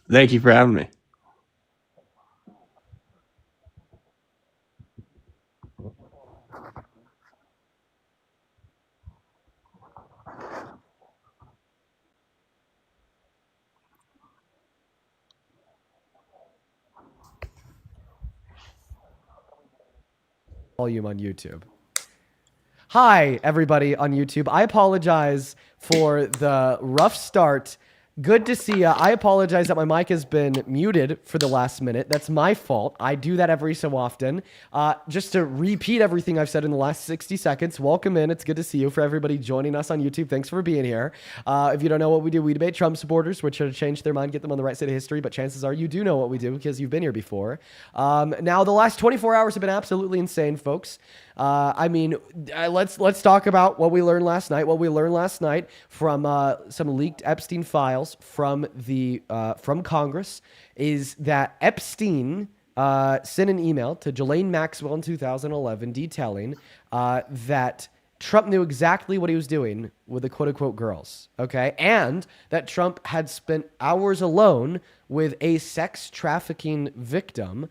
Thank you for having me. Volume on YouTube. Hi, everybody on YouTube. I apologize for the rough start. Good to see you. I apologize that my mic has been muted for the last minute. That's my fault. I do that every so often. Just to repeat everything I've said in the last 60 seconds, welcome in. It's good to see you. For everybody joining us on YouTube, thanks for being here. If you don't know what we do, we debate Trump supporters. We're trying to change their mind, get them on the right side of history, but chances are you do know what we do because you've been here before. Now, the last 24 hours have been absolutely insane, folks. Let's talk about what we learned last night. What we learned last night from some leaked Epstein files from Congress is that Epstein sent an email to Ghislaine Maxwell in 2011 detailing that Trump knew exactly what he was doing with the quote unquote girls, okay? And that Trump had spent hours alone with a sex trafficking victim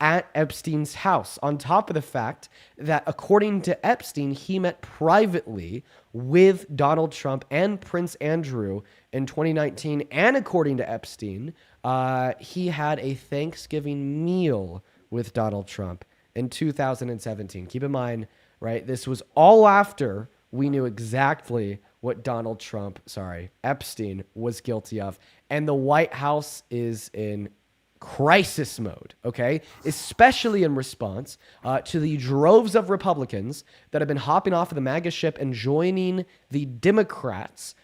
at Epstein's house, on top of the fact that, according to Epstein, he met privately with Donald Trump and Prince Andrew in 2019. And according to Epstein, he had a Thanksgiving meal with Donald Trump in 2017. Keep in mind, right, this was all after we knew exactly what Epstein was guilty of. And the White House is in crisis mode, okay? Especially in response to the droves of Republicans that have been hopping off of the MAGA ship and joining the Democrats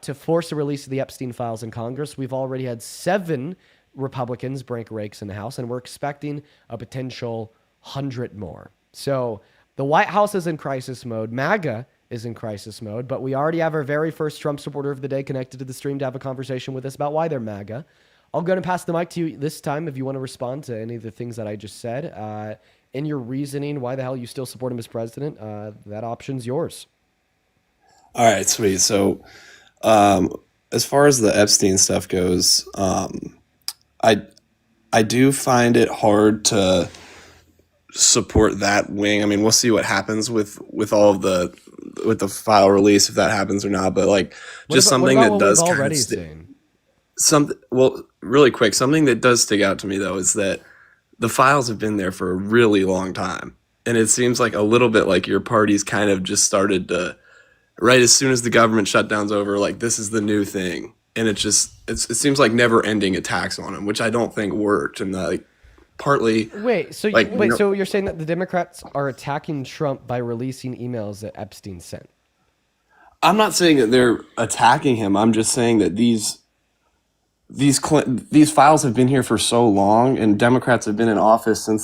to force a release of the Epstein files in Congress. We've already had 7 Republicans break rakes in the House, and we're expecting a potential 100 more. So the White House is in crisis mode. MAGA is in crisis mode, but we already have our very first Trump supporter of the day connected to the stream to have a conversation with us about why they're MAGA. I'll go and pass the mic to you this time if you want to respond to any of the things that I just said. In your reasoning, why the hell you still support him as president, that option's yours. All right, sweet. So, um, as far as the Epstein stuff goes, I I do find it hard to support that wing. I mean, we'll see what happens with all of the with the file release if that happens or not. But like, just What something about that what we've does kind of already seen? something. Well, really quick, something that does stick out to me though is that the files have been there for a really long time. And it seems like a little bit like your party's kind of just started to, right as soon as the government shutdown's over, like this is the new thing. And it seems like never ending attacks on him, which I don't think worked. And like partly like, So you're saying that the Democrats are attacking Trump by releasing emails that Epstein sent? I'm not saying that they're attacking him. I'm just saying that these files have been here for so long, and Democrats have been in office Right,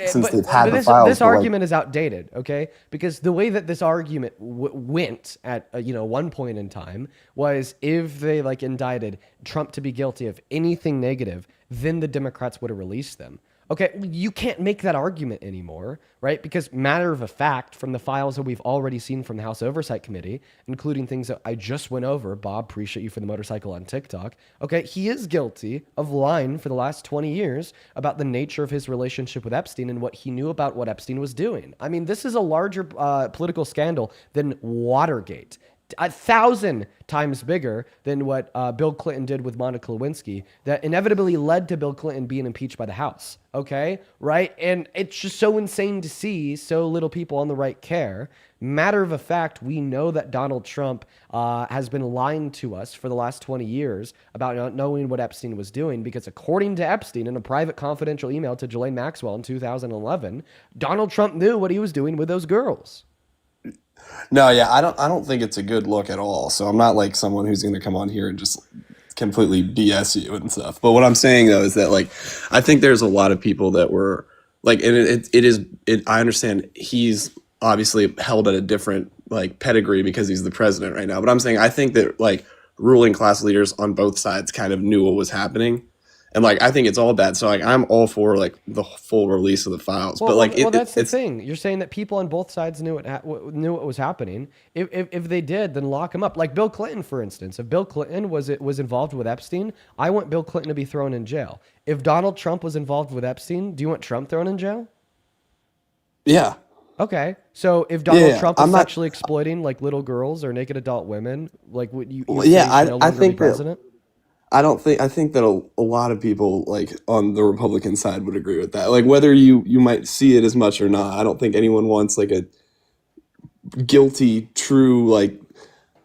since they've had the files. this But like, argument is outdated, okay? Because the way that this argument went at one point in time was if they like indicted Trump to be guilty of anything negative, then the Democrats would have released them. Okay, you can't make that argument anymore, right? Because matter of a fact, from the files that we've already seen from the House Oversight Committee, including things that I just went over, Bob, appreciate you for the motorcycle on TikTok. Okay, he is guilty of lying for the last 20 years about the nature of his relationship with Epstein and what he knew about what Epstein was doing. I mean, this is a larger political scandal than Watergate. 1,000 times bigger than what Bill Clinton did with Monica Lewinsky that inevitably led to Bill Clinton being impeached by the House. Okay, right? And it's just so insane to see so little people on the right care. Matter of a fact, we know that Donald Trump has been lying to us for the last 20 years about not knowing what Epstein was doing because, according to Epstein, in a private confidential email to Ghislaine Maxwell in 2011, Donald Trump knew what he was doing with those girls. no, yeah, I don't think it's a good look at all. So I'm not like someone who's going to come on here and just completely BS you and stuff. But what I'm saying though is that like I think there's a lot of people that were like, and it is it. I understand he's obviously held at a different like pedigree because he's the president right now. But I'm saying I think that like ruling class leaders on both sides kind of knew what was happening, And like I think it's all bad. So like I'm all for like the full release of the files. But like That's the it's thing. You're saying that people on both sides knew what was happening. If they did, then lock him up. Like Bill Clinton, for instance. If Bill Clinton was involved with Epstein, I want Bill Clinton to be thrown in jail. If Donald Trump was involved with Epstein, do you want Trump thrown in jail? yeah. Okay, so if Yeah, Donald yeah. Trump was I'm not sexually exploiting like little girls or naked adult women, like would you well, say yeah, he should no I longer be think that president? I don't think I think that a lot of people like on the Republican side would agree with that. Like whether you might see it as much or not, I don't think anyone wants like a guilty, true, like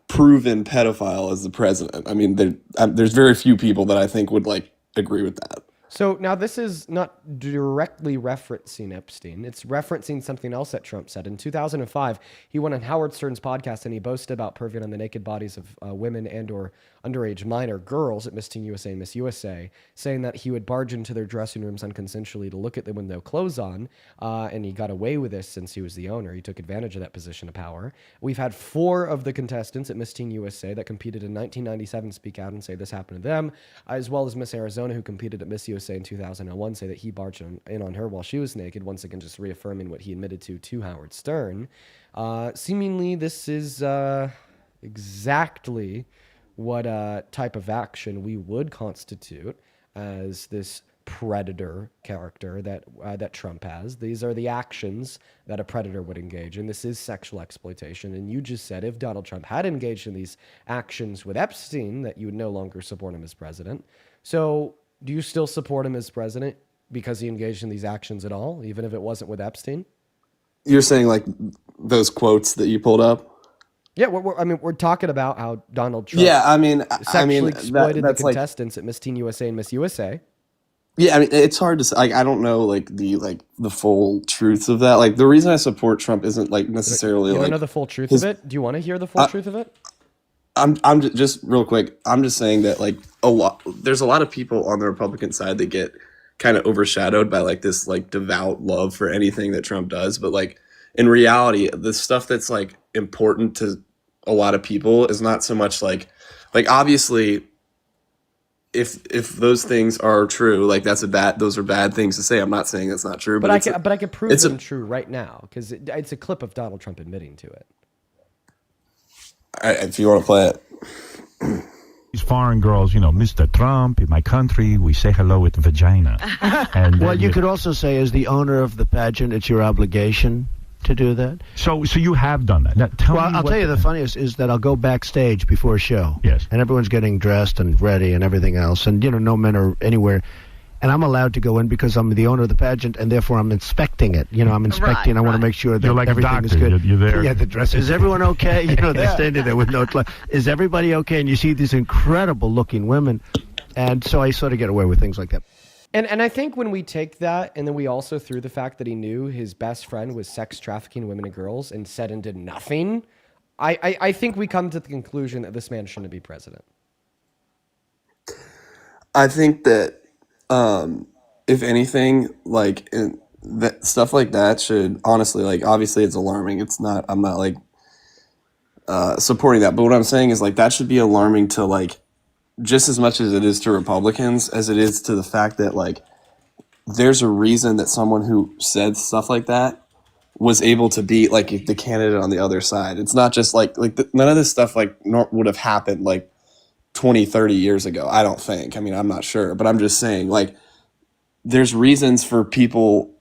proven pedophile as the president. I mean, there's very few people that I think would like agree with that. So now this is not directly referencing Epstein. It's referencing something else that Trump said. In 2005, he went on Howard Stern's podcast and he boasted about perving on the naked bodies of women and or underage minor girls at Miss Teen USA and Miss USA, saying that he would barge into their dressing rooms unconsensually to look at them with no clothes on. And he got away with this since he was the owner. He took advantage of that position of power. We've had 4 of the contestants at Miss Teen USA that competed in 1997 speak out and say this happened to them, as well as Miss Arizona, who competed at Miss USA in 2001, say that he barged in on her while she was naked, once again just reaffirming what he admitted to Howard Stern. Seemingly, this is exactly what type of action we would constitute as this predator character that Trump has. These are the actions that a predator would engage in. This is sexual exploitation. And you just said if Donald Trump had engaged in these actions with Epstein, that you would no longer support him as president. So do you still support him as president because he engaged in these actions at all, even if it wasn't with Epstein? You're saying like those quotes that you pulled up? Yeah, we're talking about how Donald Trump Yeah, I mean sexually exploited the that's like contestants at Miss Teen USA and Miss USA. yeah, I mean it's hard to say. Like I don't know like the full truths of that. Like the reason I support Trump isn't like necessarily You don't know like the full truth of his it? Do you want to hear the full truth of it? just real quick. I'm just saying that like there's a lot of people on the Republican side that get kind of overshadowed by like this like devout love for anything that Trump does, but like in reality, the stuff that's like important to a lot of people is not so much like obviously if those things are true, like those are bad things to say. I'm not saying that's not true, but But I can prove it's them a true right now because it's a clip of Donald Trump admitting to it. if you want to play it. These foreign girls, Mr. Trump, in my country, we say hello with vagina. And well, you could also say, as the owner of the pageant, it's your obligation to do that. So you have done that. Now, I'll tell you the funniest is that I'll go backstage before a show. Yes. And everyone's getting dressed and ready and everything else. And, no men are anywhere. And I'm allowed to go in because I'm the owner of the pageant, and therefore I'm inspecting it. I'm inspecting. I want to make sure that You're like everything a is doctor. good. You're there. Yeah, the dress. Is everyone okay? They're standing there with no clothes. Is everybody okay? And you see these incredible-looking women. And so I sort of get away with things like that. And I think when we take that and then we also threw the fact that he knew his best friend was sex trafficking women and girls and said and did nothing, I think we come to the conclusion that this man shouldn't be president. I think that if anything, that stuff like that should honestly, like, obviously it's alarming. I'm not like supporting that, but what I'm saying is like that should be alarming to like just as much as it is to Republicans as it is to the fact that like there's a reason that someone who said stuff like that was able to beat like the candidate on the other side. It's not just none of this stuff would have happened like 20, 30 years ago. I don't think. I mean, I'm not sure, but I'm just saying like there's reasons for people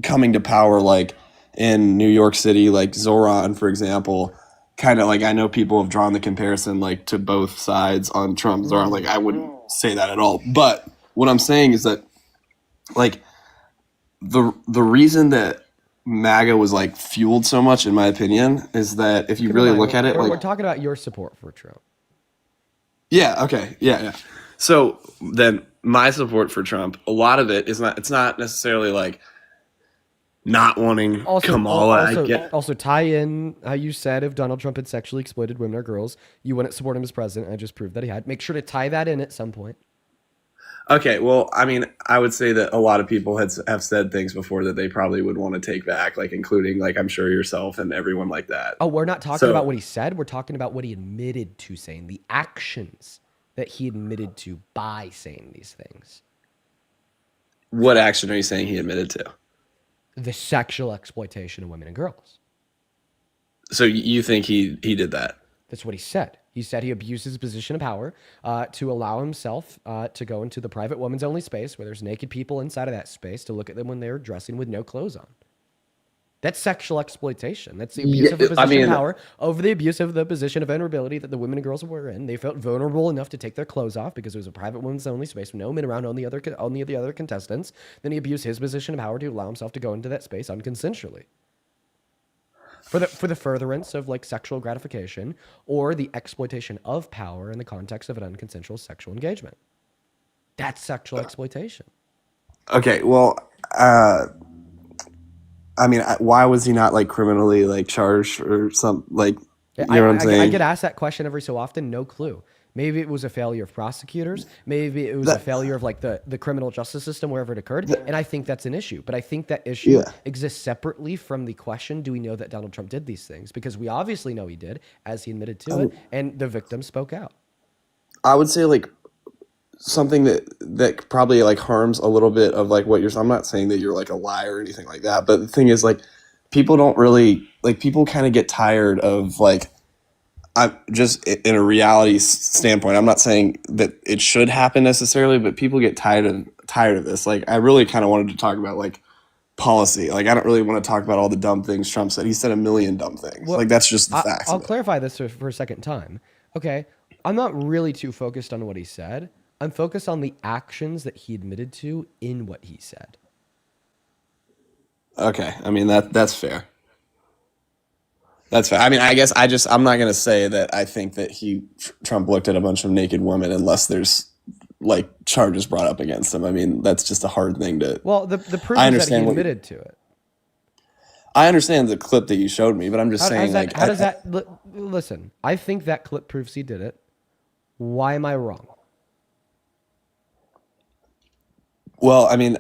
coming to power, like in New York City, like Zoran, for example. Kind of like I know people have drawn the comparison like to both sides on Trump Zoran. Like I wouldn't say that at all. But what I'm saying is that like the reason that MAGA was like fueled so much, in my opinion, is that if you really look at it, we're talking about your support for Trump. Yeah. Okay. Yeah. So then my support for Trump, a lot of it is not. It's not necessarily like not wanting Kamala. Also tie in how you said if Donald Trump had sexually exploited women or girls, you wouldn't support him as president. I just proved that he had. Make sure to tie that in at some point. Okay, well, I mean, I would say that a lot of people have said things before that they probably would want to take back, like including, like, I'm sure yourself and everyone like that. Oh, we're not talking about what he said. We're talking about what he admitted to saying, the actions that he admitted to by saying these things. What action are you saying he admitted to? The sexual exploitation of women and girls. So you think he did that? That's what he said. He said he abused his position of power to allow himself to go into the private women's only space where there's naked people inside of that space to look at them when they're dressing with no clothes on. That's sexual exploitation. That's the abuse of a position of power over the abuse of the position of vulnerability that the women and girls were in. They felt vulnerable enough to take their clothes off because it was a private women's only space with no men around, only the other contestants. Then he abused his position of power to allow himself to go into that space unconsensually. For the furtherance of like sexual gratification or the exploitation of power in the context of an unconsensual sexual engagement. That's sexual exploitation. Okay, well, I mean, why was he not like criminally like charged or something? Like, you know what I'm saying? I get asked that question every so often. No clue. Maybe it was a failure of prosecutors. Maybe it was a failure of like the criminal justice system wherever it occurred. And I think that's an issue. But I think that issue exists separately from the question, do we know that Donald Trump did these things? Because we obviously know he did, as he admitted to it, and the victim spoke out. I would say like something that probably like harms a little bit of like what you're. I'm not saying that you're like a liar or anything like that. But the thing is like people don't really like people kind of get tired of like. I just in a reality standpoint, I'm not saying that it should happen necessarily, but people get tired of this. Like, I really kind of wanted to talk about like policy. Like, I don't really want to talk about all the dumb things Trump said. He said a million dumb things. Well, like, that's just the facts. I'll clarify this for a second time. Okay, I'm not really too focused on what he said. I'm focused on the actions that he admitted to in what he said. Okay, I mean that's fair. That's fair. I mean, I guess I'm not going to say that I think that Trump looked at a bunch of naked women unless there's like charges brought up against him. I mean, that's just a hard thing to. Well, the proof is that he admitted to it. I understand the clip that you showed me, but I'm just saying like. How does that? Listen, I think that clip proves he did it. Why am I wrong? Well, I mean,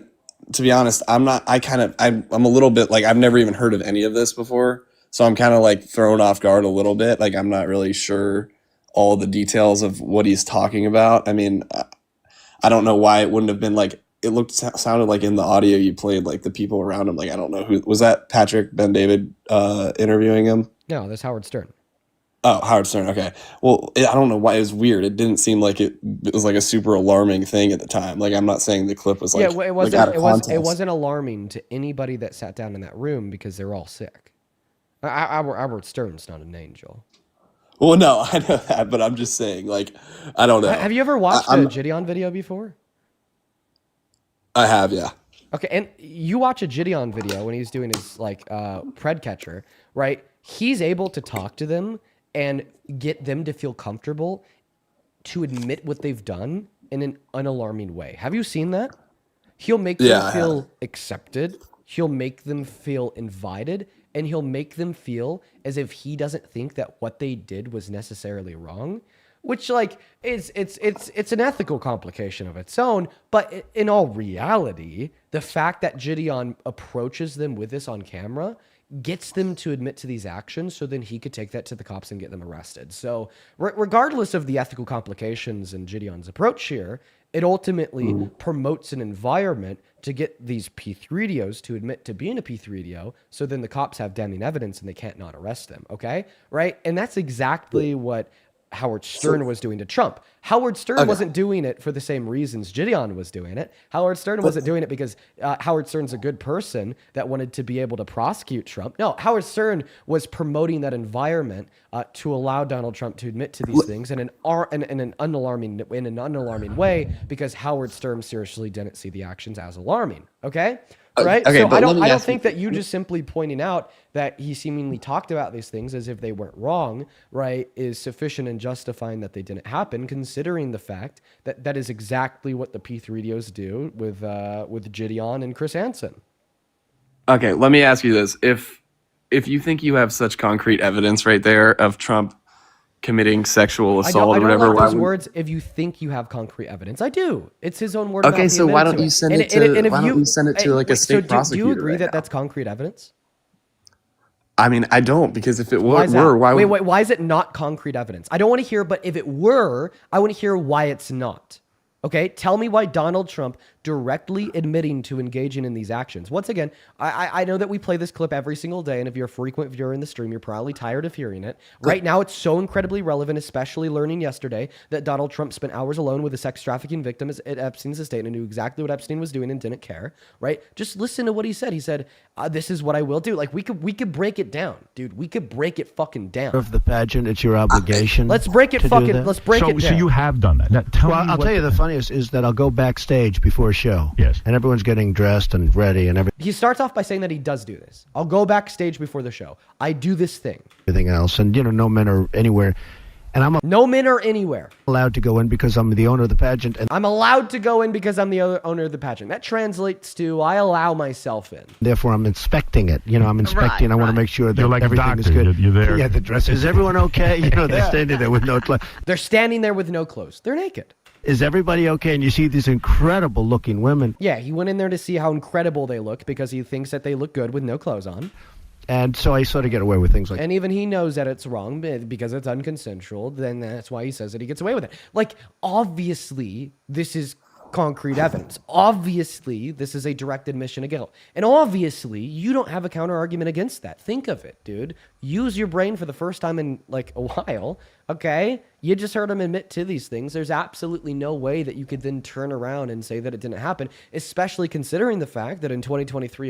to be honest, I'm not. I'm a little bit like I've never even heard of any of this before. So I'm kind of like thrown off guard a little bit. Like I'm not really sure all the details of what he's talking about. I mean, I don't know why it wouldn't have been like it sounded like in the audio you played like the people around him. Like I don't know who was that. Patrick Ben-David interviewing him. No, that's Howard Stern. Oh, Howard Stern. Okay. Well, I don't know why it was weird. It didn't seem like it was like a super alarming thing at the time. Like I'm not saying the clip was like it wasn't. Like out of context. It wasn't alarming to anybody that sat down in that room because they're all sick. Howard Stern's not an angel. Well, no, I know that, but I'm just saying, like, I don't know. Have you ever watched a Gideon video before? I have, yeah. Okay, and you watch a Gideon video when he's doing his, like, pred catcher, right? He's able to talk to them and get them to feel comfortable to admit what they've done in an unalarming way. Have you seen that? He'll make them feel accepted. He'll make them feel invited. And he'll make them feel as if he doesn't think that what they did was necessarily wrong, which like it's an ethical complication of its own. But in all reality, the fact that Gideon approaches them with this on camera gets them to admit to these actions so then he could take that to the cops and get them arrested. So regardless of the ethical complications in Gideon's approach here, it ultimately promotes an environment to get these P3DOs to admit to being a P3DO, so then the cops have damning evidence and they can't not arrest them, okay? Right? And that's exactly what Howard Stern was doing to Trump. Howard Stern wasn't doing it for the same reasons Gideon was doing it. Howard Stern wasn't doing it because Howard Stern's a good person that wanted to be able to prosecute Trump. No, Howard Stern was promoting that environment to allow Donald Trump to admit to these things in an unalarming way because Howard Stern seriously didn't see the actions as alarming. Okay? Right? Okay, so but I don't think that you just simply pointing out that he seemingly talked about these things as if they weren't wrong, right, is sufficient in justifying that they didn't happen, considering the fact that that is exactly what the P3DOs do with Gideon and Chris Hansen. Okay, let me ask you this. If you think you have such concrete evidence right there of Trump committing sexual assault or whatever. I don't like those words. If you think you have concrete evidence, I do. It's his own word. Okay, so why don't you send it to? Why don't you send it to like a state prosecutor? Do you agree that that's concrete evidence? I mean, I don't, because if it were, wait, why is it not concrete evidence? I don't want to hear, but if it were, I want to hear why it's not. Okay, tell me why Donald Trump directly admitting to engaging in these actions. Once again, I know that we play this clip every single day, and if you're a frequent viewer in the stream, you're probably tired of hearing it. Right now, it's so incredibly relevant, especially learning yesterday that Donald Trump spent hours alone with a sex trafficking victim at Epstein's estate and knew exactly what Epstein was doing and didn't care, right? Just listen to what he said. He said, this is what I will do. Like, we could break it down, dude. We could break it fucking down. Of the pageant, it's your obligation. Let's break it fucking, let's break it down. So you have done that. Now, tell me I'll tell you the funniest is that I'll go backstage before a show. Yes. And everyone's getting dressed and ready and He starts off by saying that he does do this. I'll go backstage before the show. I do this thing. everything else. And, no men are anywhere. And I'm No men are anywhere. allowed to go in because I'm the owner of the pageant. And I'm allowed to go in because I'm the owner of the pageant. That translates to I allow myself in. therefore, I'm inspecting it. I'm inspecting. I want to make sure that You're like a everything is doctor. good. You're there. Yeah, the dress. Is everyone okay? They're standing there with no clothes. They're standing there with no clothes. They're naked. Is everybody okay? And you see these incredible looking women. Yeah, he went in there to see how incredible they look because he thinks that they look good with no clothes on. And so I sort of get away with things like And even he knows that it's wrong because it's unconsensual. Then that's why he says that he gets away with it. Like, obviously, this is concrete evidence. Obviously, this is a direct admission of guilt. And obviously, you don't have a counter argument against that. Think of it, dude. Use your brain for the first time in like a while. Okay? You just heard him admit to these things. There's absolutely no way that you could then turn around and say that it didn't happen, especially considering the fact that in 2023,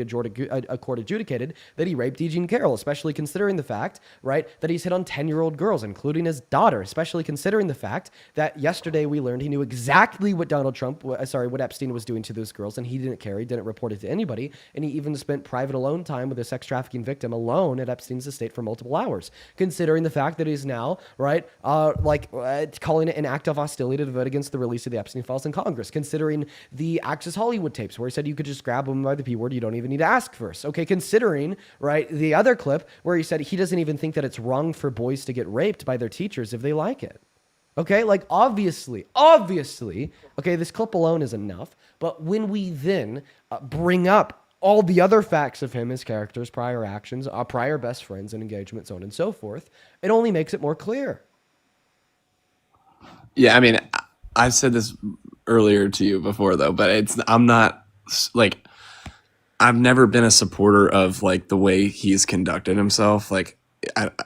a court adjudicated that he raped E. Jean Carroll, especially considering the fact, right, that he's hit on 10-year-old girls, including his daughter, especially considering the fact that yesterday we learned he knew exactly what what Epstein was doing to those girls, and he didn't care. He didn't report it to anybody, and he even spent private alone time with a sex trafficking victim alone at Epstein's estate for multiple hours, considering the fact that he's now, right, calling it an act of hostility to vote against the release of the Epstein files in Congress, considering the Access Hollywood tapes where he said you could just grab women by the P word, you don't even need to ask first. Okay, considering, right, the other clip where he said he doesn't even think that it's wrong for boys to get raped by their teachers if they like it. Okay, like obviously, okay, this clip alone is enough, but when we then bring up all the other facts of him, his characters, prior actions, prior best friends and engagements, so on and so forth, it only makes it more clear. Yeah, I mean, I've said this earlier to you before though, but I'm not like, I've never been a supporter of like the way he's conducted himself. Like,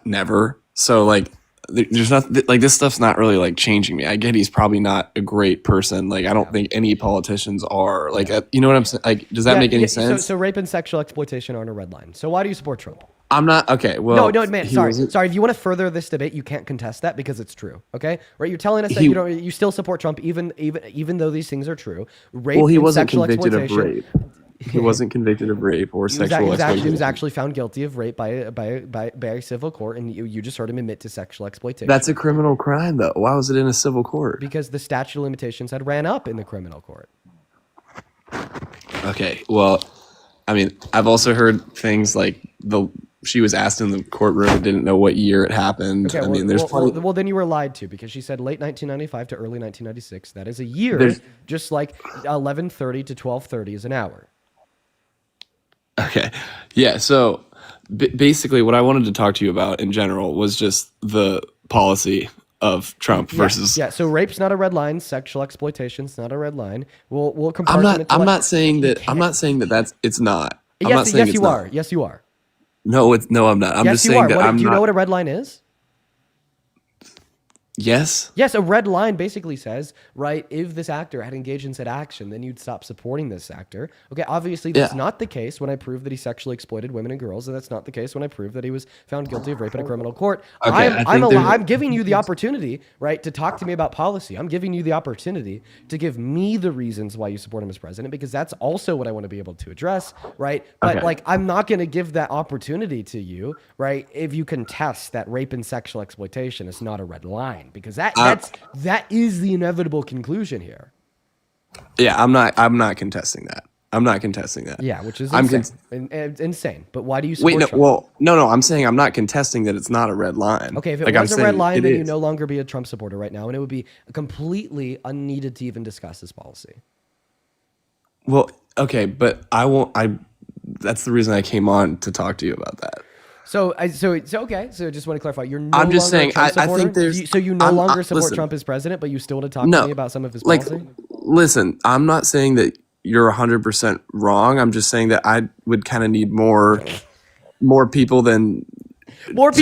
never. So like, there's not like this stuff's not really like changing me. I get he's probably not a great person. Like, I don't think any politicians are. Like, you know what I'm saying? Like, does that make any sense? So rape and sexual exploitation aren't a red line. So why do you support Trump? I'm not okay. Well, no, man. Sorry. If you want to further this debate, you can't contest that because it's true. Okay, right? You're telling us that you still support Trump, even though these things are true. Rape. Well, he wasn't sexual convicted of exploitation. rape. He wasn't convicted of rape or sexual exploitation. He was actually found guilty of rape by a civil court, and you just heard him admit to sexual exploitation. That's a criminal crime, though. Why was it in a civil court? Because the statute of limitations had ran up in the criminal court. Okay, well, I mean, I've also heard things like she was asked in the courtroom and didn't know what year it happened. Okay, I mean, there's plenty. Well, then you were lied to because she said late 1995 to early 1996. That is a year, just like 11:30 to 12:30 is an hour. Okay, yeah. So basically, what I wanted to talk to you about in general was just the policy of Trump versus. Yeah. So rape's not a red line. Sexual exploitation's not a red line. We'll compartmentalize. I'm not saying that. I'm not saying that it's not. I'm not saying yes, you are. Yes, you are. No, I'm not. I'm just saying that do you know what a red line is? Yes. Yes, a red line basically says, right, if this actor had engaged in said action, then you'd stop supporting this actor. Okay, obviously that's not the case when I prove that he sexually exploited women and girls, and that's not the case when I prove that he was found guilty of rape in a criminal court. Okay, I'm giving you the opportunity, right, to talk to me about policy. I'm giving you the opportunity to give me the reasons why you support him as president, because that's also what I want to be able to address, right? But like, I'm not going to give that opportunity to you, right, if you contest that rape and sexual exploitation is not a red line. Because that is the inevitable conclusion here. Yeah, I'm not contesting that. I'm not contesting that. Yeah, which is insane. But why do you support Wait, no, Trump? well, no, I'm saying I'm not contesting that it's not a red line. Okay, if it was a red line, then you'd no longer be a Trump supporter right now, and it would be completely unneeded to even discuss this policy. Well, okay, but that's the reason I came on to talk to you about that. So okay. So just want to clarify, you're no I'm just longer saying. a Trump supporter? I think there's. So you no longer support listen, Trump as president, but you still want to talk to me about some of his policy? Listen, I'm not saying that you're 100% wrong. I'm just saying that I would kind of need more people than Trump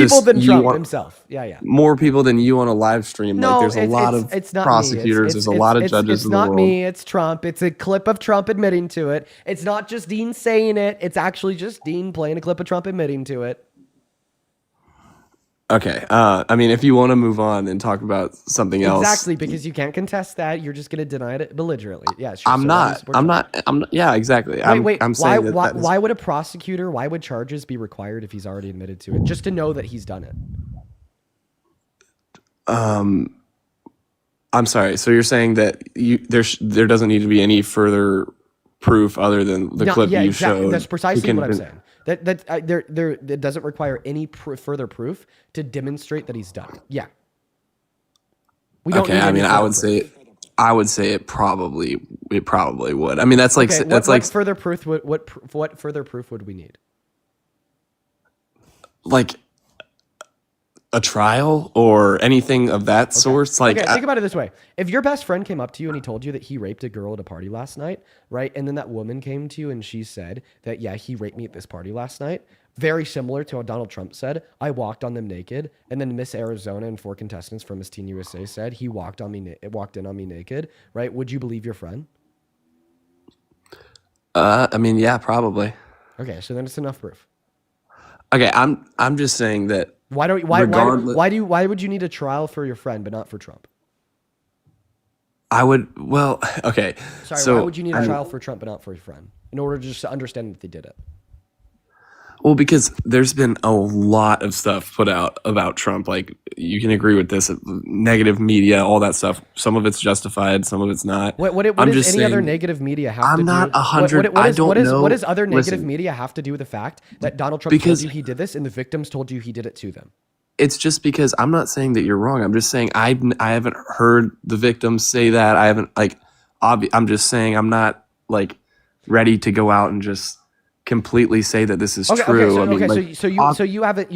himself. Yeah. More people than you on a live stream. No, like there's a lot of it's not prosecutors, there's a lot of judges it's in the not world. me, it's Trump. It's a clip of Trump admitting to it. It's not just Dean saying it. It's actually just Dean playing a clip of Trump admitting to it. Okay. I mean, if you want to move on and talk about something else. Exactly, because you can't contest that. You're just going to deny it belligerently. Yeah, sure. I'm not. Yeah, exactly. Wait. I'm saying why would a prosecutor, why would charges be required if he's already admitted to it? Just to know that he's done it. I'm sorry. So you're saying that there doesn't need to be any further proof other than the clip you showed. That's precisely what I'm saying. There doesn't require any further proof to demonstrate that he's done it. Yeah. We don't okay. I mean, I would say it probably would. I mean, that's like what further proof what further proof would we need? Like a trial or anything of that sort. Like, think about it this way. If your best friend came up to you and he told you that he raped a girl at a party last night, right? And then that woman came to you and she said that, yeah, he raped me at this party last night. Very similar to what Donald Trump said. I walked on them naked. And then Miss Arizona and 4 contestants from Miss Teen USA said he walked in on me naked, right? Would you believe your friend? I mean, yeah, probably. Okay, so then it's enough proof. Okay, I'm just saying that. Why would you need a trial for your friend but not for Trump? Okay. Sorry, why would you need a trial for Trump but not for your friend? In order just to understand that they did it. Well, because there's been a lot of stuff put out about Trump. Like, you can agree with this, negative media, all that stuff. Some of it's justified, some of it's not. What does any other negative media have to do? I'm not 100. I don't know. What does other negative media have to do with the fact that Donald Trump told you he did this and the victims told you he did it to them? It's just because I'm not saying that you're wrong. I'm just saying I haven't heard the victims say that. I haven't I'm just saying I'm not ready to go out and just completely say that this is true. You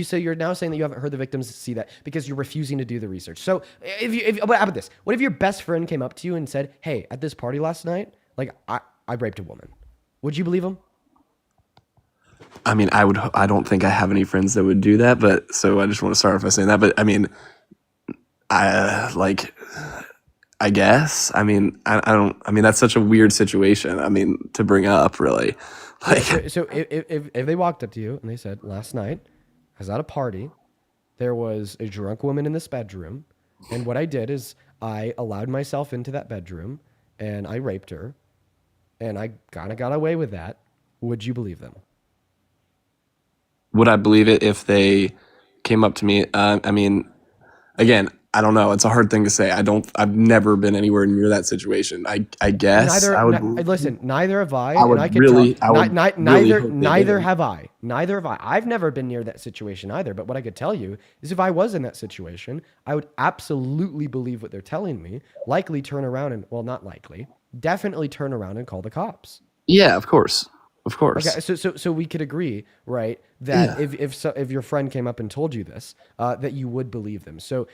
say you're now saying that you haven't heard the victims see that because you're refusing to do the research. So what about this? What if your best friend came up to you and said, "Hey, at this party last night, I raped a woman." Would you believe him? I mean, I don't think I have any friends that would do that, but so I just want to start off by saying that. But I mean, I guess. I mean, I don't. I mean, that's such a weird situation. I mean, to bring up, really. So if they walked up to you and they said, "Last night, I was at a party. There was a drunk woman in this bedroom, and what I did is I allowed myself into that bedroom and I raped her, and I kind of got away with that." Would you believe them? Would I believe it if they came up to me? I mean, again, I don't know. It's a hard thing to say. I've never been anywhere near that situation. I guess I would. Listen, neither have I. I would Neither have I. I've never been near that situation either. But what I could tell you is, if I was in that situation, I would absolutely believe what they're telling me. Likely turn around and, well, not likely, definitely turn around and call the cops. Yeah, of course. Of course. Okay, so we could agree, right, that if your friend came up and told you this, that you would believe them. So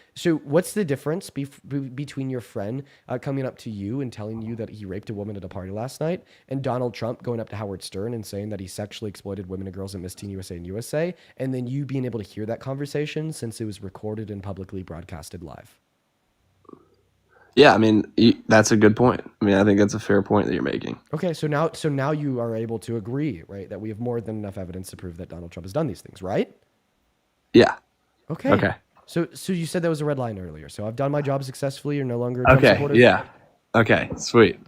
what's the difference between your friend coming up to you and telling you that he raped a woman at a party last night, and Donald Trump going up to Howard Stern and saying that he sexually exploited women and girls at Miss Teen USA and USA, and then you being able to hear that conversation since it was recorded and publicly broadcasted live? Yeah, I mean, that's a good point. I mean, I think that's a fair point that you're making. Okay, so now you are able to agree, right, that we have more than enough evidence to prove that Donald Trump has done these things, right? Yeah. Okay. So you said that was a red line earlier. So I've done my job successfully. You're no longer a Trump supporter? Yeah. Okay, sweet.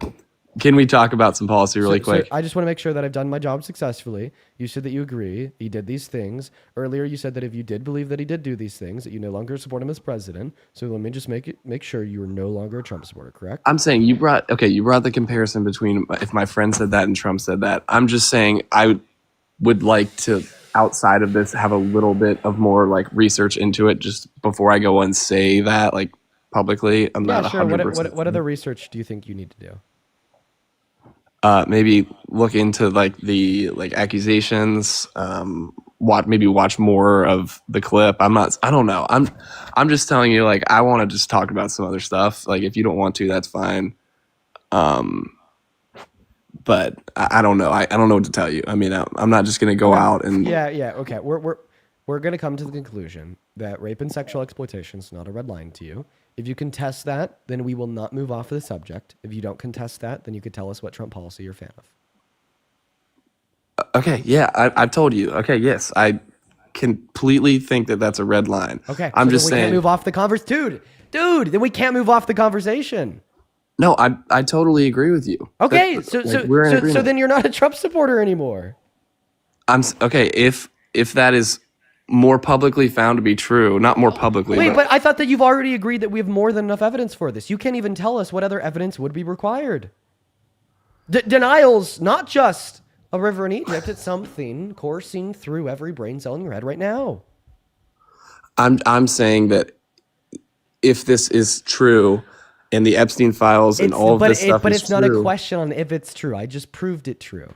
Can we talk about some policy really quick? So I just want to make sure that I've done my job successfully. You said that you agree he did these things. Earlier, you said that if you did believe that he did do these things, that you no longer support him as president. So let me just make sure you are no longer a Trump supporter, correct? I'm saying you brought the comparison between if my friend said that and Trump said that. I'm just saying I would like to, outside of this, have a little bit of more research into it just before I go and say that publicly. I'm not 100%. What other research do you think you need to do? Maybe look into the accusations. Watch more of the clip. I don't know. I'm just telling you, I want to just talk about some other stuff. If you don't want to, that's fine. but I don't know. I don't know what to tell you. I mean, I'm not just going to go out and Yeah. Okay. We're gonna come to the conclusion that rape and sexual exploitation is not a red line to you. If you contest that, then we will not move off of the subject. If you don't contest that, then you could tell us what Trump policy you're a fan of. Okay, yeah, I've told you. Okay, yes, I completely think that that's a red line. Okay. I'm So just then we can't saying. move off the conversation, dude. Then we can't move off the conversation. No, I totally agree with you. Okay. We're in So agreement. then you're not a Trump supporter anymore. Okay. If that is more publicly found to be true, not more publicly, Wait, but I thought that you've already agreed that we have more than enough evidence for this. You can't even tell us what other evidence would be required. Denial's not just a river in Egypt. It's something coursing through every brain cell in your head right now. I'm saying that if this is true, and the Epstein files and all of this stuff But is it's not a true. question on if it's true. I just proved it true.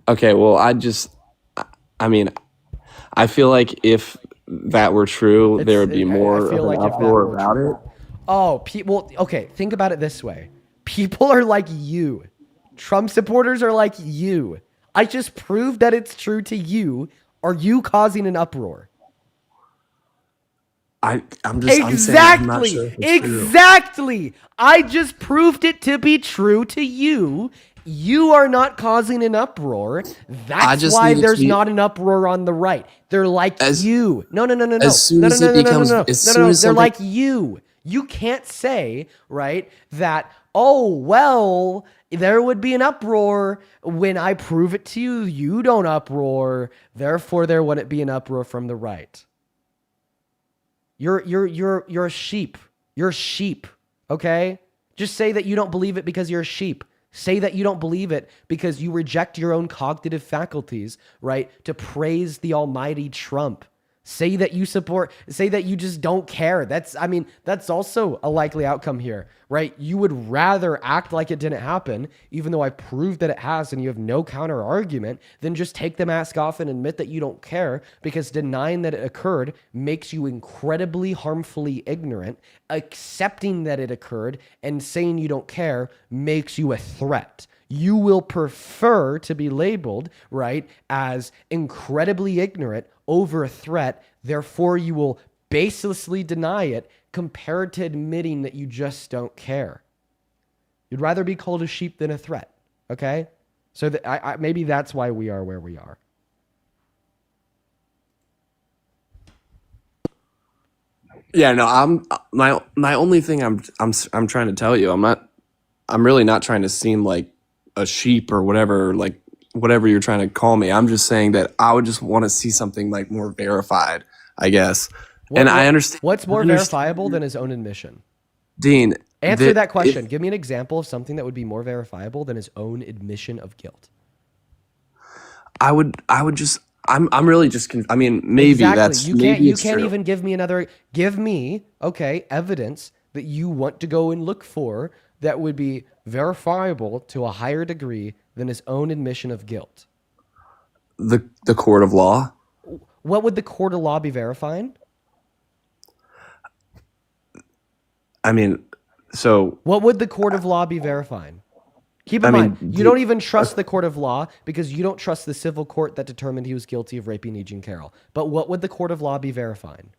Okay, well, I mean, I feel like if that were true, there would be more I feel of like an if that uproar were about it. Oh, people. Okay, think about it this way. People are like you. Trump supporters are like you. I just proved that it's true to you. Are you causing an uproar? I'm saying I'm not Exactly. sure if it's true. Exactly. I just proved it to be true to you. You are not causing an uproar. That's just why need it to there's be- not an uproar on the right. They're like you. No. as soon no, as no, it no, no, becomes- no, no, as no, soon no. as They're something- like you. You can't say, right, that, oh, well, there would be an uproar when I prove it to you. You don't uproar. Therefore, there wouldn't be an uproar from the right. You're a sheep. You're a sheep, okay? Just say that you don't believe it because you're a sheep. Say that you don't believe it because you reject your own cognitive faculties, right? To praise the almighty Trump. Say that you say that you just don't care. That's also a likely outcome here, right? You would rather act like it didn't happen, even though I proved that it has and you have no counter argument, than just take the mask off and admit that you don't care, because denying that it occurred makes you incredibly harmfully ignorant. Accepting that it occurred and saying you don't care makes you a threat. You will prefer to be labeled, right, as incredibly ignorant over a threat. Therefore, you will baselessly deny it compared to admitting that you just don't care. You'd rather be called a sheep than a threat, okay? So maybe that's why we are where we are. Yeah, no, my only thing I'm trying to tell you, I'm really not trying to seem like a sheep or whatever, like whatever you're trying to call me. I'm just saying that I would just want to see something like more verified, I guess. I understand. What's more I understand- verifiable than his own admission? Dean, Answer that question. Give me an example of something that would be more verifiable than his own admission of guilt. I would just. I'm really just. I mean, maybe that's. Maybe You it's can't true. even give me evidence that you want to go and look for that would be verifiable to a higher degree than his own admission of guilt. the court of law. What would the court of law be verifying? I mean, so What would the court of law be verifying? Keep in I mean, mind, you don't even trust the court of law because you don't trust the civil court that determined he was guilty of raping E. Jean Carroll. But what would the court of law be verifying?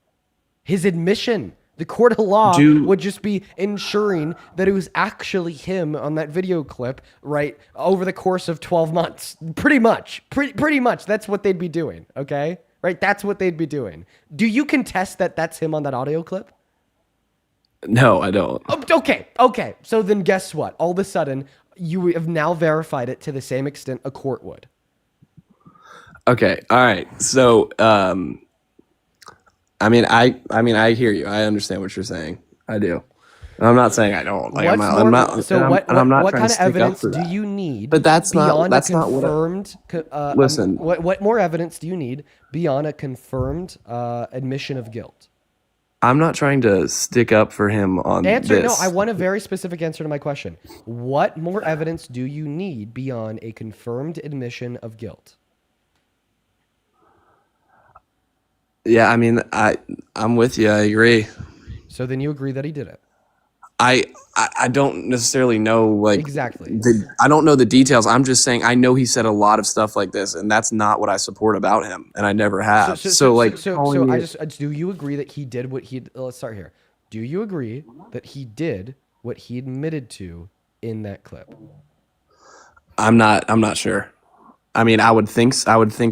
His admission. The court of law would just be ensuring that it was actually him on that video clip, right, over the course of 12 months. Pretty much. Pretty much. That's what they'd be doing, okay? Right? That's what they'd be doing. Do you contest that that's him on that audio clip? no, I don't. Okay. So then guess what? All of a sudden, you have now verified it to the same extent a court would. Okay, all right. So, I mean, I hear you. I understand what you're saying. I do. And I'm not saying I don't. Like, I'm not what trying kind of to stick up evidence for do that. you need? But that's not beyond what a confirmed. Listen. What more evidence do you need beyond a confirmed admission of guilt? I'm not trying to stick up for him on Answer. this. No, I want a very specific answer to my question. What more evidence do you need beyond a confirmed admission of guilt? Yeah, I mean, I'm with you. I agree. So then you agree that he did it. I don't necessarily know like Exactly. I don't know the details. I'm just saying I know he said a lot of stuff like this, and that's not what I support about him, and I never have. So like, So calling I it- just do you agree that he did what he? Let's start here. Do you agree that he did what he admitted to in that clip? I'm not sure. I mean, I would think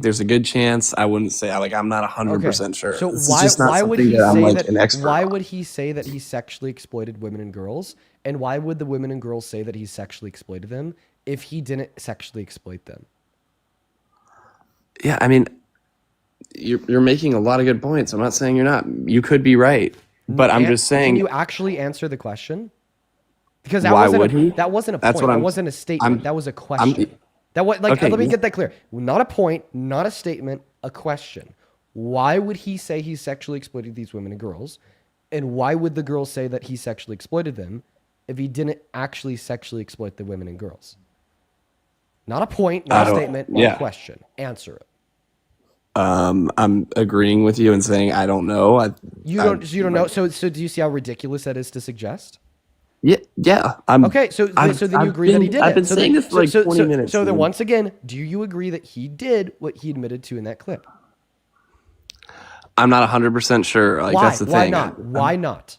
there's a good chance. I wouldn't say like I'm not 100% sure. So This is why just not why would something he that I'm say like that? an expert Why on. would he say that he sexually exploited women and girls? And why would the women and girls say that he sexually exploited them if he didn't sexually exploit them? Yeah, I mean, you're making a lot of good points. I'm not saying you're not. You could be right, but I'm just Can saying. you actually answer the question? Because Why would he? that wasn't a That's point. what That I'm- wasn't a statement. I'm- That was a question. That was like Okay, let me yeah. get that clear. Not a point, not a statement, a question. Why would he say he sexually exploited these women and girls? And why would the girls say that he sexually exploited them if he didn't actually sexually exploit the women and girls? Not a point, I not a don't- statement, yeah. a question. Answer it. I'm agreeing with you and saying I don't know. You don't know. So do you see how ridiculous that is to suggest? Yeah. I'm Okay, so I've- so then you I've agree that he been- did I've it. been So saying then, this for like 20 minutes. So then dude. once again, do you agree that he did what he admitted to in that clip? I'm not 100% sure. Like Why? that's the Why thing. not? Why not?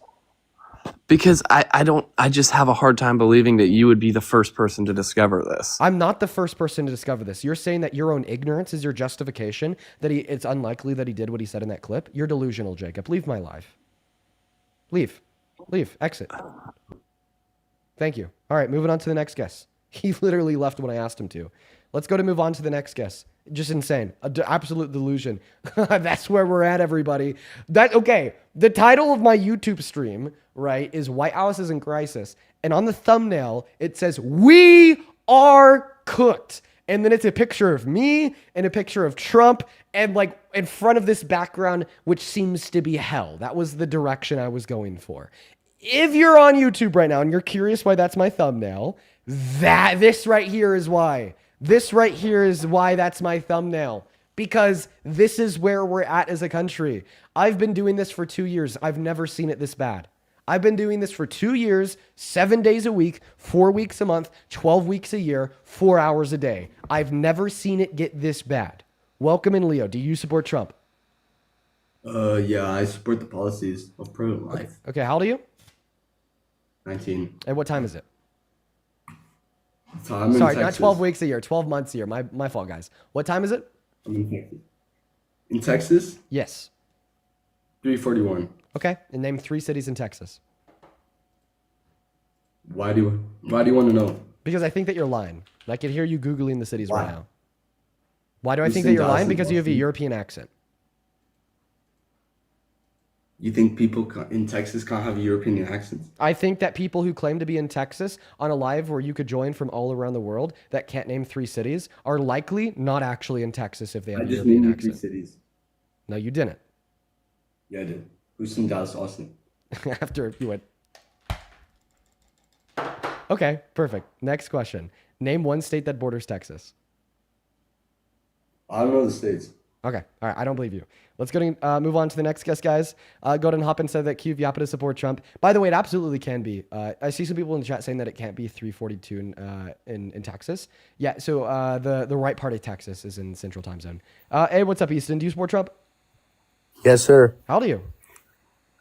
Because I just have a hard time believing that you would be the first person to discover this. I'm not the first person to discover this. You're saying that your own ignorance is your justification, that it's unlikely that he did what he said in that clip. You're delusional, Jacob. Leave my life. Leave. Leave. Exit. Thank you. All right, moving on to the next guest. He literally left when I asked him to. Let's go to move on to the next guest. Just insane. Absolute delusion. That's where we're at, everybody. Okay. The title of my YouTube stream, right, is White House is in Crisis. And on the thumbnail, it says, "We are cooked." And then it's a picture of me and a picture of Trump and like in front of this background, which seems to be hell. That was the direction I was going for. If you're on YouTube right now and you're curious why that's my thumbnail, this right here is why. This right here is why that's my thumbnail. Because this is where we're at as a country. I've been doing this for 2 years. I've never seen it this bad. I've been doing this for 2 years, 7 days a week, 4 weeks a month, 12 weeks a year, 4 hours a day. I've never seen it get this bad. Welcome in, Leo. Do you support Trump? Yeah, I support the policies of pro-life. Okay, how old are you? 19. And what time is it? So I'm in Sorry, Texas. not 12 weeks a year, 12 months a year. My fault, guys. What time is it? I'm in Texas. In Texas, Yes. 3:41. Okay, and name 3 cities in Texas. Why do you want to know? Because I think that you're lying. I can hear you Googling the cities right Why? now. Why do I think Houston, that you're lying? Dallas, Because you have a Boston. European accent. You think people in Texas can't have European accents? I think that people who claim to be in Texas on a live where you could join from all around the world that can't name 3 cities are likely not actually in Texas if they I have a just European named you 3 accent. cities. No, you didn't. Yeah, I did. Houston, Dallas, Austin. After you went. Okay, perfect. Next question. Name 1 state that borders Texas. I don't know the states. Okay. All right. I don't believe you. Let's go to move on to the next guest, guys. Golden Hoppin said that Q Yappa to support Trump. By the way, it absolutely can be. I see some people in the chat saying that it can't be 3:42 in Texas. Yeah. So the right part of Texas is in Central Time Zone. Hey, what's up, Easton? Do you support Trump? Yes, sir. How old are you?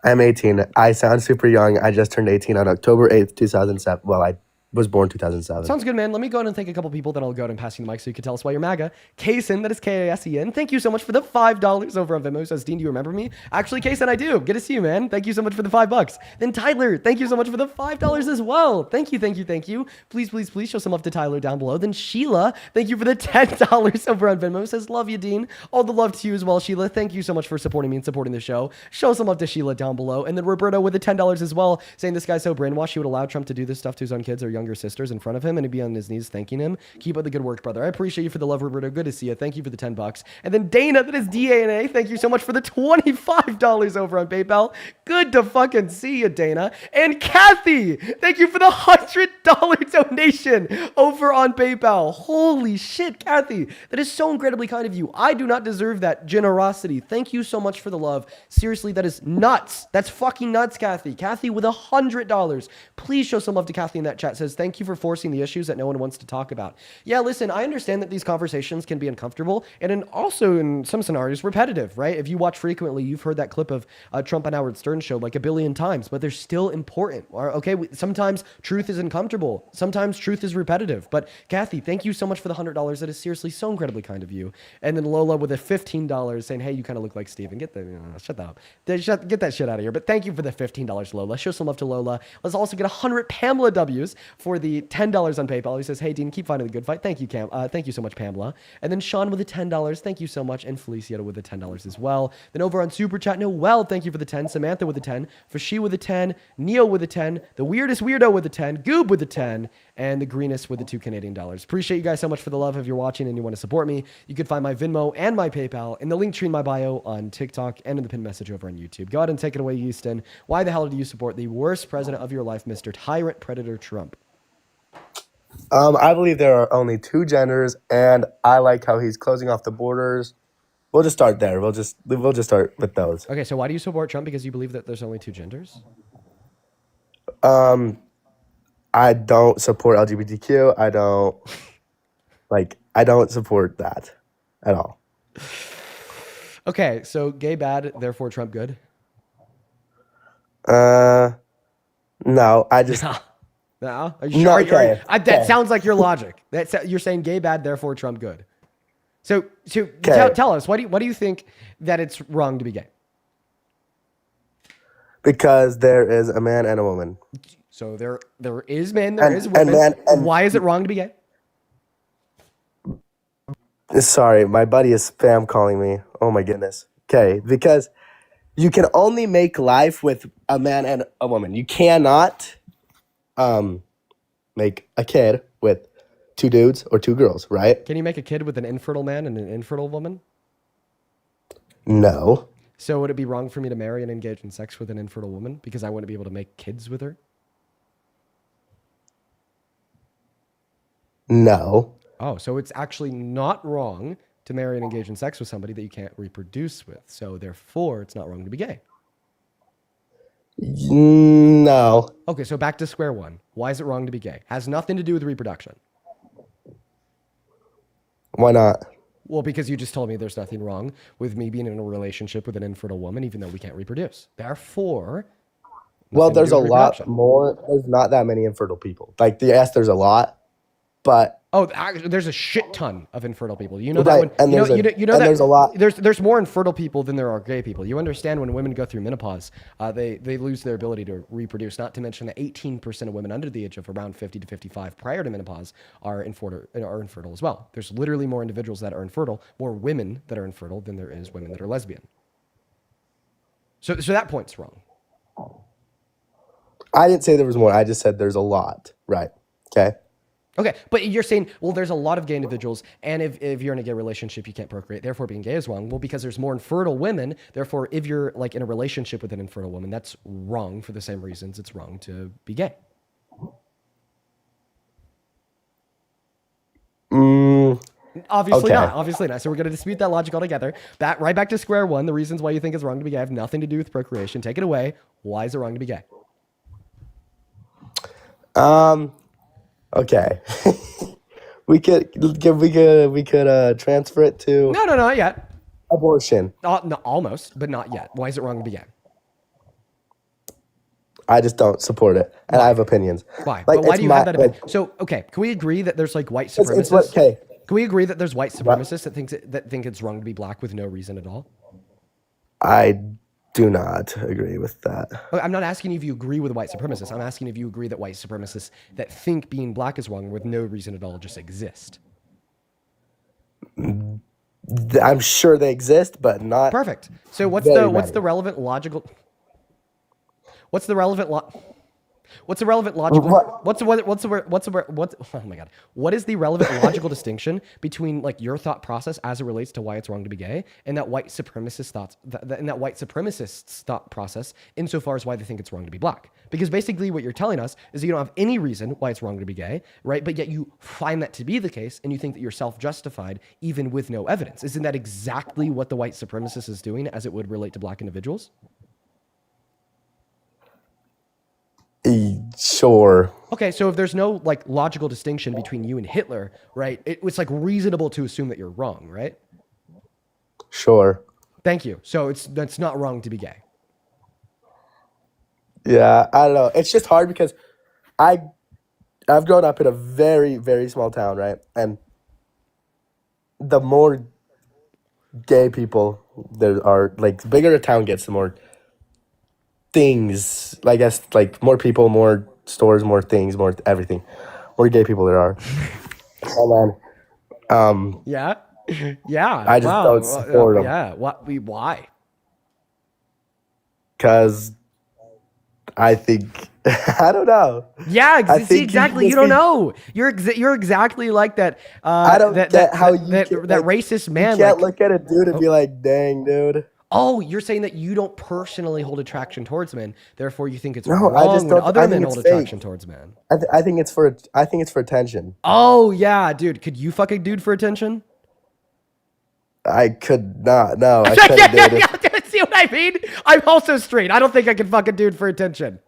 I'm 18. I sound super young. I just turned 18 on October 8th, 2007. Well, I was born 2007. Sounds good, man. Let me go ahead and thank a couple people, then I'll go ahead and pass you the mic so you can tell us why you're MAGA. Kason, that is Kasen. Thank you so much for the $5 over on Venmo. Says, Dean, do you remember me? Actually, Kason, I do. Good to see you, man. Thank you so much for the $5. Then Tyler, thank you so much for the $5 as well. Thank you, thank you, thank you. Please, please, please show some love to Tyler down below. Then Sheila, thank you for the $10 over on Venmo. Says, love you, Dean. All the love to you as well, Sheila. Thank you so much for supporting me and supporting the show. Show some love to Sheila down below. And then Roberto with the $10 as well, saying this guy's so brainwashed he would allow Trump to do this stuff to his own kids or young younger sisters in front of him, and he'd be on his knees thanking him. Keep up the good work, brother. I appreciate you for the love, Roberto. Good to see you. Thank you for the $10. And then Dana, that is DANA. Thank you so much for the $25 over on PayPal. Good to fucking see you, Dana. And Kathy, thank you for the $100 donation over on PayPal. Holy shit, Kathy. That is so incredibly kind of you. I do not deserve that generosity. Thank you so much for the love. Seriously, that is nuts. That's fucking nuts, Kathy. Kathy with $100. Please show some love to Kathy in that chat. Says, thank you for forcing the issues that no one wants to talk about. Yeah, listen, I understand that these conversations can be uncomfortable and also in some scenarios repetitive, right? If you watch frequently, you've heard that clip of Trump and Howard Stern show like a billion times, but they're still important. Okay, sometimes truth is uncomfortable. Sometimes truth is repetitive. But Kathy, thank you so much for the $100. That is seriously so incredibly kind of you. And then Lola with a $15 saying, hey, you kind of look like Steven. Get shut that up. Get that shit out of here. But thank you for the $15, Lola. Show some love to Lola. Let's also get 100 Pamela W's for the $10 on PayPal. He says, hey, Dean, keep fighting the good fight. Thank you, Cam. Thank you so much, Pamela. And then Sean with the $10. Thank you so much. And Feliciano with the $10 as well. Then over on Super Chat, Noel, thank you for the 10. Samantha with the 10. Fashi with the 10. Neil with the 10. The weirdest weirdo with the 10. Goob with the 10. And the greenest with the $2 Canadian. Appreciate you guys so much for the love. If you're watching and you want to support me, you can find my Venmo and my PayPal in the link tree in my bio on TikTok and in the pinned message over on YouTube. Go ahead and take it away, Houston. Why the hell do you support the worst president of your life, Mr. Tyrant Predator Trump? I believe there are only two genders, and I like how he's closing off the borders. We'll just start there. We'll just start with those. Okay, so why do you support Trump? Because you believe that there's only two genders? I don't support LGBTQ. I don't support that at all. Okay, so gay bad, therefore Trump good? No, I just No? Are you No, sure? okay, That okay. sounds like your logic. You're saying gay bad, therefore Trump good. So tell us, why do you think that it's wrong to be gay? because there is a man and a woman. So there is men, there And- is and women. man- and- Why is it wrong to be gay? Sorry, my buddy is spam calling me. Oh my goodness. Okay, because you can only make life with a man and a woman. You cannot make a kid with two dudes or two girls, right? Can you make a kid with an infertile man and an infertile woman? No. So would it be wrong for me to marry and engage in sex with an infertile woman because I wouldn't be able to make kids with her? No. Oh, so it's actually not wrong to marry and engage in sex with somebody that you can't reproduce with. So therefore, it's not wrong to be gay. No. Okay, so back to square one. Why is it wrong to be gay? Has nothing to do with reproduction. Why not? Well, because you just told me there's nothing wrong with me being in a relationship with an infertile woman, even though we can't reproduce. Therefore, Well, nothing to there's do a with lot reproduction. more. There's not that many infertile people. Like, yes, there's a lot, but Oh, actually, there's a shit ton of infertile people. You know that Right, when and you know, there's a- you know and that there's a lot- There's more infertile people than there are gay people. You understand when women go through menopause, they lose their ability to reproduce. Not to mention that 18% of women under the age of around 50 to 55 prior to menopause are infertile as well. There's literally more individuals that are infertile, more women that are infertile than there is women that are lesbian. So that point's wrong. I didn't say there was more. I just said there's a lot. Right. Okay. Okay, but you're saying, well, there's a lot of gay individuals, and if you're in a gay relationship, you can't procreate, therefore being gay is wrong. Well, because there's more infertile women, therefore if you're like in a relationship with an infertile woman, that's wrong for the same reasons it's wrong to be gay. Obviously Okay. not. Obviously not. So we're going to dispute that logic altogether. Right back to square one. The reasons why you think it's wrong to be gay have nothing to do with procreation. Take it away. Why is it wrong to be gay? Okay. we could transfer it to No, not yet. abortion. No, almost, but not yet. Why is it wrong to be gay? I just don't support it, and I have opinions. Why? Like, But why it's do you my- have that like, opinion? So, okay, can we agree that there's like white it's supremacists? what- okay. Can we agree that there's white supremacists that think it's wrong to be black with no reason at all? I do not agree with that. Okay, I'm not asking if you agree with white supremacists. I'm asking if you agree that white supremacists that think being black is wrong with no reason at all just exist. I'm sure they exist, but not. Perfect. So what's Very the many. relevant logical? What's the relevant What's the relevant logical? What? Oh my god! What is the relevant logical distinction between like your thought process as it relates to why it's wrong to be gay and that white supremacist thoughts and that white supremacists thought process insofar as why they think it's wrong to be black? Because basically what you're telling us is that you don't have any reason why it's wrong to be gay, right? But yet you find that to be the case and you think that you're self-justified even with no evidence. Isn't that exactly what the white supremacist is doing as it would relate to black individuals? Sure. Okay, so if there's no like logical distinction between you and Hitler, right? It's like reasonable to assume that you're wrong, right? Sure. Thank you. So that's not wrong to be gay. Yeah, I don't know. It's just hard because I've grown up in a very, very small town, right? And the more gay people there are, like, the bigger a town gets, the more things, I guess, like, more people, more stores, more things, more everything, more gay people there are. And then, Yeah. Yeah. I just Wow. don't support them Yeah. Why? because I think, I don't know. Yeah. I See, think you exactly. You just don't be, know. You're exactly like that. I don't That get how that racist you man. can't Like, look at a dude and be like, dang, dude. oh, you're saying that you don't personally hold attraction towards men, therefore you think it's No, I wrong just when don't. other I men think hold it's fake. attraction towards men. I think it's for attention. Oh yeah, dude. Could you fuck a dude for attention? I could not. No, I Yeah, couldn't, yeah, dude. yeah. See what I mean? I'm also straight. I don't think I can fuck a dude for attention.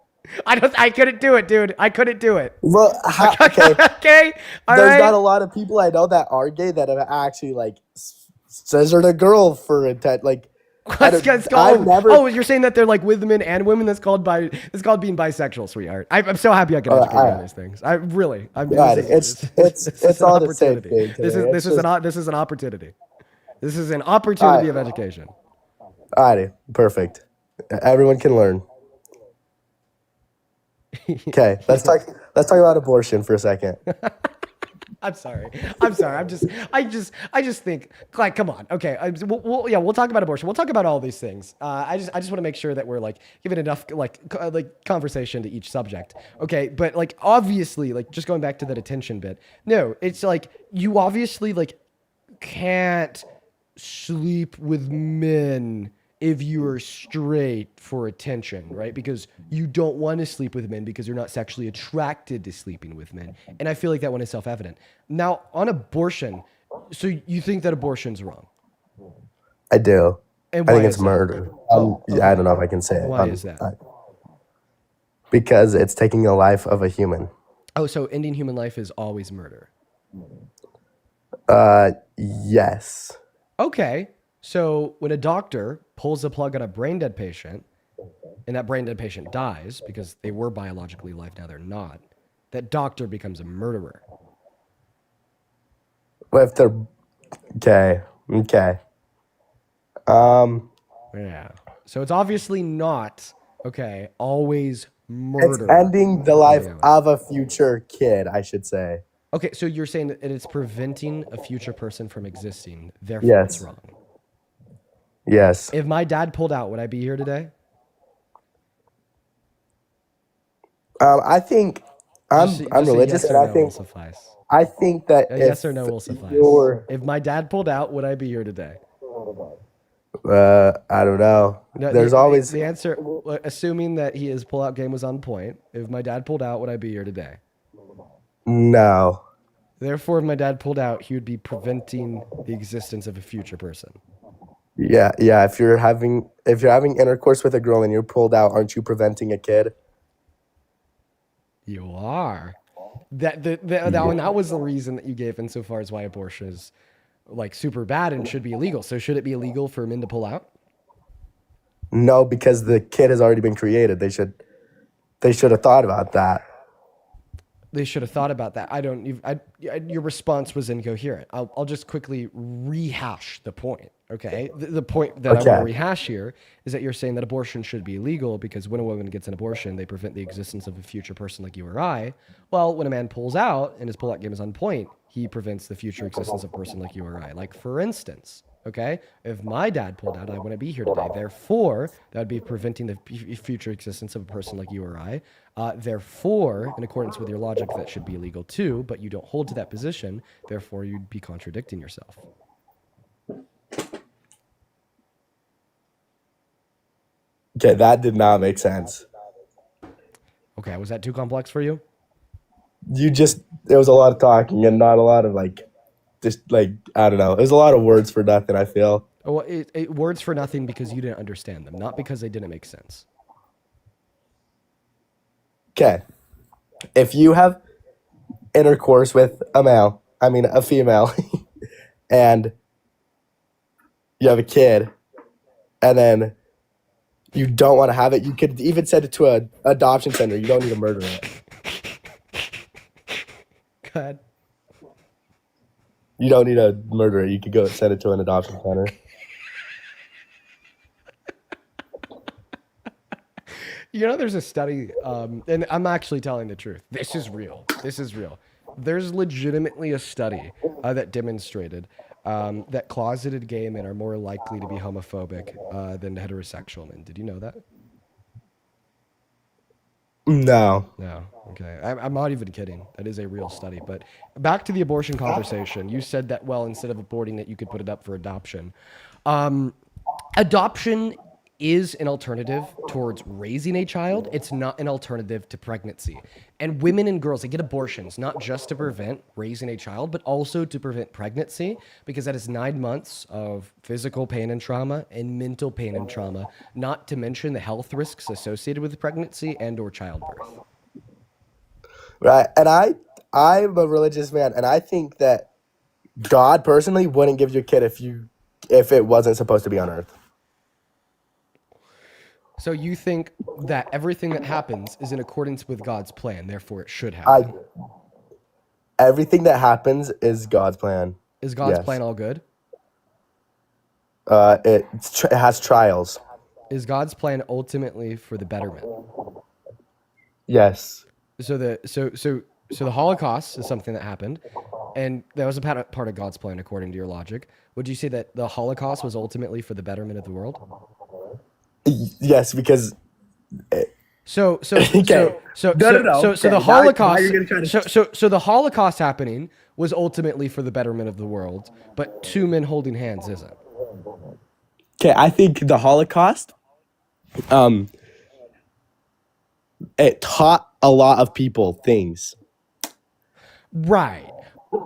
I couldn't do it, dude. I couldn't do it. Well, okay. Okay. All There's right. not a lot of people I know that are gay that have actually like scissored a girl for intent. Like, It's called, I've never. oh, you're saying that they're like with men and women. That's called being bisexual, sweetheart. I'm so happy I can educate you on these things. I'm God, it's an all the same opportunity. thing. This Today. is an opportunity. This is an opportunity Alright. of education. Alrighty, perfect. Everyone can learn. Okay, let's talk about abortion for a second. I'm sorry. I just think, like, come on. Okay. We'll talk about abortion. We'll talk about all these things. I just want to make sure that we're like giving enough like conversation to each subject. Okay. But like, obviously, like just going back to that attention bit. No, it's like, you obviously like can't sleep with men if you are straight for attention, right? Because you don't want to sleep with men because you're not sexually attracted to sleeping with men. And I feel like that one is self-evident. Now, on abortion, so you think that abortion's wrong? I do. And I why think it's is that? murder. Oh, okay. I don't know if I can say it. Why is that? Because it's taking the life of a human. Oh, so ending human life is always murder. Yes. Okay. So when a doctor pulls the plug on a brain dead patient and that brain dead patient dies because they were biologically alive, now they're not, that doctor becomes a murderer. Well, if they're okay. Yeah. So it's obviously not, okay, always murder. It's ending the life of a future kid, I should say. Okay, so you're saying that it's preventing a future person from existing, therefore it's wrong. Yes. If my dad pulled out, would I be here today? I think I'm Just religious, yes and or no will suffice. I think that A if yes or no will suffice. If my dad pulled out, would I be here today? I don't know. No, There's always the answer, assuming that his pull-out game was on point. If my dad pulled out, would I be here today? no. Therefore, if my dad pulled out, he would be preventing the existence of a future person. Yeah. If you're having intercourse with a girl and you're pulled out, aren't you preventing a kid? You are. That was the reason that you gave insofar as why abortion is like super bad and should be illegal. So should it be illegal for men to pull out? No, because the kid has already been created. They should have thought about that. They should have thought about that. Your response was incoherent. I'll just quickly rehash the point. Okay. The point that I want to Okay. rehash here is that you're saying that abortion should be illegal because when a woman gets an abortion, they prevent the existence of a future person like you or I. Well, when a man pulls out and his pull-out game is on point, he prevents the future existence of a person like you or I. Like, for instance, okay, if my dad pulled out, I wouldn't be here today. Therefore, that would be preventing the future existence of a person like you or I. Therefore, in accordance with your logic, that should be illegal too, but you don't hold to that position. Therefore, you'd be contradicting yourself. Okay, that did not make sense. Okay, was that too complex for you? There was a lot of talking and not a lot of just I don't know. It was a lot of words for nothing, I feel. Well, words for nothing because you didn't understand them, not because they didn't make sense. Okay. If you have intercourse with a female, and you have a kid, and then you don't want to have it, you could even send it to an adoption center. You don't need to murder it. Go ahead. You don't need to murder it. You could go send it to an adoption center. You know, there's a study, and I'm actually telling the truth. This is real. This is real. There's legitimately a study that demonstrated that closeted gay men are more likely to be homophobic than heterosexual men. Did you know that? No. No. Okay. I'm not even kidding. That is a real study. But back to the abortion conversation. You said that, well, instead of aborting it, you could put it up for adoption. Adoption is an alternative towards raising a child. It's not an alternative to pregnancy. And women and girls, they get abortions, not just to prevent raising a child, but also to prevent pregnancy, because that is 9 months of physical pain and trauma and mental pain and trauma, not to mention the health risks associated with pregnancy and or childbirth. Right. And I'm a religious man, and I think that God personally wouldn't give you a kid if it wasn't supposed to be on earth. So you think that everything that happens is in accordance with God's plan, therefore it should I happen. Everything that happens is God's plan. Is God's Yes. plan all good? It has trials. Is God's plan ultimately for the betterment? Yes. So the Holocaust is something that happened, and that was a part of God's plan according to your logic. Would you say that the Holocaust was ultimately for the betterment of the world? Yes, because So Okay. No. the Okay, Holocaust. now you're gonna try to- So the Holocaust happening was ultimately for the betterment of the world, but two men holding hands isn't. okay, I think the Holocaust, it taught a lot of people things. Right.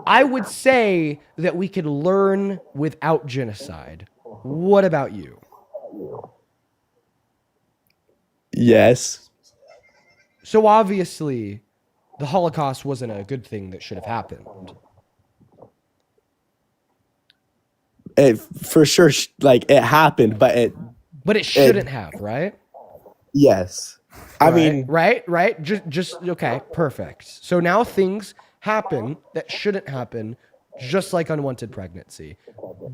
I would say that we could learn without genocide. What about you? Yes. So obviously, the Holocaust wasn't a good thing that should have happened. It for sure, it happened, but But it shouldn't have, right? yes. I mean, right. Just okay, perfect. So now things happen that shouldn't happen, just like unwanted pregnancy.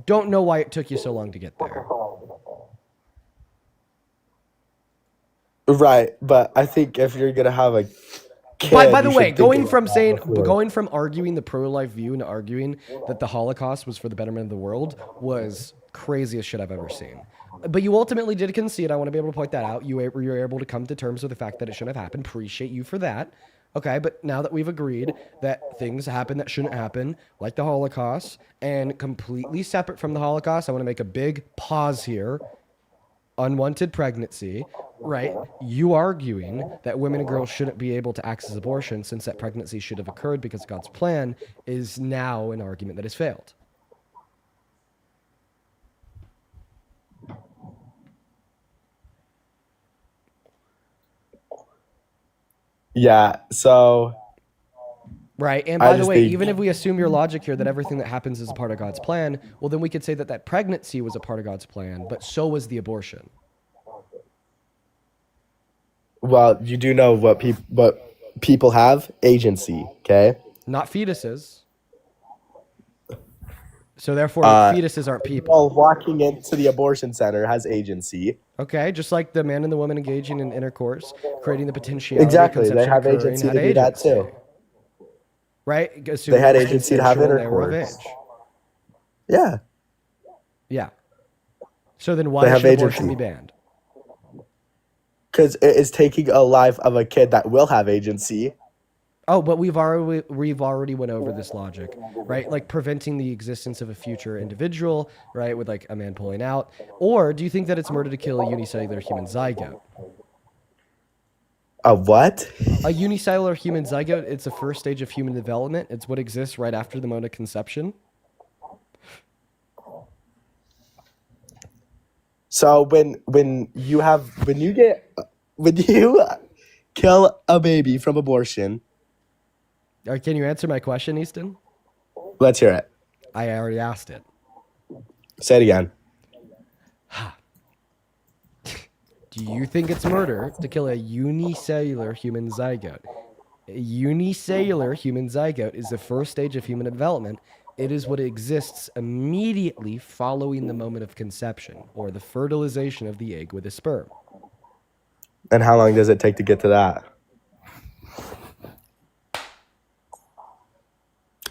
Don't know why it took you so long to get there. right, but I think if you're gonna have a kid, By the you way, should think going from arguing the pro-life view and arguing that the Holocaust was for the betterment of the world was craziest shit I've ever seen. But you ultimately did concede. I want to be able to point that out. You were able to come to terms with the fact that it shouldn't have happened. Appreciate you for that. Okay, but now that we've agreed that things happen that shouldn't happen, like the Holocaust, and completely separate from the Holocaust, I want to make a big pause here. Unwanted pregnancy, right? You arguing that women and girls shouldn't be able to access abortion since that pregnancy should have occurred because God's plan is now an argument that has failed. Yeah. So Right. And I by the just way, think- even if we assume your logic here that everything that happens is a part of God's plan, well, then we could say that that pregnancy was a part of God's plan, but so was the abortion. well, you do know what people have agency. Okay. Not fetuses. So therefore, fetuses aren't people. Well, walking into the abortion center has agency. Okay, just like the man and the woman engaging in intercourse, creating the potentiality of Exactly. They conception have occurring, agency had to do that agency. too. Right? They Assuming had it was agency to have consensual and they were of intercourse. age. Yeah. Yeah. So then They why have should abortion agency. be banned? Because it is taking a life of a kid that will have agency. Oh, but we've already went over this logic, right? Like preventing the existence of a future individual, right? With like a man pulling out. Or do you think that it's murder to kill a unicellular human zygote? A what? A unicellular human zygote, it's the first stage of human development. It's what exists right after the moment of conception. So when you kill a baby from abortion, Can you answer my question, Easton? let's hear it. I already asked it. Say it again. Do you think it's murder to kill a unicellular human zygote? A unicellular human zygote is the first stage of human development. It is what exists immediately following the moment of conception or the fertilization of the egg with a sperm. And how long does it take to get to that?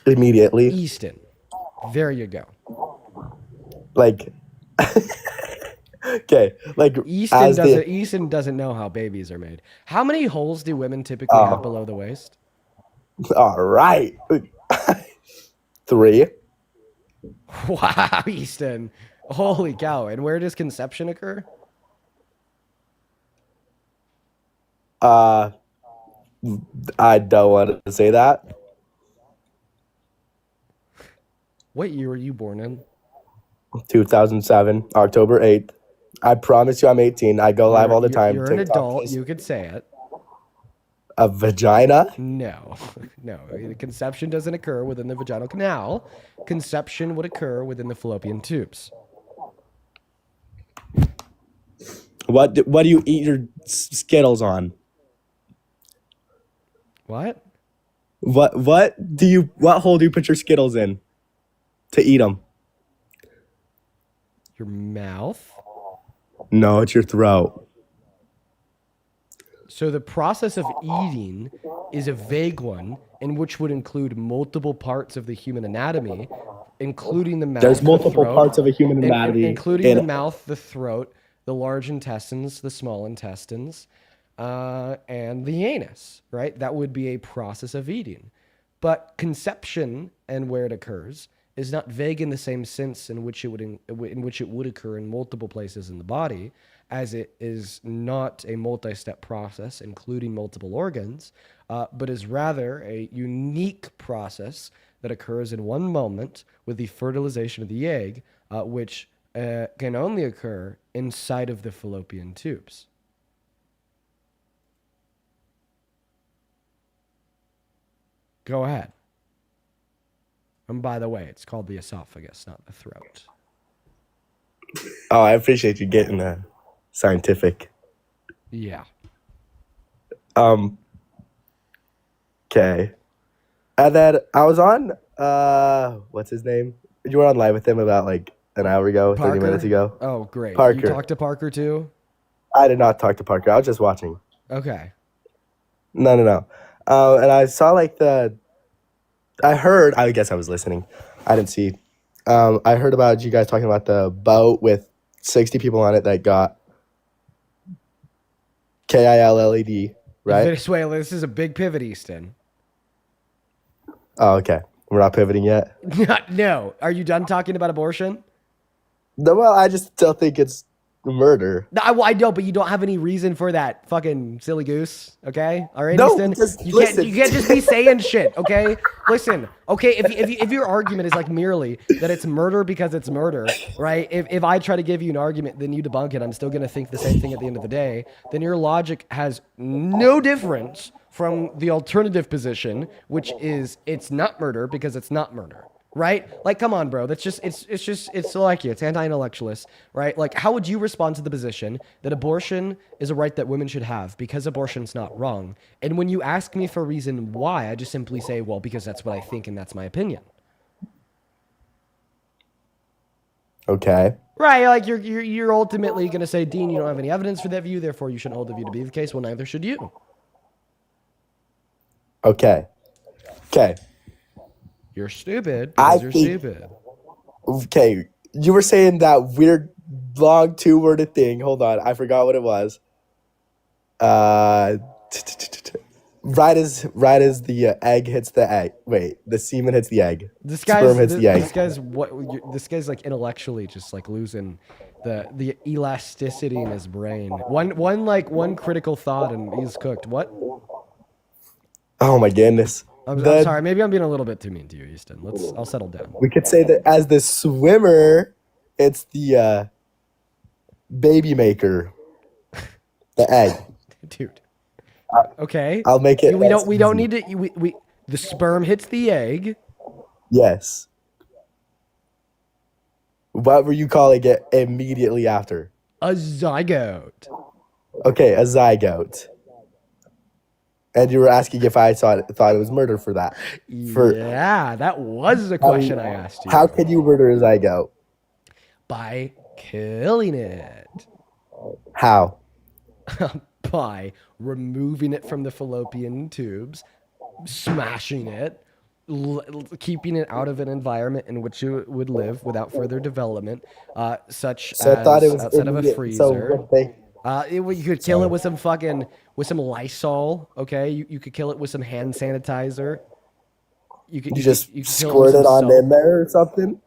Immediately. Easton. There you go. Like okay, like Easton doesn't know how babies are made. How many holes do women typically have below the waist? all right. 3. Wow, Easton. Holy cow. And where does conception occur? I don't want to say that. What year were you born in? 2007, October 8th. I promise you I'm 18. I go live all the time. You're an TikTok, adult. Facebook. You could say it. A vagina? No, no. Conception doesn't occur within the vaginal canal. Conception would occur within the fallopian tubes. What do you eat your Skittles on? What? What hole do you put your Skittles in to eat them? Your mouth? No, it's your throat. So the process of eating is a vague one in which would include multiple parts of the human anatomy, including the mouth. There's multiple the throat, parts of a human anatomy, including the mouth, the throat, the large intestines, the small intestines, and the anus. Right? That would be a process of eating. But conception and where it occurs is not vague in the same sense in which it would occur in multiple places in the body, as it is not a multi-step process including multiple organs, but is rather a unique process that occurs in one moment with the fertilization of the egg, which can only occur inside of the fallopian tubes. Go ahead. And by the way, it's called the esophagus, not the throat. Oh, I appreciate you getting scientific. Yeah. Okay. And then I was on what's his name? You were on live with him about like an hour ago, Parker? 30 minutes ago. Oh, great. Parker. You talked to Parker too? I did not talk to Parker. I was just watching. Okay. No. And I saw like I guess I was listening. I didn't see. I heard about you guys talking about the boat with 60 people on it that got KILLED, right? Venezuela, this is a big pivot, Easton. Oh, okay. We're not pivoting yet. No. Are you done talking about abortion? No, well, I just still think it's murder. No, I know, but you don't have any reason for that fucking silly goose, okay? All right, No, Easton? just You listen. can't just be saying shit, okay? Listen, okay, if your argument is like merely that it's murder because it's murder, right? If I try to give you an argument, then you debunk it, I'm still going to think the same thing at the end of the day, then your logic has no difference from the alternative position, which is it's not murder because it's not murder. Right? Like, come on, bro. That's just, it's like you. It's anti-intellectualist, right? Like, how would you respond to the position that abortion is a right that women should have because abortion's not wrong? And when you ask me for a reason why, I just simply say, well, because that's what I think and that's my opinion. Okay. Right, like you're ultimately going to say, Dean, you don't have any evidence for that view, therefore you shouldn't hold the view to be the case. Well, neither should you. Okay. Okay. You're stupid I because you're think. stupid. Okay. You were saying that weird long two-worded thing. Hold on, I forgot what it was. Uh, right as the egg hits the egg. Wait, the semen hits the egg. Sperm hits the egg. This guy's like intellectually just like losing the elasticity in his brain. One critical thought and he's cooked. What? Oh my goodness. I'm The- sorry. Maybe I'm being a little bit too mean to you, Easton. I'll settle down. We could say that as the swimmer, it's the baby maker, the egg. Dude. Okay. I'll make it. We less don't easy. need to. The sperm hits the egg. Yes. What were you calling it immediately after? A zygote. Okay, a zygote. And you were asking if I thought it was murder for that. Yeah, that was the question I asked you. How can you murder a zygote? By killing it. How? By removing it from the fallopian tubes, smashing it, keeping it out of an environment in which it would live without further development, such So as I thought it was outside of a immediate- freezer. So what they, You could kill it with some Lysol. Okay, you could kill it with some hand sanitizer. you could just kill with squirt some it on soap. in there or something?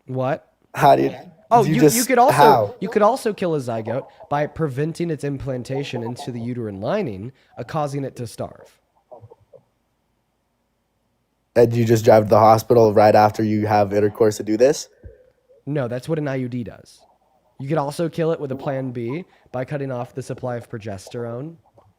What? How do you? Oh, do you just, could also how? you could also kill a zygote by preventing its implantation into the uterine lining, causing it to starve. And you just drive to the hospital right after you have intercourse to do this? No, that's what an IUD does. You could also kill it with a plan B by cutting off the supply of progesterone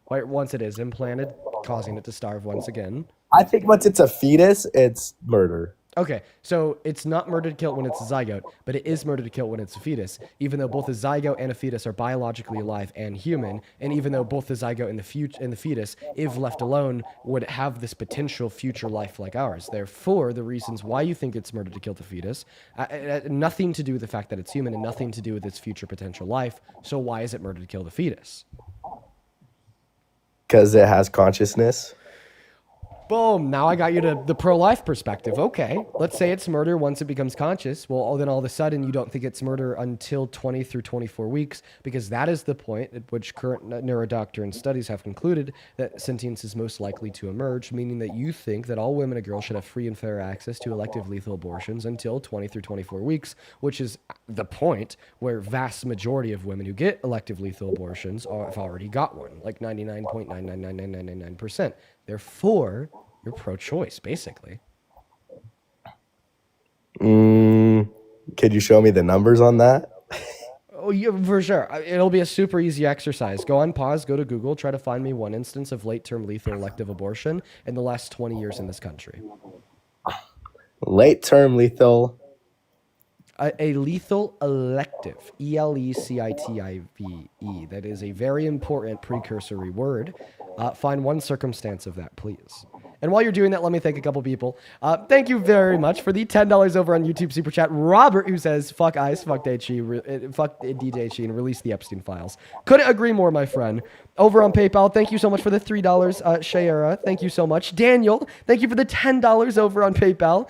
once it is implanted, causing it to starve once again. I think once it's a fetus, it's murder. Okay, so it's not murder to kill when it's a zygote, but it is murder to kill when it's a fetus, even though both a zygote and a fetus are biologically alive and human, and even though both the zygote and the fetus, if left alone, would have this potential future life like ours. Therefore, the reasons why you think it's murder to kill the fetus, nothing to do with the fact that it's human and nothing to do with its future potential life. So why is it murder to kill the fetus? Because it has consciousness. Boom, now I got you to the pro-life perspective. Okay, let's say it's murder once it becomes conscious. Well, then all of a sudden you don't think it's murder until 20 through 24 weeks, because that is the point at which current neurodoctrine studies have concluded that sentience is most likely to emerge, meaning that you think that all women and girls should have free and fair access to elective lethal abortions until 20 through 24 weeks, which is the point where vast majority of women who get elective lethal abortions have already got one, like 99.9999999%. Therefore, you're pro-choice, basically. Could you show me the numbers on that? Oh, yeah, for sure. It'll be a super easy exercise. Go on pause, go to Google, try to find me one instance of late-term lethal elective abortion in the last 20 years in this country. Late-term lethal. A lethal elective, E-L-E-C-I-T-I-V-E. That is a very important precursory word. Find one circumstance of that, please. And while you're doing that, let me thank a couple people. Thank you very much for the $10 over on YouTube Super Chat. Robert, who says, fuck ICE, fuck DJC, and release the Epstein files. Couldn't agree more, my friend. Over on PayPal, thank you so much for the $3, Shayera. Thank you so much. Daniel, thank you for the $10 over on PayPal.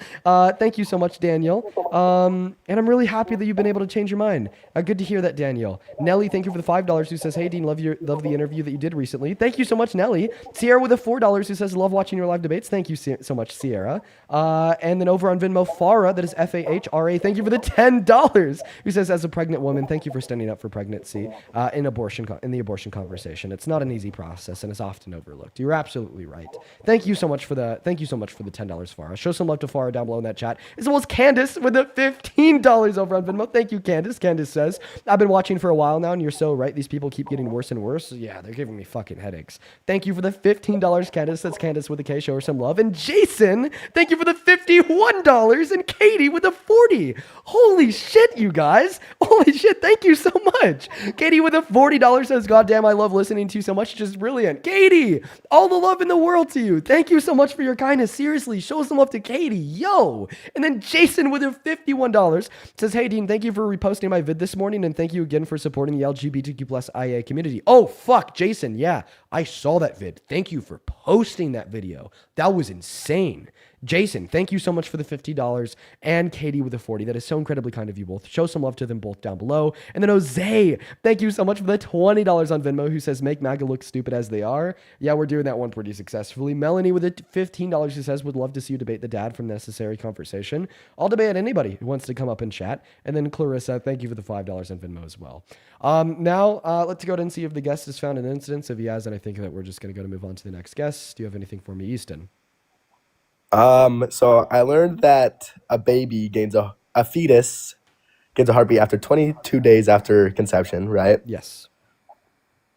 Thank you so much, Daniel. And I'm really happy that you've been able to change your mind. Good to hear that, Daniel. Nelly, thank you for the $5 who says, hey, Dean, love the interview that you did recently. Thank you so much, Nelly. Sierra with the $4 who says, love watching your live debates. Thank you so much, Sierra. And then over on Venmo, Farah, that is F-A-H-R-A. Thank you for the $10 who says, as a pregnant woman, thank you for standing up for pregnancy in the abortion conversation. It's not an easy process and it's often overlooked. You're absolutely right. Thank you so much for the $10, Farah. Show some love to Farah down below in that chat. As well as Candace with the $15 over on Venmo. Thank you, Candace. Candace says, I've been watching for a while now, and you're so right. These people keep getting worse and worse. Yeah, they're giving me fucking headaches. Thank you for the $15, Candace. That's Candace with a K. Show her some love. And Jason, thank you for the $51. And Katie with the $40. Holy shit, you guys. Holy shit. Thank you so much. Katie with the $40 says, God damn, I love listening mean to you so much. It's just brilliant. Katie, all the love in the world to you. Thank you so much for your kindness. Seriously, show some love to Katie. Yo. And then Jason with a $51 says, hey, Dean, thank you for reposting my vid this morning. And thank you again for supporting the LGBTQ plus IA community. Oh, fuck, Jason. Yeah, I saw that vid. Thank you for posting that video. That was insane. Jason, thank you so much for the $50 and Katie with the 40. That is so incredibly kind of you both. Show some love to them both down below. And then Jose, thank you so much for the $20 on Venmo, who says, make MAGA look stupid as they are. Yeah, we're doing that one pretty successfully. Melanie with the $15 who says, would love to see you debate the dad from Necessary Conversation. I'll debate anybody who wants to come up and chat. And then Clarissa, thank you for the $5 on Venmo as well. Now, let's go ahead and see if the guest has found an instance. If he has, then I think that we're just going to move on to the next guest. Do you have anything for me, Easton? So I learned that a fetus gains a heartbeat after 22 days after conception, right? Yes.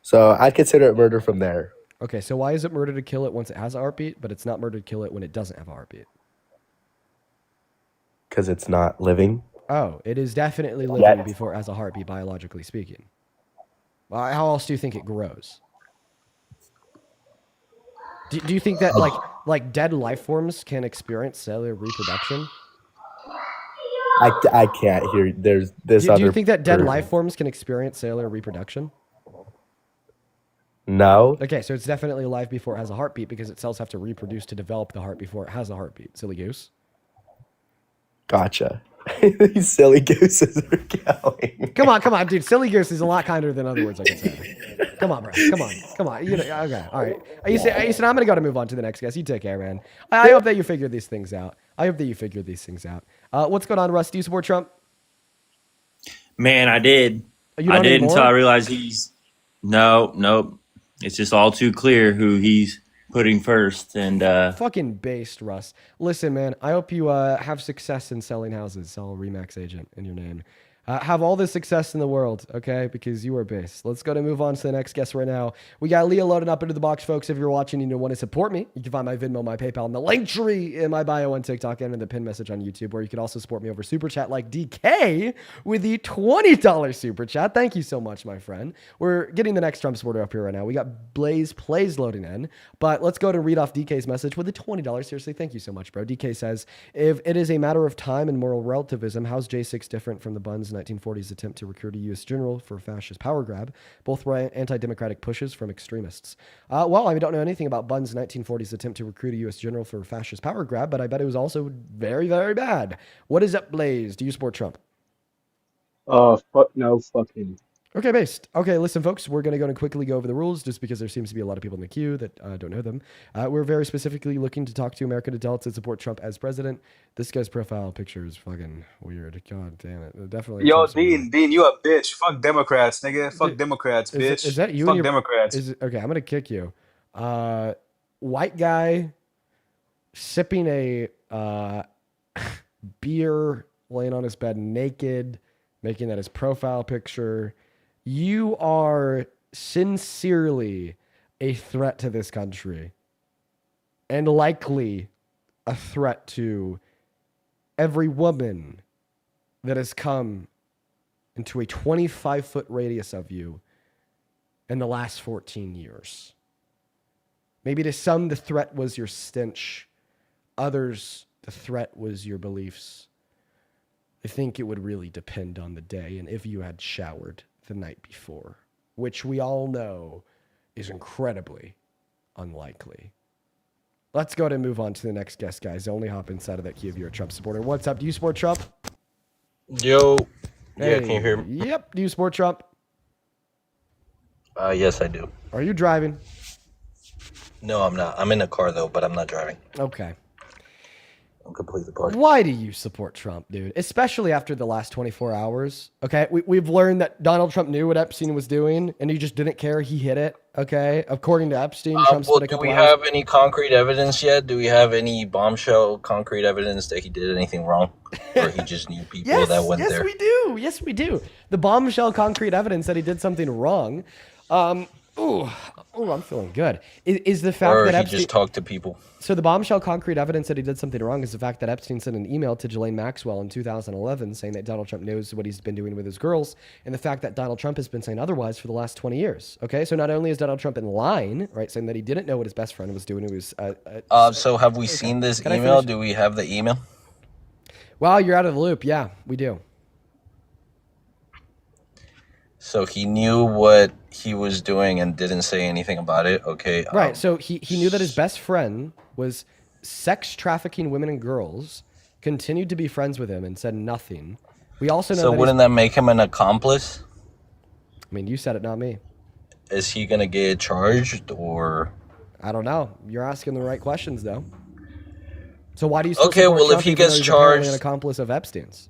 So I'd consider it murder from there. Okay, so why is it murder to kill it once it has a heartbeat, but it's not murder to kill it when it doesn't have a heartbeat? Because it's not living. Oh, it is definitely living before it has a heartbeat, biologically speaking. Well, how else do you think it grows? Do you think that like dead life forms can experience cellular reproduction? I can't hear. There's this Do you think that dead life forms can experience cellular reproduction? No. Okay, so it's definitely alive before it has a heartbeat because its cells have to reproduce to develop the heart before it has a heartbeat. Silly goose. Gotcha. These silly gooses are going. Come on, dude. Silly goose is a lot kinder than other words I can say. Come on, bro. Come on. You know, okay, all right. You said I'm gonna move on to the next guest. You take care, man. I hope that you figure these things out. What's going on, Russ? Do you support Trump? Man, I did. I did until I realized nope. It's just all too clear who he's putting first. And fucking based, Russ. Listen, man, I hope you have success in selling houses. Sell a Remax agent in your name. Have all the success in the world, okay? Because you are based. Let's go to move on to the next guest right now. We got Leah loaded up into the box, folks. If you're watching and you want to support me, you can find my Venmo, my PayPal, and the link tree in my bio on TikTok and in the pin message on YouTube, where you can also support me over Super Chat like DK with the $20 Super Chat. Thank you so much, my friend. We're getting the next Trump supporter up here right now. We got Blaze Plays loading in, but let's go to read off DK's message with the $20. Seriously, thank you so much, bro. DK says, if it is a matter of time and moral relativism, how's J6 different from the Buns 1940s attempt to recruit a U.S. general for a fascist power grab? Both were anti-democratic pushes from extremists. Well, I don't know anything about Bunn's 1940s attempt to recruit a U.S. general for a fascist power grab, but I bet it was also very, very bad. What is up, Blaze? Do you support Trump? Fuck no, fuck him. Okay, based. Okay, listen, folks, we're going to quickly go over the rules just because there seems to be a lot of people in the queue that don't know them. We're very specifically looking to talk to American adults that support Trump as president. This guy's profile picture is fucking weird. God damn it. Definitely. Yo, Dean, you a bitch. Fuck Democrats, nigga. Fuck Dude, Democrats, bitch. Is that you? Fuck Democrats. Okay, I'm going to kick you. White guy sipping a beer, laying on his bed naked, making that his profile picture. You are sincerely a threat to this country and likely a threat to every woman that has come into a 25-foot radius of you in the last 14 years. Maybe to some, the threat was your stench. Others, the threat was your beliefs. I think it would really depend on the day and if you had showered the night before, which we all know is incredibly unlikely. Let's go ahead and move on to the next guest, guys. Only hop inside of that queue if you're a Trump supporter. What's up? Do you support Trump? Yo. Hey. Yeah, can you hear me? Yep. Do you support Trump? Yes, I do. Are you driving? No, I'm not. I'm in a car, though, but I'm not driving. Okay. I'm completely parked. Why do you support Trump, dude? Especially after the last 24 hours. Okay, we've learned that Donald Trump knew what Epstein was doing, and he just didn't care. He hit it. Okay, according to Epstein, Trump spent a couple do we hours. have any concrete evidence yet? Do we have any bombshell concrete evidence that he did anything wrong, or he just knew people that went there? Yes, we do. The bombshell concrete evidence that he did something wrong. Ooh, I'm feeling good. Is the fact Or that he Epstein? just talked to people. So the bombshell concrete evidence that he did something wrong is the fact that Epstein sent an email to Ghislaine Maxwell in 2011 saying that Donald Trump knows what he's been doing with his girls, and the fact that Donald Trump has been saying otherwise for the last 20 years. Okay, so not only is Donald Trump in line, right, saying that he didn't know what his best friend was doing, who was. So have we seen this Can I email? finish? Do we have the email? Well, you're out of the loop. Yeah, we do. So he knew what he was doing and didn't say anything about it. Okay. Right. So he knew that his best friend was sex trafficking women and girls, continued to be friends with him, and said nothing. We also know So that wouldn't that make him an accomplice? I mean, you said it, not me. Is he gonna get charged or? I don't know. You're asking the right questions, though. So why do you still Okay, support well, Trump if he even though gets he's apparently charged- an accomplice of Epstein's?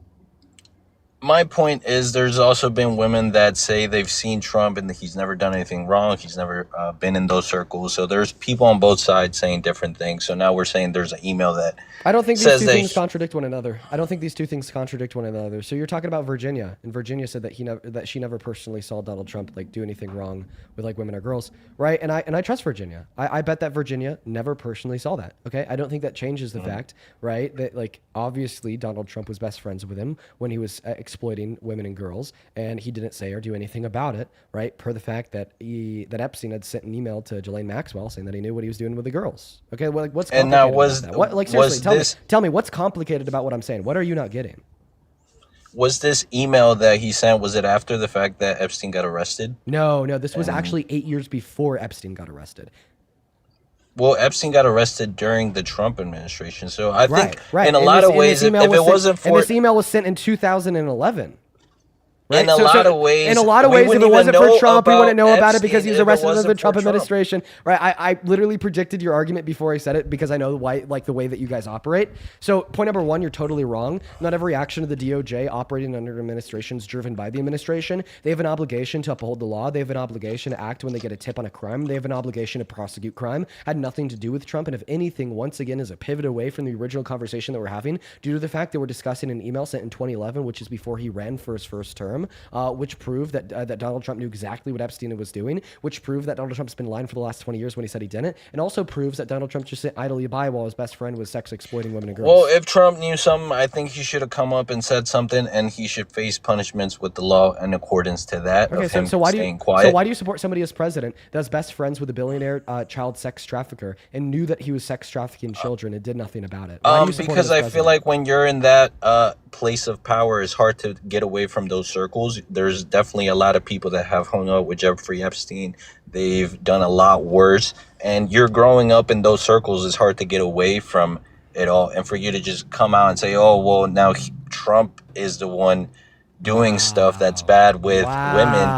My point is, there's also been women that say they've seen Trump and that he's never done anything wrong. He's never been in those circles. So there's people on both sides saying different things. So now we're saying there's an email that I don't think these says two that things contradict one another. I don't think these two things contradict one another. So you're talking about Virginia, and Virginia said that she never personally saw Donald Trump like do anything wrong with like women or girls, right? And I trust Virginia. I bet that Virginia never personally saw that. Okay, I don't think that changes the fact, right? That like obviously Donald Trump was best friends with him when he was exploiting women and girls, and he didn't say or do anything about it, right? Per the fact that Epstein had sent an email to Ghislaine Maxwell saying that he knew what he was doing with the girls. Okay, well, like what's And complicated now was- about that? What, like was seriously, tell me what's complicated about what I'm saying? What are you not getting? was this email that he sent, was it after the fact that Epstein got arrested? No, this was actually 8 years before Epstein got arrested. Well, Epstein got arrested during the Trump administration. So I think Right. in a And lot this- of ways, if it wasn't and for this email was sent in 2011. Right? In a lot of ways, in a lot of we ways, if wouldn't it even wasn't for know Trump, we about wouldn't know about it because Epstein he was if it arrested under the wasn't for Trump Trump. administration. Right? I literally predicted your argument before I said it because I know why, like the way that you guys operate. So point number one, you're totally wrong. Not every action of the DOJ operating under administration is driven by the administration. They have an obligation to uphold the law. They have an obligation to act when they get a tip on a crime. They have an obligation to prosecute crime. Had nothing to do with Trump. And if anything, once again, is a pivot away from the original conversation that we're having due to the fact that we're discussing an email sent in 2011, which is before he ran for his first term, which proved that Donald Trump knew exactly what Epstein was doing, which proved that Donald Trump's been lying for the last 20 years when he said he didn't, and also proves that Donald Trump just sit idly by while his best friend was sex exploiting women and girls. Well, if Trump knew something, I think he should have come up and said something, and he should face punishments with the law in accordance to that. Okay, of him so why do staying you quiet. so why do you support somebody as president that's best friends with a billionaire child sex trafficker and knew that he was sex trafficking children and did nothing about it? Why do you support him Because as I feel president? like when you're in that place of power, it's hard to get away from those circles. There's definitely a lot of people that have hung out with Jeffrey Epstein. They've done a lot worse, and you're growing up in those circles. It's hard to get away from it all, and for you to just come out and say, "Oh, well, now Trump is the one doing stuff that's bad with women."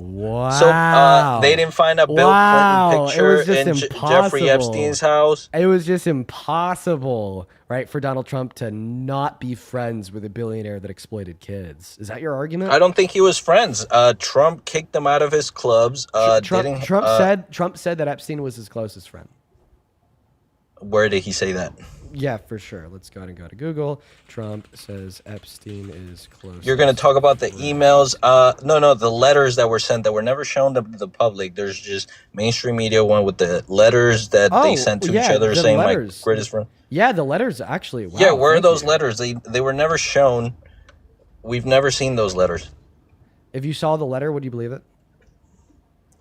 Wow. So they didn't find a Bill Clinton It picture was just in Jeffrey impossible. Epstein's house. It was just impossible, right, for Donald Trump to not be friends with a billionaire that exploited kids. Is that your argument? I don't think he was friends. Trump kicked him out of his clubs. Trump said that Epstein was his closest friend. Where did he say that? Yeah, for sure. Let's go ahead and go to Google. Trump says Epstein is close. You're going to talk about the emails. No, the letters that were sent that were never shown to the public. There's just mainstream media one with the letters that they sent to each other saying letters. my greatest friend. Yeah, the letters actually. Wow, Yeah, where are thank those you. letters? They were never shown. We've never seen those letters. If you saw the letter, would you believe it?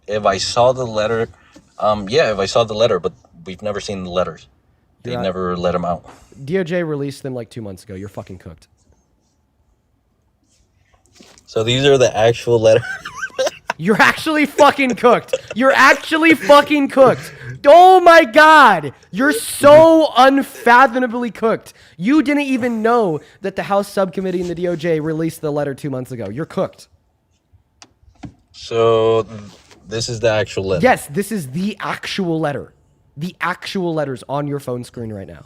If I saw the letter, if I saw the letter, but we've never seen the letters. They never let them out. DOJ released them like 2 months ago. You're fucking cooked. So these are the actual letters. You're actually fucking cooked. You're actually fucking cooked. Oh my God. You're so unfathomably cooked. You didn't even know that the House subcommittee and the DOJ released the letter 2 months ago. You're cooked. So this is the actual letter. Yes, this is the actual letter. The actual letters on your phone screen right now.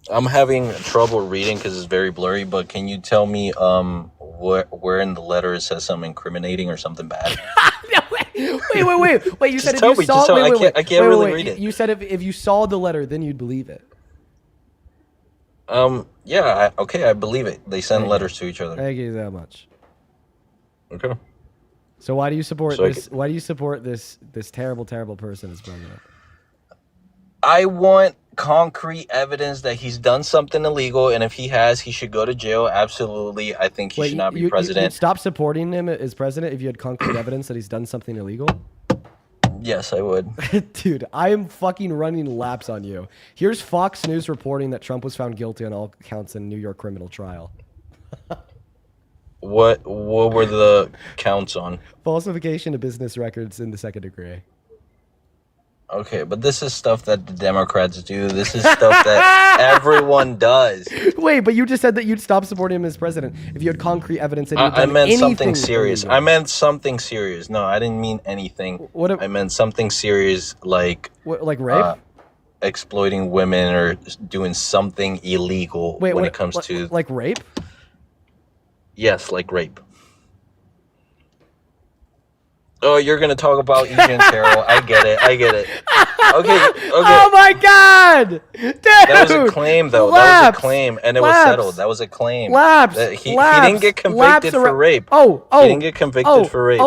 I'm having trouble reading because it's very blurry, but can you tell me where in the letter it says something incriminating or something bad? Wait. You said if tell you me, saw just tell me. wait, I can't really read it. You said if you saw the letter, then you'd believe it. Yeah, I believe it. They send letters to each other. Thank you so much. Okay. So why do you support So this? Why do you support this terrible person as president? I want concrete evidence that he's done something illegal, and if he has, he should go to jail. Absolutely, I think he should not be You'd president. stop supporting him as president if you had concrete evidence that he's done something illegal? Yes, I would. Dude, I am fucking running laps on you. Here's Fox News reporting that Trump was found guilty on all counts in a New York criminal trial. What were the counts on? Falsification of business records in the second degree. Okay, but this is stuff that the Democrats do. This is stuff that everyone does. Wait, but you just said that you'd stop supporting him as president if you had concrete evidence that he had I done meant something anything serious. illegal. I meant something serious. No, I didn't mean anything. I meant something serious like like rape? Exploiting women or doing something illegal when it comes to like rape? Yes, like rape. Oh, you're gonna talk about Eugene Carroll. I get it. Okay. Oh my God, dude! That was a claim, though. That was a claim, and it was settled. That was a claim. He didn't get convicted for rape. He didn't get convicted for rape.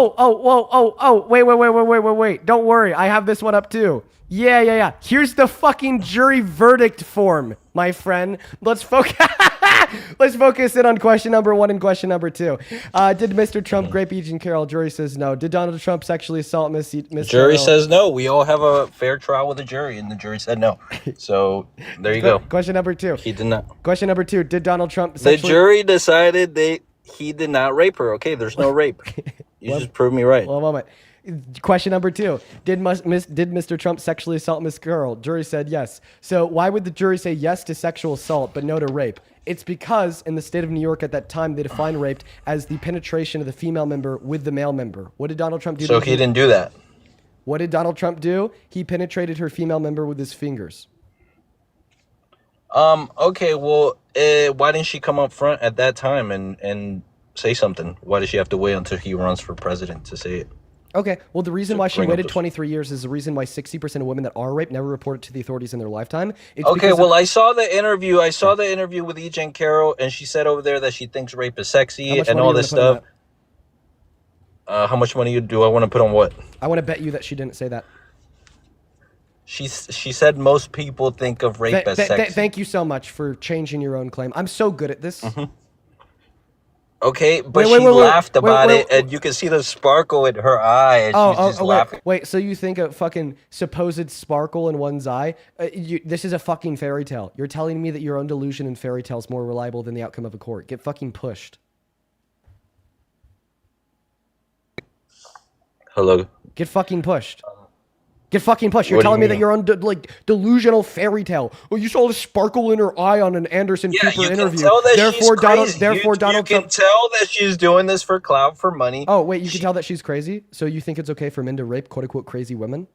Wait. Don't worry. I have this one up too. Yeah. Here's the fucking jury verdict form, my friend. Let's focus. Let's focus in on question number 1 and question number 2. Did Mr. Trump rape Eugene Carroll? Jury says no. Did Donald Trump sexually assault Miss Jury Carroll? says no. We all have a fair trial with a jury, and the jury said no. So there you go. Question number 2. He did not. Question number 2. Did Donald Trump The jury decided he did not rape her. Okay, there's no rape. You just proved me right. One moment. Question number 2. Did Mr. Trump sexually assault Miss Carroll? Jury said yes. So why would the jury say yes to sexual assault but no to rape? It's because in the state of New York at that time, they defined rape as the penetration of the female member with the male member. What did Donald Trump do? So he didn't do that. What did Donald Trump do? He penetrated her female member with his fingers. Okay, well, why didn't she come up front at that time and say something? Why did she have to wait until he runs for president to say it? Okay, well, the reason why she bring up waited this- 23 years is the reason why 60% of women that are raped never report it to the authorities in their lifetime. It's Okay, because well, I saw the interview. I saw the interview with Eugene Carroll, and she said over there that she thinks rape is sexy and all this stuff. How much money do I want to put on what? I want to bet you that she didn't say that. She said most people think of rape as sexy. Thank you so much for changing your own claim. I'm so good at this. Okay, but she laughed about it, and you can see the sparkle in her eye, and she's just laughing. Wait, so you think a fucking supposed sparkle in one's eye? This is a fucking fairy tale. You're telling me that your own delusion in fairy tale is more reliable than the outcome of a court. Get fucking pushed. Hello? Get fucking pushed. Get fucking pushed. You're What do you telling me that mean? you're on delusional fairy tale. Well, you saw the sparkle in her eye on an Anderson Cooper You interview. can tell that Therefore, she's Donald. crazy. Therefore, Donald you Trump. can tell that she's doing this for clout, for money. Oh wait, you can tell that she's crazy. So you think it's okay for men to rape "quote unquote" crazy women?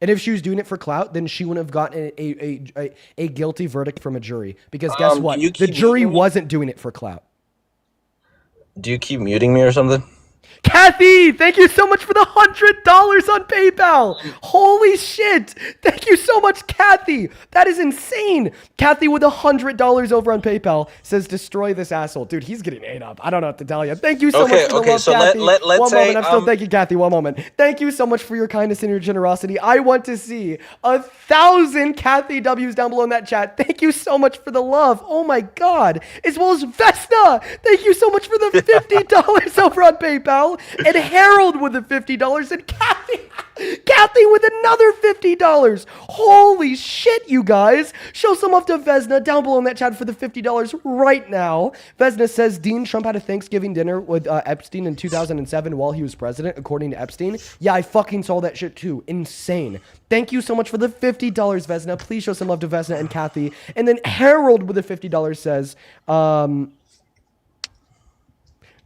And if she was doing it for clout, then she wouldn't have gotten a guilty verdict from a jury. Because guess what? you The keep jury muting me? wasn't doing it for clout. Do you keep muting me or something? Kathy, thank you so much for the $100 on PayPal. Holy shit. Thank you so much, Kathy. That is insane. Kathy with $100 over on PayPal says, destroy this asshole. Dude, he's getting ate up. I don't know what to tell you. Thank you so much for the love, so Kathy. let's One say, moment. I'm still thanking Kathy. One moment. Thank you so much for your kindness and your generosity. I want to see 1,000 Kathy W's down below in that chat. Thank you so much for the love. Oh my God. As well as Vesna. Thank you so much for the $50 over on PayPal. And Harold with the $50 and Kathy with another $50. Holy shit, you guys. Show some love to Vesna down below in that chat for the $50 right now. Vesna says Dean Trump had a Thanksgiving dinner with Epstein in 2007 while he was president, according to Epstein. Yeah, I fucking saw that shit too. Insane. Thank you so much for the $50, Vesna. Please show some love to Vesna and Kathy. And then Harold with the $50 says,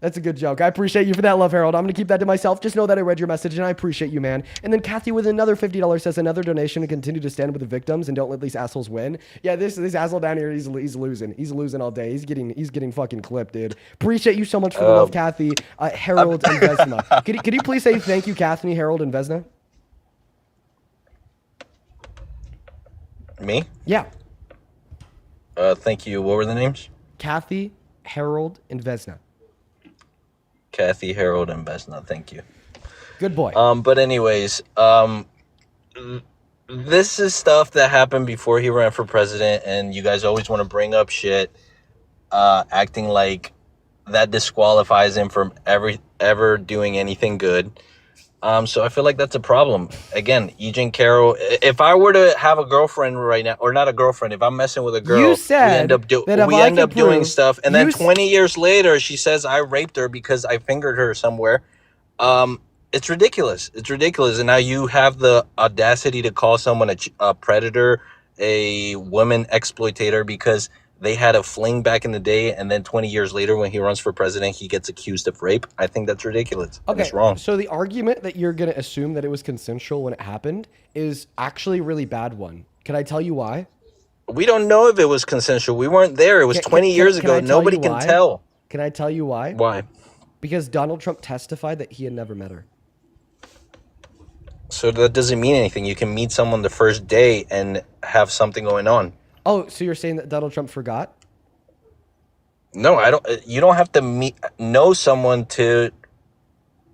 that's a good joke. I appreciate you for that love, Harold. I'm going to keep that to myself. Just know that I read your message and I appreciate you, man. And then Kathy with another $50 says another donation to continue to stand with the victims and don't let these assholes win. Yeah, this asshole down here, he's losing. He's losing all day. He's getting fucking clipped, dude. Appreciate you so much for the love, Kathy, Harold, and Vesna. Could you please say thank you, Kathy, Harold, and Vesna? Me? Yeah. Thank you. What were the names? Kathy, Harold, and Vesna. Kathy, Harold, and Vesna. Thank you. Good boy. But anyways, this is stuff that happened before he ran for president, and you guys always want to bring up shit, acting like that disqualifies him from ever doing anything good. So I feel like that's a problem. Again, EJ Carroll. If I were to have a girlfriend right now, or not a girlfriend, if I'm messing with a girl, You said that if I could doing prove- stuff, and then you 20 years later, she says I raped her because I fingered her somewhere. It's ridiculous. It's ridiculous. And now you have the audacity to call someone a predator, a woman exploitator because they had a fling back in the day, and then 20 years later, when he runs for president, he gets accused of rape. I think that's ridiculous. And Okay, it's wrong. so the argument that you're going to assume that it was consensual when it happened is actually a really bad one. Can I tell you why? We don't know if it was consensual. We weren't there. It was 20 years Can I ago. tell Nobody you can why? tell. Can I tell you why? Why? Because Donald Trump testified that he had never met her. So that doesn't mean anything. You can meet someone the first day and have something going on. Oh, so you're saying that Donald Trump forgot? No, I don't. You don't have to know someone to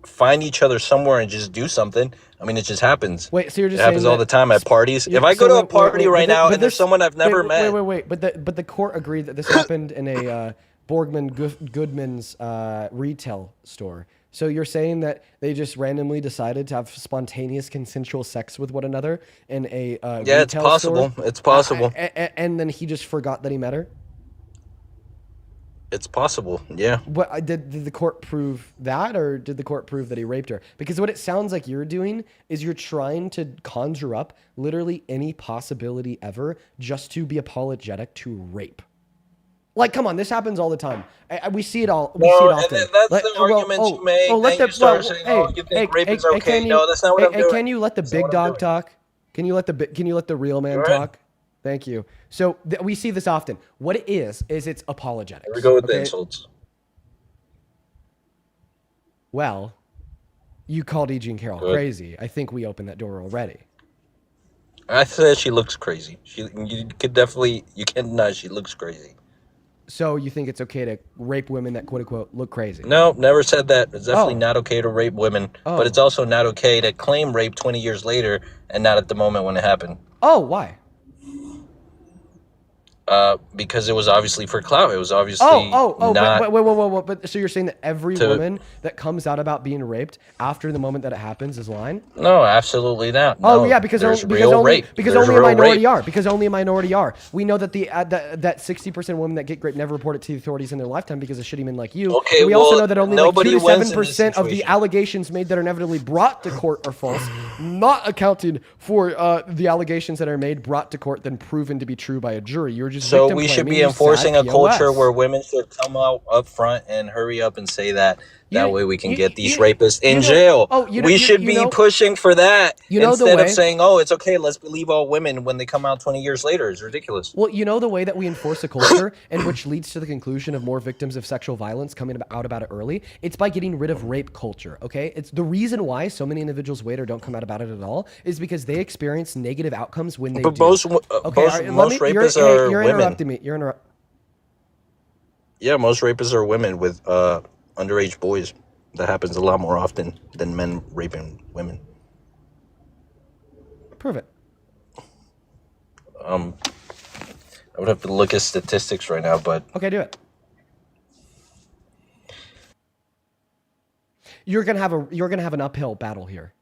find each other somewhere and just do something. I mean, it just happens. Wait, so you're just it happens saying all the time at parties. Yeah, If I so go to a wait, party right but now but and there's someone I've never met, Wait. But the court agreed that this happened in a Borgman Goodman's retail store. So you're saying that they just randomly decided to have spontaneous consensual sex with one another in a yeah, it's retail possible. store? It's possible. And then he just forgot that he met her? It's possible. Yeah. What did the court prove that, or did the court prove that he raped her? Because what it sounds like you're doing is you're trying to conjure up literally any possibility ever just to be apologetic to rape. Like, come on, this happens all the time. We see it all. We see it often. And that's the argument you make. Then you start saying, "Oh, you think rape is okay?" No, that's not what I'm doing. Can you let the big dog talk? Can you let the real man talk? Thank you. So we see this often. What it is it's apologetics. Here we go with the insults. Well, you called EJ Carroll crazy. I think we opened that door already. I said she looks crazy. You can't deny she looks crazy. So you think it's okay to rape women that quote unquote look crazy? No, never said that. It's definitely not okay to rape women, Oh. but it's also not okay to claim rape 20 years later and not at the moment when it happened. Oh, why? Because it was obviously for clout. It was obviously not. But so you're saying that every woman that comes out about being raped after the moment that it happens is lying? No, absolutely not. Oh No, yeah, because there's only real rape. There's only a real minority rape. are. Because only a minority are. We know that that 60% of women that get raped never report it to the authorities in their lifetime because of shitty men like you. Okay, And we also well, know that only like 2 nobody to wins in this 7% of the situation. allegations made that are inevitably brought to court are false, not accounting for the allegations that are made brought to court then proven to be true by a jury. You're just So victim we should blaming, be you enforcing sad a culture POS. where women should come out up front and hurry up and say that. That way we can get these you- rapists in you know- jail. oh, you know- we you- should you be know- pushing for that You know the instead way- of saying, "Oh, it's okay. Let's believe all women when they come out 20 years later." It's ridiculous. Well, you know the way that we enforce a culture and which leads to the conclusion of more victims of sexual violence coming out about it early? It's by getting rid of rape culture, okay? It's the reason why so many individuals wait or don't come out about it at all is because they experience negative outcomes when they But do. most Okay, most rapists are you're women. interrupting me. You're interrupting. Yeah, most rapists are women with underage boys. That happens a lot more often than men raping women. Prove it. I would have to look at statistics right now, but Okay, do it. You're gonna have an uphill battle here.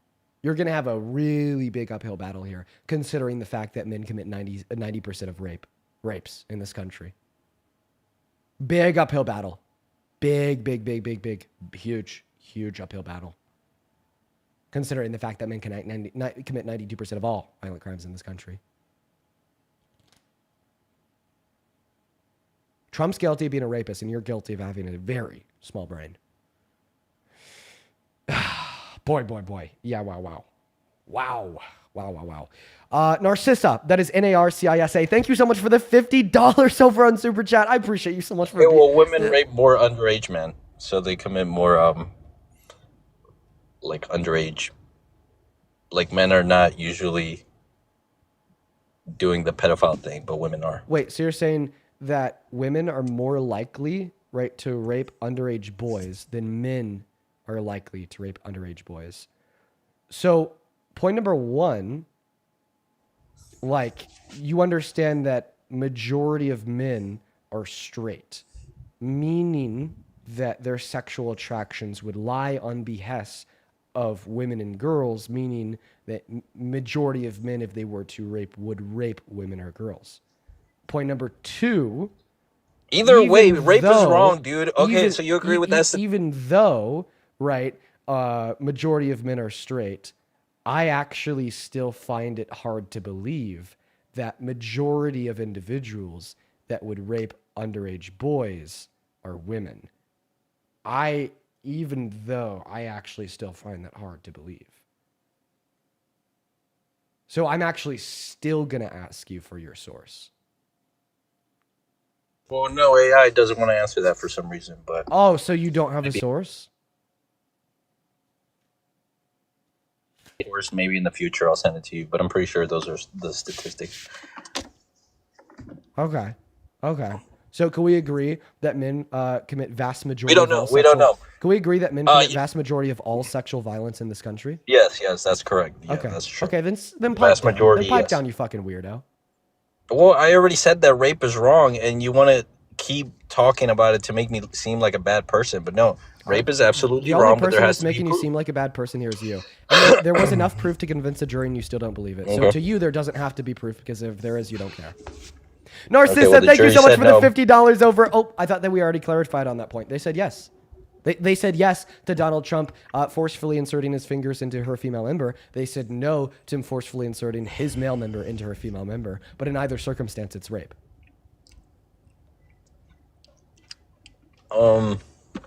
You're gonna have a really big uphill battle here, considering the fact that men commit 90% of rapes in this country. Big uphill battle. Big, huge uphill battle. Considering the fact that men commit 92% of all violent crimes in this country. Trump's guilty of being a rapist, and you're guilty of having a very small brain. Boy. Yeah, wow. Narcissa, that is Narcissa. Thank you so much for the $50 over on Super Chat. I appreciate you so much for women rape more underage men, so they commit more like underage. Like men are not usually doing the pedophile thing, but women are. Wait, so you're saying that women are more likely right, to rape underage boys, then men are likely to rape underage boys. So, point number one, like, you understand that majority of men are straight, meaning that their sexual attractions would lie on behest of women and girls, meaning that majority of men, if they were to rape, would rape women or girls. Point number two, Either way, even rape is though- wrong, dude. Okay, even- so you agree with that? Even though, right, majority of men are straight, I actually still find it hard to believe that majority of individuals that would rape underage boys are women. Even though I actually still find that hard to believe. So I'm actually still going to ask you for your source. Well, no, AI doesn't want to answer that for some reason, but Oh, so you don't have a source? maybe in the future I'll send it to you. But I'm pretty sure those are the statistics. Okay. So can we agree that men commit vast majority? We don't know. We don't know. Can we agree that men commit vast majority of all sexual violence in this country? Yes, that's correct. Yeah, Okay. that's true. Okay, then pipe Vast down. majority, Then pipe yes. down, you fucking weirdo. Well, I already said that rape is wrong, and you want to keep talking about it to make me seem like a bad person. But no, rape is absolutely The only wrong. But person there that's has to be making you proof. seem like a bad person here is you. And there was enough proof to convince a jury, and you still don't believe it. So Okay. to you, there doesn't have to be proof because if there is, you don't care. Narcissa, Okay, well, the thank you jury so much said for no. the $50 over. Oh, I thought that we already clarified on that point. They said yes. They said yes to Donald Trump forcefully inserting his fingers into her female member. They said no to him forcefully inserting his male member into her female member. But in either circumstance, it's rape.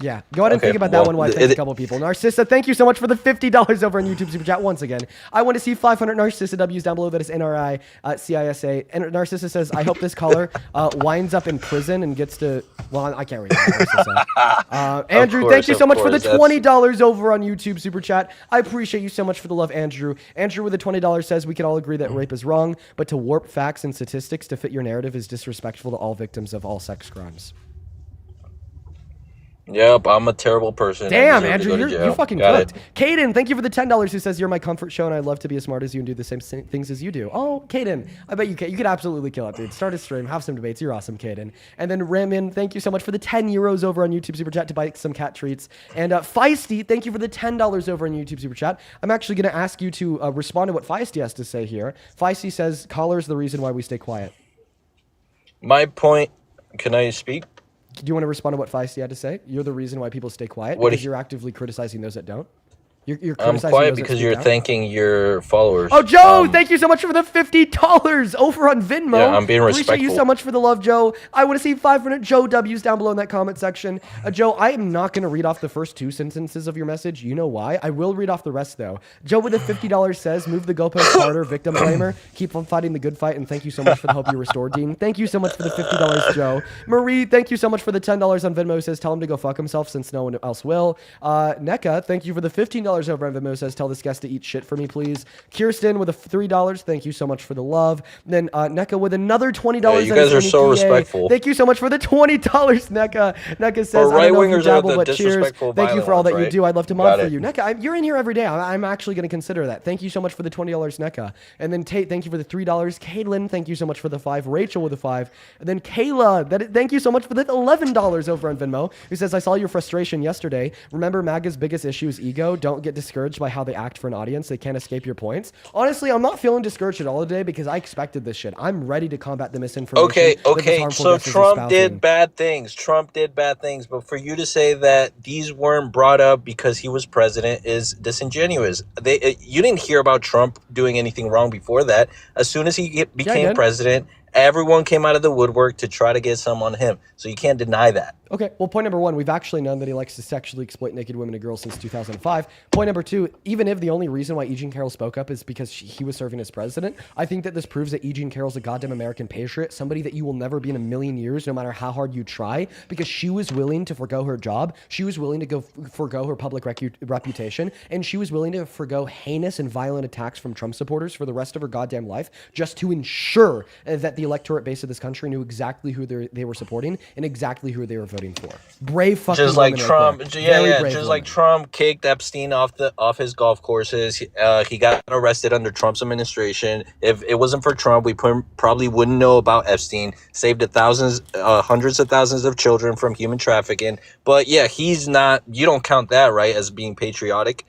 Yeah, go ahead and Okay, think about that well, one while I thank a couple people. Narcissa, thank you so much for the $50 over on YouTube Super Chat once again. I want to see 500 Narcissa W's down below. That is NRI CISA. And Narcissa says, I hope this caller winds up in prison and gets to... Well, I can't read that, Narcissa. Andrew, course, thank you so of much for the course, $20 over on YouTube Super Chat. I appreciate you so much for the love, Andrew. Andrew with the $20 says, we can all agree that rape is wrong, but to warp facts and statistics to fit your narrative is disrespectful to all victims of all sex crimes. Yep, I'm a terrible person. I Damn, deserve to Andrew, go to you're jail. fucking Got cooked. it. Caden, thank you for the $10 who says you're my comfort show and I love to be as smart as you and do the same things as you do. Oh, Caden, I bet you could absolutely kill it, dude. Start a stream, have some debates. You're awesome, Caden. And then Ramin, thank you so much for the 10 euros over on YouTube Super Chat to buy some cat treats. And Feisty, thank you for the $10 over on YouTube Super Chat. I'm actually going to ask you to respond to what Feisty has to say here. Feisty says, caller's the reason why we stay quiet. My point. Can I speak? Do you want to respond to what Feisty had to say? You're the reason why people stay quiet What because he- you're actively criticizing those that don't. You're I'm criticizing quiet those that because speak you're out? thanking your followers. Oh, Joe, thank you so much for the $50 over on Venmo. Yeah, I'm being Appreciate you respectful. so much for the love, Joe. I want to see 500 Joe W's down below in that comment section. Joe, I am not going to read off the first two sentences of your message. You know why? I will read off the rest, though. Joe with the $50 says, move the goalpost harder, victim blamer. Keep on fighting the good fight, and thank you so much for the hope you restored, Dean. Thank you so much for the $50, Joe. Marie, thank you so much for the $10 on Venmo. Says, tell him to go fuck himself since no one else will. NECA, thank you for the $15 over on Venmo. Says, tell this guest to eat shit for me, please. Kirsten with a $3. Thank you so much for the love. Then NECA with another $20. Yeah, you guys are so respectful. Thank you so much for the $20, NECA. NECA says, Or I don't know if you right-wingers are dabble, the but cheers. disrespectful, Thank you violent for all that ones, you right? do. I'd love to Got mod for it. you. NECA, you're in here every day. I'm actually going to consider that. Thank you so much for the $20, NECA. And then Tate, thank you for the $3. Caitlin, thank you so much for the 5. Rachel with a 5. And then Kayla, thank you so much for the $11 over on Venmo, who says, I saw your frustration yesterday. Remember, MAGA's biggest issue is ego. Don't get discouraged by how they act for an audience. They can't escape your points. Honestly, I'm not feeling discouraged at all today because I expected this shit. I'm ready to combat the misinformation. Okay, that this okay. harmful So guest is Trump espousing. did bad things. Trump did bad things. But for you to say that these weren't brought up because he was president is disingenuous. You didn't hear about Trump doing anything wrong before that. As soon as he became did. president, everyone came out of the woodwork to try to get some on him. So you can't deny that. Okay, well, point number one, we've actually known that he likes to sexually exploit naked women and girls since 2005. Point number two, even if the only reason why E. Jean Carroll spoke up is because he was serving as president, I think that this proves that E. Jean Carroll's a goddamn American patriot, somebody that you will never be in a million years, no matter how hard you try, because she was willing to forgo her job, she was willing to go forgo her public reputation, and she was willing to forgo heinous and violent attacks from Trump supporters for the rest of her goddamn life, just to ensure that the electorate base of this country knew exactly who they were supporting and exactly who they were voting voting for. Brave fucking Just like woman Trump, right there. yeah, Very yeah. brave Just woman. like Trump kicked Epstein off his golf courses. He got arrested under Trump's administration. If it wasn't for Trump, we probably wouldn't know about Epstein. Saved hundreds of thousands of children from human trafficking. But yeah, he's not. You don't count that, right, as being patriotic.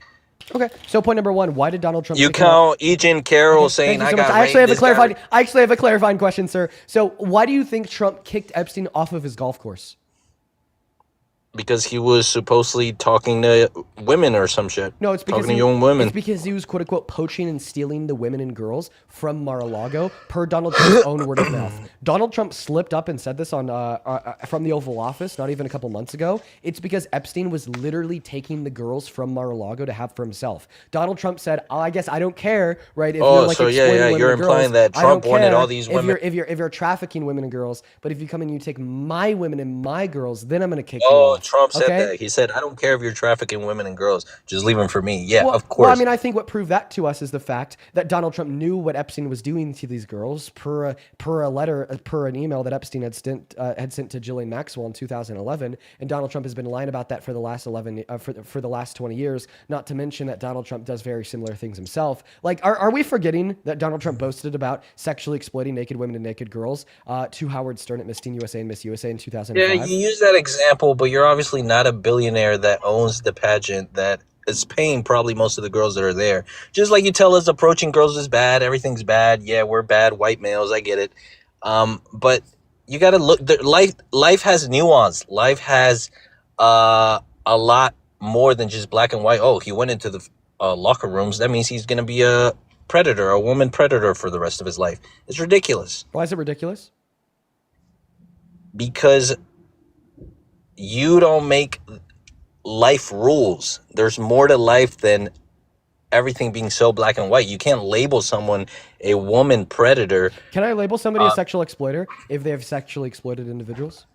Okay, so point number one: why did Donald Trump? You kick him off? count Eugene Carroll Okay, saying, thank you "I so much. got I actually raped." have a clarifying. I actually have a clarifying question, sir. So, why do you think Trump kicked Epstein off of his golf course? Because he was supposedly talking to women or some shit. No, it's because talking to young women. It's because he was quote unquote poaching and stealing the women and girls from Mar-a-Lago, per Donald Trump's own word of mouth. Donald Trump slipped up and said this on from the Oval Office not even a couple months ago. It's because Epstein was literally taking the girls from Mar-a-Lago to have for himself. Donald Trump said, "Oh, I guess I don't care, right? If you're like exploiting women you're and implying girls, that I don't Trump wanted care all these women. if you're trafficking women and girls, but if you come and you take my women and my girls, then I'm gonna kick you Oh, off." Trump said Okay? that. He said, "I don't care if you're trafficking women and girls. Just leave them for me." Yeah, Well, of course. Well, I mean, I think what proved that to us is the fact that Donald Trump knew what Epstein was doing to these girls per an email that Epstein had sent to Ghislaine Maxwell in 2011, and Donald Trump has been lying about that for the last 20 years. Not to mention that Donald Trump does very similar things himself. Like, are we forgetting that Donald Trump boasted about sexually exploiting naked women and naked girls to Howard Stern at Miss Teen USA and Miss USA in 2005? Yeah, you use that example, but you're obviously not a billionaire that owns the pageant that is paying probably most of the girls that are there. Just like you tell us approaching girls is bad, everything's bad. Yeah, we're bad white males, I get it. But you got to look. Life has nuance. Life has a lot more than just black and white. Oh, he went into the locker rooms. That means he's going to be a predator, a woman predator for the rest of his life. It's ridiculous. Why is it ridiculous? Because you don't make life rules. There's more to life than everything being so black and white. You can't label someone a woman predator. Can I label somebody a sexual exploiter if they have sexually exploited individuals?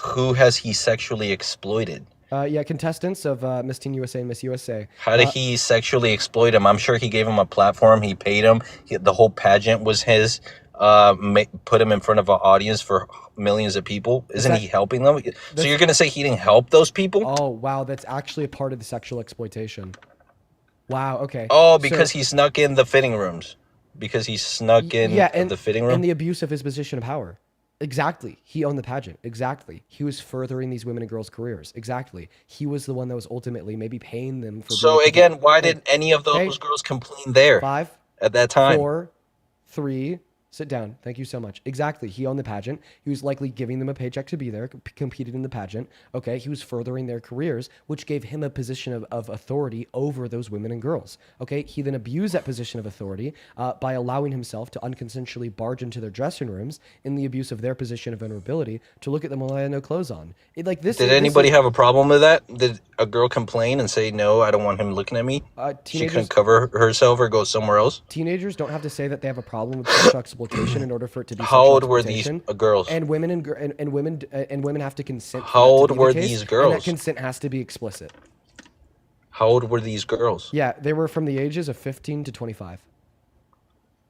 Who has he sexually exploited? Yeah, contestants of Miss Teen USA and Miss USA. How did he sexually exploit him? I'm sure he gave him a platform. He paid him. The whole pageant was his. Put him in front of an audience for millions of people. Isn't he helping them? So you're going to say he didn't help those people? Oh, wow. That's actually a part of the sexual exploitation. Wow. Okay. Oh, because he snuck in the fitting rooms. Because he snuck in the fitting room? And the abuse of his position of power. Exactly. He owned the pageant. Exactly. He was furthering these women and girls' careers. Exactly. He was the one that was ultimately maybe paying them for. So again, why didn't any of those girls complain there? 5, at that time? 4, 3. Sit down. Thank you so much. Exactly. He owned the pageant. He was likely giving them a paycheck to be there, competed in the pageant. Okay. He was furthering their careers, which gave him a position of authority over those women and girls. Okay. He then abused that position of authority by allowing himself to unconsensually barge into their dressing rooms in the abuse of their position of vulnerability to look at them while they had no clothes on. Did anybody have a problem with that? Did a girl complain and say, "No, I don't want him looking at me"? She couldn't cover herself or go somewhere else? Teenagers don't have to say that they have a problem with sexual exploitation in order for it to be How old were these girls? And women and women have to consent. How old were these girls? And that consent has to be explicit. How old were these girls? Yeah, they were from the ages of 15 to 25.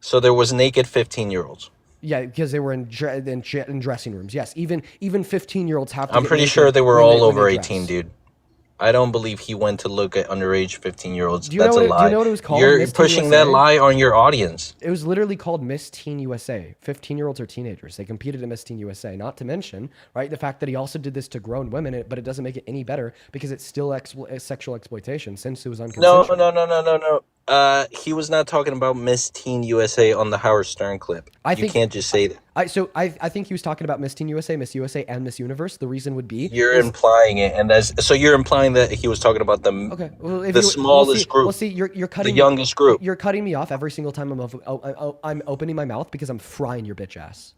So there was naked 15-year-olds. Yeah, because they were in dressing rooms. Yes, even 15-year-olds have to. I'm pretty sure they were all over 18, dude. I don't believe he went to look at underage 15-year-olds. That's a lie. Do you know what it was called? You're pushing that lie on your audience. It was literally called Miss Teen USA. 15-year-olds are teenagers. They competed in Miss Teen USA. Not to mention, right, the fact that he also did this to grown women, but it doesn't make it any better because it's still sexual exploitation since it was unconsensual. No. He was not talking about Miss Teen USA on the Howard Stern clip. You can't just say that. I think he was talking about Miss Teen USA, Miss USA, and Miss Universe. The reason would be you're implying it, and so you're implying that he was talking about the smallest group. Well, see, you're cutting the youngest group. You're cutting me off every single time I'm opening my mouth because I'm frying your bitch ass.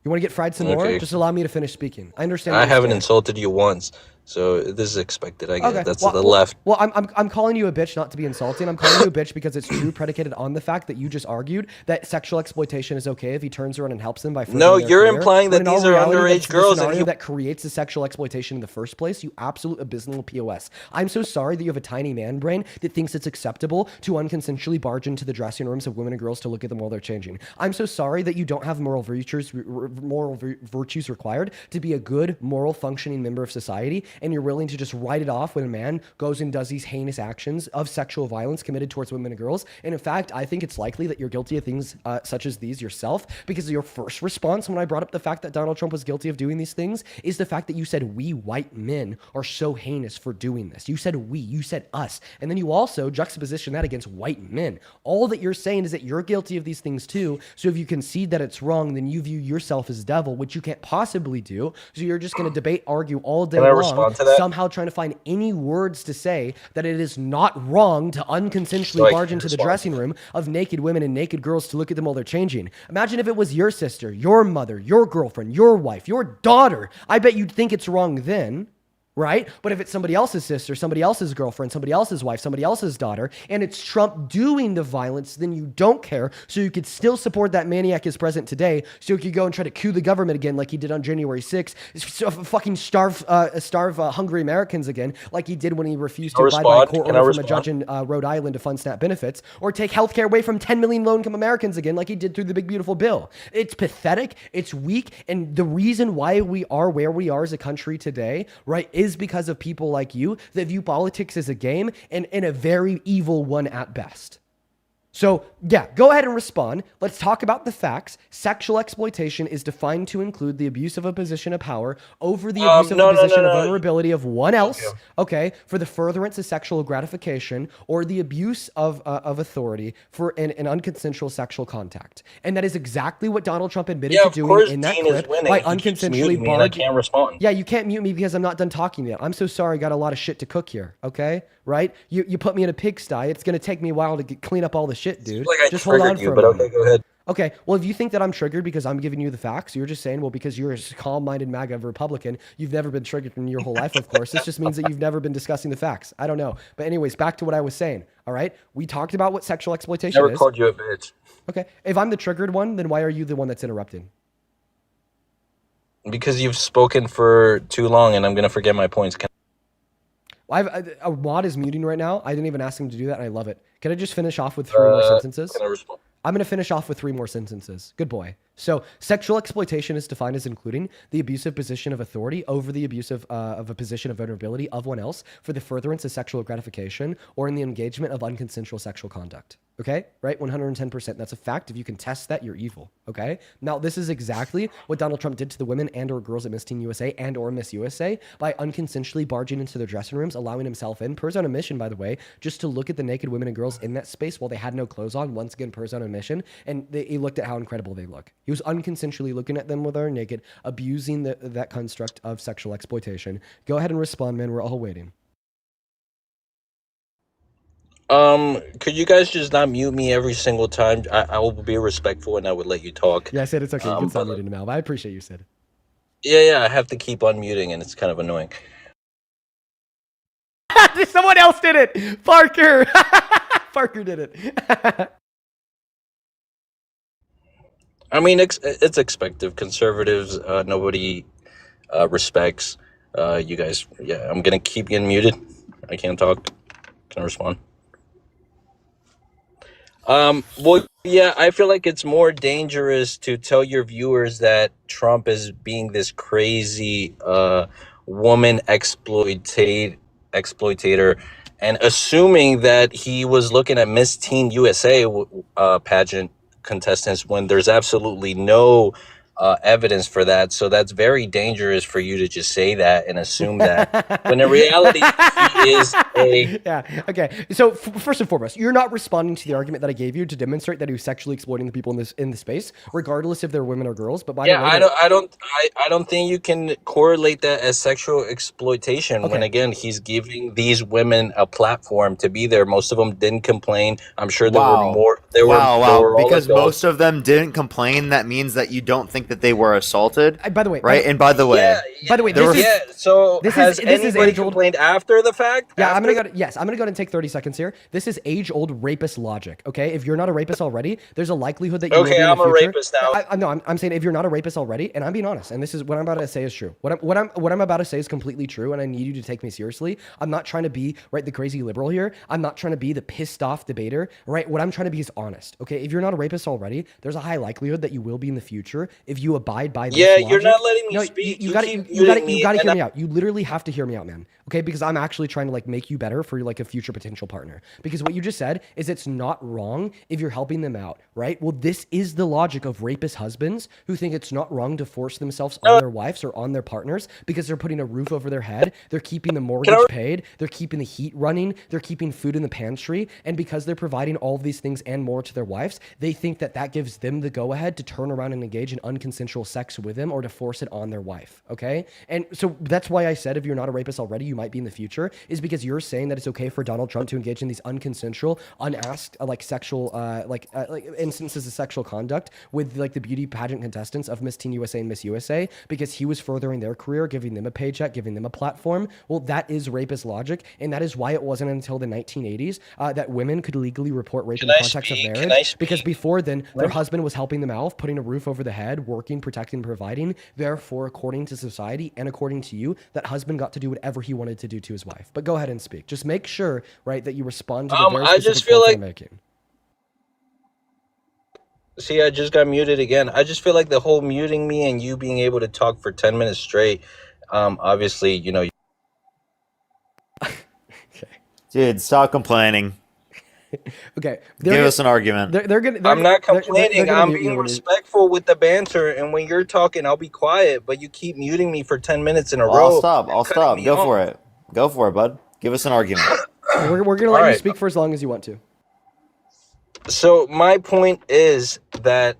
You want to get fried some more? Just allow me to finish speaking. I understand. I haven't insulted you once, So this is expected. I get Okay. it. That's Well, the well, left. well, I'm calling you a bitch not to be insulting. I'm calling you a bitch because it's true, predicated on the fact that you just argued that sexual exploitation is okay if he turns around and helps them by furthering No, their you're career. implying When that in all these are reality, underage that's the girls, and scenario he. that creates the sexual exploitation in the first place. You absolute abysmal POS. I'm so sorry that you have a tiny man brain that thinks it's acceptable to unconsensually barge into the dressing rooms of women and girls to look at them while they're changing. I'm so sorry that you don't have moral virtues required to be a good, moral, functioning member of society, and you're willing to just write it off when a man goes and does these heinous actions of sexual violence committed towards women and girls. And in fact, I think it's likely that you're guilty of things such as these yourself, because your first response when I brought up the fact that Donald Trump was guilty of doing these things is the fact that you said we white men are so heinous for doing this. You said we, you said us. And then you also juxtaposition that against white men. All that you're saying is that you're guilty of these things too. So if you concede that it's wrong, then you view yourself as devil, which you can't possibly do. So you're just going to debate, argue all day Can I long, respond to that? somehow trying to find any words to say that it is not wrong to So unconsensually I barge can into the respond. dressing room of naked women and naked girls to look at them while they're changing. Imagine if it was your sister, your mother, your girlfriend, your wife, your daughter. I bet you'd think it's wrong then. Right? But if it's somebody else's sister, somebody else's girlfriend, somebody else's wife, somebody else's daughter, and it's Trump doing the violence, then you don't care. So you could still support that maniac as president today. So you could go and try to coup the government again like he did on January 6th. Fucking starve hungry Americans again like he did when he refused to abide by a court Can I order from a respond? judge in Rhode Island to fund SNAP benefits. Or take healthcare away from 10 million low-income Americans again like he did through the big beautiful bill. It's pathetic. It's weak. And the reason why we are where we are as a country today, right, is because of people like you that view politics as a game and a very evil one at best. So, yeah, go ahead and respond. Let's talk about the facts. Sexual exploitation is defined to include the abuse of a position of power over the abuse of a position of vulnerability of one else, okay, for the furtherance of sexual gratification or the abuse of authority for an unconsensual sexual contact. And that is exactly what Donald Trump admitted Yeah, to of doing course, in that Dean is clip winning. by He keeps unconsensually muting me and I barging. can't respond. Yeah, you can't mute me because I'm not done talking yet. I'm so sorry. Got a lot of shit to cook here, okay? Right? You put me in a pigsty. It's going to take me a while to clean up all the shit, dude. Like I Just hold on triggered you, for a but moment. okay, go ahead. Okay, well, if you think that I'm triggered because I'm giving you the facts, you're just saying, well, because you're a calm-minded MAGA Republican, you've never been triggered in your whole life, of course. This just means that you've never been discussing the facts. I don't know. But anyways, back to what I was saying, all right? We talked about what sexual exploitation Never is. called you a bitch. Okay, if I'm the triggered one, then why are you the one that's interrupting? Because you've spoken for too long and I'm going to forget my points. A mod is muting right now. I didn't even ask him to do that, and I love it. Can I just finish off with 3 more sentences? Can I respond? I'm going to finish off with 3 more sentences. Good boy. So, sexual exploitation is defined as including the abusive position of authority over the abuse of a position of vulnerability of one else for the furtherance of sexual gratification or in the engagement of unconsensual sexual conduct. Okay? Right? 110%. That's a fact. If you can test that, you're evil. Okay? Now, this is exactly what Donald Trump did to the women and or girls at Miss Teen USA and or Miss USA by unconsensually barging into their dressing rooms, allowing himself in, per his own admission, by the way, just to look at the naked women and girls in that space while they had no clothes on, once again, per his own admission, and he looked at how incredible they look. He was unconsensually looking at them while they're naked, abusing that construct of sexual exploitation. Go ahead and respond, man. We're all waiting. Could you guys just not mute me every single time? I will be respectful and I would let you talk. Yeah, I said it's okay. You can stop but- muting him, Al. I appreciate you, Sid. Yeah, I have to keep unmuting and it's kind of annoying. Someone else did it. Parker. Parker did it. I mean, it's expected. Conservatives, nobody respects. You guys, yeah, I'm going to keep getting muted. I can't talk. Can I respond? Well, yeah, I feel like it's more dangerous to tell your viewers that Trump is being this crazy woman exploitator and assuming that he was looking at Miss Teen USA pageant contestants when there's absolutely no evidence for that. So that's very dangerous for you to just say that and assume that when in reality he is a Yeah. Okay. So first and foremost, you're not responding to the argument that I gave you to demonstrate that he was sexually exploiting the people in the space, regardless if they're women or girls. But by the way, I don't think you can correlate that as sexual exploitation when Okay. again he's giving these women a platform to be there. Most of them didn't complain. I'm sure there were Wow. more. They were all Because adults. most of them didn't complain, that means that you don't think that they were assaulted. By the way, right? And by the way, this is So this has is this is anybody age old. complained after the fact? Yeah, After I'm gonna go and take 30 seconds here. This is age-old rapist logic. Okay, if you're not a rapist already, there's a likelihood that you will be in I'm the a future. rapist now. No, I'm saying if you're not a rapist already, and I'm being honest, and this is what I'm about to say is true. What I'm about to say is completely true, and I need you to take me seriously. I'm not trying to be the crazy liberal here. I'm not trying to be the pissed off debater. Right? What I'm trying to be is honest. Okay, if you're not a rapist already, there's a high likelihood that you will be in the future if you abide by this logic. You're not letting me No, speak. you gotta hear me out. You literally have to hear me out, man. Okay, because I'm actually trying to make you better for a future potential partner. Because what you just said is it's not wrong if you're helping them out, right? Well, this is the logic of rapist husbands who think it's not wrong to force themselves on their wives or on their partners because they're putting a roof over their head, they're keeping the mortgage paid, they're keeping the heat running, they're keeping food in the pantry, and because they're providing all of these things and more to their wives, they think that gives them the go-ahead to turn around and engage in unconsensual sex with them or to force it on their wife, okay? And so that's why I said if you're not a rapist already, you might be in the future, is because you're saying that it's okay for Donald Trump to engage in these unconsensual, unasked, sexual, instances of sexual conduct with the beauty pageant contestants of Miss Teen USA and Miss USA because he was furthering their career, giving them a paycheck, giving them a platform. Well, that is rapist logic, and that is why it wasn't until the 1980s that women could legally report rape in the context of marriage, because before then, their husband was helping them out, putting a roof over the head, working, protecting, providing. Therefore, according to society and according to you, that husband got to do whatever he wanted to do to his wife. But go ahead and speak. Just make sure, right, that you respond to the very I specific just feel point like I'm making. See, I just got muted again. I just feel like the whole muting me and you being able to talk for 10 minutes straight, obviously, dude, stop complaining. Okay, give us an argument. I'm not complaining. I'm being respectful with the banter, and when you're talking, I'll be quiet. But you keep muting me for 10 minutes in a row. I'll stop. Go for it. Go for it, bud. Give us an argument. We're gonna let you speak for as long as you want to. So my point is that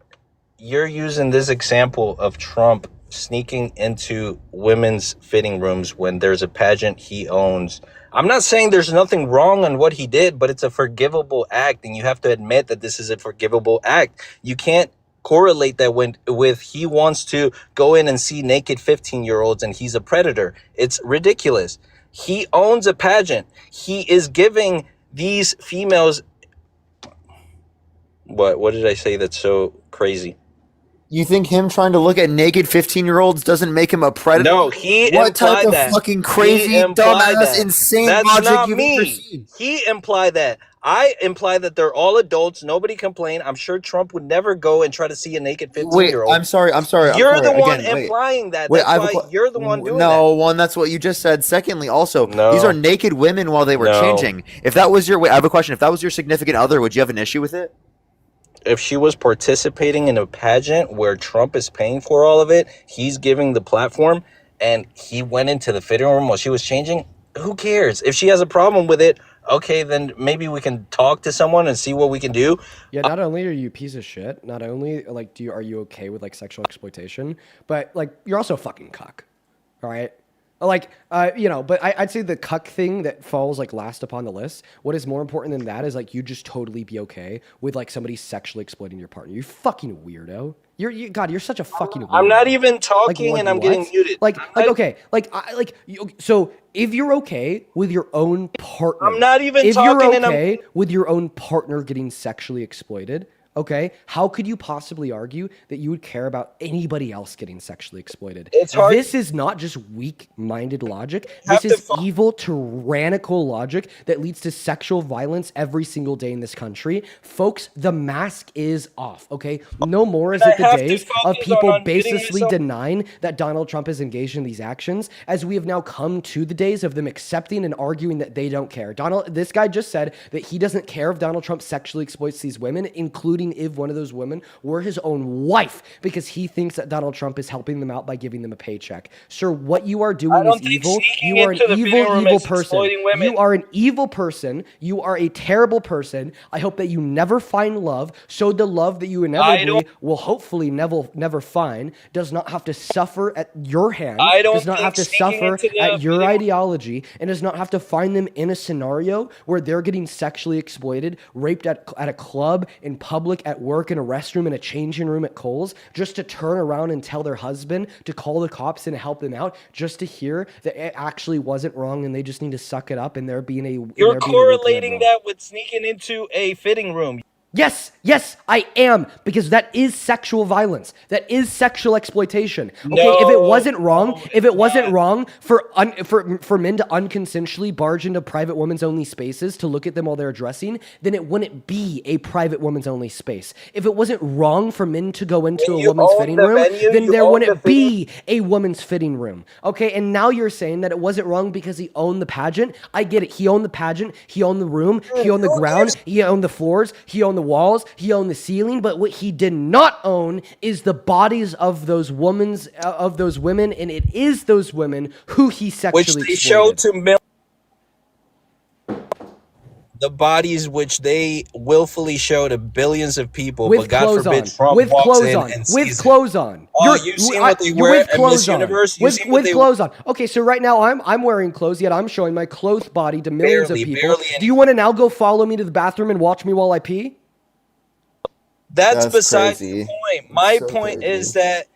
you're using this example of Trump sneaking into women's fitting rooms when there's a pageant he owns. I'm not saying there's nothing wrong on what he did, but it's a forgivable act, and you have to admit that this is a forgivable act. You can't correlate that with he wants to go in and see naked 15-year-olds and he's a predator. It's ridiculous. He owns a pageant. He is giving these females... What did I say that's so crazy? You think him trying to look at naked 15-year-olds doesn't make him a predator? No, he what type of that. fucking crazy, dumbass, insane that's logic not you've me. ever seen? He implied that. I imply that they're all adults. Nobody complained. I'm sure Trump would never go and try to see a naked 15-year-old. Wait, I'm sorry. You're the one implying that. That's why you're the one doing that. No, one, that's what you just said. Secondly, also, these are naked women while they were changing. If that was I have a question. If that was your significant other, would you have an issue with it? If she was participating in a pageant where Trump is paying for all of it, he's giving the platform, and he went into the fitting room while she was changing, who cares? If she has a problem with it, okay, then maybe we can talk to someone and see what we can do. Yeah, not only are you a piece of shit, not only are you okay with sexual exploitation, but you're also a fucking cuck. All right? But I'd say the cuck thing that falls last upon the list. What is more important than that is you just totally be okay with somebody sexually exploiting your partner. You fucking weirdo. You're such a fucking weirdo. I'm not even talking and I'm getting muted. So if you're okay with your own partner, I'm not even if talking. You're okay with your own partner getting sexually exploited. Okay, how could you possibly argue that you would care about anybody else getting sexually exploited? It's hard. This is not just weak-minded logic. This is evil, tyrannical logic that leads to sexual violence every single day in this country. Folks, the mask is off, okay? No more is it the days of people baselessly denying that Donald Trump is engaged in these actions, as we have now come to the days of them accepting and arguing that they don't care. This guy just said that he doesn't care if Donald Trump sexually exploits these women, including including if one of those women were his own wife, because he thinks that Donald Trump is helping them out by giving them a paycheck. Sir, what you are doing is evil. You are an evil person. You are an evil person. You are a terrible person. I hope that you never find love, so the love that you inevitably will hopefully never find does not have to suffer at your hand, does not have to suffer at your ideology, and does not have to find them in a scenario where they're getting sexually exploited, raped at a club, in public, at work, in a restroom, in a changing room at Kohl's, just to turn around and tell their husband to call the cops and help them out, just to hear that it actually wasn't wrong and they just need to suck it up and they're being a You're correlating that with sneaking into a fitting room. Yes, I am, because that is sexual violence. That is sexual exploitation. Okay, if it wasn't wrong, for men to unconsensually barge into private women's only spaces to look at them while they're dressing, then it wouldn't be a private women's only space. If it wasn't wrong for men to go into a woman's fitting room, then there wouldn't be a woman's fitting room. Okay, and now you're saying that it wasn't wrong because he owned the pageant. I get it. He owned the pageant. He owned the room. He owned the ground. He owned the floors. He owned the walls, he owned the ceiling, but what he did not own is the bodies of those women, and it is those women who he sexually exploited. Which they show to the bodies which they willfully show to billions of people, with but God forbid Trump with walks clothes in on, and with sees clothes on. Oh, you've seen what they wear at Miss Universe? With clothes on. Okay, so right now I'm wearing clothes, yet I'm showing my clothed body to millions of people. Do you want to now go follow me to the bathroom and watch me while I pee? That's besides the point. My point is that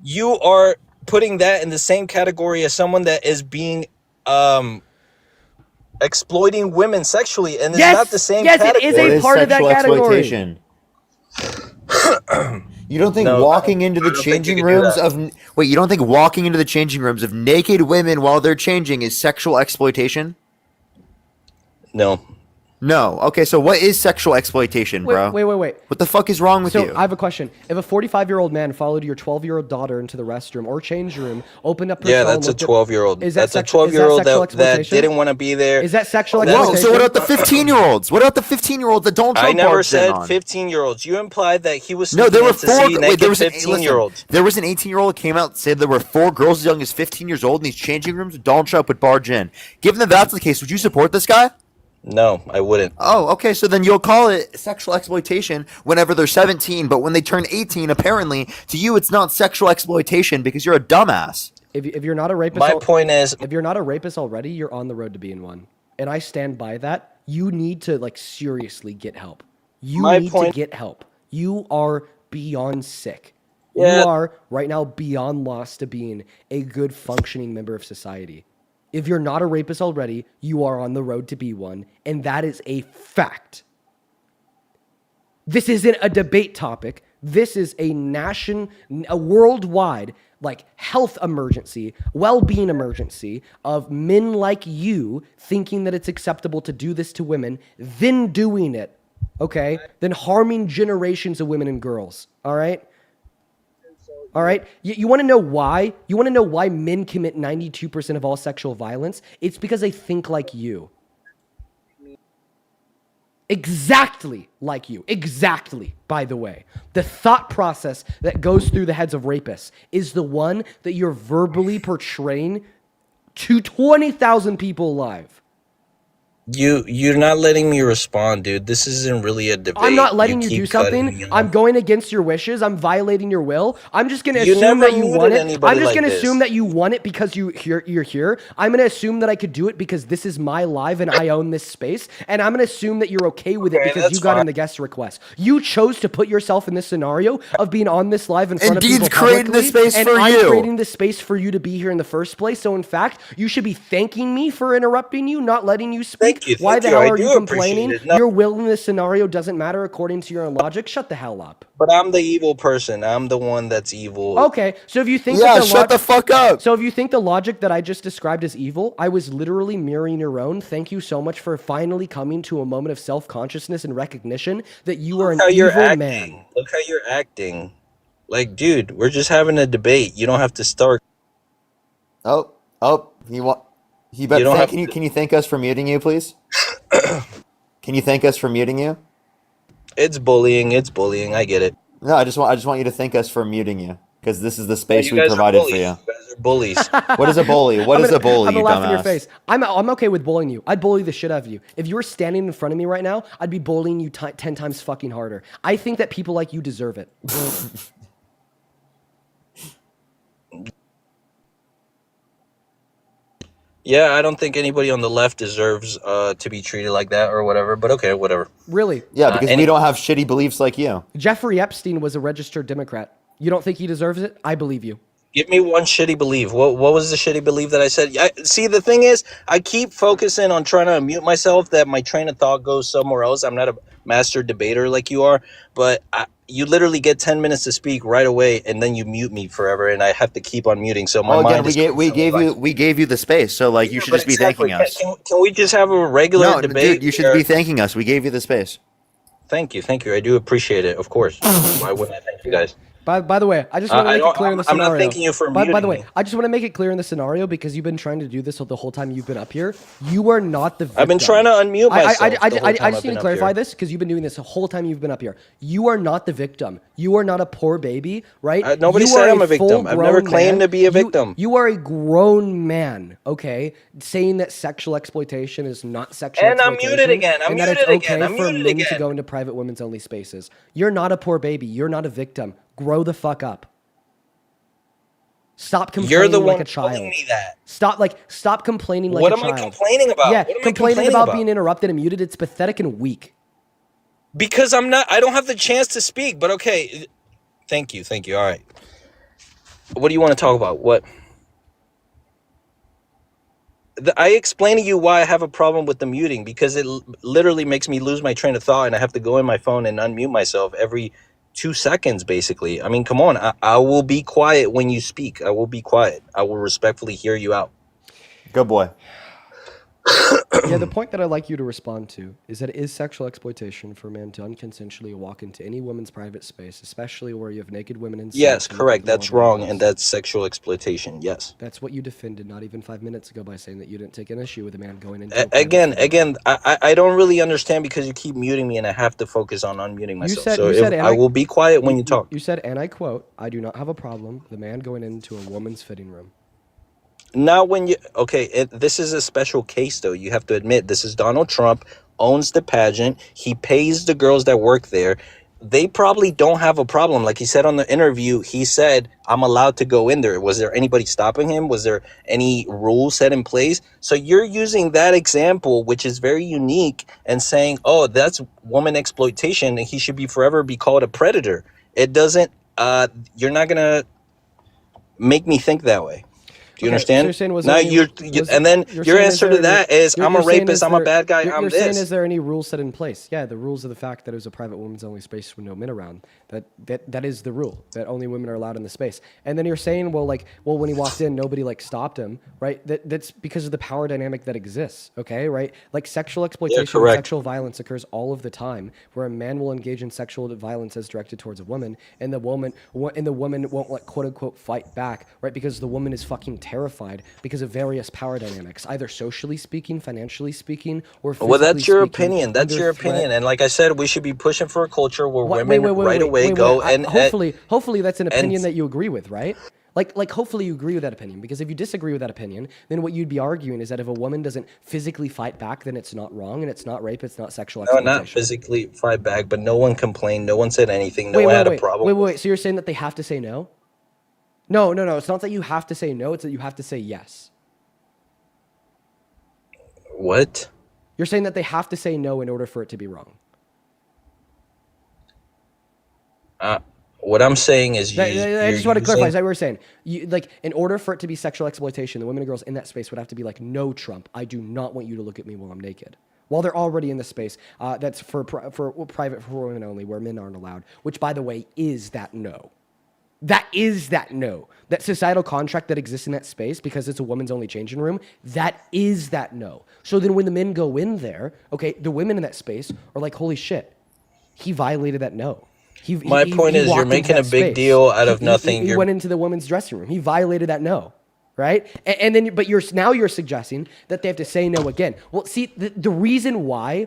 you are putting that in the same category as someone that is being exploiting women sexually, and it's not the same category. Yes, it is a part of that category. You don't think walking into the changing rooms of you don't think walking into the changing rooms of naked women while they're changing is sexual exploitation? No. No. Okay, so what is sexual exploitation, bro? Wait. What the fuck is wrong with you? So I have a question. If a 45-year-old man followed your 12-year-old daughter into the restroom or change room, opened up her cell that's a 12-year-old. That's a 12-year-old that didn't want to be there. Is that sexual exploitation? So what about the 15-year-olds? What about the 15-year-olds that don't? I never said 15-year-olds. You implied that he was no. There were four. There was 15-year-olds. There was an 18-year-old came out and said there were 4 girls as young as 15 years old in these changing rooms. Donald Trump would barge in. Given that that's the case, would you support this guy? No, I wouldn't. Oh, okay. So then you'll call it sexual exploitation whenever they're 17, but when they turn 18, apparently to you it's not sexual exploitation because you're a dumbass. If you're not a rapist, my point is, if you're not a rapist already, you're on the road to being one, and I stand by that. You need to seriously get help. You need to get help. You are beyond sick. Yeah. You are right now beyond lost to being a good functioning member of society. If you're not a rapist already, you are on the road to be one, and that is a fact. This isn't a debate topic. This is a worldwide, health emergency, well-being emergency of men like you thinking that it's acceptable to do this to women, then doing it, okay? Then harming generations of women and girls, all right? All right. You want to know why? You want to know why men commit 92% of all sexual violence? It's because they think like you. Exactly like you. Exactly, by the way. The thought process that goes through the heads of rapists is the one that you're verbally portraying to 20,000 people live. You're not letting me respond, dude. This isn't really a debate. I'm not letting you do something. I'm going against your wishes. I'm violating your will. I'm just going to You assume never that you muted want it. anybody I'm just like going to this. assume that you want it because you're here. I'm going to assume that I could do it because this is my live and I own this space. And I'm going to assume that you're okay with it Okay, because that's you got in fine. the guest request. You chose to put yourself in this scenario of being on this live in front Indeed's of people creating publicly, the space and for I'm you. creating the space for you to be here in the first place. So in fact, you should be thanking me for interrupting you, not letting you speak. Thank you, Why thank the you. hell I are do you appreciate complaining? it. No. Your will in this scenario doesn't matter according to your own logic. Shut the hell up. But I'm the evil person. I'm the one that's evil. Okay, so if you think shut the fuck up. So if you think the logic that I just described is evil, I was literally mirroring your own. Thank you so much for finally coming to a moment of self-consciousness and recognition that you are an evil man. Look how you're acting. Like, dude, we're just having a debate. You don't have to start. You don't have can you thank us for muting you, please? Can you thank us for muting you? It's bullying. It's bullying. I get it. No, I just want you to thank us for muting you because this is the No, space you we guys are provided for bullies. you. You guys are bullies. What is a bully? What is a bully, I'm you gonna laugh in your dumbass? face. I'm okay with bullying you. I'd bully the shit out of you. If you were standing in front of me right now, I'd be bullying you 10 times fucking harder. I think that people like you deserve it. Yeah, I don't think anybody on the left deserves to be treated like that or whatever. But okay, whatever. Really? Yeah, because we Any- don't have shitty beliefs like you. Jeffrey Epstein was a registered Democrat. You don't think he deserves it? I believe you. Give me one shitty belief. What was the shitty belief that I said? See, the thing is, I keep focusing on trying to unmute myself that my train of thought goes somewhere else. I'm not a master debater like you are, but you literally get 10 minutes to speak right away, and then you mute me forever, and I have to keep on muting. So my Well, mind again, is we gave you the space, so like you should But just be exactly. thanking us. Can we just have a regular No, debate? dude, you should where- be thanking us. We gave you the space. Thank you. I do appreciate it, of course. Why wouldn't I thank you guys? By the way, I just want to I make it clear in the I'm scenario. not thanking you for By the muting way, me. I just want to make it clear in the scenario because you've been trying to do this the whole time you've been up here. You are not the victim. I've been trying to unmute myself. I the whole just time need I've to been up clarify here. this because you've been doing this the whole time you've been up here. You are not the victim. You are not a poor baby, right? Nobody You said are I'm a victim. I've never full-grown claimed man. to be a victim. You are a grown man, okay? Saying that sexual exploitation is not sexual And I'm exploitation. muted again. I'm and that it's muted okay again. I'm for muted men to again. go into private women's only spaces. You're not a poor baby. You're not a victim. Grow the fuck up. Stop complaining You're the like one a child. telling me that. Stop complaining like What a am child. I complaining about? Yeah, What am I complaining about being interrupted and muted. It's pathetic and weak. Because I don't have the chance to speak, but okay. Thank you. All right. What do you want to talk about? What? I explain to you why I have a problem with the muting, because it literally makes me lose my train of thought and I have to go in my phone and unmute myself every 2 seconds, basically. I mean, come on. I will be quiet when you speak. I will be quiet. I will respectfully hear you out. Good boy. Yeah, the point that I'd like you to respond to is that it is sexual exploitation for a man to unconsensually walk into any woman's private space, especially where you have naked women inside. Yes, and correct. people That's are wrong, dressed. and that's sexual exploitation. Yes. That's what you defended not even 5 minutes ago by saying that you didn't take an issue with a man going into Again, I don't really understand because you keep muting me and I have to focus on unmuting myself. I will be quiet when you talk. You said, and I quote, "I do not have a problem with a man going into a woman's fitting room." Now, when you this is a special case, though. You have to admit, this is Donald Trump owns the pageant. He pays the girls that work there. They probably don't have a problem. Like he said on the interview, he said, "I'm allowed to go in there." Was there anybody stopping him? Was there any rules set in place? So you're using that example, which is very unique, and saying, "Oh, that's woman exploitation, and he should be forever be called a predator." It doesn't. You're not gonna make me think that way. Do you understand? So you're saying, was now there any- and then you're your saying, answer to that is, you're "I'm a saying, rapist. is I'm a there- bad guy. You're, I'm you're this." saying, is there any rules set in place? Yeah, the rules of the fact that it was a private women's only space with no men around. That is the rule, that only women are allowed in the space. And then you're saying, well, when he walked in, nobody stopped him, right? That's because of the power dynamic that exists. Okay, right? Like sexual exploitation, and correct. sexual violence occurs all of the time, where a man will engage in sexual violence as directed towards a woman, and the woman won't quote unquote fight back, right? Because the woman is fucking terrified because of various power dynamics, either socially speaking, financially speaking, or physically Well, that's your speaking, opinion. That's under your threat. opinion. And like I said, we should be pushing for a culture where women Wait, go I- and hopefully that's an opinion and- that you agree with, right? Like hopefully you agree with that opinion, because if you disagree with that opinion, then what you'd be arguing is that if a woman doesn't physically fight back, then it's not wrong and it's not rape, it's not sexual no, exploitation. not physically fight back, but no one complained. No one said anything. No one had a problem. Wait. So you're saying that they have to say no? No. It's not that you have to say no. It's that you have to say yes. What? You're saying that they have to say no in order for it to be wrong. What I'm saying is, I just want to clarify. Is that what we're saying? In order for it to be sexual exploitation, the women and girls in that space would have to be like, "No, Trump, I do not want you to look at me while I'm naked." While they're already in the space that's for private for women only, where men aren't allowed. Which, by the way, is that no. That is that no. That societal contract that exists in that space because it's a woman's only changing room, that is that no. So then when the men go in there, okay, the women in that space are like, holy shit, he violated that no. My point is, you're walked into making a that big space. deal out of He nothing. went into the women's dressing room. He violated that no. Right? And then, but you're suggesting that they have to say no again. Well, see, the reason why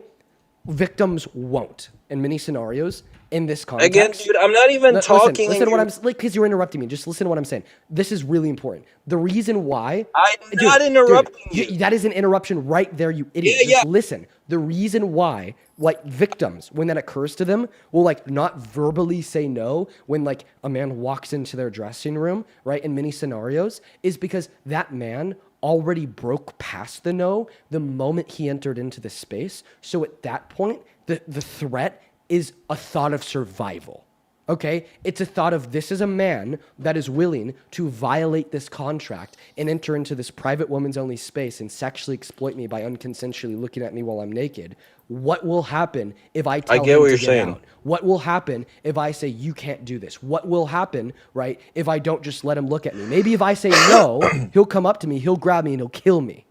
Victims won't in many scenarios in this Again, context. dude, I'm not even talking. Listen to what I'm like, because you're interrupting me. Just listen to what I'm saying. This is really important. The reason why I'm not interrupting you. that is an interruption right there, you idiot. Yeah, Just listen. The reason why, like, victims, when that occurs to them, will like not verbally say no when like a man walks into their dressing room, right? In many scenarios, is because that man already broke past the no the moment he entered into the space. So at that point, the threat is a thought of survival. Okay? It's a thought of this is a man that is willing to violate this contract and enter into this private woman's only space and sexually exploit me by unconsensually looking at me while I'm naked. What will happen if I tell get him what to you're get saying. out? What will happen if I say you can't do this? What will happen, right, if I don't just let him look at me? Maybe if I say no, he'll come up to me, he'll grab me, and he'll kill me.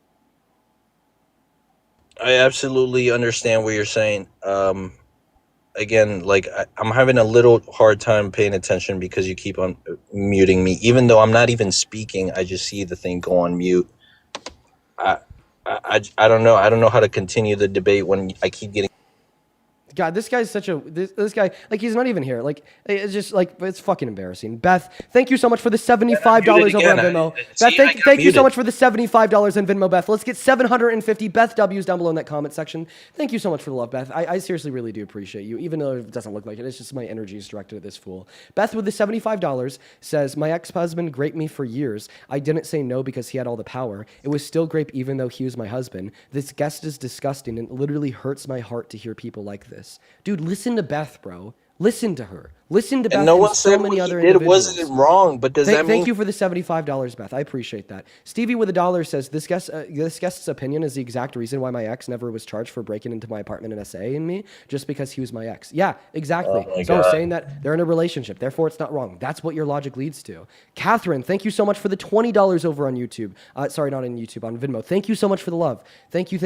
I absolutely understand what you're saying. Again, like I'm having a little hard time paying attention because you keep on muting me, even though I'm not even speaking. I just see the thing go on mute. I don't know. I don't know how to continue the debate when I keep getting. God, this guy's such a this guy, like, he's not even here. Like, it's just like, it's fucking embarrassing. Beth, thank you so much for the $75 over on Venmo. Beth, thank you so much for the $75 on Venmo, Beth. Let's get 750 Beth W's down below in that comment section. Thank you so much for the love, Beth. I seriously really do appreciate you, even though it doesn't look like it. It's just my energy is directed at this fool. Beth with the $75 says, my ex-husband graped me for years. I didn't say no because he had all the power. It was still grape even though he was my husband. This guest is disgusting and it literally hurts my heart to hear people like this. Dude, listen to Beth, bro. Listen to her. Listen to Beth And no one and said so many what other he did individuals. wasn't wrong, but does that mean? Thank you for the $75, Beth. I appreciate that. Stevie with $1 says, this guest's opinion is the exact reason why my ex never was charged for breaking into my apartment and essaying me, just because he was my ex. Yeah, exactly. Oh my So God. saying that they're in a relationship, therefore it's not wrong. That's what your logic leads to. Catherine, thank you so much for the $20 over on YouTube. Sorry, not on YouTube, on Venmo. Thank you so much for the love. Thank you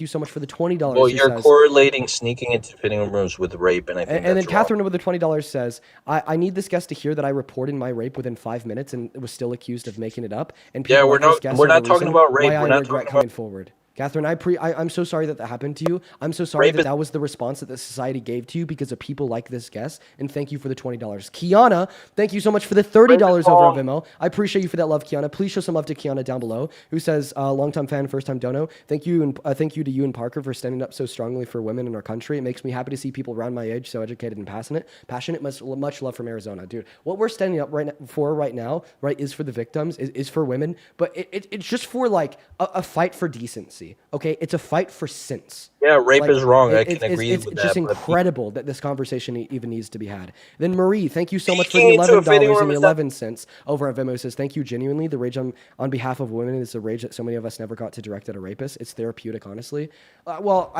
so much for the $20. Well, you're correlating sneaking into fitting rooms with rape, and I think And then that's wrong. Catherine with the $20 says, I need this guest to hear that I reported my rape within 5 minutes and was still accused of making it up. And people Yeah, like this guest we're are the not talking reason about rape. why I We're not regret talking coming about. forward. Catherine, I'm so sorry that happened to you. I'm so sorry Rape that is- that was the response that the society gave to you because of people like this guest. And thank you for the $20. Kiana, thank you so much for the $30 over on Venmo. I appreciate you for that love, Kiana. Please show some love to Kiana down below, who says, longtime fan, first time dono. Thank you, and thank you to you and Parker for standing up so strongly for women in our country. It makes me happy to see people around my age so educated and passionate. Much love from Arizona, dude. What we're standing up right now, right, is for the victims, is for women, but it's just for like a fight for decency. Okay, it's a fight for sense. Yeah, rape Like, is wrong. I can it's agree with it's that. just but incredible that this conversation even needs to be had. Then Marie, thank you so much for Speaking the into a fitting $11 room and the is not- 11 cents over at Venmo. Says thank you genuinely. The rage on behalf of women is the rage that so many of us never got to direct at a rapist. It's therapeutic, honestly. Well,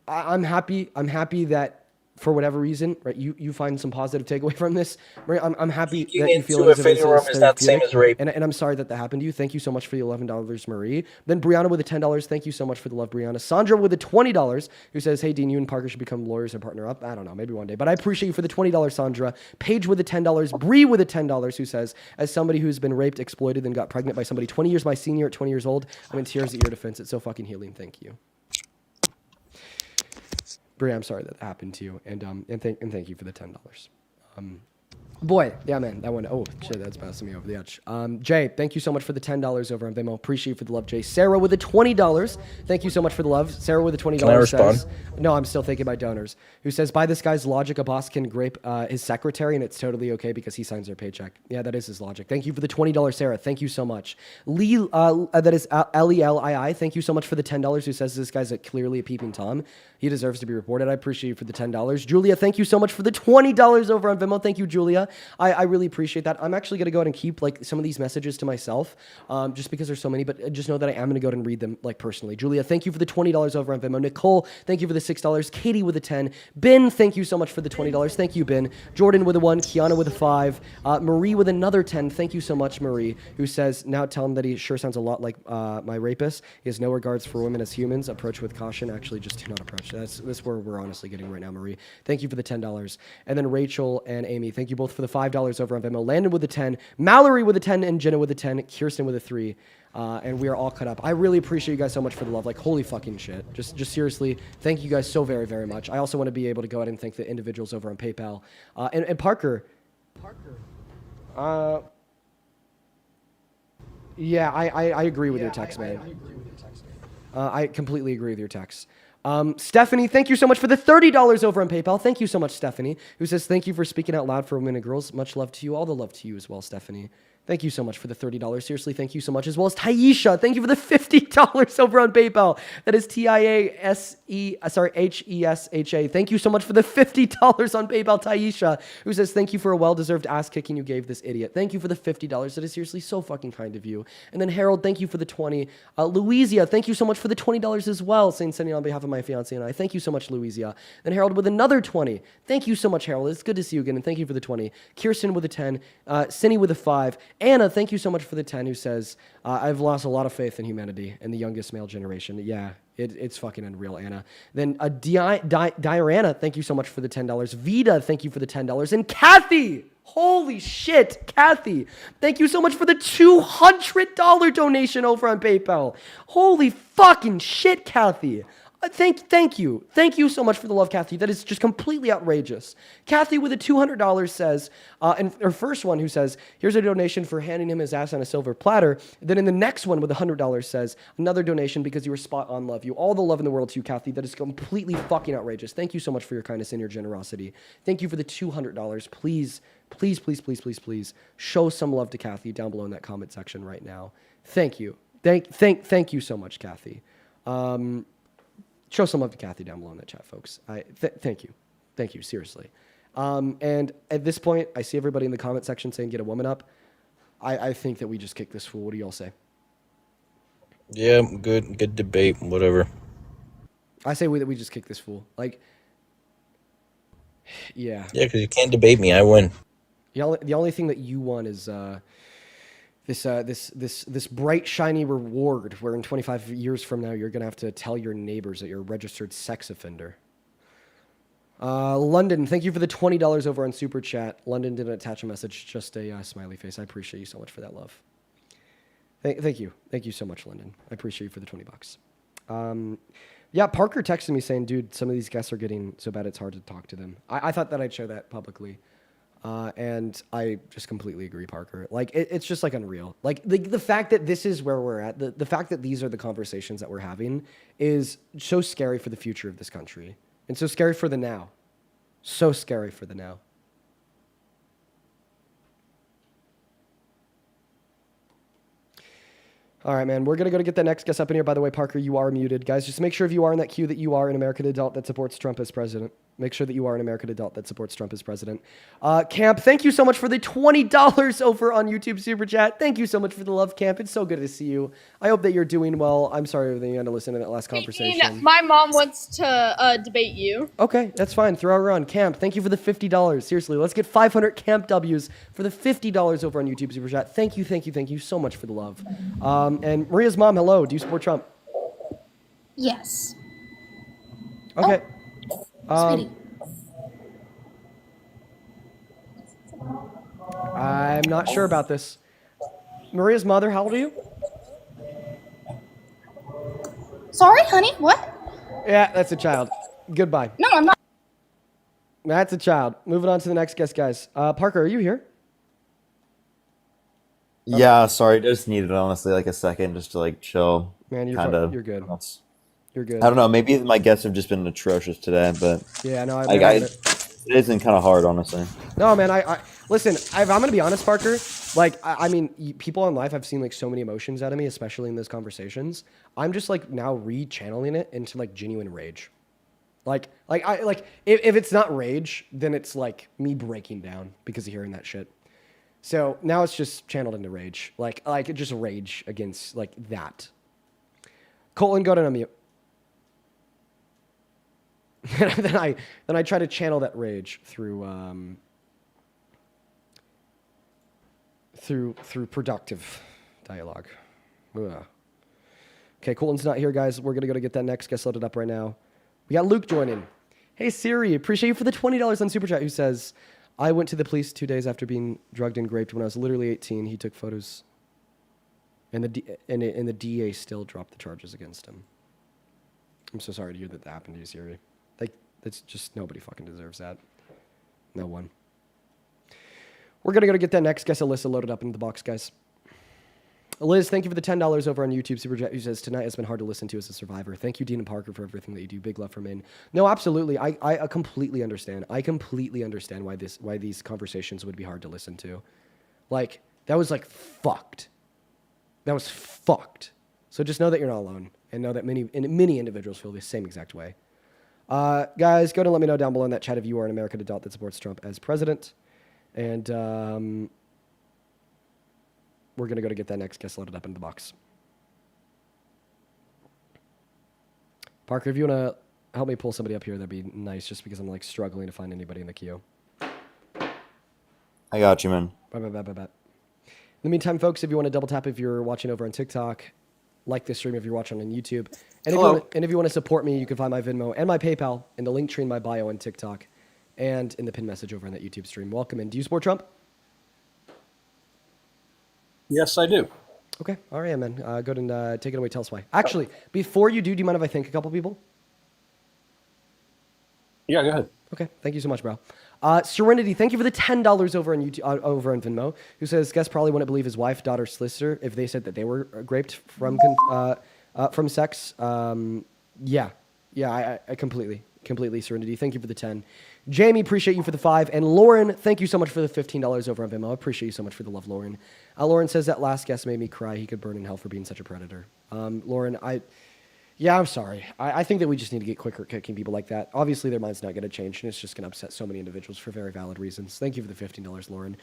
I'm happy. I'm happy that for whatever reason, right, you find some positive takeaway from this. Right, I'm happy Speaking that you feel into as a if it's fitting room is not the same therapeutic, as rape. and I'm sorry that happened to you. Thank you so much for the $11, Marie. Then Brianna with the $10. Thank you so much for the love, Brianna. Sandra with the $20, who says, hey, Dean, you and Parker should become lawyers and partner up. I don't know, maybe one day. But I appreciate you for the $20, Sandra. Paige with the $10. Bree with the $10, who says, as somebody who's been raped, exploited, and got pregnant by somebody 20 years my senior at 20 years old, I'm in tears at your defense. It's so fucking healing. Thank you. Brie, I'm sorry that happened to you, and thank you for the $10. Boy, yeah, man, that one. Oh shit, that's passing me over the edge. Jay, thank you so much for the $10 over on Venmo. Appreciate you for the love, Jay. Sarah with the $20. Thank you so much for the love. Sarah with the $20 Can I respond? says, no, I'm still thinking about donors. Who says, by this guy's logic, a boss can grape his secretary, and it's totally okay because he signs their paycheck. Yeah, that is his logic. Thank you for the $20, Sarah. Thank you so much. Lee, that is Lelii. Thank you so much for the $10. Who says this guy's clearly a peeping Tom. He deserves to be reported. I appreciate you for the $10. Julia, thank you so much for the $20 over on Venmo. Thank you, Julia. I really appreciate that. I'm actually going to go ahead and keep like some of these messages to myself just because there's so many, but just know that I am going to go ahead and read them like personally. Julia, thank you for the $20 over on Venmo. Nicole, thank you for the $6. Katie with a 10. Ben, thank you so much for the $20. Thank you, Ben. Jordan with a 1. Kiana with a 5. Marie with another 10. Thank you so much, Marie, who says, now tell him that he sure sounds a lot like my rapist. He has no regards for women as humans. Approach with caution. Actually, just do not approach. That's where we're honestly getting right now, Marie. Thank you for the $10. And then Rachel and Amy, thank you you both for the $5 over on Venmo. Landon with a 10, Mallory with a 10, and Jenna with a 10, Kirsten with a 3. And we are all cut up. I really appreciate you guys so much for the love. Like, holy fucking shit. Just seriously, thank you guys so very, very much. I also want to be able to go ahead and thank the individuals over on PayPal. And Parker. Yeah, I agree with your text, man. I completely agree with your text. Stephanie, thank you so much for the $30 over on PayPal. Thank you so much, Stephanie, who says, thank you for speaking out loud for women and girls. Much love to you. All the love to you as well, Stephanie. Thank you so much for the $30. Seriously, thank you so much. As well as Taisha, thank you for the $50 over on PayPal. That is Hesha. Thank you so much for the $50 on PayPal, Taisha, who says, thank you for a well-deserved ass kicking you gave this idiot. Thank you for the $50. That is seriously so fucking kind of you. And then Harold, thank you for the 20. Louisia, thank you so much for the $20 as well, sending on behalf of my fiance and I. Thank you so much, Louisia. Then Harold with another 20. Thank you so much, Harold. It's good to see you again, and thank you for the 20. Kirsten with a 10. Cindy with a 5. Anna, thank you so much for the 10, who says, I've lost a lot of faith in humanity and the youngest male generation. Yeah, it's fucking unreal, Anna. Then Diana, thank you so much for the $10. Vita, thank you for the $10. And Kathy, holy shit, Kathy, thank you so much for the $200 donation over on PayPal. Holy fucking shit, Kathy. Thank you. Thank you so much for the love, Kathy. That is just completely outrageous. Kathy with a $200 says, and her first one who says, here's a donation for handing him his ass on a silver platter. Then in the next one with $100 says, another donation because you were spot on, love you. All the love in the world to you, Kathy. That is completely fucking outrageous. Thank you so much for your kindness and your generosity. Thank you for the $200. Please, please, please, please, please, please show some love to Kathy down below in that comment section right now. Thank you. Thank you so much, Kathy. Show some love to Kathy down below in the chat, folks. Thank you. Thank you, seriously. And at this point, I see everybody in the comment section saying get a woman up. I think that we just kick this fool. What do y'all say? Yeah, good debate, whatever. I say that we just kick this fool. Like, yeah. Yeah, because you can't debate me. I win. The only thing that you want is this bright, shiny reward where in 25 years from now, you're going to have to tell your neighbors that you're a registered sex offender. London, thank you for the $20 over on Super Chat. London didn't attach a message, just a smiley face. I appreciate you so much for that love. Thank you. Thank you so much, London. I appreciate you for the $20. Yeah, Parker texted me saying, dude, some of these guests are getting so bad it's hard to talk to them. I thought that I'd share that publicly. And I just completely agree, Parker. Like, it's just like unreal. Like the fact that this is where we're at, the fact that these are the conversations that we're having is so scary for the future of this country. And so scary for the now. So scary for the now. All right, man. We're going to go to get that next guest up in here. By the way, Parker, you are muted. Guys, just make sure if you are in that queue that you are an American adult that supports Trump as president. Make sure that you are an American adult that supports Trump as president. Camp, thank you so much for the $20 over on YouTube Super Chat. Thank you so much for the love, Camp. It's so good to see you. I hope that you're doing well. I'm sorry that you had to listen to that last conversation. My mom wants to debate you. Okay, that's fine. Throw her on. Camp, thank you for the $50. Seriously, let's get 500 Camp W's for the $50 over on YouTube Super Chat. Thank you so much for the love. And Maria's mom, hello. Do you support Trump? Yes. Okay. Sweetie. I'm not sure about this. Maria's mother, how old are you? Sorry, honey, what? Yeah, that's a child. Goodbye. No, I'm not. That's a child. Moving on to the next guest, guys. Parker, are you here? Yeah, sorry. I just needed honestly like a second just to like chill. Man, you're good. You're good. I don't know. Maybe my guests have just been atrocious today, but yeah, no, it isn't kind of hard, honestly. No, man. I listen. If I'm gonna be honest, Parker. Like, I mean, people on live have seen like so many emotions out of me, especially in those conversations. I'm just like now re-channeling it into like genuine rage. Like if it's not rage, then it's like me breaking down because of hearing that shit. So now it's just channeled into rage, like just rage against like that. Colton, go to unmute. then I try to channel that rage through productive dialogue. Ugh. Okay, Colton's not here, guys. We're gonna go to get that next guest loaded up right now. We got Luke joining. Hey Siri, appreciate you for the $20 on Super Chat. Who says, I went to the police 2 days after being drugged and raped when I was literally 18. He took photos, and the DA still dropped the charges against him. I'm so sorry to hear that happened to you, Siri. Like, that's just, nobody fucking deserves that. No one. We're gonna go to get that next guest, Alyssa, loaded up into the box, guys. Liz, thank you for the $10 over on YouTube Super Chat, who says, tonight has been hard to listen to as a survivor. Thank you, Dean and Parker, for everything that you do. Big love from in. No, absolutely. I completely understand. I completely understand why these conversations would be hard to listen to. Like, that was like fucked. That was fucked. So just know that you're not alone, and know that many individuals feel the same exact way. Guys, go and let me know down below in that chat if you are an American adult that supports Trump as president. And we're going to go to get that next guest loaded up into the box. Parker, if you want to help me pull somebody up here, that'd be nice, just because I'm like struggling to find anybody in the queue. I got you, man. Bye. In the meantime, folks, if you want to double tap if you're watching over on TikTok, like this stream if you're watching on YouTube. And if you want to support me, you can find my Venmo and my PayPal in the link tree in my bio on TikTok and in the pin message over on that YouTube stream. Welcome in. Do you support Trump? Yes, I do. Okay. All right, man. Go ahead and take it away. Tell us why. Actually, before you do you mind if I thank a couple people? Yeah, go ahead. Okay. Thank you so much, bro. Serenity, thank you for the $10 over on YouTube, over on Venmo, who says, guest probably wouldn't believe his wife, daughter, solicitor if they said that they were raped from sex. Yeah, I completely, Serenity. Thank you for the 10. Jamie, appreciate you for the 5. And Lauren, thank you so much for the $15 over on Venmo. I appreciate you so much for the love, Lauren. Lauren says that last guest made me cry. He could burn in hell for being such a predator. Lauren, I'm sorry. I think that we just need to get quicker at kicking people like that. Obviously, their mind's not going to change, and it's just going to upset so many individuals for very valid reasons. Thank you for the $15, Lauren.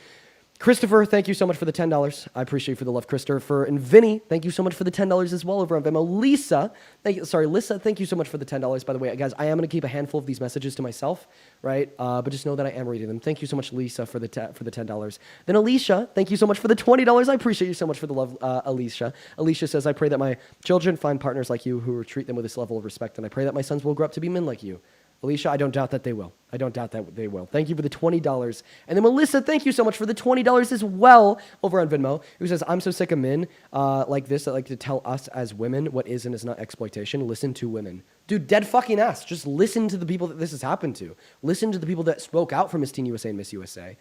Christopher, thank you so much for the $10. I appreciate you for the love, Christopher. And Vinny, thank you so much for the $10 as well over on Venmo. Lisa, Lissa, thank you so much for the $10. By the way, guys, I am going to keep a handful of these messages to myself, right? But just know that I am reading them. Thank you so much, Lisa, for the $10. Then Alicia, thank you so much for the $20. I appreciate you so much for the love, Alicia. Alicia says, I pray that my children find partners like you who treat them with this level of respect, and I pray that my sons will grow up to be men like you. Alicia, I don't doubt that they will. Thank you for the $20. And then Melissa, thank you so much for the $20 as well over on Venmo, who says, I'm so sick of men like this that like to tell us as women what is and is not exploitation. Listen to women. Dude, dead fucking ass. Just listen to the people that this has happened to. Listen to the people that spoke out for Miss Teen USA and Miss USA.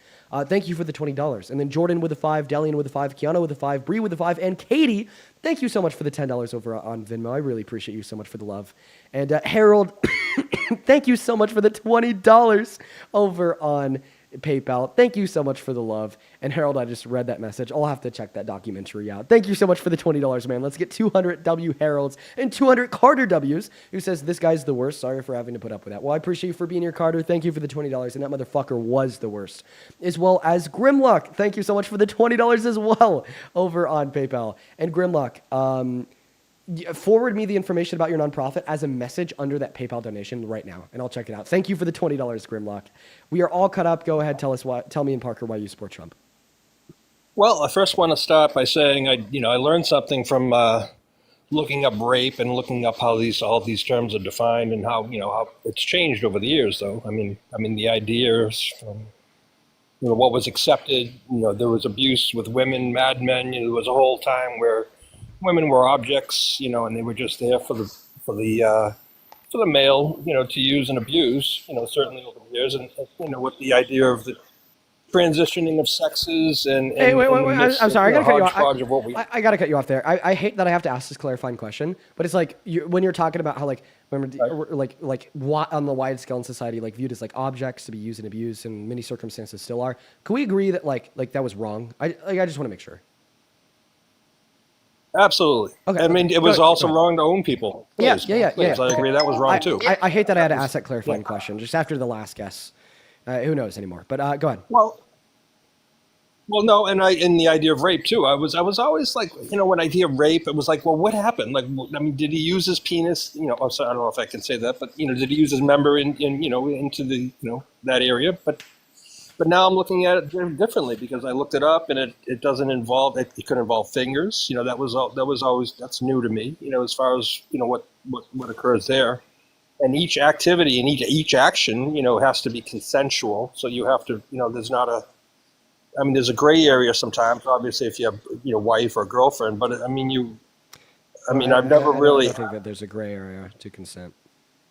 Thank you for the $20. And then Jordan with a 5, Delian with a 5, Kiana with a 5, Bree with a 5, and Katie, thank you so much for the $10 over on Venmo. I really appreciate you so much for the love. And Harold, thank you so much for the $20 over on PayPal. Thank you so much for the love. And Harold, I just read that message. I'll have to check that documentary out. Thank you so much for the $20, man. Let's get 200 W Harolds and 200 Carter W's, who says, this guy's the worst. Sorry for having to put up with that. Well, I appreciate you for being here, Carter. Thank you for the $20. And that motherfucker was the worst. As well as Grimlock. Thank you so much for the $20 as well over on PayPal. And Grimlock, forward me the information about your nonprofit as a message under that PayPal donation right now, and I'll check it out. Thank you for the $20, Grimlock. We are all cut up. Go ahead, tell me and Parker why you support Trump. Well, I first want to start by saying I learned something from looking up rape and looking up how all these terms are defined and how it's changed over the years. Though I mean the ideas from what was accepted. There was abuse with women, Mad Men. There was a whole time where women were objects, and they were just there for the male, to use and abuse, certainly over the years, and with the idea of the transitioning of sexes and hey, wait, I'm sorry, I gotta cut you off. I gotta cut you off there. I hate that I have to ask this clarifying question, but it's like when you're talking about how remember like on the wide scale in society, like viewed as like objects to be used and abused, and many circumstances still are. Can we agree that like that was wrong? I just want to make sure. Absolutely. Okay. I mean, it was also wrong to own people. Yeah. I agree that was wrong too. I hate that I had to ask that clarifying question just after the last guess. Who knows anymore? But go ahead. Well, no, and in the idea of rape too. I was always like, when I hear rape, it was like, well, what happened? Like, I mean, did he use his penis? I'm sorry, I don't know if I can say that, but did he use his member into the that area? But now I'm looking at it differently because I looked it up and it doesn't involve, it could involve fingers. That was always, that's new to me, as far as, what occurs there. and each activity and each action, has to be consensual. So you have to, there's not a, I mean, there's a gray area sometimes, obviously, if you have, wife or girlfriend, but I mean, I've never I really, don't think that there's a gray area to consent.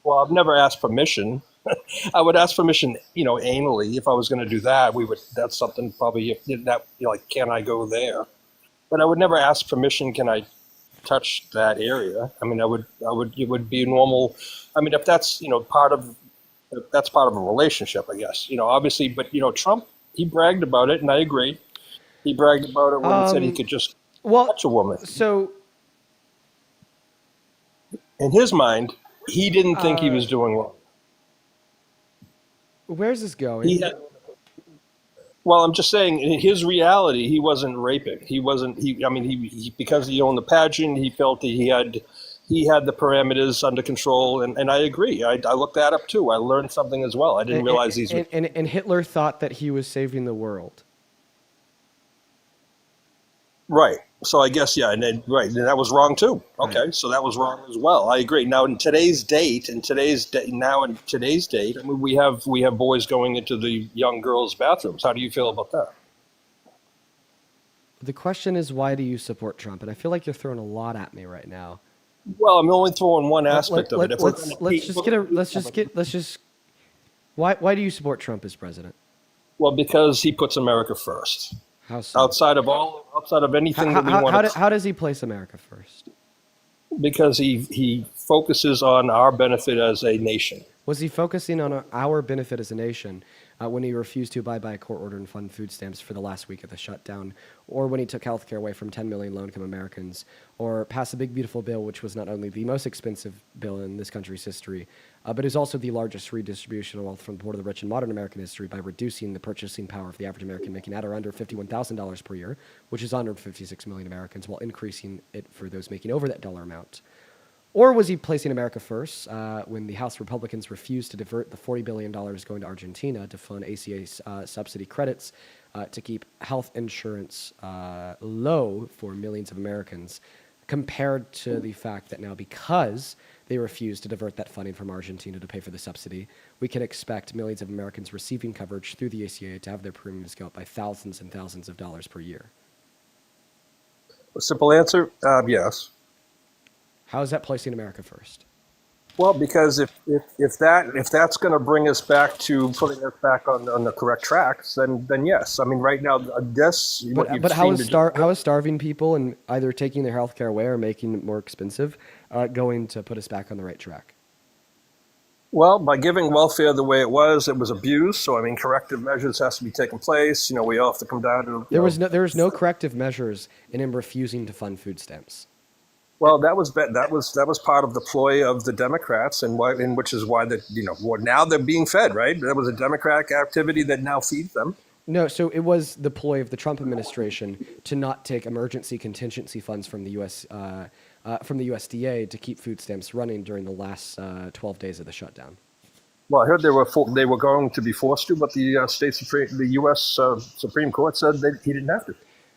well, I've never asked permission. I would ask permission, anally. If I was going to do that, that's something probably that, like, can I go there? But I would never ask permission, can I touch that area? I mean, it would be normal. I mean, if that's, if that's part of a relationship, I guess, obviously, but, Trump, he bragged about it, and I agree. He bragged about it when he said he could just touch a woman. So in his mind, he didn't think he was doing wrong. where's this going? Well, I'm just saying, in his reality, he wasn't raping. He wasn't. I mean, he because he owned the pageant, he felt that he had the parameters under control, and I agree. I looked that up too. I learned something as well. I didn't realize these. And Hitler thought that he was saving the world. Right. So I guess, yeah, and that was wrong too. Okay, right. So that was wrong as well. I agree. Now in today's date, I mean, we have boys going into the young girls' bathrooms. How do you feel about that? The question is, why do you support Trump? And I feel like you're throwing a lot at me right now. Well, I'm only throwing one aspect of it. Why do you support Trump as president? Well, because he puts America first. How so? Outside of anything that we want to. How does he place America first? Because he focuses on our benefit as a nation. Was he focusing on our benefit as a nation when he refused to abide by a court order and fund food stamps for the last week of the shutdown, or when he took health care away from 10 million low-income Americans, or passed a big, beautiful bill, which was not only the most expensive bill in this country's history, but is also the largest redistribution of wealth from the poor to the rich in modern American history by reducing the purchasing power of the average American making at or under $51,000 per year, which is under 56 million Americans, while increasing it for those making over that dollar amount. Or was he placing America first when the House Republicans refused to divert the $40 billion going to Argentina to fund ACA subsidy credits to keep health insurance low for millions of Americans, compared to the fact that now, because they refused to divert that funding from Argentina to pay for the subsidy, we can expect millions of Americans receiving coverage through the ACA to have their premiums go up by thousands and thousands of dollars per year? A simple answer, yes. How is that placing America first? Well, because if that's going to bring us back to putting us back on the correct tracks, then yes. I mean, right now, I guess. But how is starving people and either taking their health care away or making it more expensive going to put us back on the right track? Well, by giving welfare the way it was abused. So I mean, corrective measures has to be taken place. We all have to come down to. There was no corrective measures in him refusing to fund food stamps. Well, that was part of the ploy of the Democrats, and which is why now they're being fed, right? That was a Democratic activity that now feeds them. No, so it was the ploy of the Trump administration to not take emergency contingency funds from the USDA to keep food stamps running during the last 12 days of the shutdown. Well, I heard they were going to be forced to, but the U.S. Supreme Court said that he didn't have to.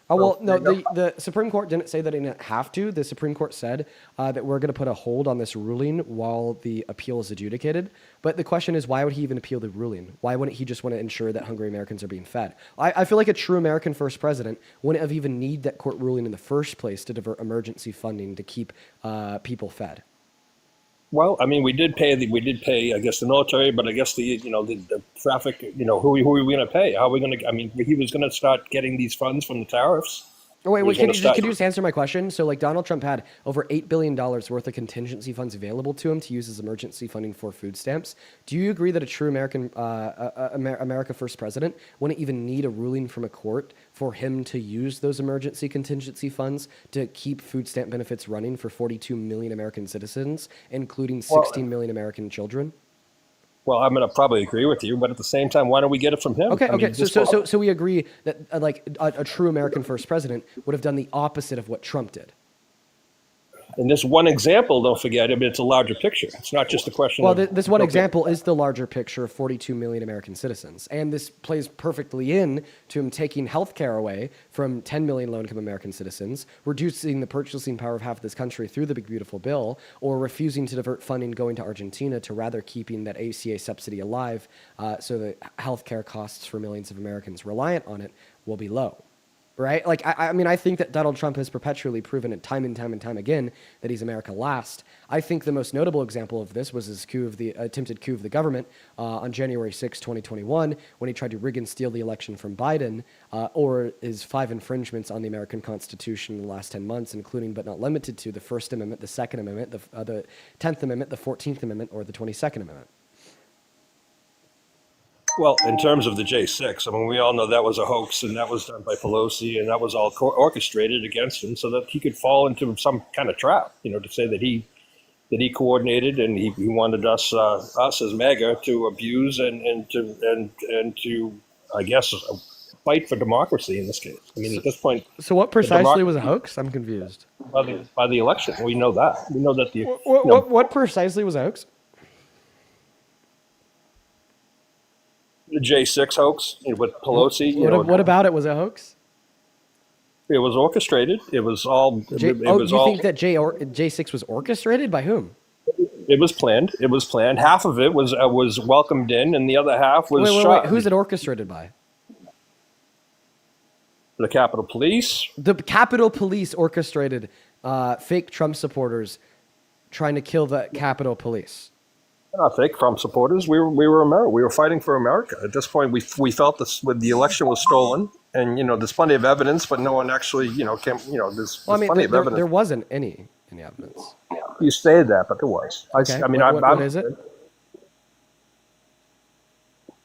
Oh, well, no, the Supreme Court didn't say that he didn't have to. The Supreme Court said that we're going to put a hold on this ruling while the appeal is adjudicated. But the question is, why would he even appeal the ruling? Why wouldn't he just want to ensure that hungry Americans are being fed? I feel like a true American first president wouldn't have even need that court ruling in the first place to divert emergency funding to keep people fed. Well, I mean, we did pay, I guess, the military, but I guess the traffic, who are we going to pay? How are we going to? I mean, he was going to start getting these funds from the tariffs. Oh, wait, can you just answer my question? So, like, Donald Trump had over $8 billion worth of contingency funds available to him to use as emergency funding for food stamps. Do you agree that a true America First president wouldn't even need a ruling from a court for him to use those emergency contingency funds to keep food stamp benefits running for 42 million American citizens, including 16 million American children? Well, I'm going to probably agree with you, but at the same time, why don't we get it from him? Okay. So we agree that a true American first president would have done the opposite of what Trump did. In this one example, don't forget, I mean, it's a larger picture. It's not just a question Well, of... this one example is the larger picture of 42 million American citizens. And this plays perfectly in to him taking health care away from 10 million low-income American citizens, reducing the purchasing power of half of this country through the Big Beautiful Bill, or refusing to divert funding going to Argentina to rather keeping that ACA subsidy alive so that health care costs for millions of Americans reliant on it will be low. Right? Like, I mean, I think that Donald Trump has perpetually proven it time and time and time again that he's America last. I think the most notable example of this was his attempted coup of the government on January 6, 2021, when he tried to rig and steal the election from Biden, or his 5 infringements on the American Constitution in the last 10 months, including but not limited to the First Amendment, the Second Amendment, the 10th Amendment, the 14th Amendment, or the 22nd Amendment. Well, in terms of the J6, I mean, we all know that was a hoax, and that was done by Pelosi, and that was all orchestrated against him so that he could fall into some kind of trap, to say that he coordinated and he wanted us as MAGA to abuse and to, I guess, fight for democracy in this case. I mean, at this point. So what precisely was a hoax? I'm confused. By the election, we know that. We know that the. What precisely was a hoax? The J6 hoax with Pelosi. What about it was a hoax? It was orchestrated. It was all. Think that J6 was orchestrated by whom? It was planned. It was planned. Half of it was welcomed in, and the other half was shot. Wait. Who's it orchestrated by? The Capitol Police. The Capitol Police orchestrated fake Trump supporters trying to kill the Capitol Police. Not fake Trump supporters. We were America. We were fighting for America. At this point, we felt this when the election was stolen, and there's plenty of evidence, but no one actually there's plenty of evidence. There wasn't any evidence. You stated that, but there was. Okay. What is it?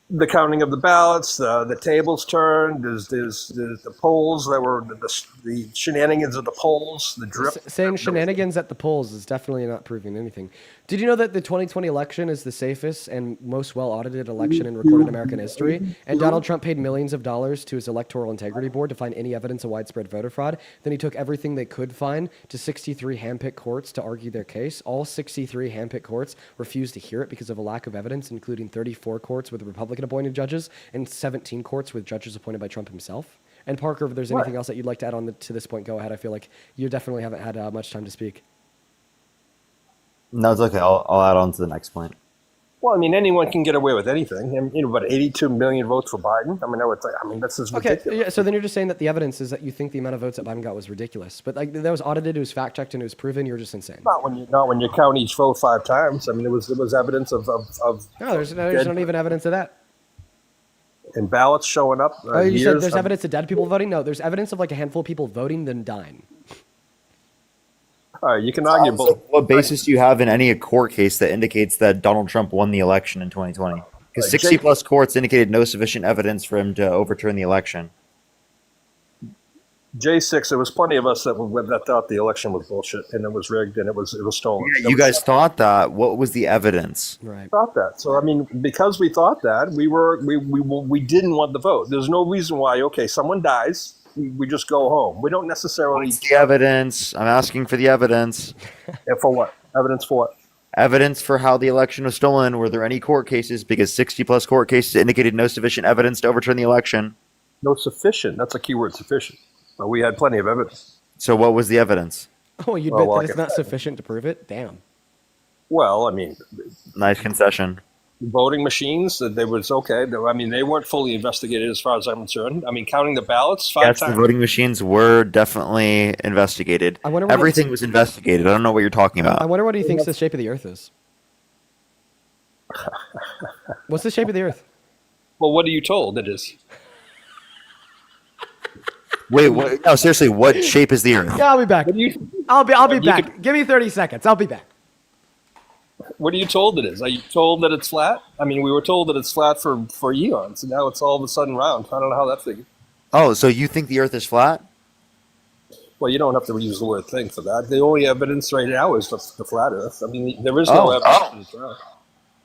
The counting of the ballots, the tables turned. There's the polls that were the shenanigans of the polls, the drip. Saying shenanigans at the polls is definitely not proving anything. Did you know that the 2020 election is the safest and most well-audited election in recorded American history? And Donald Trump paid millions of dollars to his Electoral Integrity Board to find any evidence of widespread voter fraud. Then he took everything they could find to 63 handpicked courts to argue their case. All 63 handpicked courts refused to hear it because of a lack of evidence, including 34 courts with Republican-appointed judges and 17 courts with judges appointed by Trump himself. And Parker, if there's anything else that you'd like to add on to this point, go ahead. I feel like you definitely haven't had much time to speak. No, it's okay. I'll add on to the next point. Well, I mean, anyone can get away with anything. And, about 82 million votes for Biden. I mean, that's just ridiculous. Okay, yeah, so then you're just saying that the evidence is that you think the amount of votes that Biden got was ridiculous. But that was audited, it was fact-checked, and it was proven. You're just insane. Not when you count each vote 5 times. I mean, there was evidence of no, there's not even evidence of that. And ballots showing up. You said there's evidence of dead people voting? No, there's evidence of like a handful of people voting then dying. All right, you can argue both. What basis do you have in any court case that indicates that Donald Trump won the election in 2020? Because 60 plus courts indicated no sufficient evidence for him to overturn the election. J6, there was plenty of us that thought the election was bullshit and it was rigged and it was stolen. Yeah, you guys thought that. What was the evidence? Right. Thought that. So I mean, because we thought that, we didn't want the vote. There's no reason why. Okay, someone dies, we just go home. We don't necessarily. What's the evidence? I'm asking for the evidence. And for what? Evidence for what? Evidence for how the election was stolen. Were there any court cases? Because 60 plus court cases indicated no sufficient evidence to overturn the election. No sufficient. That's a keyword, sufficient. But we had plenty of evidence. So what was the evidence? Oh, you bet that it's not sufficient to prove it? Damn. Well, I mean. Nice concession. Voting machines, they was okay. I mean, they weren't fully investigated as far as I'm concerned. I mean, counting the ballots 5 times. Yes, the voting machines were definitely investigated. Everything was investigated. I don't know what you're talking about. I wonder what he thinks the shape of the Earth is. What's the shape of the Earth? Well, what are you told it is? Wait, what? No, seriously, what shape is the Earth? Yeah, I'll be back. I'll be back. Give me 30 seconds. I'll be back. What are you told it is? Are you told that it's flat? I mean, we were told that it's flat for eons, and now it's all of a sudden round. I don't know how that figured. Oh, so you think the Earth is flat? Well, you don't have to use the word "thing" for that. The only evidence right now is the flat Earth. I mean, there is no evidence.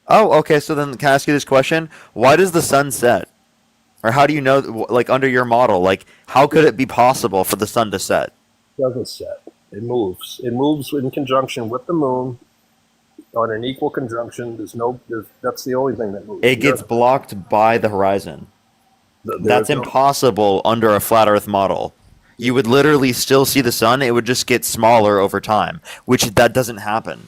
Oh, okay. So then, can I ask you this question? Why does the sun set? Or how do you know, like under your model, like how could it be possible for the sun to set? It doesn't set. It moves. It moves in conjunction with the moon on an equal conjunction. That's the only thing that moves. It gets blocked by the horizon. That's There's no, impossible under a flat Earth model. You would literally still see the sun. It would just get smaller over time, which that doesn't happen.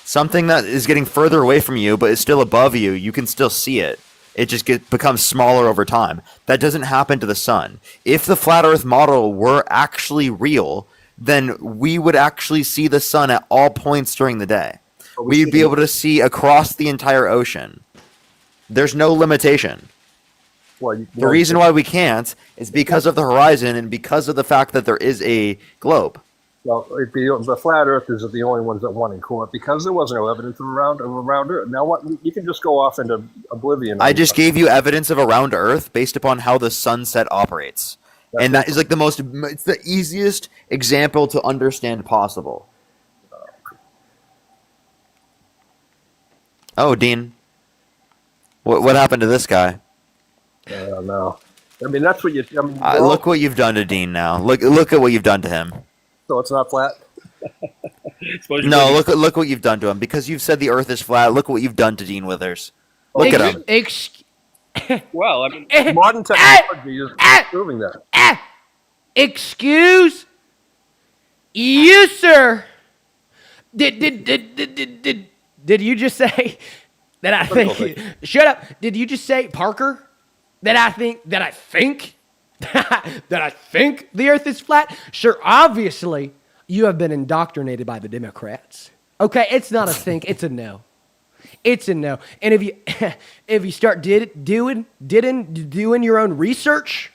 Something that is getting further away from you but is still above you, you can still see it. It just becomes smaller over time. That doesn't happen to the sun. If the flat Earth model were actually real, then we would actually see the sun at all points during the day. We'd be able to see across the entire ocean. There's no limitation. The reason why we can't is because of the horizon and because of the fact that there is a globe. Well, the flat earthers are the only ones that won in court because there was no evidence of around Earth. Now, what you can just go off into oblivion. I just gave you evidence of a round Earth based upon how the sunset operates. And that is like it's the easiest example to understand possible. Oh, Dean. What happened to this guy? No. I mean, that's what you. I mean, look what you've done to Dean now. Look at what you've done to him. So it's not flat. No, look what you've done to him. Because you've said the Earth is flat. Look what you've done to Dean Withers. Look at him. Well, I mean, modern technology is proving that. Excuse you, sir. Did you just say that I think? Shut up. Did you just say, Parker? That I think that I think the Earth is flat? Sure, obviously you have been indoctrinated by the Democrats. Okay, it's not a think, it's a no. It's a no. And if you start doing your own research,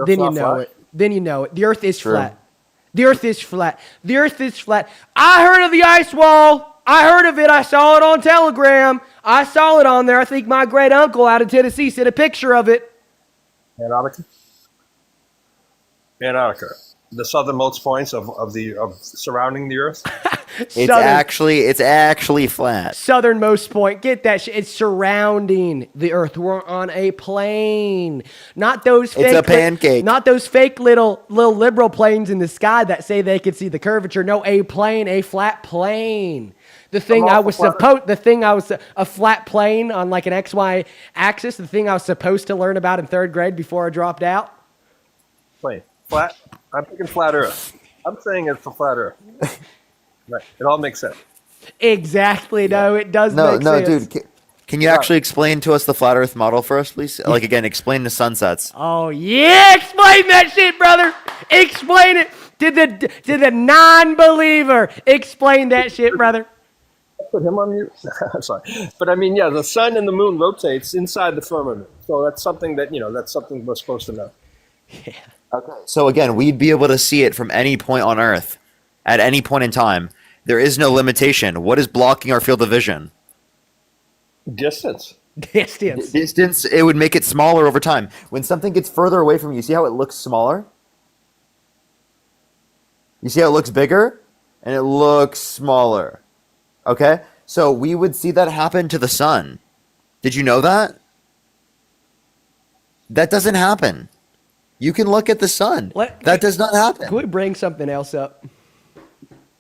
then you know it. Then you know it. The Earth is flat. The Earth is flat. The Earth is flat. I heard of the ice wall. I heard of it. I saw it on Telegram. I saw it on there. I think my great uncle out of Tennessee sent a picture of it. Antarctica. The southernmost points of surrounding the Earth. It's actually flat. Southernmost point. Get that shit. It's surrounding the Earth. We're on a plane. Not those fake. It's a pancake. Not those fake little liberal planes in the sky that say they can see the curvature. No, a plane, a flat plane. A flat plane on like an XY axis. The thing I was supposed to learn about in third grade before I dropped out. Plane. Flat. I'm thinking flat Earth. I'm saying it's a flat Earth. Right. It all makes sense. Exactly. No, it does make sense. No, dude. Can you actually explain to us the flat Earth model for us, please? Like, again, explain the sunsets. Oh, yeah. Explain that shit, brother. Explain it to the non-believer. Explain that shit, brother. Put him on mute. I'm sorry. But I mean, yeah, the sun and the moon rotates inside the firmament. So that's something that's something we're supposed to know. Yeah. Okay. So again, we'd be able to see it from any point on Earth at any point in time. There is no limitation. What is blocking our field of vision? Distance. Distance, it would make it smaller over time. When something gets further away from you, see how it looks smaller? You see how it looks bigger? And it looks smaller. Okay? So we would see that happen to the sun. Did you know that? That doesn't happen. You can look at the sun. That does not happen. Can we bring something else up?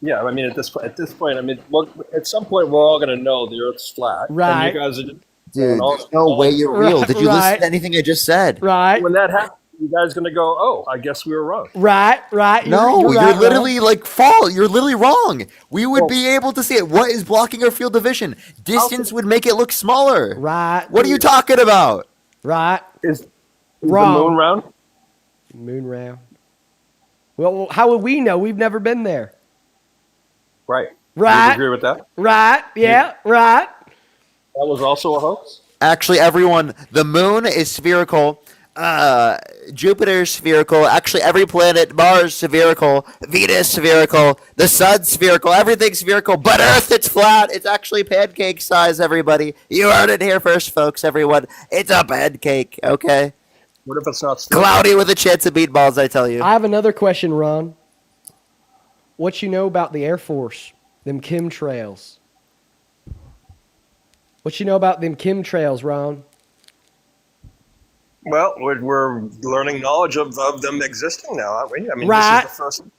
Yeah, I mean, at this point, I mean, look, at some point, we're all going to know the Earth's flat. Right. And you guys are just, dude, there's no way you're real. Did you listen to anything I just said? Right. When that happens, you guys are going to go, oh, I guess we were wrong. Right. No, you're literally You're literally wrong. We would be able to see it. What is blocking our field of vision? Distance would make it look smaller. Right. What are you talking about? Right. Is wrong. The moon round? Moon round. Well, how would we know? We've never been there. Right. Right. You agree with that? Right. Yeah. Right. That was also a hoax? Actually, everyone, the moon is spherical. Jupiter's spherical. Actually, every planet, Mars spherical. Venus spherical. The sun's spherical. Everything's spherical. But Earth, it's flat. It's actually pancake size, everybody. You heard it here first, folks, everyone. It's a pancake, okay? What if it's not cloudy with a chance of meatballs, I tell you. I have another question, Ron. What you know about the Air Force? Them chemtrails. What you know about them chemtrails, Ron? Well, we're learning knowledge of them existing now, aren't we? I mean, Right. this is the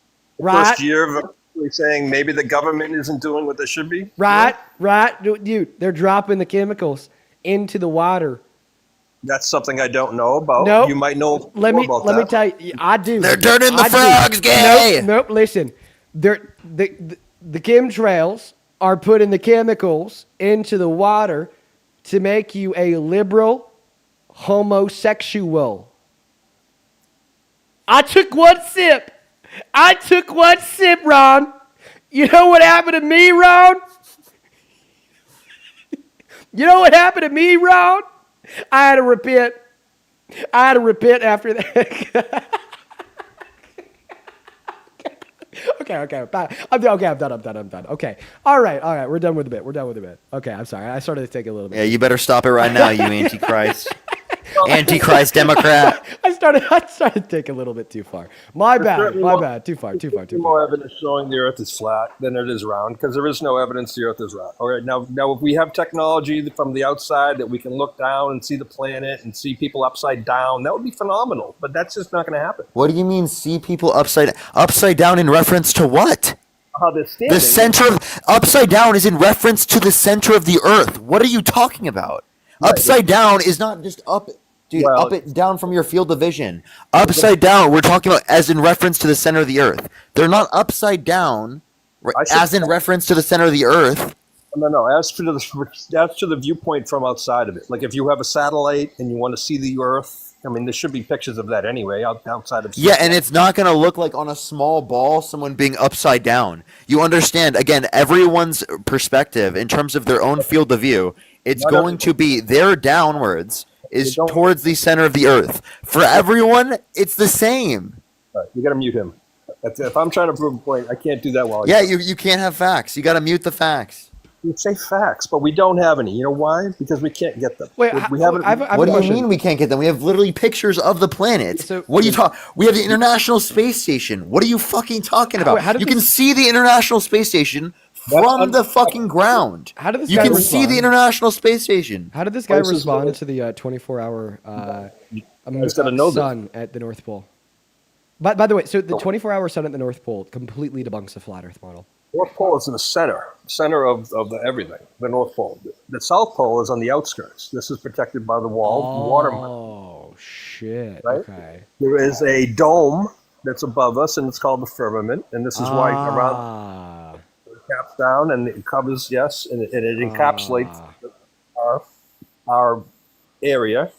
Right. first year of saying maybe the government isn't doing what they should be. Right. Right. Dude, they're dropping the chemicals into the water. That's something I don't know about. Nope. You might know Let more me about let me that. tell you, I do. They're turning the I do. frogs gay. Nope. Listen, the chemtrails are putting the chemicals into the water to make you a liberal homosexual. I took one sip. Ron. You know what happened to me, Ron? You know what happened to me, Ron? I had to repent after that. Okay. I'm done. Okay. All right. We're done with the bit. Okay, I'm sorry. I started to take a little bit. Yeah, you better stop it right now, you antichrist. Antichrist Democrat. I started to take a little bit too far. My bad. Too far. More evidence showing the Earth is flat than it is round, because there is no evidence the Earth is round. All right, now if we have technology from the outside that we can look down and see the planet and see people upside down, that would be phenomenal. But that's just not going to happen. What do you mean see people upside down in reference to what? How they're standing. The center of upside down is in reference to the center of the earth. What are you talking about? Right, upside down is not just up, dude. Well, up it down from your field of vision. Upside down, we're talking about as in reference to the center of the earth. They're not upside down as in reference to the center of the earth. No. As to the viewpoint from outside of it. Like if you have a satellite and you want to see the Earth. I mean, there should be pictures of that anyway, outside of... Yeah, and it's not going to look like on a small ball someone being upside down. You understand, again, everyone's perspective in terms of their own field of view, it's going to be their downwards is towards the center of the earth. For everyone, it's the same. All right, you got to mute him. If I'm trying to prove a point, I can't do that while... Yeah, you can't have facts. You got to mute the facts. You say facts, but we don't have any. You know why? Because we can't get them. Wait, we haven't. What do you mean we can't get them? We have literally pictures of the planets. So, what are you talking? We have the International Space Station. What are you fucking talking about? You can see the International Space Station from the fucking ground. How did this? You can see the International Space Station. How did this guy respond to the 24-hour sun at the North Pole? By the way, so the 24-hour sun at the North Pole completely debunks the flat Earth model. North Pole is in the center of everything, the North Pole. The South Pole is on the outskirts. This is protected by the wall, water. Oh, shit. Right? Okay. There is a dome that's above us, and it's called the firmament, and this is why around it caps down, and it covers, and it encapsulates our area,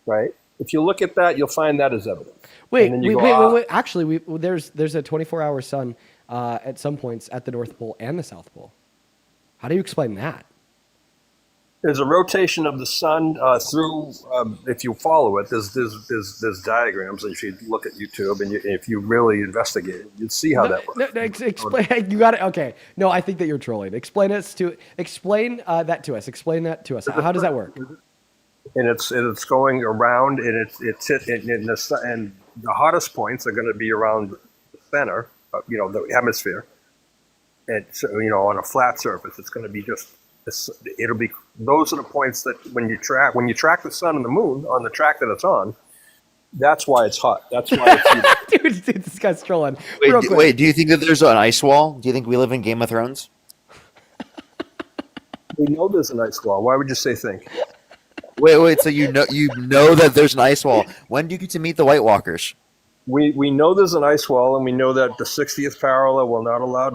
right? If you look at that, you'll find that as evidence. Wait. Actually, there's a 24-hour sun at some points at the North Pole and the South Pole. How do you explain that? There's a rotation of the sun through. If you follow it, there's diagrams. If you look at YouTube and if you really investigate it, you'd see how that works. No, explain. You got it. Okay. No, I think that you're trolling. Explain that to us. Explain that to us. How does that work? And it's going around, and it's and the hottest points are going to be around the center. The hemisphere, and so on a flat surface, it's going to be it'll be those are the points that when you track the sun and the moon on the track that it's on, that's why it's hot. That's why it's dude, this guy's trolling. Wait, do you think that there's an ice wall? Do you think we live in Game of Thrones? We know there's an ice wall. Why would you say think? Wait. So you know that there's an ice wall. When do you get to meet the White Walkers? We know there's an ice wall, and we know that the 60th parallel will not allow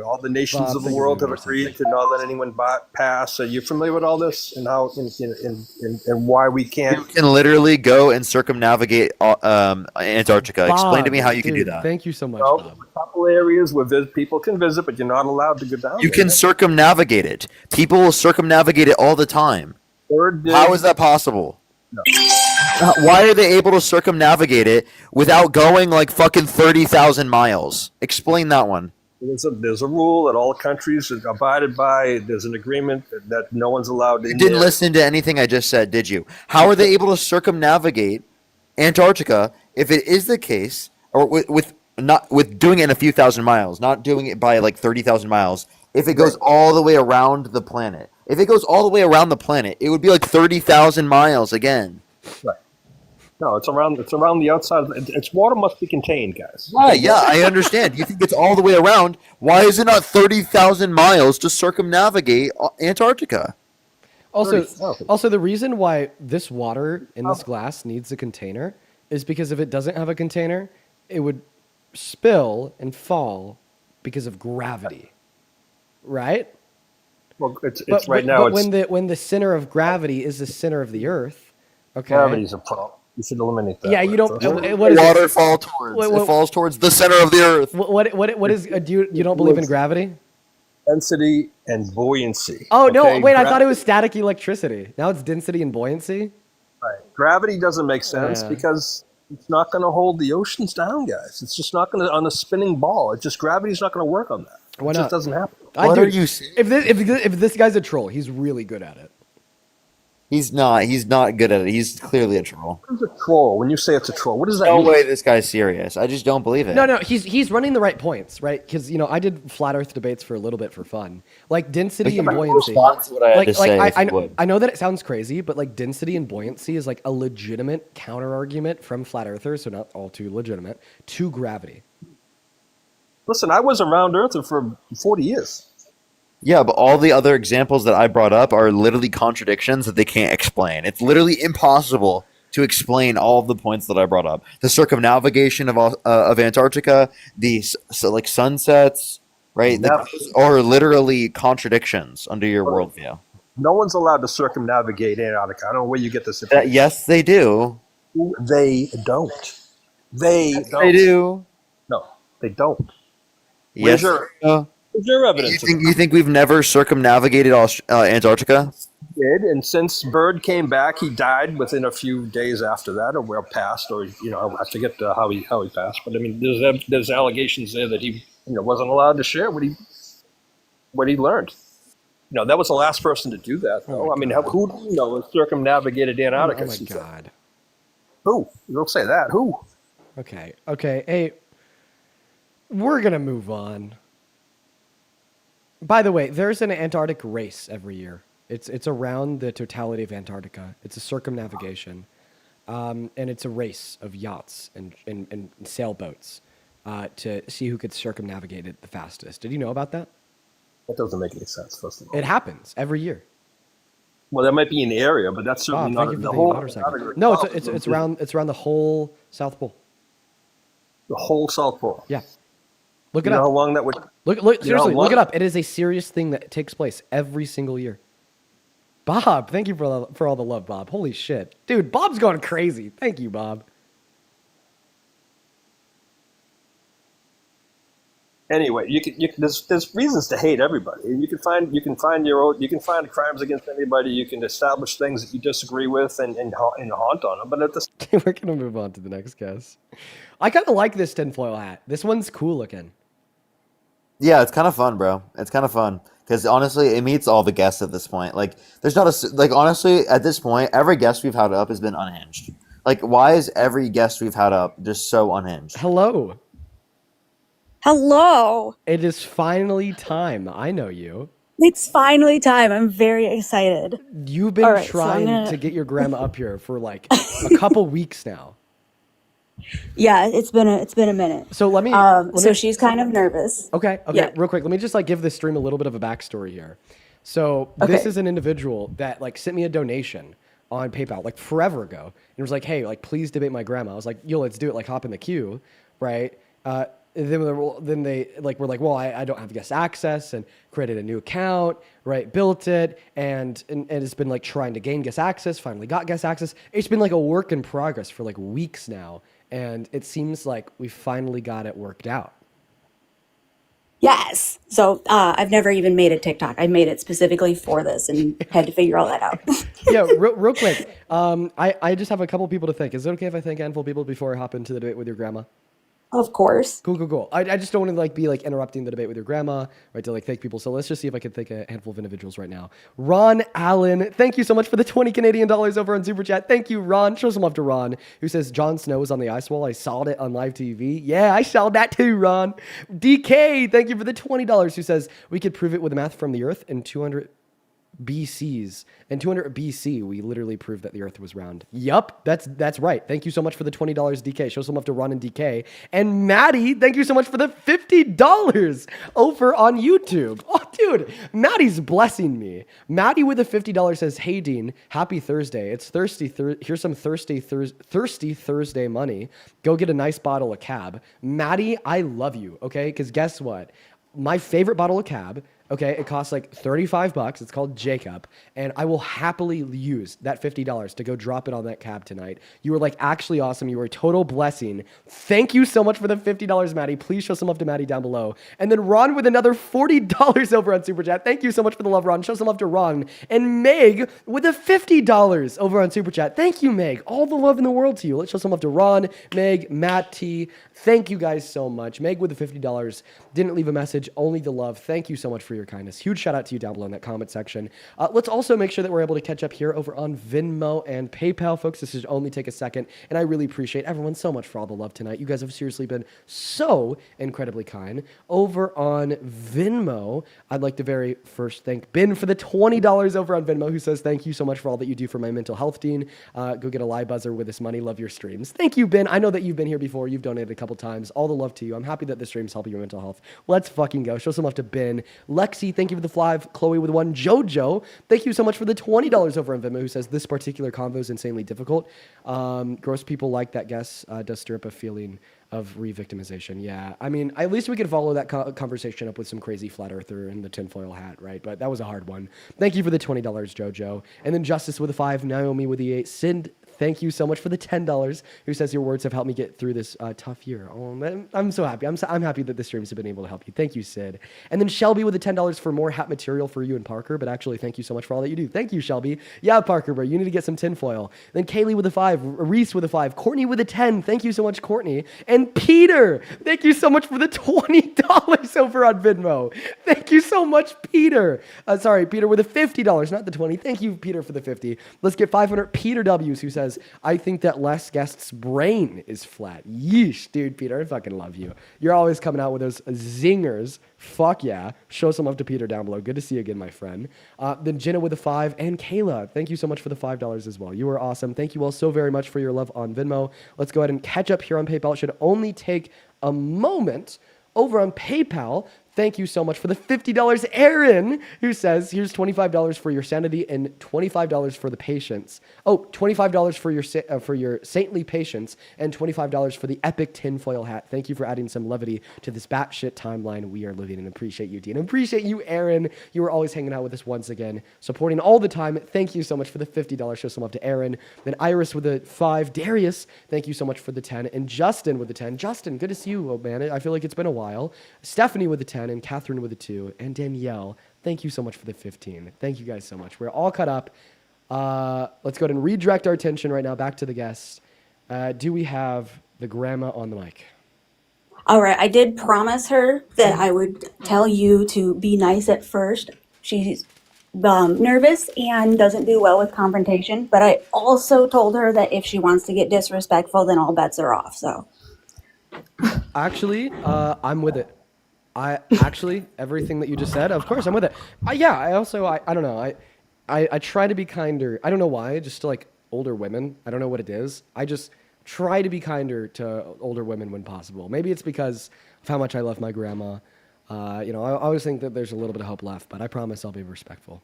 all the nations of the world have agreed to not let anyone pass. Are you familiar with all this and how and why we can't? You can literally go and circumnavigate Antarctica. Bob, Explain to me how you can do that. Thank you so much, Bob. A couple areas where people can visit, but you're not allowed to go down. You can circumnavigate it. People will circumnavigate it all the time. How is that possible? No. Why are they able to circumnavigate it without going like fucking 30,000 miles? Explain that one. There's a rule that all countries are abided by. There's an agreement that no one's allowed to. You didn't listen to anything I just said, did you? How are they able to circumnavigate Antarctica if it is the case, or with doing it in a few thousand miles, not doing it by like 30,000 miles? If it goes all the way around the planet, it would be like 30,000 miles again. Right. No, it's around. It's around the outside. It's water must be contained, guys. Right, yeah, I understand. You think it's all the way around. Why is it not 30,000 miles to circumnavigate Antarctica? Also, 30,000. also the reason why this water in this glass needs a container is because if it doesn't have a container, it would spill and fall because of gravity, right? Well, it's But, right but, now. but It's when the center of gravity is the center of the Earth, okay? gravity's a problem. You should eliminate that. Yeah, you right? don't. So- What is it? Water fall towards. What- It falls towards the center of the Earth. What is? You don't believe in gravity? density and buoyancy. Oh no! okay? Wait, I thought it was static electricity. Now it's density and buoyancy. Right. Gravity doesn't make sense Yeah. because it's not going to hold the oceans down, guys. It's just not going to on a spinning ball. It's just gravity's not going to work on that. Why It not? just doesn't happen. What are you saying? If this guy's a troll, he's really good at it. He's not. He's not good at it. He's clearly a troll. What is a troll? When you say it's a troll, what does that No mean? way this guy's serious. I just don't believe it. No, he's running the right points, right? Because I did flat Earth debates for a little bit for fun, like density and buoyancy. Respond to what I had Like, to say, if I, you would. I know that it sounds crazy, but like density and buoyancy is like a legitimate counter argument from flat earthers, so not all too legitimate, to gravity. Listen, I was a round earther for 40 years. Yeah, but all the other examples that I brought up are literally contradictions that they can't explain. It's literally impossible to explain all of the points that I brought up. The circumnavigation of Antarctica, like sunsets, right? Never. Those are literally contradictions under your worldview. No one's allowed to circumnavigate Antarctica. I don't know where you get this information. Yes, they do. They don't. They don't. They do. No, they don't. Yes. Where's your evidence? You think we've never circumnavigated Antarctica? Did, and since Bird came back, he died within a few days after that, or well past, or I forget how he passed. But I mean, there's allegations there that he wasn't allowed to share what he learned. That was the last person to do that. Though. I mean, who do you know has circumnavigated Antarctica? Oh my god! Who? You don't say that. Who? Okay. Hey, we're gonna move on. By the way, there's an Antarctic race every year. It's around the totality of Antarctica. It's a circumnavigation, and it's a race of yachts and sailboats to see who could circumnavigate it the fastest. Did you know about that? That doesn't make any sense. First of all, It happens every year. well, that might be an area, but that's certainly Bob, thank not you for the the whole. motorcycle. No, it's around the whole South Pole. The whole South Pole. Yeah. Look it You know up. how long that would? Look you know seriously, how look it long- up. It is a serious thing that takes place every single year. Bob, thank you for all the love, Bob. Holy shit. Dude, Bob's going crazy. Thank you, Bob. Anyway, there's reasons to hate everybody. You can find crimes against anybody. You can establish things that you disagree with and haunt on them. But at the We're going to move on to the next guess. I kind of like this tinfoil hat. This one's cool looking. Yeah, it's kind of fun, bro. It's kind of fun because honestly, it meets all the guests at this point. Like, there's not honestly at this point, every guest we've had up has been unhinged. Like, why is every guest we've had up just so unhinged? Hello. Hello. It is finally time. I know you. It's finally time. I'm very excited. You've been All right, so trying I'm gonna- to get your grandma up here for like a couple weeks now. Yeah, it's been a minute. So let me. So she's kind of nervous. Okay. Yeah. Real quick, let me just give this stream a little bit of a backstory here. So this Okay. is an individual that sent me a donation on PayPal forever ago, and was like, "Hey, please debate my grandma." I was like, "Yo, let's do it. Hop in the queue, right?" Then they were like, "Well, I don't have guest access," and created a new account, right? Built it, and it's been trying to gain guest access. Finally got guest access. It's been a work in progress for weeks now, and it seems like we finally got it worked out. Yes. So I've never even made a TikTok. I made it specifically for this and had to figure all that out. Yeah, real quick. I just have a couple people to thank. Is it okay if I thank a handful of people before I hop into the debate with your grandma? Of course. Cool. I just don't want to be interrupting the debate with your grandma, right? To thank people. So let's just see if I can thank a handful of individuals right now. Ron Allen, thank you so much for the 20 Canadian dollars over on Super Chat. Thank you, Ron. Show some love to Ron, who says Jon Snow is on the ice wall. I saw it on live TV. Yeah, I saw that too, Ron. DK, thank you for the $20, who says we could prove it with math from the Earth in 200 BCs. In 200 BC, we literally proved that the Earth was round. Yup, that's right. Thank you so much for the $20, DK. Show some love to Ron and DK. And Maddie, thank you so much for the $50 over on YouTube. Oh, dude, Maddie's blessing me. Maddie with the $50 says, "Hey Dean, happy Thursday. It's thirsty. Here's some thirsty Thursday money. Go get a nice bottle of Cab." Maddie, I love you. Okay, because guess what? My favorite bottle of Cab, okay, it costs like $35. It's called Jacob, and I will happily use that $50 to go drop it on that Cab tonight. You were like actually awesome. You were a total blessing. Thank you so much for the $50, Maddie. Please show some love to Maddie down below. And then Ron with another $40 over on Super Chat. Thank you so much for the love, Ron. Show some love to Ron. And Meg with a $50 over on Super Chat. Thank you, Meg. All the love in the world to you. Let's show some love to Ron, Meg, Matt T. Thank you guys so much. Meg with the $50 didn't leave a message, only the love. Thank you so much for your kindness. Huge shout out to you down below in that comment section. Let's also make sure that we're able to catch up here over on Venmo and PayPal, folks. This should only take a second, and I really appreciate everyone so much for all the love tonight. You guys have seriously been so incredibly kind. Over on Venmo, I'd like to very first thank Ben for the $20 over on Venmo, who says, "Thank you so much for all that you do for my mental health, Dean. Go get a live buzzer with this money. Love your streams." Thank you, Ben. I know that you've been here before. You've donated a couple times. All the love to you. I'm happy that the streams help your mental health. Let's fucking go. Show some love to Ben. Lexi, thank you for the 5. Chloe with 1. Jojo, thank you so much for the $20 over on Venmo, who says, "This particular convo is insanely difficult. Gross people like that guess does stir up a feeling of re-victimization." Yeah, I mean, at least we could follow that conversation up with some crazy flat earther in the tinfoil hat, right? But that was a hard one. Thank you for the $20, Jojo. And then Justice with a 5, Naomi with the 8, Sind, thank you so much for the $10, who says, "Your words have helped me get through this tough year." Oh, man, I'm so happy. I'm happy that the streams have been able to help you. Thank you, Sid. And then Shelby with the $10 for more hat material for you and Parker. But actually, thank you so much for all that you do. Thank you, Shelby. Yeah, Parker, bro, you need to get some tinfoil. Then Kaylee with a 5, Reese with a 5, Courtney with a 10. Thank you so much, Courtney. And Peter, thank you so much for the $20 over on Venmo. Thank you so much, Peter. Sorry, Peter with a $50, not the 20. Thank you, Peter, for the 50. Let's get 500. Peter W's, who says, "I think that Les Guest's brain is flat." Yeesh, dude, Peter, I fucking love you. You're always coming out with those zingers. Fuck yeah. Show some love to Peter down below. Good to see you again, my friend. Then Jenna with a 5, and Kayla, thank you so much for the $5 as well. You are awesome. Thank you all so very much for your love on Venmo. Let's go ahead and catch up here on PayPal. It should only take a moment. Over on PayPal, thank you so much for the $50, Aaron, who says, "Here's $25 for your sanity and $25 for the patience. Oh, $25 for your saintly patience and $25 for the epic tinfoil hat." Thank you for adding some levity to this batshit timeline we are living in. Appreciate you, Dean. Appreciate you, Aaron. You are always hanging out with us once again, supporting all the time. Thank you so much for the $50. Show some love to Aaron. Then Iris with the 5. Darius, thank you so much for the 10. And Justin with the 10. Justin, good to see you, oh man. I feel like it's been a while. Stephanie with the 10 and Catherine with the 2 and Danielle, thank you so much for the 15. Thank you guys so much. We're all caught up. Let's go ahead and redirect our attention right now back to the guests. Do we have the grandma on the mic? All right, I did promise her that I would tell you to be nice at first. She's nervous and doesn't do well with confrontation, but I also told her that if she wants to get disrespectful, then all bets are off. So actually, I'm with it. Everything that you just said, of course, I'm with it. Yeah, I don't know. I try to be kinder. I don't know why, just to like older women. I don't know what it is. I just try to be kinder to older women when possible. Maybe it's because of how much I love my grandma. I always think that there's a little bit of hope left, but I promise I'll be respectful.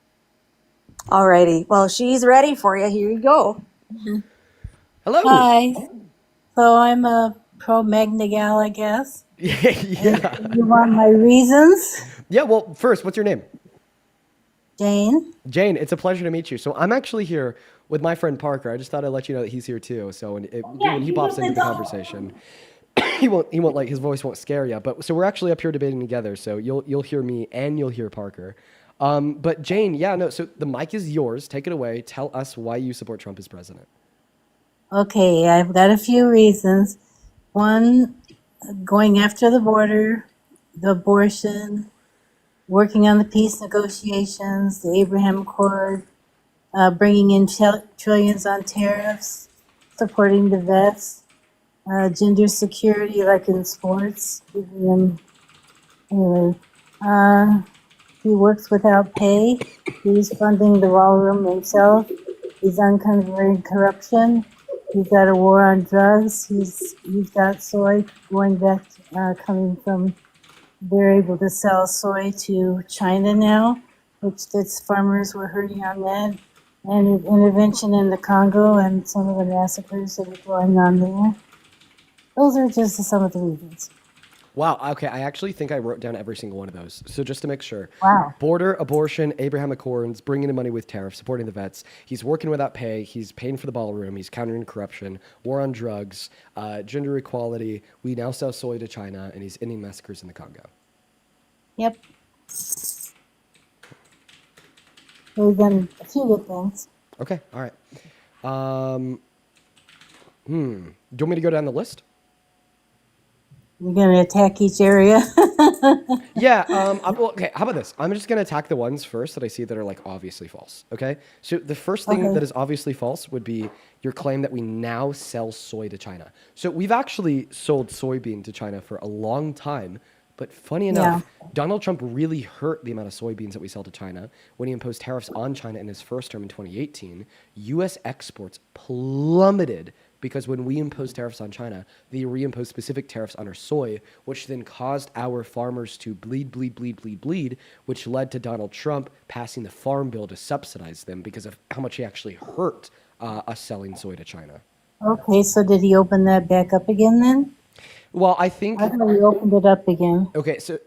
alrighty. Well, she's ready for you. Here you go. Hello. Hi. So I'm a pro Magna Gal, I guess. Yeah. You want my reasons? Yeah, well, first, what's your name? Jane. Jane, it's a pleasure to meet you. So I'm actually here with my friend Parker. I just thought I'd let you know that he's here too. So when he pops into the conversation, he won't like his voice won't scare you. But so we're actually up here debating together. So you'll hear me and you'll hear Parker. But Jane, yeah, no. So the mic is yours. Take it away. Tell us why you support Trump as president. Okay, I've got a few reasons. One, going after the border, the abortion, working on the peace negotiations, the Abraham Accord, bringing in trillions on tariffs, supporting the vets, gender security like in sports. Anyway, He works without pay. He's funding the ballroom himself. He's uncovering corruption. He's got a war on drugs. He's got soy going back, coming from. They're able to sell soy to China now, which its farmers were hurting on that. And intervention in the Congo and some of the massacres that are going on there. Those are just some of the reasons. Wow. Okay. I actually think I wrote down every single one of those. So just to make sure. Wow. Border, abortion, Abraham Accords, bringing in money with tariffs, supporting the vets. He's working without pay. He's paying for the ballroom. He's countering corruption, war on drugs, gender equality. We now sell soy to China, and he's ending massacres in the Congo. Yep. We've done a few good things. Okay. All right. Do you want me to go down the list? You're going to attack each area? Yeah. Well, okay. How about this? I'm just going to attack the ones first that I see that are like obviously false. Okay. So the first thing that is obviously false would be your claim that we now sell soy to China. So we've actually sold soybean to China for a long time. But funny enough, Donald Trump really hurt the amount of soybeans that we sell to China when he imposed tariffs on China in his first term in 2018. U.S. exports plummeted because when we imposed tariffs on China, they reimposed specific tariffs on our soy, which then caused our farmers to bleed, which led to Donald Trump passing the farm bill to subsidize them because of how much he actually hurt us selling soy to China. Okay, so did he open that back up again then? Well, I think... I thought he opened it up again. Okay, so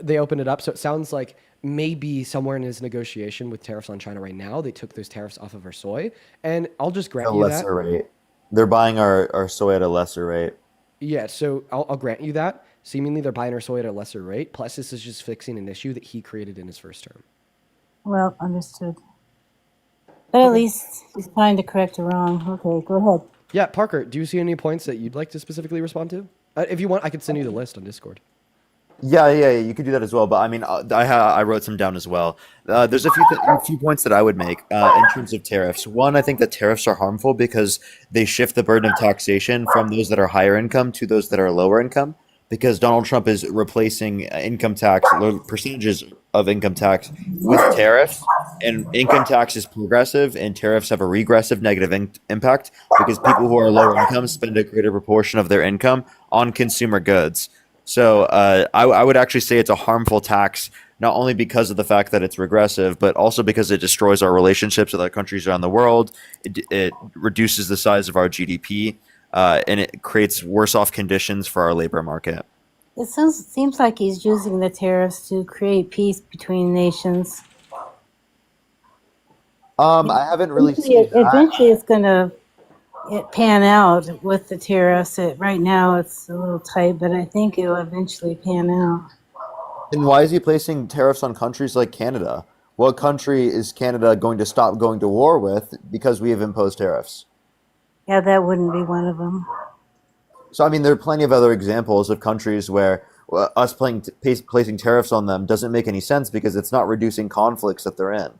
they opened it up. So it sounds like maybe somewhere in his negotiation with tariffs on China right now, they took those tariffs off of our soy. And I'll just grant A you that. lesser rate. They're buying our soy at a lesser rate. Yeah, so I'll grant you that. Seemingly they're buying our soy at a lesser rate. Plus, this is just fixing an issue that he created in his first term. Well, understood. But at least he's trying to correct a wrong. Okay, go ahead. Yeah, Parker, do you see any points that you'd like to specifically respond to? If you want, I could send you the list on Discord. Yeah, you could do that as well. But I mean, I wrote some down as well. There's a few points that I would make in terms of tariffs. One, I think that tariffs are harmful because they shift the burden of taxation from those that are higher income to those that are lower income. Because Donald Trump is replacing income tax, percentages of income tax with tariffs, and income tax is progressive, and tariffs have a regressive negative impact because people who are lower income spend a greater proportion of their income on consumer goods. So I would actually say it's a harmful tax, not only because of the fact that it's regressive, but also because it destroys our relationships with other countries around the world. It reduces the size of our GDP, and it creates worse off conditions for our labor market. It seems like he's using the tariffs to create peace between nations. I haven't really seen that. Eventually it's going to pan out with the tariffs. Right now it's a little tight, but I think it'll eventually pan out. And why is he placing tariffs on countries like Canada? What country is Canada going to stop going to war with because we have imposed tariffs? Yeah, that wouldn't be one of them. So, I mean, there are plenty of other examples of countries where us placing tariffs on them doesn't make any sense because it's not reducing conflicts that they're in.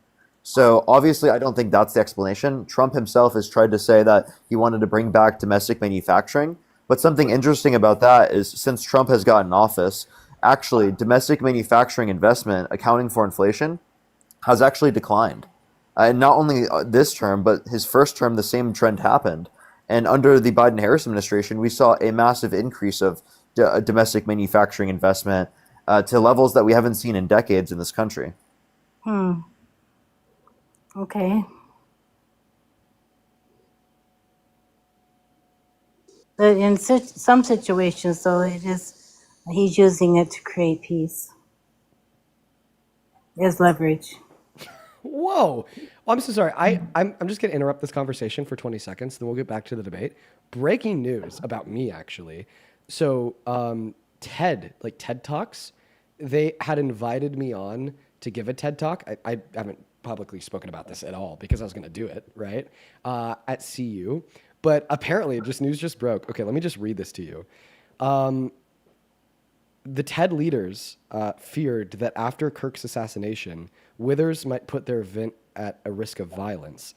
So, obviously, I don't think that's the explanation. Trump himself has tried to say that he wanted to bring back domestic manufacturing. But something interesting about that is since Trump has gotten office, actually, domestic manufacturing investment, accounting for inflation, has actually declined. And not only this term, but his first term, the same trend happened. And under the Biden-Harris administration, we saw a massive increase of domestic manufacturing investment to levels that we haven't seen in decades in this country. Okay. But in some situations, though, he's using it to create peace as leverage. Whoa. Oh, I'm so sorry. I'm just going to interrupt this conversation for 20 seconds, then we'll get back to the debate. Breaking news about me, actually. So TED Talks, they had invited me on to give a TED Talk. I haven't publicly spoken about this at all because I was going to do it, right, at CU. But apparently, news just broke. Okay, let me just read this to you. The TED leaders feared that after Kirk's assassination, Withers might put their event at a risk of violence.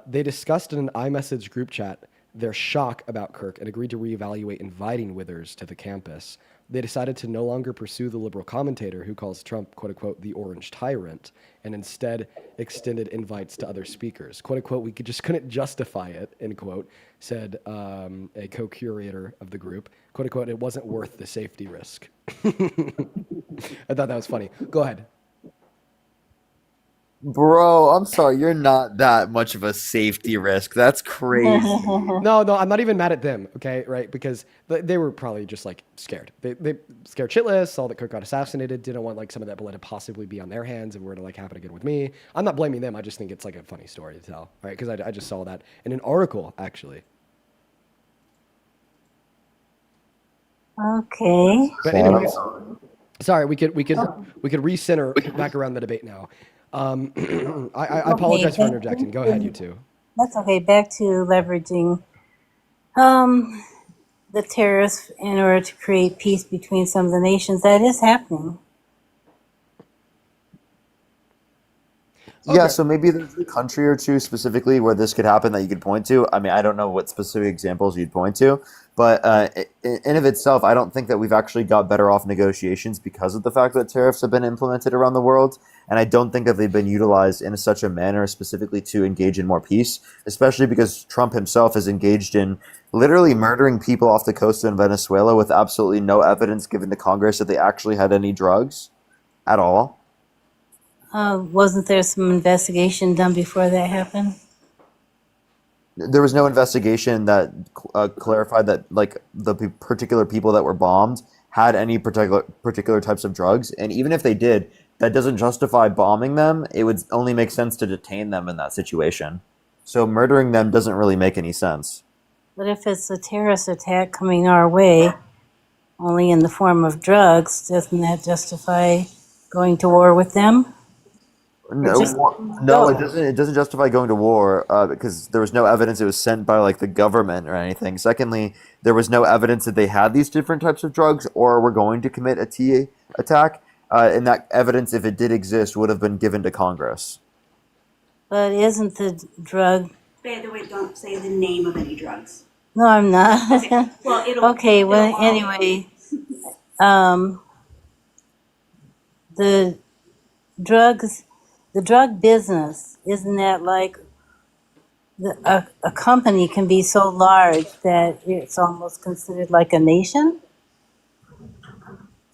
They discussed in an iMessage group chat their shock about Kirk and agreed to reevaluate inviting Withers to the campus. They decided to no longer pursue the liberal commentator who calls Trump, quote unquote, the orange tyrant, and instead extended invites to other speakers. Quote unquote, we just couldn't justify it, end quote, said a co-curator of the group. Quote unquote, it wasn't worth the safety risk. I thought that was funny. Go ahead. Bro, I'm sorry, you're not that much of a safety risk. That's crazy. No, I'm not even mad at them, okay, right? Because they were probably just like scared. They scared shitless, saw that Kirk got assassinated, didn't want like some of that blood to possibly be on their hands and were to like happen again with me. I'm not blaming them. I just think it's like a funny story to tell, right? Because I just saw that in an article actually. Okay. But anyways, sorry, we could recenter back around the debate now. I apologize for interjecting. Go ahead, you two. That's okay. Back to leveraging the terrorists in order to create peace between some of the nations. That is happening. Yeah, so maybe there's a country or two specifically where this could happen that you could point to. I mean, I don't know what specific examples you'd point to, but in of itself, I don't think that we've actually got better off negotiations because of the fact that tariffs have been implemented around the world, and I don't think that they've been utilized in such a manner specifically to engage in more peace, especially because Trump himself is engaged in literally murdering people off the coast in Venezuela with absolutely no evidence given to Congress that they actually had any drugs at all. Wasn't there some investigation done before that happened? There was no investigation that clarified that like the particular people that were bombed had any particular types of drugs, and even if they did, that doesn't justify bombing them. It would only make sense to detain them in that situation. So murdering them doesn't really make any sense. But if it's a terrorist attack coming our way, only in the form of drugs, doesn't that justify going to war with them? No, it doesn't. It doesn't justify going to war because there was no evidence it was sent by like the government or anything. Secondly, there was no evidence that they had these different types of drugs or were going to commit a T attack. And that evidence, if it did exist, would have been given to Congress. But isn't the drug? By the way, don't say the name of any drugs. No, I'm not. Okay. Well, Okay. Well, anyway, the drugs. The drug business, isn't that like a company can be so large that it's almost considered like a nation?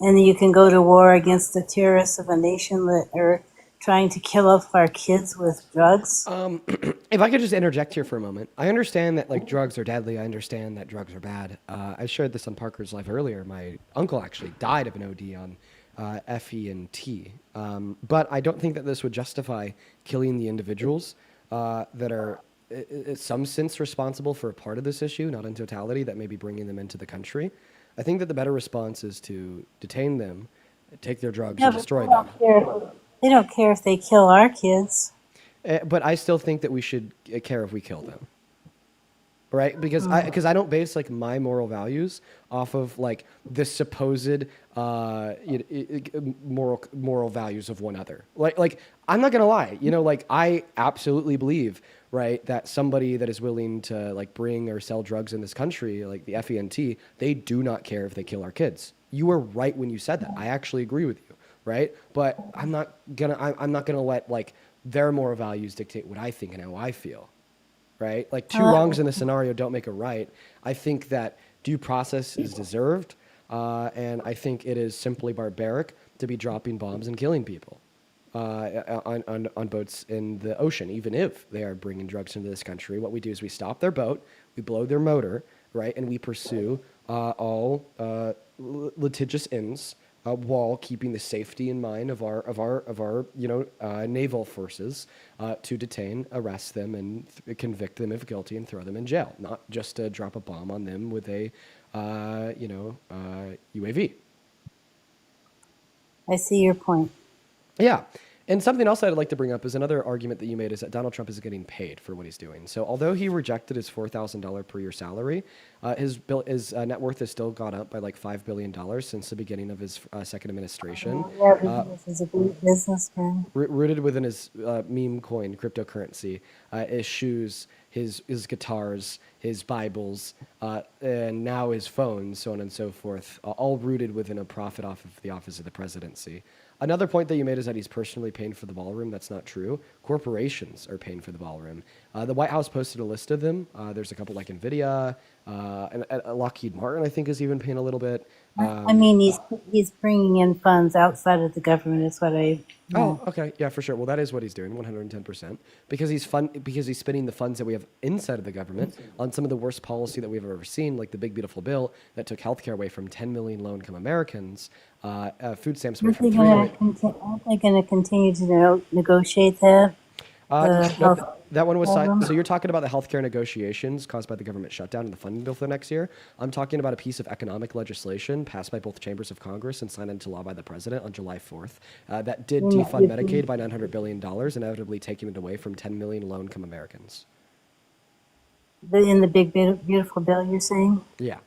And you can go to war against the terrorists of a nation that are trying to kill off our kids with drugs? If I could just interject here for a moment. I understand that like drugs are deadly. I understand that drugs are bad. I shared this on Parker's Live earlier. My uncle actually died of an OD on FE&T. But I don't think that this would justify killing the individuals that are in some sense responsible for a part of this issue, not in totality, that may be bringing them into the country. I think that the better response is to detain them, take their drugs, and destroy them. They don't care if they kill our kids. But I still think that we should care if we kill them. Right, because I don't base like my moral values off of like the supposed moral values of one other. Like I'm not gonna lie, like I absolutely believe, right, that somebody that is willing to like bring or sell drugs in this country, like the FENT, they do not care if they kill our kids. You were right when you said that. I actually agree with you, right? But I'm not gonna let like their moral values dictate what I think and how I feel. Right? Like two wrongs in the scenario don't make a right. I think that due process is deserved, and I think it is simply barbaric to be dropping bombs and killing people on boats in the ocean, even if they are bringing drugs into this country. What we do is we stop their boat, we blow their motor, right, and we pursue all litigious ends while keeping the safety in mind of our naval forces to detain, arrest them, and convict them if guilty and throw them in jail, not just to drop a bomb on them with a UAV. I see your point. Yeah. And something else I'd like to bring up is another argument that you made is that Donald Trump is getting paid for what he's doing. So although he rejected his $4,000 per year salary, his net worth has still gone up by like $5 billion since the beginning of his second administration. He's a great businessman. Rooted within his meme coin cryptocurrency, eschews his guitars, his Bibles, and now his phones, so on and so forth, all rooted within a profit off of the office of the presidency. Another point that you made is that he's personally paying for the ballroom. That's not true. Corporations are paying for the ballroom. The White House posted a list of them. There's a couple like NVIDIA, and Lockheed Martin, I think, is even paying a little bit. I mean, he's bringing in funds outside of the government. Is what I. Oh, okay, yeah, for sure. Well, that is what he's doing, 110%, because he's spending the funds that we have inside of the government on some of the worst policy that we've ever seen, like the big beautiful bill that took healthcare away from 10 million low-income Americans, food stamps away from 3 million. Aren't they going to continue to negotiate that? No, that one was so you're talking about the healthcare negotiations caused by the government shutdown and the funding bill for next year. I'm talking about a piece of economic legislation passed by both chambers of Congress and signed into law by the president on July 4th that did defund Medicaid by $900 billion, inevitably taking it away from 10 million low-income Americans. In the big beautiful bill, you're saying? Yeah.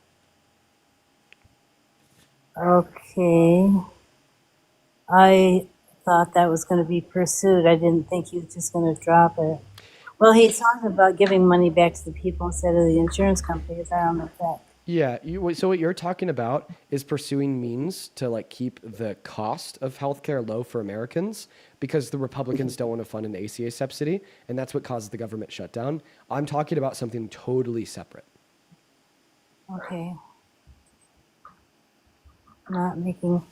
Okay. I thought that was going to be pursued. I didn't think he was just going to drop it. Well, he's talking about giving money back to the people instead of the insurance companies. I don't know if that. Yeah. So what you're talking about is pursuing means to like keep the cost of healthcare low for Americans because the Republicans don't want to fund an ACA subsidy, and that's what caused the government shutdown. I'm talking about something totally separate. Okay. Not making.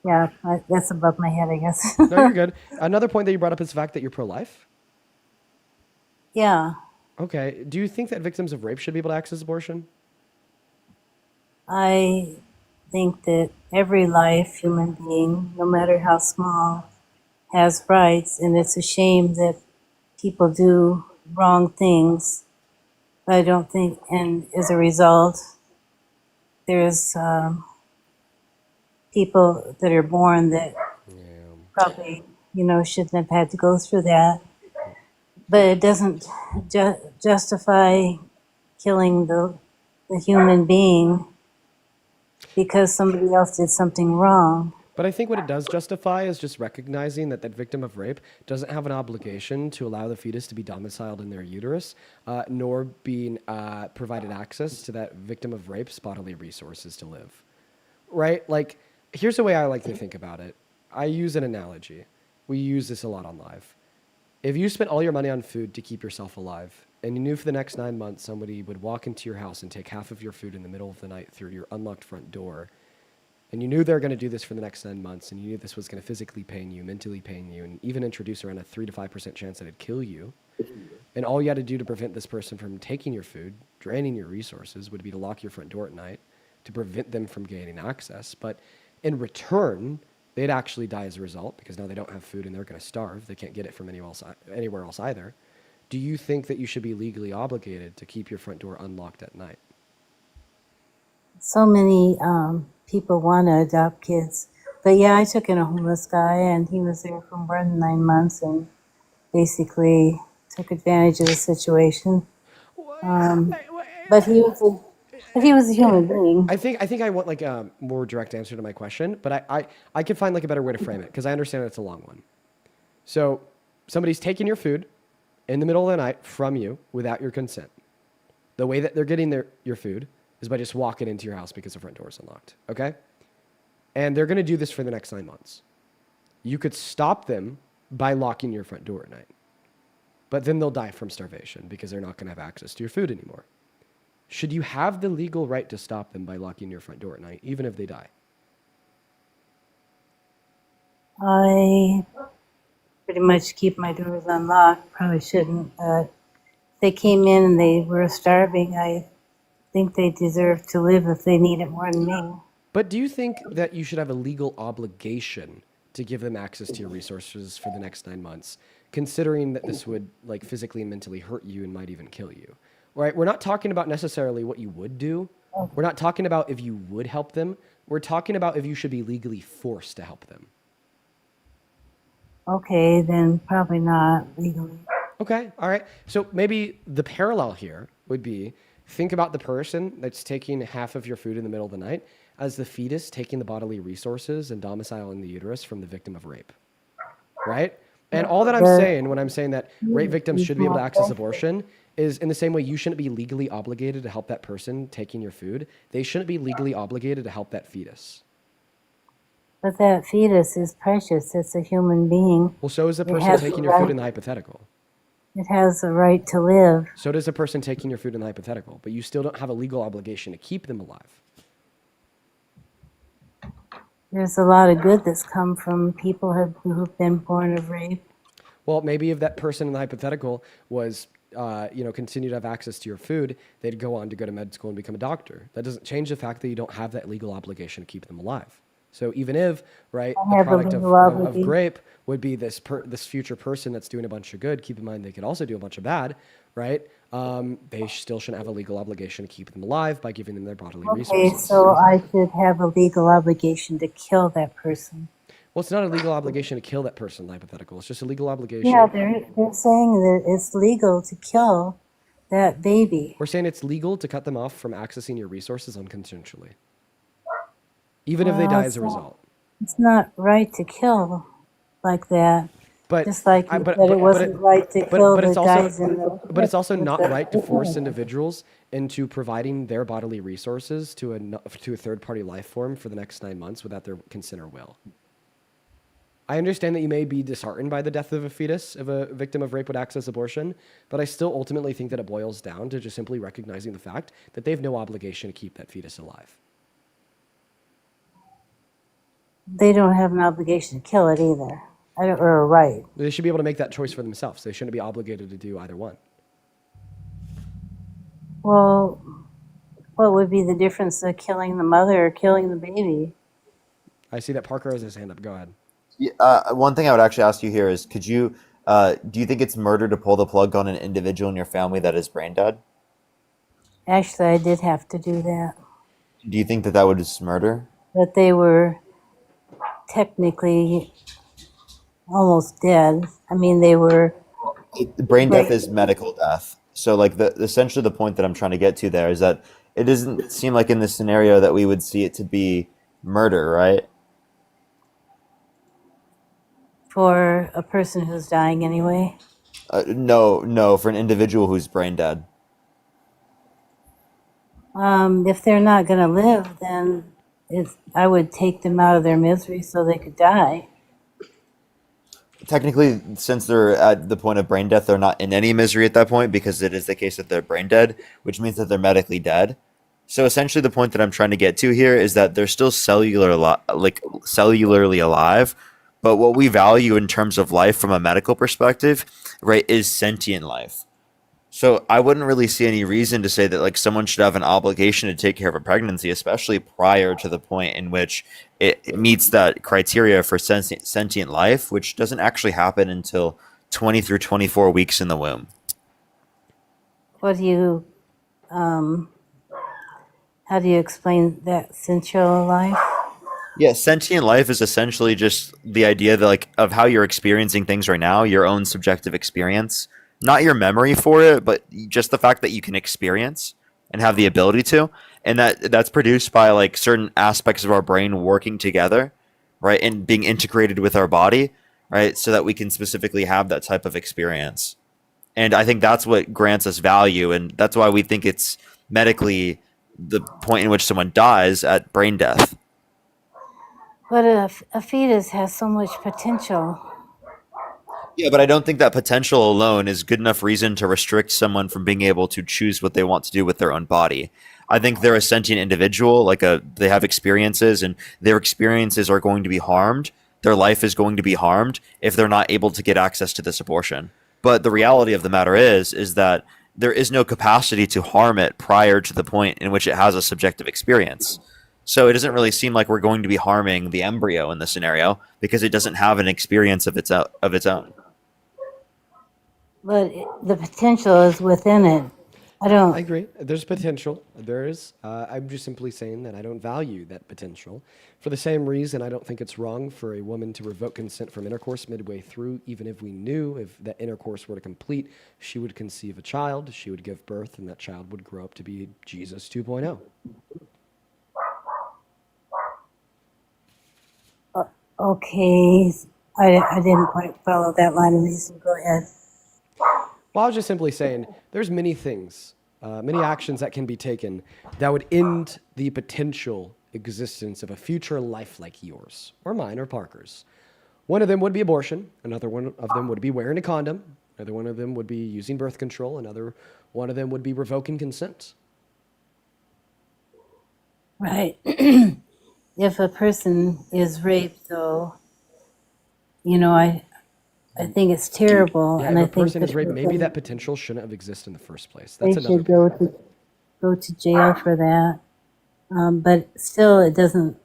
Yeah, that's above my head, I guess. No, you're good. Another point that you brought up is the fact that you're pro-life. Yeah. Okay. Do you think that victims of rape should be able to access abortion? I think that every life, human being, no matter how small, has rights, and it's a shame that people do wrong things. But I don't think, and as a result, there's people that are born that probably, shouldn't have had to go through that. But it doesn't justify killing the human being because somebody else did something wrong. But I think what it does justify is just recognizing that that victim of rape doesn't have an obligation to allow the fetus to be domiciled in their uterus, nor being provided access to that victim of rape's bodily resources to live. Right? Like, here's the way I like to think about it. I use an analogy. We use this a lot on live. If you spent all your money on food to keep yourself alive, and you knew for the next 9 months somebody would walk into your house and take half of your food in the middle of the night through your unlocked front door, and you knew they were going to do this for the next 9 months, and you knew this was going to physically pain you, mentally pain you, and even introduce around a 3 to 5% chance that it'd kill you, and all you had to do to prevent this person from taking your food, draining your resources, would be to lock your front door at night to prevent them from gaining access. But in return, they'd actually die as a result because now they don't have food and they're going to starve. They can't get it from anywhere else either. Do you think that you should be legally obligated to keep your front door unlocked at night? So many people want to adopt kids. But yeah, I took in a homeless guy, and he was there for more than 9 months and basically took advantage of the situation. But he was a human being. I think I want like a more direct answer to my question, but I could find like a better way to frame it because I understand it's a long one. So somebody's taking your food in the middle of the night from you without your consent. The way that they're getting your food is by just walking into your house because the front door is unlocked, okay? And they're going to do this for the next 9 months. You could stop them by locking your front door at night. But then they'll die from starvation because they're not going to have access to your food anymore. Should you have the legal right to stop them by locking your front door at night, even if they die? I pretty much keep my doors unlocked. Probably shouldn't. They came in and they were starving. I think they deserve to live if they need it more than me. But do you think that you should have a legal obligation to give them access to your resources for the next 9 months, considering that this would like physically and mentally hurt you and might even kill you? Right? We're not talking about necessarily what you would do. We're not talking about if you would help them. We're talking about if you should be legally forced to help them. Okay, then probably not legally. Okay, all right. So maybe the parallel here would be think about the person that's taking half of your food in the middle of the night as the fetus taking the bodily resources and domicile in the uterus from the victim of rape, right? And all that I'm The saying when I'm saying that rape victims fetus should is be able to not access precious. abortion is in the same way you shouldn't be legally obligated to help that person taking your food. They shouldn't be legally obligated to help that fetus. But that fetus is precious. It's a human being. Well, so is the It person has the taking your food right. in the hypothetical. It has the right to live. So does the person taking your food in the hypothetical, but you still don't have a legal obligation to keep them alive. There's a lot of good that's come from people who've been born of rape. Well, maybe if that person in the hypothetical was, continue to have access to your food, they'd go on to go to med school and become a doctor. That doesn't change the fact that you don't have that legal obligation to keep them alive. So even if, right, I the have a product legal of obligation. grape would be this future person that's doing a bunch of good, keep in mind they could also do a bunch of bad, right? They still shouldn't have a legal obligation to keep them alive by giving them their bodily Okay, resources. so I should have a legal obligation to kill that person. Well, it's not a legal obligation to kill that person, hypothetical. It's just a legal obligation. Yeah, they're saying that it's legal to kill that baby. We're saying it's legal to cut them off from accessing your resources unconsensually, even if they Well, die as a result. It's not right to kill like that. But just like you but said, it wasn't right to kill the it's guys also in the. but it's also not right to force individuals into providing their bodily resources to a third party life form for the next 9 months without their consent or will. I understand that you may be disheartened by the death of a fetus of a victim of rape with access abortion, but I still ultimately think that it boils down to just simply recognizing the fact that they have no obligation to keep that fetus alive. They don't have an obligation to kill it either. Or a right. They should be able to make that choice for themselves. They shouldn't be obligated to do either one. Well, what would be the difference of killing the mother or killing the baby? I see that Parker has his hand up. Go ahead. One thing I would actually ask you here is, do you think it's murder to pull the plug on an individual in your family that is brain dead? Actually, I did have to do that. Do you think that was murder? But they were technically almost dead. I mean, they were. Brain death is medical death. So, like, essentially the point that I'm trying to get to there is that it doesn't seem like in this scenario that we would see it to be murder, right? For a person who's dying anyway. No, for an individual who's brain dead. If they're not going to live, then I would take them out of their misery so they could die. Technically, since they're at the point of brain death, they're not in any misery at that point because it is the case that they're brain dead, which means that they're medically dead. So essentially, the point that I'm trying to get to here is that they're still cellularly alive, but what we value in terms of life from a medical perspective, right, is sentient life. So I wouldn't really see any reason to say that like someone should have an obligation to take care of a pregnancy, especially prior to the point in which it meets that criteria for sentient life, which doesn't actually happen until 20 through 24 weeks in the womb. What do you, how do you explain that sensual life? Yeah, sentient life is essentially just the idea that like of how you're experiencing things right now, your own subjective experience. Not your memory for it, but just the fact that you can experience and have the ability to, and that's produced by like certain aspects of our brain working together, right, and being integrated with our body, right, so that we can specifically have that type of experience. And I think that's what grants us value, and that's why we think it's medically the point in which someone dies at brain death. But a fetus has so much potential. Yeah, but I don't think that potential alone is good enough reason to restrict someone from being able to choose what they want to do with their own body. I think they're a sentient individual, they have experiences, and their experiences are going to be harmed. Their life is going to be harmed if they're not able to get access to this abortion. But the reality of the matter is that there is no capacity to harm it prior to the point in which it has a subjective experience. So it doesn't really seem like we're going to be harming the embryo in this scenario because it doesn't have an experience of its own. But the potential is within it. I agree. There's potential. There is. I'm just simply saying that I don't value that potential. For the same reason, I don't think it's wrong for a woman to revoke consent from intercourse midway through, even if we knew if that intercourse were to complete, she would conceive a child, she would give birth, and that child would grow up to be Jesus 2.0. Okay, I didn't quite follow that line of reasoning. Go ahead. Well, I was just simply saying there's many things, many actions that can be taken that would end the potential existence of a future life like yours, or mine, or Parker's. One of them would be abortion. Another one of them would be wearing a condom. Another one of them would be using birth control. Another one of them would be revoking consent. Right. If a person is raped, though, I think it's terrible, Yeah, and if I a think person the is raped, maybe that person, potential shouldn't have existed in the first place. they That's another should go to jail for that. But still, it doesn't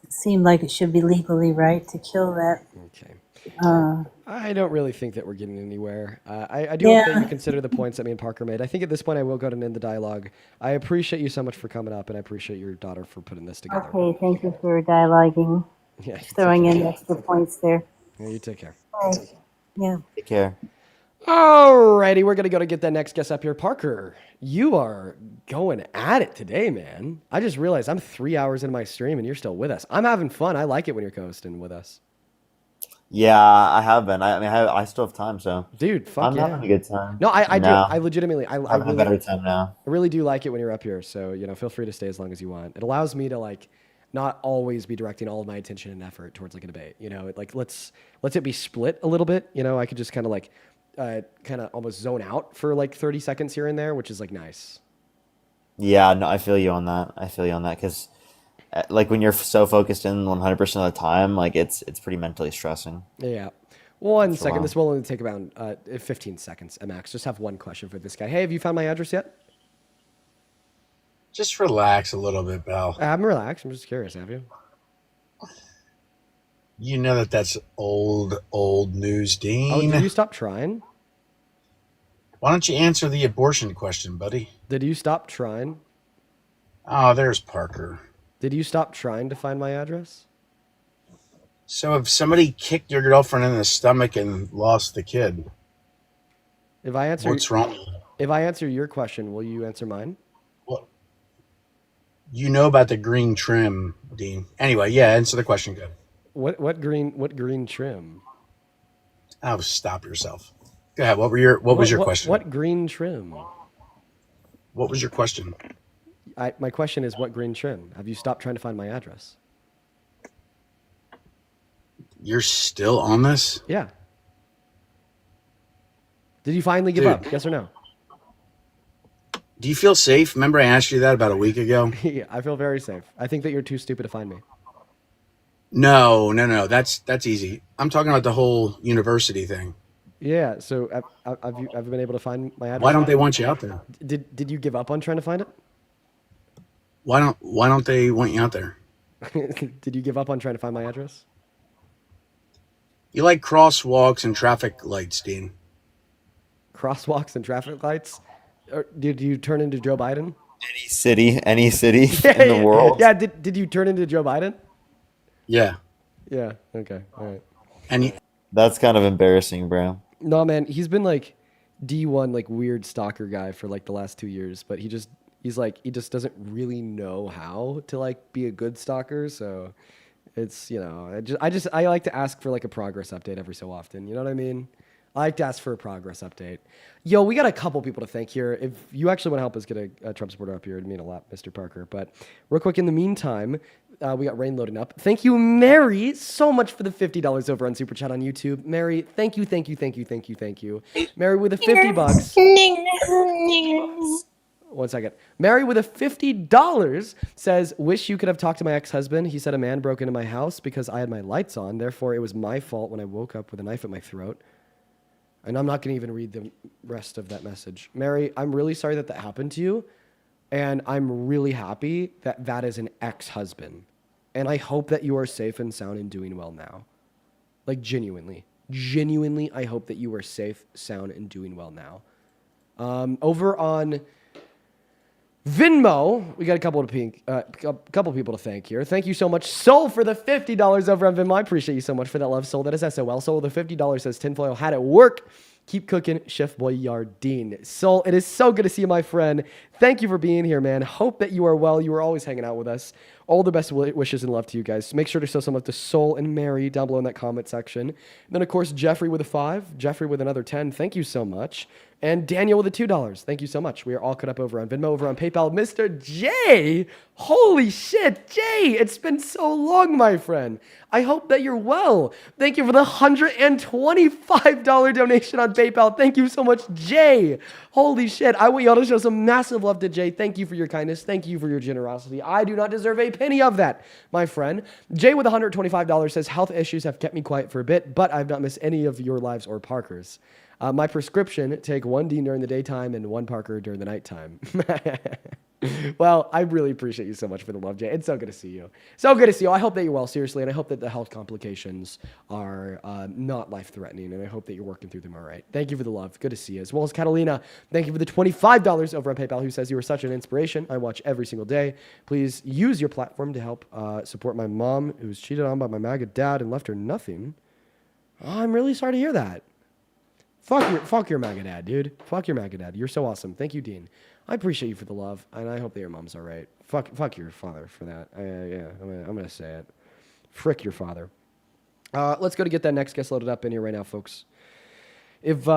seem like it should be legally right to kill that. Okay. Uh, I don't really think that we're getting anywhere. I do hope that you yeah. consider the points that me and Parker made. I think at this point I will go ahead and end the dialogue. I appreciate you so much for coming up, and I appreciate your daughter for putting this together. Okay. Thank you for dialoguing. Yeah, Throwing in extra points there. Yeah, you take care. Right. Yeah. Take care. Alrighty, we're gonna go to get that next guest up here. Parker, you are going at it today, man. I just realized I'm 3 hours into my stream and you're still with us. I'm having fun. I like it when you're co-hosting with us. Yeah, I have been. I mean, I still have time, so Dude, fuck I'm yeah. having a good time. No, I do. now. I legitimately, I I'm having a really, better time now. I really do like it when you're up here. So, feel free to stay as long as you want. It allows me to like not always be directing all of my attention and effort towards like a debate. Like let's it be split a little bit. I could just kind of like kind of almost zone out for like 30 seconds here and there, which is like nice. Yeah, no, I feel you on that. I feel you on that because, like, when you're so focused in 100% of the time, like it's pretty mentally stressing. Yeah. One It's a second. lot. This will only take about 15 seconds at max. Just have one question for this guy. Hey, have you found my address yet? Just relax a little bit, pal. I'm relaxed. I'm just curious. Have you? You know that's old news, Oh, Dean. did you stop trying? Why don't you answer the abortion question, buddy? Did you stop trying? Oh, there's Parker. Did you stop trying to find my address? So if somebody kicked your girlfriend in the stomach and lost the kid, If I answer, what's wrong? If I answer your question, will you answer mine? Well, you know about the green trim, Dean. Anyway, yeah, answer the question. Good. What green trim? Oh, stop yourself. Go ahead. What was your question? What green trim? What was your question? My question is what green trim? Have you stopped trying to find my address? You're still on this? Yeah. Did you finally give Dude. up? Yes or no? Do you feel safe? Remember I asked you that about a week ago? Yeah, I feel very safe. I think that you're too stupid to find me. No. That's easy. I'm talking about the whole university thing. Yeah. So have you been able to find my address? Why don't they want you out there? Did you give up on trying to find it? Why don't they want you out there? Did you give up on trying to find my address? You like crosswalks and traffic lights, Dean. Crosswalks and traffic lights? Or did you turn into Joe Biden? Any city in the world. Yeah. Did you turn into Joe Biden? Yeah. Yeah. Okay. All right. And That's kind of embarrassing, bro. No, man, he's been like D1 like weird stalker guy for like the last 2 years, but he just doesn't really know how to like be a good stalker. So it's I like to ask for like a progress update every so often. You know what I mean? I like to ask for a progress update. Yo, we got a couple people to thank here. If you actually want to help us get a Trump supporter up here, it'd mean a lot, Mr. Parker. But real quick, in the meantime, we got Rain loading up. Thank you, Mary, so much for the $50 over on Super Chat on YouTube. Mary, thank you. Mary with the $50. 1 second. Mary with a $50 says, wish you could have talked to my ex-husband. He said a man broke into my house because I had my lights on. Therefore, it was my fault when I woke up with a knife at my throat. And I'm not going to even read the rest of that message. Mary, I'm really sorry that happened to you. And I'm really happy that that is an ex-husband. And I hope that you are safe and sound and doing well now. Like, genuinely. Genuinely, I hope that you are safe, sound, and doing well now. Over on Venmo, we got a couple people to thank here. Thank you so much, Soul, for the $50 over on Venmo. I appreciate you so much for that love, Soul. That is SOL. Soul with the $50 says tinfoil hat at work. Keep cooking, Chef Boyardeen. Sol, it is so good to see you, my friend. Thank you for being here, man. Hope that you are well. You are always hanging out with us. All the best wishes and love to you guys. Make sure to show some love to Sol and Mary down below in that comment section. And then, of course, Jeffrey with a 5, Jeffrey with another 10. Thank you so much. And Daniel with a $2. Thank you so much. We are all caught up over on Venmo, over on PayPal. Mr. J, holy shit, Jay, it's been so long, my friend. I hope that you're well. Thank you for the $125 donation on PayPal. Thank you so much, Jay. Holy shit. I want y'all to show some massive love to Jay. Thank you for your kindness. Thank you for your generosity. I do not deserve a penny of that, my friend. Jay with $125 says, health issues have kept me quiet for a bit, but I've not missed any of your lives or Parker's. My prescription, take 1 Dean during the daytime and 1 Parker during the nighttime. Well, I really appreciate you so much for the love, Jay. It's so good to see you. So good to see you. I hope that you're well, seriously, and I hope that the health complications are not life-threatening, and I hope that you're working through them all right. Thank you for the love. Good to see you. As well as Catalina, thank you for the $25 over on PayPal, who says, you are such an inspiration. I watch every single day. Please use your platform to help support my mom, who was cheated on by my MAGA dad and left her nothing. Oh, I'm really sorry to hear that. Fuck your MAGA dad, dude. Fuck your MAGA dad. You're so awesome. Thank you, Dean. I appreciate you for the love, and I hope that your mom's all right. Fuck your father for that. Yeah, I'm gonna say it. Frick your father. Let's go to get that next guest loaded up in here right now, folks. If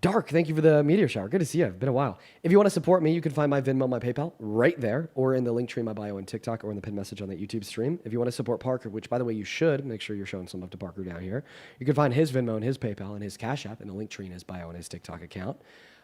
Dark, thank you for the meteor shower. Good to see you. It's been a while. If you want to support me, you can find my Venmo, my PayPal right there, or in the link tree in my bio on TikTok, or in the pinned message on that YouTube stream. If you want to support Parker, which, by the way, you should, make sure you're showing some love to Parker down here. You can find his Venmo and his PayPal and his Cash App in the link tree in his bio and his TikTok account.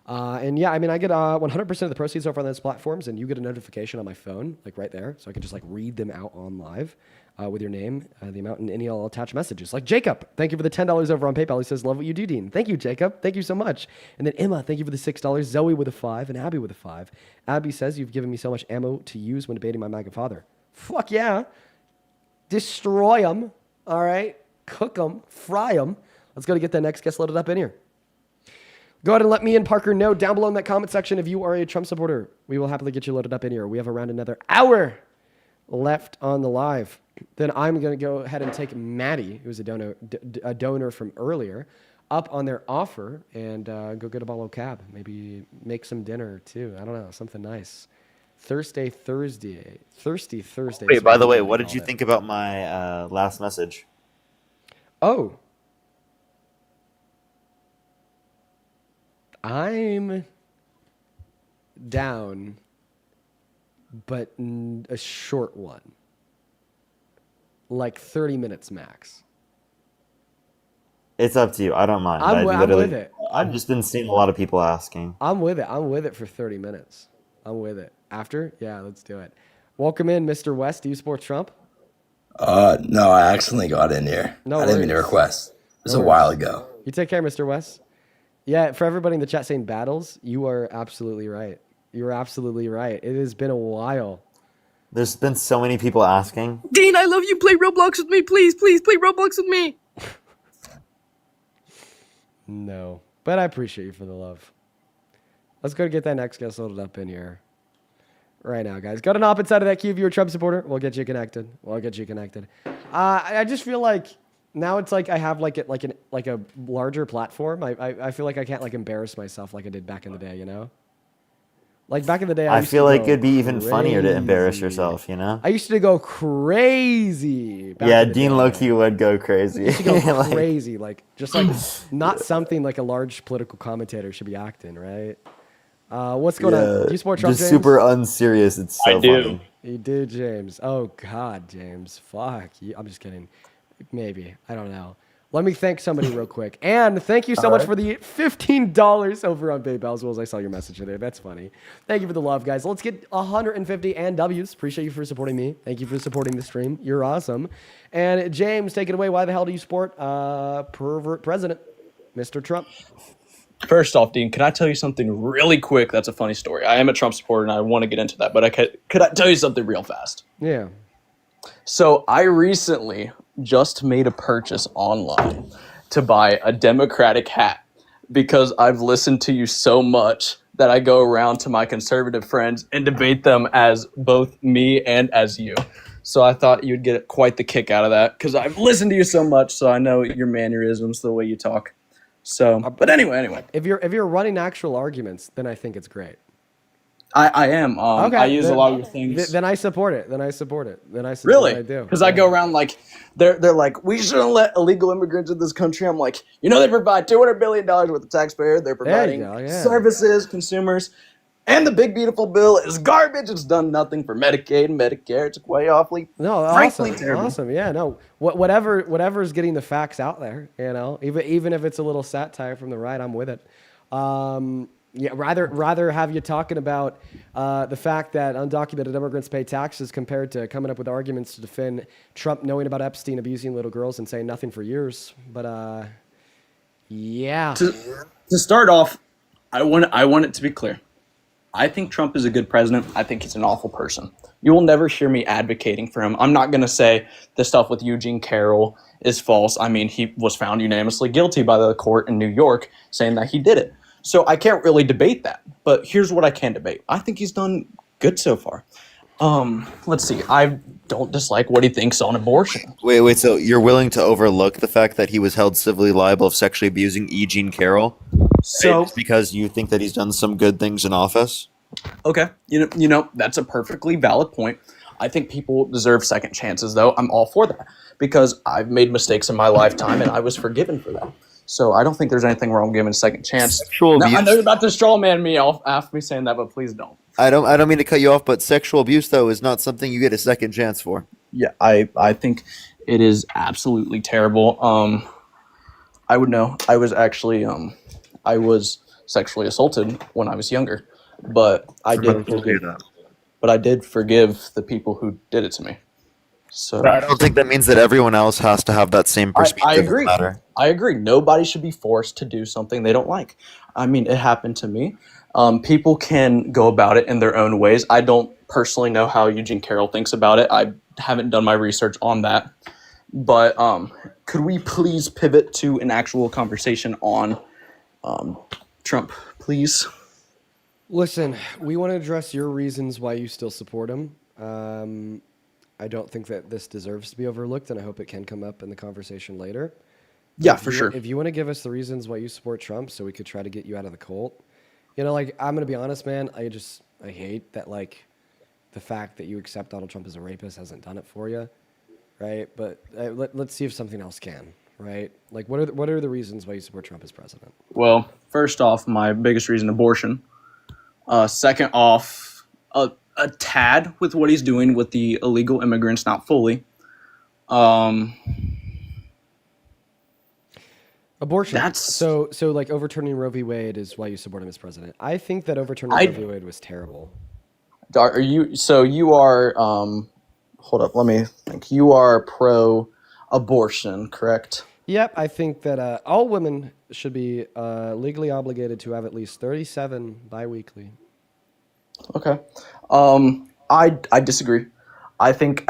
And yeah, I mean, I get 100% of the proceeds over on those platforms, and you get a notification on my phone, like right there, so I can just like read them out on live with your name, the amount, and any all attached messages. Like Jacob, thank you for the $10 over on PayPal. He says, love what you do, Dean. Thank you, Jacob. Thank you so much. And then Emma, thank you for the $6. Zoe with a 5, and Abby with a 5. Abby says, you've given me so much ammo to use when debating my MAGA father. Fuck yeah. Destroy them. All right. Cook them. Fry them. Let's go to get that next guest loaded up in here. Go ahead and let me and Parker know down below in that comment section if you are a Trump supporter. We will happily get you loaded up in here. We have around another hour left on the live. Then I'm going to go ahead and take Maddie, who's a donor from earlier, up on their offer and go get a bottle of cab. Maybe make some dinner too. I don't know, something nice. Thirsty Thursday. Wait, by the way, what did you think about my last message? Oh. I'm down, but a short one. Like 30 minutes max. It's up to you. I don't mind. I'm with it. I've just been seeing a lot of people asking. I'm with it. I'm with it for 30 minutes. I'm with it. After? Yeah, let's do it. Welcome in, Mr. West. Do you support Trump? No, I accidentally got in here. No I didn't mean to request. It was a while ago. You take care, Mr. West. Yeah, for everybody in the chat saying battles, you are absolutely right. You're absolutely right. It has been a while. There's been so many people asking. Dean, I love you. Play Roblox with me. Please, please play Roblox with me. No, but I appreciate you for the love. Let's go get that next guest loaded up in here right now, guys. Go to the opposite side of that queue if you're a Trump supporter. We'll get you connected. I just feel like now it's like I have like a larger platform. I feel like I can't like embarrass myself like I did back in the day, you know? Like back in the day, I feel like it'd be even funnier to embarrass yourself, you know? I used to go crazy. Yeah, Dean Loki would go crazy. I used to go crazy, like just like not something like a large political commentator should be acting, right? What's going on? Do you support Trump, just James? super unserious. It's so funny. You do, James. Oh God, James. Fuck. I'm just kidding. Maybe. I don't know. Let me thank somebody real quick. And thank you so much for the $15 over on PayPal, as well as I saw your message there. That's funny. Thank you for the love, guys. Let's get 150 and W's. Appreciate you for supporting me. Thank you for supporting the stream. You're awesome. And James, take it away. Why the hell do you support pervert president, Mr. Trump? First off, Dean, can I tell you something really quick? That's a funny story. I am a Trump supporter, and I want to get into that. But could I tell you something real fast? Yeah. So I recently just made a purchase online to buy a Democratic hat because I've listened to you so much that I go around to my conservative friends and debate them as both me and as you. So I thought you'd get quite the kick out of that because I've listened to you so much, so I know your mannerisms, the way you talk. So, but anyway, If you're running actual arguments, then I think it's great. I am. I use a lot of your things. Then I support it. Then I support it. Really? I do. Because I go around like they're like, we shouldn't let illegal immigrants in this country. I'm like, they provide $200 billion worth of taxpayer. They're providing services, consumers, and the big beautiful bill is garbage. It's done nothing for Medicaid and Medicare. It's way awfully, frankly, terrible. Awesome. Yeah. No. Whatever is getting the facts out there. Even if it's a little satire from the right, I'm with it. Yeah, rather have you talking about the fact that undocumented immigrants pay taxes compared to coming up with arguments to defend Trump knowing about Epstein abusing little girls and saying nothing for years. But yeah. To start off, I want it to be clear. I think Trump is a good president. I think he's an awful person. You will never hear me advocating for him. I'm not going to say the stuff with Eugene Carroll is false. I mean, he was found unanimously guilty by the court in New York saying that he did it. So I can't really debate that, but here's what I can debate. I think he's done good so far. Let's see. I don't dislike what he thinks on abortion. Wait. So you're willing to overlook the fact that he was held civilly liable of sexually abusing Eugene Carroll? So right? Because you think that he's done some good things in office? Okay. You know, that's a perfectly valid point. I think people deserve second chances, though. I'm all for that because I've made mistakes in my lifetime and I was forgiven for that. So I don't think there's anything wrong with giving a second chance. Sexual abuse. I know you're about to straw man me off after me saying that, but please don't. I don't mean to cut you off, but sexual abuse though is not something you get a second chance for. Yeah, I think it is absolutely terrible. I would know. I was actually I was sexually assaulted when I was younger, but I did forgive the people who did it to me. So I don't think that means that everyone else has to have that same perspective. I agree. On the matter. I agree. Nobody should be forced to do something they don't like. I mean, it happened to me. People can go about it in their own ways. I don't personally know how Eugene Carroll thinks about it. I haven't done my research on that. But could we please pivot to an actual conversation on Trump, please? Listen, we want to address your reasons why you still support him. I don't think that this deserves to be overlooked, and I hope it can come up in the conversation later. Yeah, for sure. If you want to give us the reasons why you support Trump so we could try to get you out of the cult, I'm going to be honest, man, I hate that, the fact that you accept Donald Trump as a rapist hasn't done it for you, right? But let's see if something else can, right? What are the reasons why you support Trump as president? Well, first off, my biggest reason, abortion. Second off, a tad with what he's doing with the illegal immigrants, not fully. Abortion. So overturning Roe v. Wade is why you support him as president. I think that overturning Roe v. Wade was terrible. Are you? So you are. Hold up. Let me think. You are pro-abortion, correct? Yep. I think that all women should be legally obligated to have at least 37 biweekly. Okay. I disagree. I think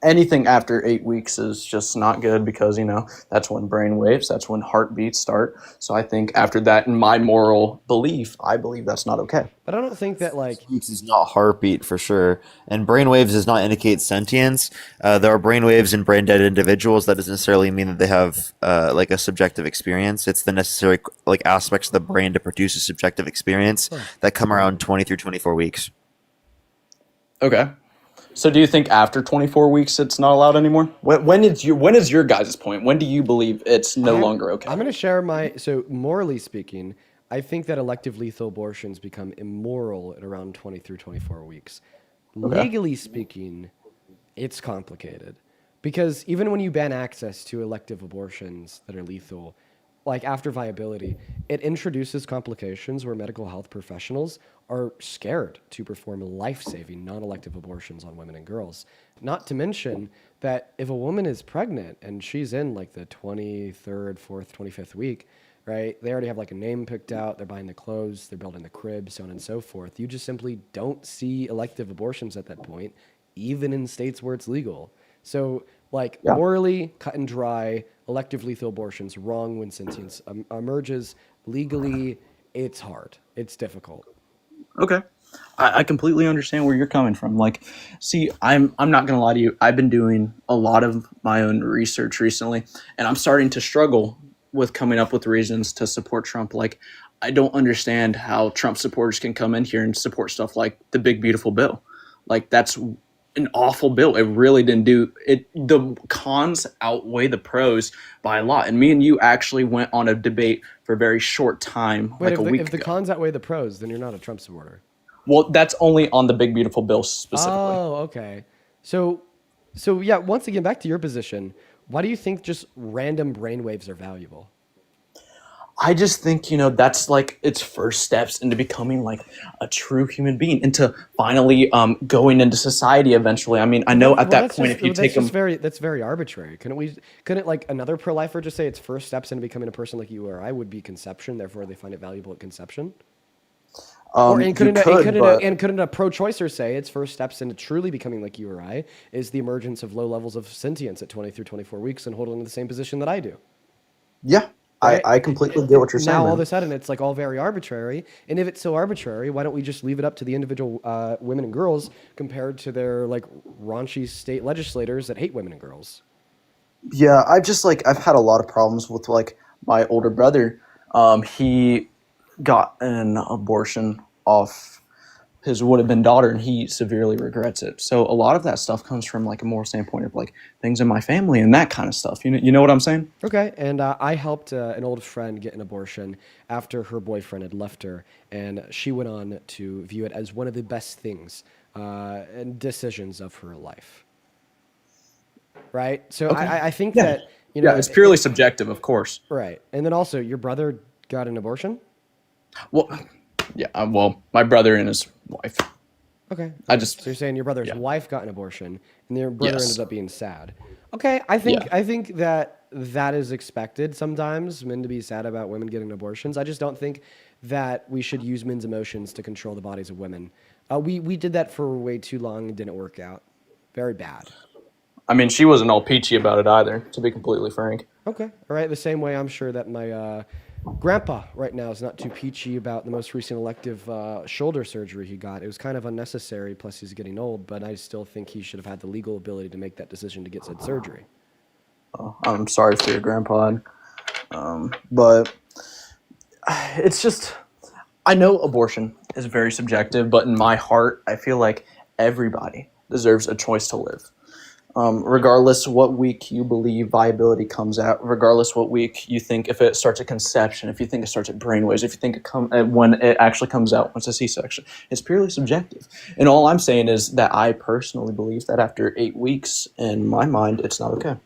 anything after 8 weeks is just not good because, that's when brain waves, that's when heartbeats start. So I think after that, in my moral belief, I believe that's not okay. But I don't think that Beats is not heartbeat for sure, and brainwaves does not indicate sentience. There are brainwaves in brain dead individuals. That doesn't necessarily mean that they have a subjective experience. It's the necessary aspects of the brain to produce a subjective experience that come around 20 through 24 weeks. Okay. So do you think after 24 weeks it's not allowed anymore? When is your guys' point? When do you believe it's no longer okay? I'm going to share morally speaking, I think that elective lethal abortions become immoral at around 20 through 24 weeks. Okay. Legally speaking, it's complicated because even when you ban access to elective abortions that are lethal, after viability, it introduces complications where medical health professionals are scared to perform life-saving, non-elective abortions on women and girls. Not to mention that if a woman is pregnant and she's in the 23rd, 4th, 25th week, right? They already have a name picked out. They're buying the clothes. They're building the crib, so on and so forth. You just simply don't see elective abortions at that point, even in states where it's legal. So morally cut and dry, elective lethal abortions wrong when sentience emerges. Legally, it's hard. It's difficult. Okay. I completely understand where you're coming from. See, I'm not going to lie to you. I've been doing a lot of my own research recently, and I'm starting to struggle with coming up with reasons to support Trump. Like, I don't understand how Trump supporters can come in here and support stuff like the big beautiful bill. Like, that's an awful bill. It really didn't do it. The cons outweigh the pros by a lot. And me and you actually went on a debate for a very short time, Wait, like a week if the ago. cons outweigh the pros, then you're not a Trump supporter. Well, that's only on the big beautiful bill specifically. Oh, okay. So yeah. Once again, back to your position. Why do you think just random brainwaves are valuable? I just think, that's like its first steps into becoming like a true human being, into finally going into society eventually. I mean, I know at that point, if you take them, that's very arbitrary. Couldn't like another pro-lifer just say its first steps into becoming a person like you or I would be conception, therefore they find it valuable at conception? Couldn't a pro-choicer say its first steps into truly becoming like you or I is the emergence of low levels of sentience at 20 through 24 weeks and holding the same position that I do? Yeah, right? I completely get what you're saying. Now, all man. of a sudden, it's like all very arbitrary. And if it's so arbitrary, why don't we just leave it up to the individual women and girls compared to their like raunchy state legislators that hate women and girls? Yeah, I've had a lot of problems with like my older brother. He got an abortion off his would have been daughter, and he severely regrets it. So a lot of that stuff comes from like a moral standpoint of like things in my family and that kind of stuff. You know what I'm saying? Okay, and I helped an old friend get an abortion after her boyfriend had left her, and she went on to view it as one of the best things and decisions of her life. Right? So Okay. I think Yeah. that, it's purely subjective, of course. Right. And then also, your brother got an abortion? Well, yeah. My brother and his wife. Okay. I just. So you're saying your brother's wife got an abortion, and your brother Yes. ended up being sad. Okay, I think that is expected sometimes, men to be sad about women getting abortions. I just don't think that we should use men's emotions to control the bodies of women. We did that for way too long and didn't work out. Very bad. I mean, she wasn't all peachy about it either, to be completely frank. Okay. All right. The same way I'm sure that my grandpa right now is not too peachy about the most recent elective shoulder surgery he got. It was kind of unnecessary, plus he's getting old, but I still think he should have had the legal ability to make that decision to get said surgery. I'm sorry for your grandpa. But it's just, I know abortion is very subjective, but in my heart, I feel like everybody deserves a choice to live. Regardless what week you believe viability comes out, regardless what week you think, if it starts at conception, if you think it starts at brainwaves, if you think when it actually comes out, when it's a C-section, it's purely subjective. And all I'm saying is that I personally believe that after 8 weeks, in my mind, it's not okay.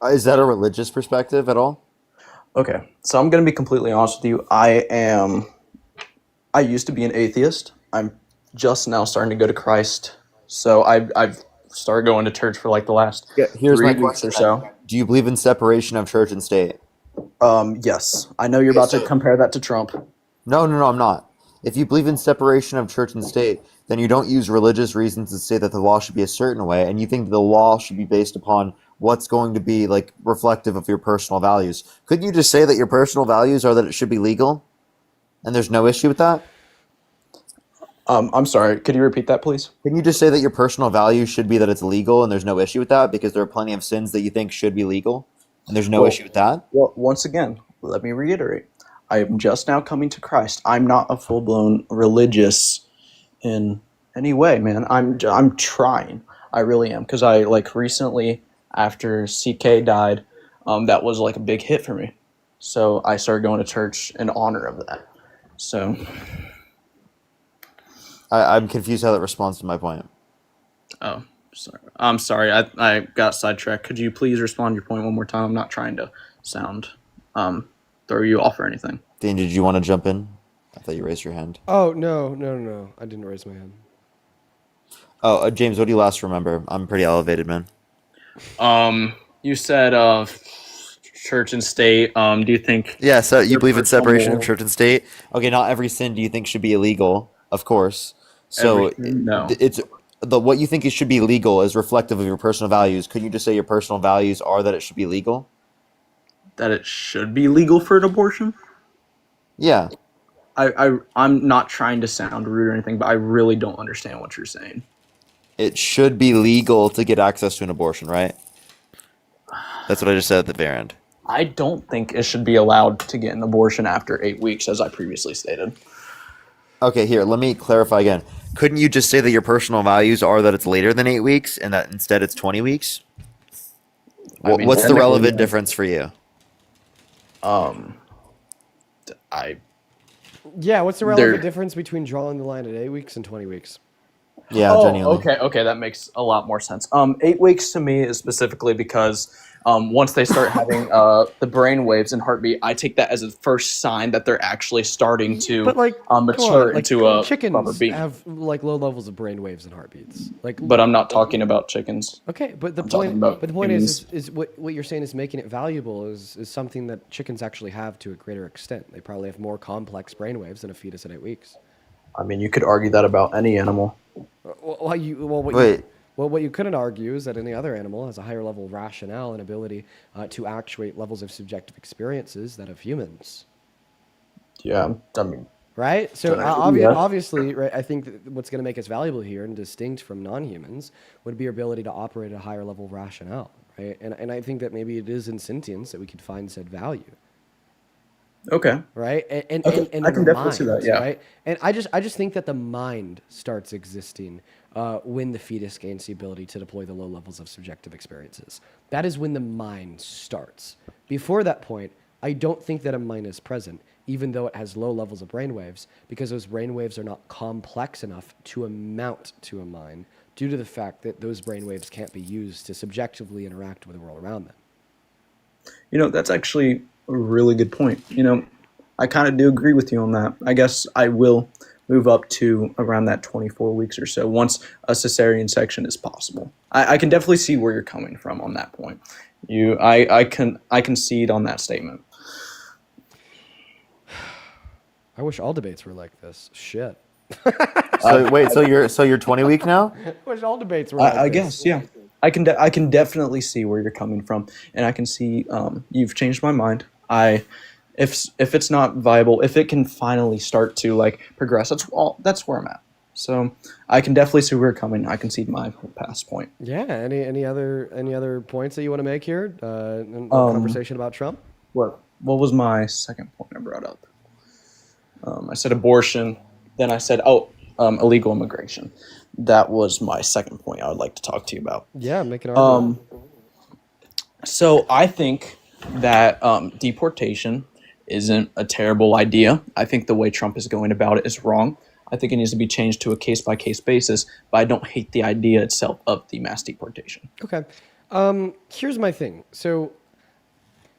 Is that a religious perspective at all? Okay, so I'm going to be completely honest with you. I used to be an atheist. I'm just now starting to go to Christ. So I've started going to church for like the last Here's 3 my weeks question. or so. Do you believe in separation of church and state? Yes. I know you're about to compare that to Trump. No, I'm not. If you believe in separation of church and state, then you don't use religious reasons to say that the law should be a certain way, and you think the law should be based upon what's going to be like reflective of your personal values. Couldn't you just say that your personal values are that it should be legal, and there's no issue with that? I'm sorry. Could you repeat that, please? Can you just say that your personal values should be that it's legal, and there's no issue with that because there are plenty of sins that you think should be legal, and there's no issue with that? Well, once again, let me reiterate. I am just now coming to Christ. I'm not a full-blown religious in any way, man. I'm trying. I really am, because I like recently, after CK died, that was like a big hit for me. So I started going to church in honor of that. So I'm confused how that responds to my point. Oh, sorry. I'm sorry. I got sidetracked. Could you please respond to your point one more time? I'm not trying to sound throw you off or anything. Dean, did you want to jump in? I thought you raised your hand. Oh, no. I didn't raise my hand. Oh, James, what do you last remember? I'm pretty elevated, man. You said church and state. Do you think... Yeah, so you believe in separation of moral- church and state? Okay, not every sin do you think should be illegal, of course. So No. it's what you think it should be legal is reflective of your personal values. Could you just say your personal values are that it should be legal? That it should be legal for an abortion? Yeah. I'm not trying to sound rude or anything, but I really don't understand what you're saying. It should be legal to get access to an abortion, right? That's what I just said at the very end. I don't think it should be allowed to get an abortion after 8 weeks, as I previously stated. Okay, here, let me clarify again. Couldn't you just say that your personal values are that it's later than 8 weeks and that instead it's 20 weeks? I mean, What's the technically, relevant yeah. difference for you? Yeah, what's the relevant difference between drawing the line at 8 weeks and 20 weeks? Yeah, genuinely. Okay, that makes a lot more sense. 8 weeks to me is specifically because once they start having the brain waves and heartbeat, I take that as a first sign that they're actually starting to But like, mature like into a proper chickens being. have like low levels of brain waves and heartbeats. Like, But I'm not talking about chickens. okay, but the I'm talking point, about but the point humans. is what you're saying is making it valuable is something that chickens actually have to a greater extent. They probably have more complex brain waves than a fetus at 8 weeks. I mean, you could argue that about any animal. What you couldn't argue is that any other animal has a higher level of rationale and ability to actuate levels of subjective experiences that of humans. Yeah, I mean, Right? So Yeah. obviously, right, I think that what's going to make us valuable here and distinct from non-humans would be our ability to operate at a higher level of rationale, right? And I think that maybe it is in sentience that we could find said value. Okay. Right? And I can in our definitely see that, minds, yeah. right? And I just think that the mind starts existing when the fetus gains the ability to deploy the low levels of subjective experiences. That is when the mind starts. Before that point, I don't think that a mind is present, even though it has low levels of brainwaves, because those brainwaves are not complex enough to amount to a mind due to the fact that those brainwaves can't be used to subjectively interact with the world around them. You know, that's actually a really good point. You know, I kind of do agree with you on that. I guess I will move up to around that 24 weeks or so once a cesarean section is possible. I can definitely see where you're coming from on that point. I concede on that statement. I wish all debates were like this. Shit. So wait, so you're 20 week now? I wish all debates were like I this. guess, yeah. I can definitely see where you're coming from, and I can see you've changed my mind. If it's not viable, if it can finally start to like progress, that's where I'm at. So I can definitely see where you're coming. I concede my past point. Yeah. Any other points that you want to make here in the conversation about Trump? What was my second point I brought up? I said abortion. Then I said illegal immigration. That was my second point I would like to talk to you about. Yeah, make an argument. So I think that deportation isn't a terrible idea. I think the way Trump is going about it is wrong. I think it needs to be changed to a case-by-case basis, but I don't hate the idea itself of the mass deportation. Okay. Here's my thing. So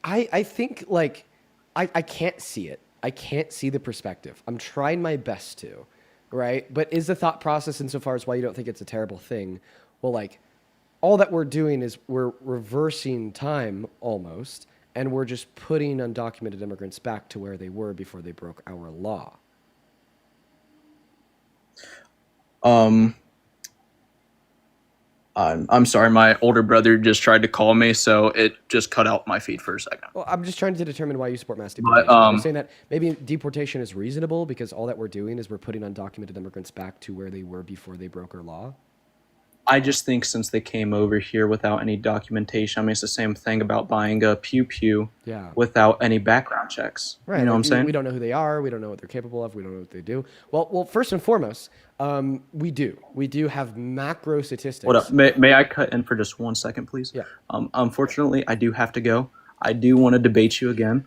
I think like I can't see it. I can't see the perspective. I'm trying my best to, right? But is the thought process insofar as why you don't think it's a terrible thing? Well, like all that we're doing is we're reversing time almost, and we're just putting undocumented immigrants back to where they were before they broke our law. I'm sorry, my older brother just tried to call me, so it just cut out my feed for a second. Well, I'm just trying to determine why you support mass deportation. I'm saying that maybe deportation is reasonable because all that we're doing is we're putting undocumented immigrants back to where they were before they broke our law. I just think since they came over here without any documentation, I mean, it's the same thing about buying a pew-pew without any background checks. Right. You know what I'm saying? We don't know who they are. We don't know what they're capable of. We don't know what they do. Well, first and foremost, we do. We do have macro statistics. What up? May I cut in for just 1 second, please? Yeah. Unfortunately, I do have to go. I do want to debate you again,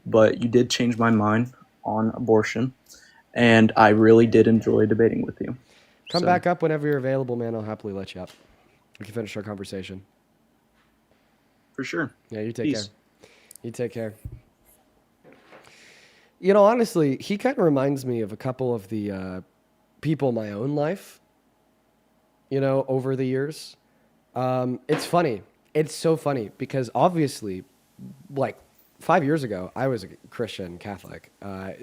but you did change my mind on abortion, and I really did enjoy debating with you. Come back up whenever you're available, man. I'll happily let you up. We can finish our conversation. For sure. Yeah, you take Peace. care. You take care. You know, honestly, he kind of reminds me of a couple of the people in my own life, you know, over the years. It's funny. It's so funny because obviously, like 5 years ago, I was a Christian Catholic,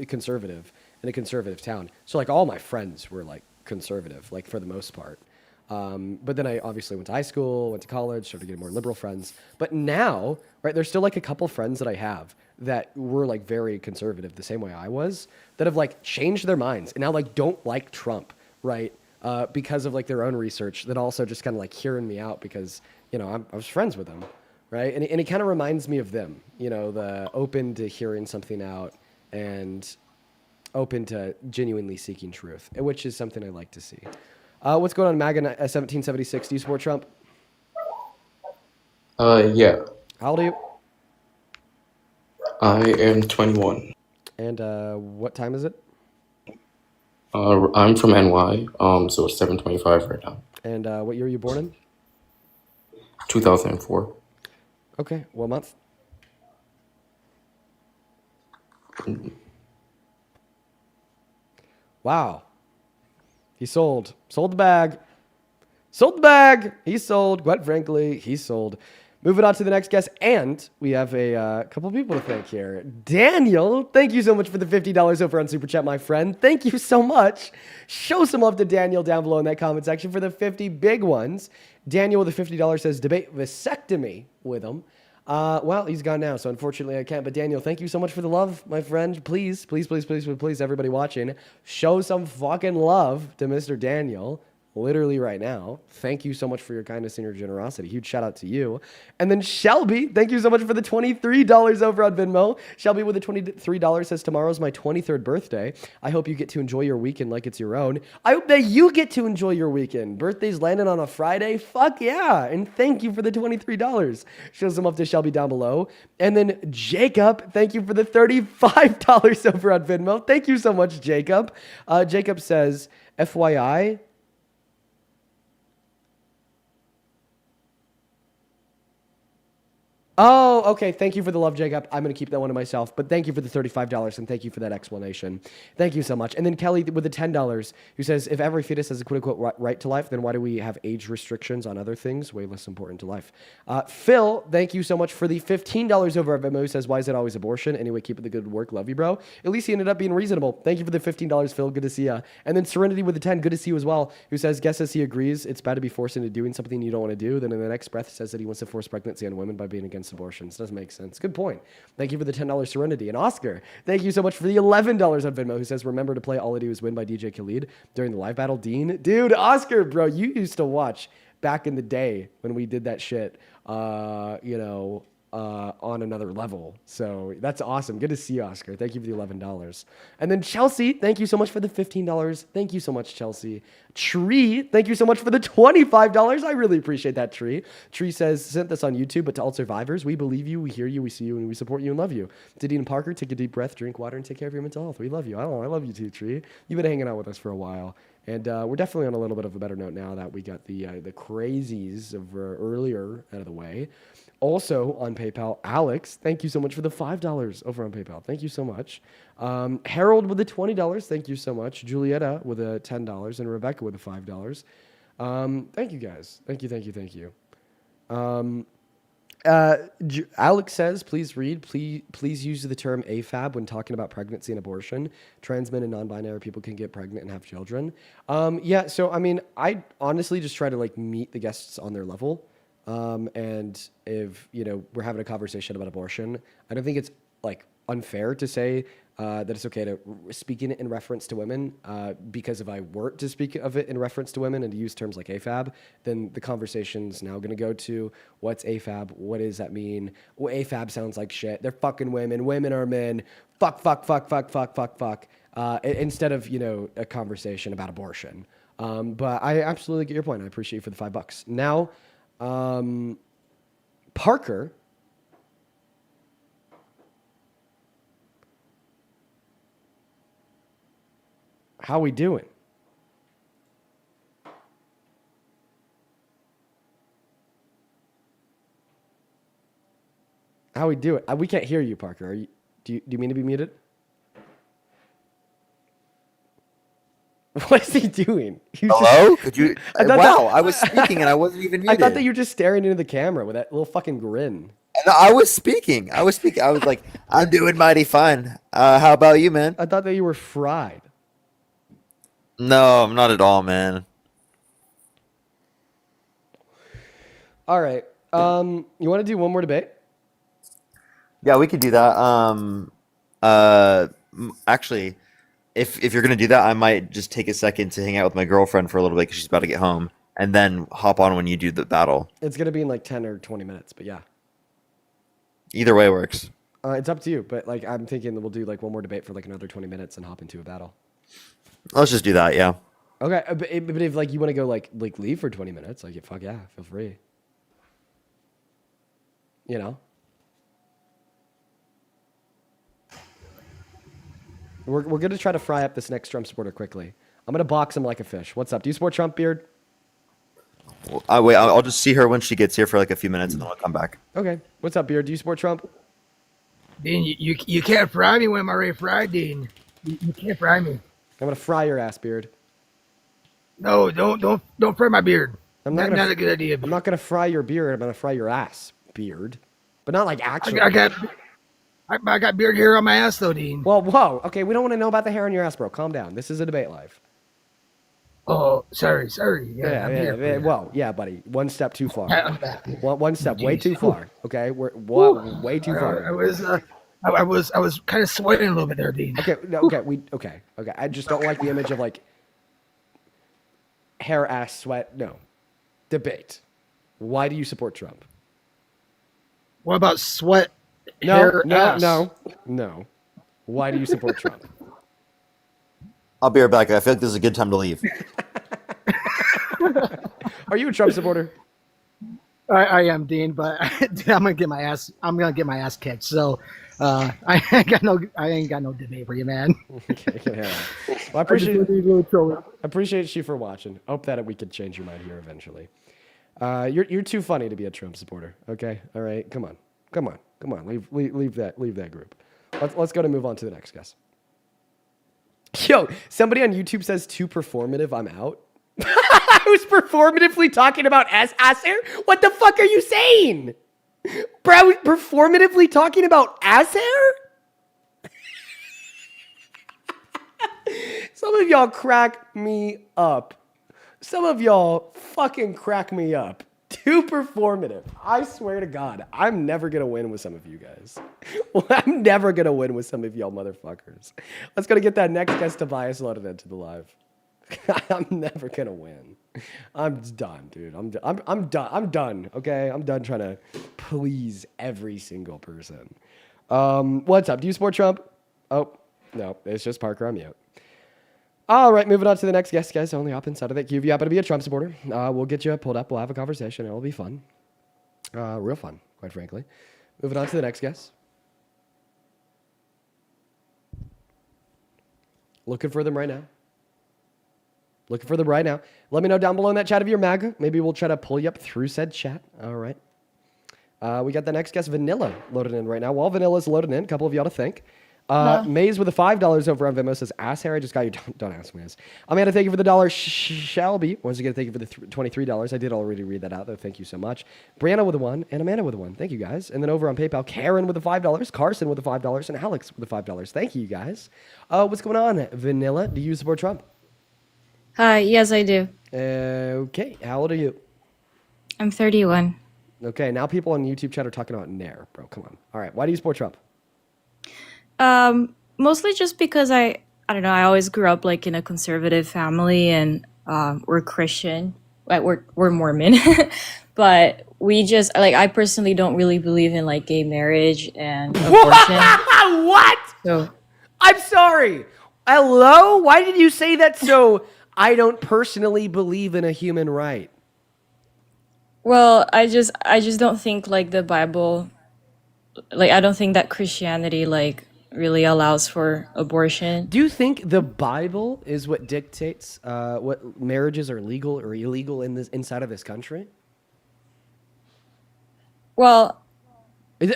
conservative in a conservative town. So like all my friends were like conservative, like for the most part. But then I obviously went to high school, went to college, started getting more liberal friends. But now, right, there's still like a couple friends that I have that were like very conservative the same way I was, that have like changed their minds and now like don't like Trump, right? Because of like their own research, that also just kind of like hearing me out because, you know, I was friends with them. right? And it kind of reminds me of them, you know, the open to hearing something out and open to genuinely seeking truth, which is something I like to see. What's going on, MAGA 1776? Do you support Trump? Yeah. How old are you? I am 21. And what time is it? I'm from NY, so it's 7:25 right now. And what year were you born in? 2004. Okay, what month? Wow. He sold the bag. Sold the bag. He sold. Quite frankly, he sold. Moving on to the next guest. And we have a couple people to thank here. Daniel, thank you so much for the $50 over on Super Chat, my friend. Thank you so much. Show some love to Daniel down below in that comment section for the 50 big ones. Daniel with the $50 says, debate vasectomy with him. Well, he's gone now, so unfortunately I can't. But Daniel, thank you so much for the love, my friend. Please, please, please, please, please, everybody watching, show some fucking love to Mr. Daniel. Literally right now. Thank you so much for your kindness and your generosity. Huge shout out to you. And then Shelby, thank you so much for the $23 over on Venmo. Shelby with the $23 says, tomorrow's my 23rd birthday. I hope you get to enjoy your weekend like it's your own. I hope that you get to enjoy your weekend. Birthday's landing on a Friday. Fuck yeah. And thank you for the $23. Show some love to Shelby down below. And then Jacob, thank you for the $35 over on Venmo. Thank you so much, Jacob. Jacob says, FYI, oh, okay. Thank you for the love, Jacob. I'm going to keep that one to myself. But thank you for the $35 and thank you for that explanation. Thank you so much. And then Kelly with the $10 who says, if every fetus has a quote-unquote right to life, then why do we have age restrictions on other things? Way less important to life. Phil, thank you so much for the $15 over at Venmo who says, why is it always abortion? Anyway, keep up the good work. Love you, bro. At least he ended up being reasonable. Thank you for the $15, Phil. Good to see ya. And then Serenity with the 10, good to see you as well, who says, guesses he agrees it's bad to be forced into doing something you don't want to do. Then in the next breath says that he wants to force pregnancy on women by being against abortions. Doesn't make sense. Good point. Thank you for the $10 Serenity. And Oscar, thank you so much for the $11 on Venmo, who says, remember to play All I Do Is Win by DJ Khalid during the live battle. Dean, dude, Oscar, bro, you used to watch back in the day when we did that shit, on another level. So that's awesome. Good to see you, Oscar. Thank you for the $11. And then Chelsea, thank you so much for the $15. Thank you so much, Chelsea. Tree, thank you so much for the $25. I really appreciate that, Tree. Tree says, sent this on YouTube, but to all survivors, we believe you, we hear you, we see you, and we support you and love you. To Dean and Parker, take a deep breath, drink water, and take care of your mental health. We love you. I love you too, Tree. You've been hanging out with us for a while. And we're definitely on a little bit of a better note now that we got the crazies of earlier out of the way. Also on PayPal, Alex, thank you so much for the $5 over on PayPal. Thank you so much. Harold with the $20. Thank you so much. Julietta with the $10 and Rebecca with the $5. Thank you guys. Thank you. Alex says, please use the term AFAB when talking about pregnancy and abortion. Trans men and non-binary people can get pregnant and have children. Yeah, so I mean, I honestly just try to like meet the guests on their level. And if, we're having a conversation about abortion, I don't think it's like unfair to say that it's okay to speak in it in reference to women, because if I were to speak of it in reference to women and to use terms like AFAB, then the conversation's now going to go to what's AFAB, what does that mean? Well, AFAB sounds like shit. They're fucking women. Women are men. Fuck. Instead of, a conversation about abortion. But I absolutely get your point. I appreciate you for the $5. Now, Parker, how we doing? How we doing? We can't hear you, Parker. Do you mean to be muted? What is he doing? Hello? Could you? Wow, I was speaking and I wasn't even muted. I thought that you were just staring into the camera with that little fucking grin. No, I was speaking. I was like, I'm doing mighty fine. How about you, man? I thought that you were fried. No, I'm not at all, man. All right. You want to do one more debate? Yeah, we could do that. Actually, if you're gonna do that, I might just take a second to hang out with my girlfriend for a little bit because she's about to get home, and then hop on when you do the battle. It's gonna be in like 10 or 20 minutes, but yeah. Either way works. It's up to you, but like I'm thinking that we'll do like one more debate for like another 20 minutes and hop into a battle. Let's just do that. Yeah. Okay, but if like you want to go like leave for 20 minutes, like fuck yeah, feel free. You know. We're gonna try to fry up this next Trump supporter quickly. I'm gonna box him like a fish. What's up? Do you support Trump, Beard? Wait, I'll just see her when she gets here for like a few minutes, and then I'll come back. Okay. What's up, Beard? Do you support Trump? Dean, you can't fry me when I'm already fried, Dean. You can't fry me. I'm gonna fry your ass, Beard. No, don't fry my beard. I'm not a good idea. I'm not gonna fry your beard. I'm gonna fry your ass, Beard. But not like actually. I got beard hair on my ass though, Dean. Well, whoa. Okay, we don't want to know about the hair on your ass, bro. Calm down. This is a debate live. Oh, sorry. Yeah, I'm here. Yeah. Well, yeah, buddy. One step too far. I'm back. One step way too far. Okay, we're way too far. I was kind of sweating a little bit there, Dean. Okay, no, okay. I just don't like the image of like hair, ass, sweat. No, debate. Why do you support Trump? What about sweat? No, hair, no, ass? no. Why do you support Trump? I'll be right back. I feel like this is a good time to leave. Are you a Trump supporter? I am, Dean, but I'm gonna get my ass kicked. So I ain't got no debate for you, man. Okay, yeah. Well, I appreciate you for watching. Hope that we could change your mind here eventually. You're too funny to be a Trump supporter. Okay, all right. Come on. Leave that group. Let's go to move on to the next guest. Yo, somebody on YouTube says too performative. I'm out. I was performatively talking about ass hair. What the fuck are you saying, bro? I was performatively talking about ass hair. Some of y'all crack me up. Some of y'all fucking crack me up. Too performative. I swear to God, I'm never going to win with some of you guys. Well, I'm never going to win with some of y'all motherfuckers. Let's go to get that next guest Tobias loaded into the live. I'm never going to win. I'm done, dude. I'm done. I'm done. Okay. I'm done trying to please every single person. What's up? Do you support Trump? Oh, no, it's just Parker. I'm mute. All right, moving on to the next guest, guys. Only hop inside of that queue. If you happen to be a Trump supporter, we'll get you pulled up. We'll have a conversation. It'll be fun. Real fun, quite frankly. Moving on to the next guest. Looking for them right now. Let me know down below in that chat if you're MAGA. Maybe we'll try to pull you up through said chat. All right. We got the next guest, Vanilla, loaded in right now. While Vanilla's loading in, a couple of y'all to think. Maze with the $5 over on Venmo says, ass hair, I just got you. Don't ask me this. Amanda, thank you for the $1. Shelby, once again, thank you for the $23. I did already read that out, though. Thank you so much. Brianna with a 1 and Amanda with a 1. Thank you, guys. And then over on PayPal, Karen with the $5, Carson with the $5, and Alex with the $5. Thank you, guys. What's going on? Vanilla, do you support Trump? Hi, yes, I do. Okay, how old are you? I'm 31. Okay, now people on YouTube chat are talking about Nair, bro. Come on. All right, why do you support Trump? Mostly just because I don't know, I always grew up like in a conservative family and we're Christian. Like we're Mormon. But we just like I personally don't really believe in like gay marriage and abortion. What? So I'm sorry. Hello? Why did you say that so I don't personally believe in a human right? well, I just don't think like the Bible like I don't think that Christianity like really allows for abortion. Do you think the Bible is what dictates what marriages are legal or illegal inside of this country? Well,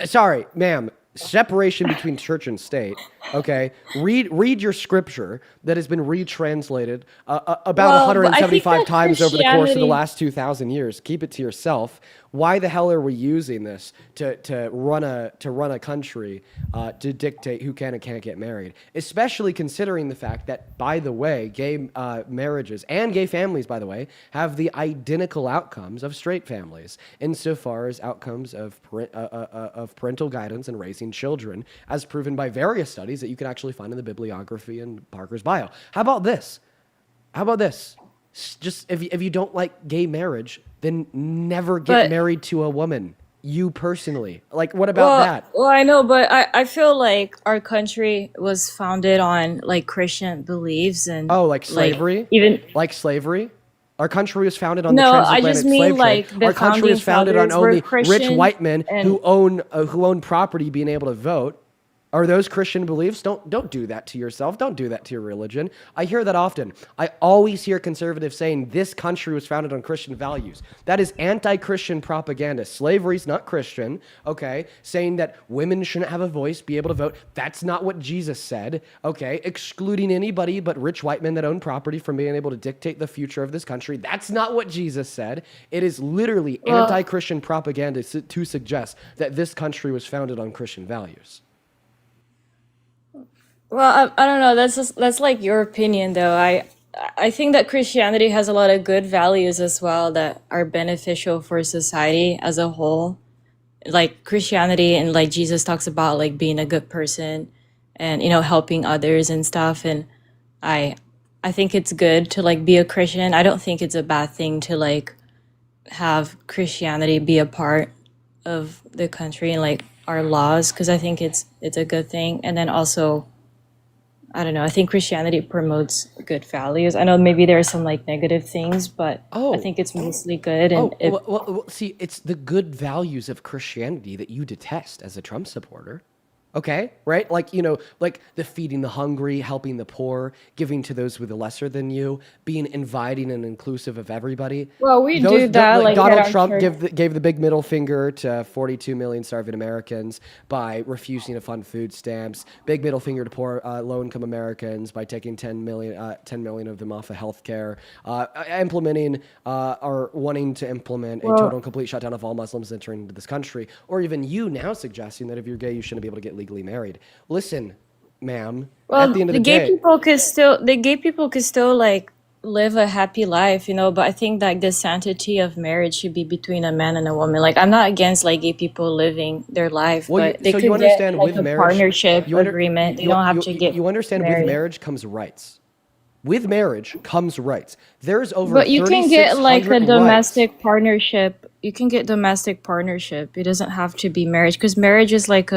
sorry, ma'am. Separation between church and state. Okay, read your scripture that has been retranslated about 175 times over the course of the last 2,000 years. Keep it to yourself. Why the hell are we using this to run a country to dictate who can and can't get married? Especially considering the fact that, by the way, gay marriages and gay families, by the way, have the identical outcomes of straight families insofar as outcomes of parental guidance and raising children, as proven by various studies that you can actually find in the bibliography in Parker's bio. How about this? Just if you don't like gay marriage, then never get married to a woman. You personally, like, what about that? Well, I know, but I feel like our country was founded on like Christian beliefs and Oh, like slavery? even Like slavery? Our country was founded on the no, I just transatlantic mean slave trade. like the Our country founding is founded on fathers were only rich Christian white men and who own property being able to vote. Are those Christian beliefs? Don't do that to yourself. Don't do that to your religion. I hear that often. I always hear conservatives saying this country was founded on Christian values. That is anti-Christian propaganda. Slavery's not Christian, okay? Saying that women shouldn't have a voice, be able to vote. That's not what Jesus said, okay? Excluding anybody but rich white men that own property from being able to dictate the future of this country. That's not what Jesus said. It is literally Well- anti-Christian propaganda to suggest that this country was founded on Christian values. Well, I don't know. That's like your opinion, though. I think that Christianity has a lot of good values as well that are beneficial for society as a whole. Like Christianity and like Jesus talks about like being a good person and helping others and stuff. And I I think it's good to like be a Christian. I don't think it's a bad thing to like have Christianity be a part of the country and like our laws because I think it's a good thing. And then also I don't know. I think Christianity promotes good values. I know maybe there are some like negative things, but I think it's mostly good. And Well, see, it's the good values of Christianity that you detest as a Trump supporter. Okay, right? Like, like the feeding the hungry, helping the poor, giving to those with lesser than you, being inviting and inclusive of everybody. Well, we do that, like, Donald at our Trump church. gave the big middle finger to 42 million starving Americans by refusing to fund food stamps. Big middle finger to poor low-income Americans by taking 10 million of them off of health care. Implementing or wanting to implement a Well- total and complete shutdown of all Muslims entering into this country. Or even you now suggesting that if you're gay, you shouldn't be able to get legally married. Listen, ma'am, Well, at the end of the gay day, people could still like live a happy life, but I think like the sanctity of marriage should be between a man and a woman. Like I'm not against like gay people living their life, well, but they so could you understand get like with a marriage, partnership agreement. They don't have to get you understand married. with marriage comes rights. With marriage comes rights. There's over But you can get like a 3,600 rights. domestic partnership. You can get domestic partnership. It doesn't have to be marriage because marriage is like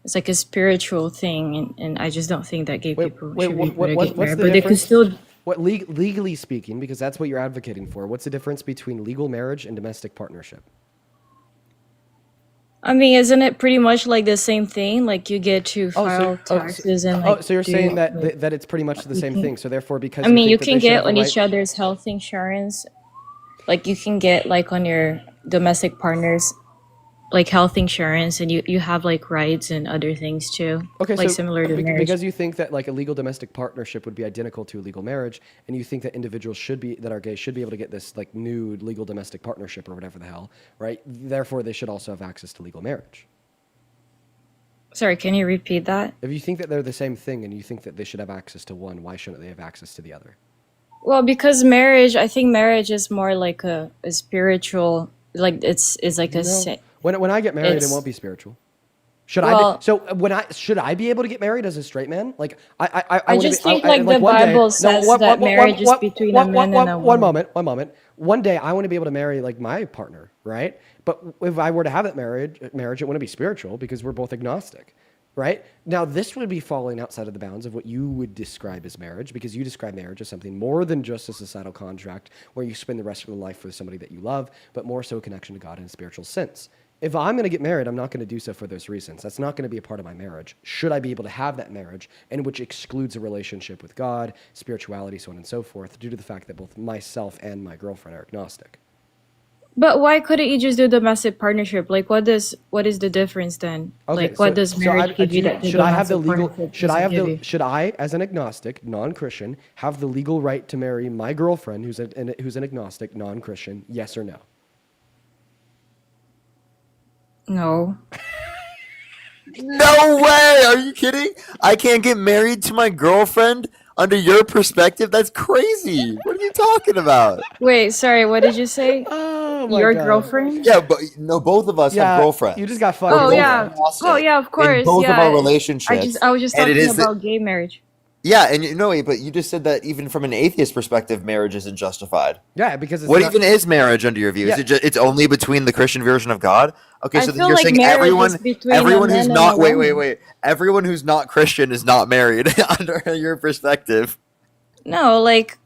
it's like a spiritual thing, and I just don't think that gay people should be able to get What's married. the But they could difference? still. Legally speaking, because that's what you're advocating for. What's the difference between legal marriage and domestic partnership? I mean, isn't it pretty much like the same thing? Like you get to file taxes and like. So you're do, saying like, that it's pretty much the you same can- thing. So therefore, because I mean, you think that can they should get have the on right- each other's health insurance. Like you can get like on your domestic partners, like health insurance, and you have like rights and other things too. Okay, like so similar to marriage. because you think that like a legal domestic partnership would be identical to a legal marriage, and you think that individuals that are gay should be able to get this like new legal domestic partnership or whatever the hell, right? Therefore, they should also have access to legal marriage. Sorry, can you repeat that? If you think that they're the same thing and you think that they should have access to one, why shouldn't they have access to the other? Well, because marriage, I think marriage is more like a spiritual, like it's like a. When I get married, it it's- won't be spiritual. Should Well- should I be able to get married as a straight man? Like I I wanna just be- think, like, the one day- Bible says that marriage is between a man and a One woman. moment. One day I want to be able to marry like my partner, right? But if I were to have that marriage, it wouldn't be spiritual because we're both agnostic. Right? Now, this would be falling outside of the bounds of what you would describe as marriage because you describe marriage as something more than just a societal contract where you spend the rest of your life with somebody that you love, but more so a connection to God in a spiritual sense. If I'm going to get married, I'm not going to do so for those reasons. That's not going to be a part of my marriage. Should I be able to have that marriage, and which excludes a relationship with God, spirituality, so on and so forth, due to the fact that both myself and my girlfriend are agnostic? But why couldn't you just do domestic partnership? Like, what is the difference then? Okay, Like, what so- does so marriage give you that the should I have the domestic legal? partnership Should I have doesn't the? give you? Should I, as an agnostic, non-Christian, have the legal right to marry my girlfriend, who's an agnostic, non-Christian? Yes or no? No. No way! Are you kidding? I can't get married to my girlfriend under your perspective? That's crazy. What are you talking about? Wait, sorry. What did you say? Oh my Your God. girlfriend? Yeah, but no, both of us Yeah, have girlfriends. you just got fucked. We're Oh both yeah. agnostic Oh yeah. Of in course. both yeah. of our relationships. I was just and it talking is the- about gay marriage. Yeah, and but you just said that even from an atheist perspective, marriage isn't justified. Yeah, because it's What not. even is marriage under your view? Yeah. Is it it's only between the Christian version of God? Okay, I so then feel you're like saying marriage is between a everyone who's man and a not woman. everyone who's not Christian is not married under your perspective. No, like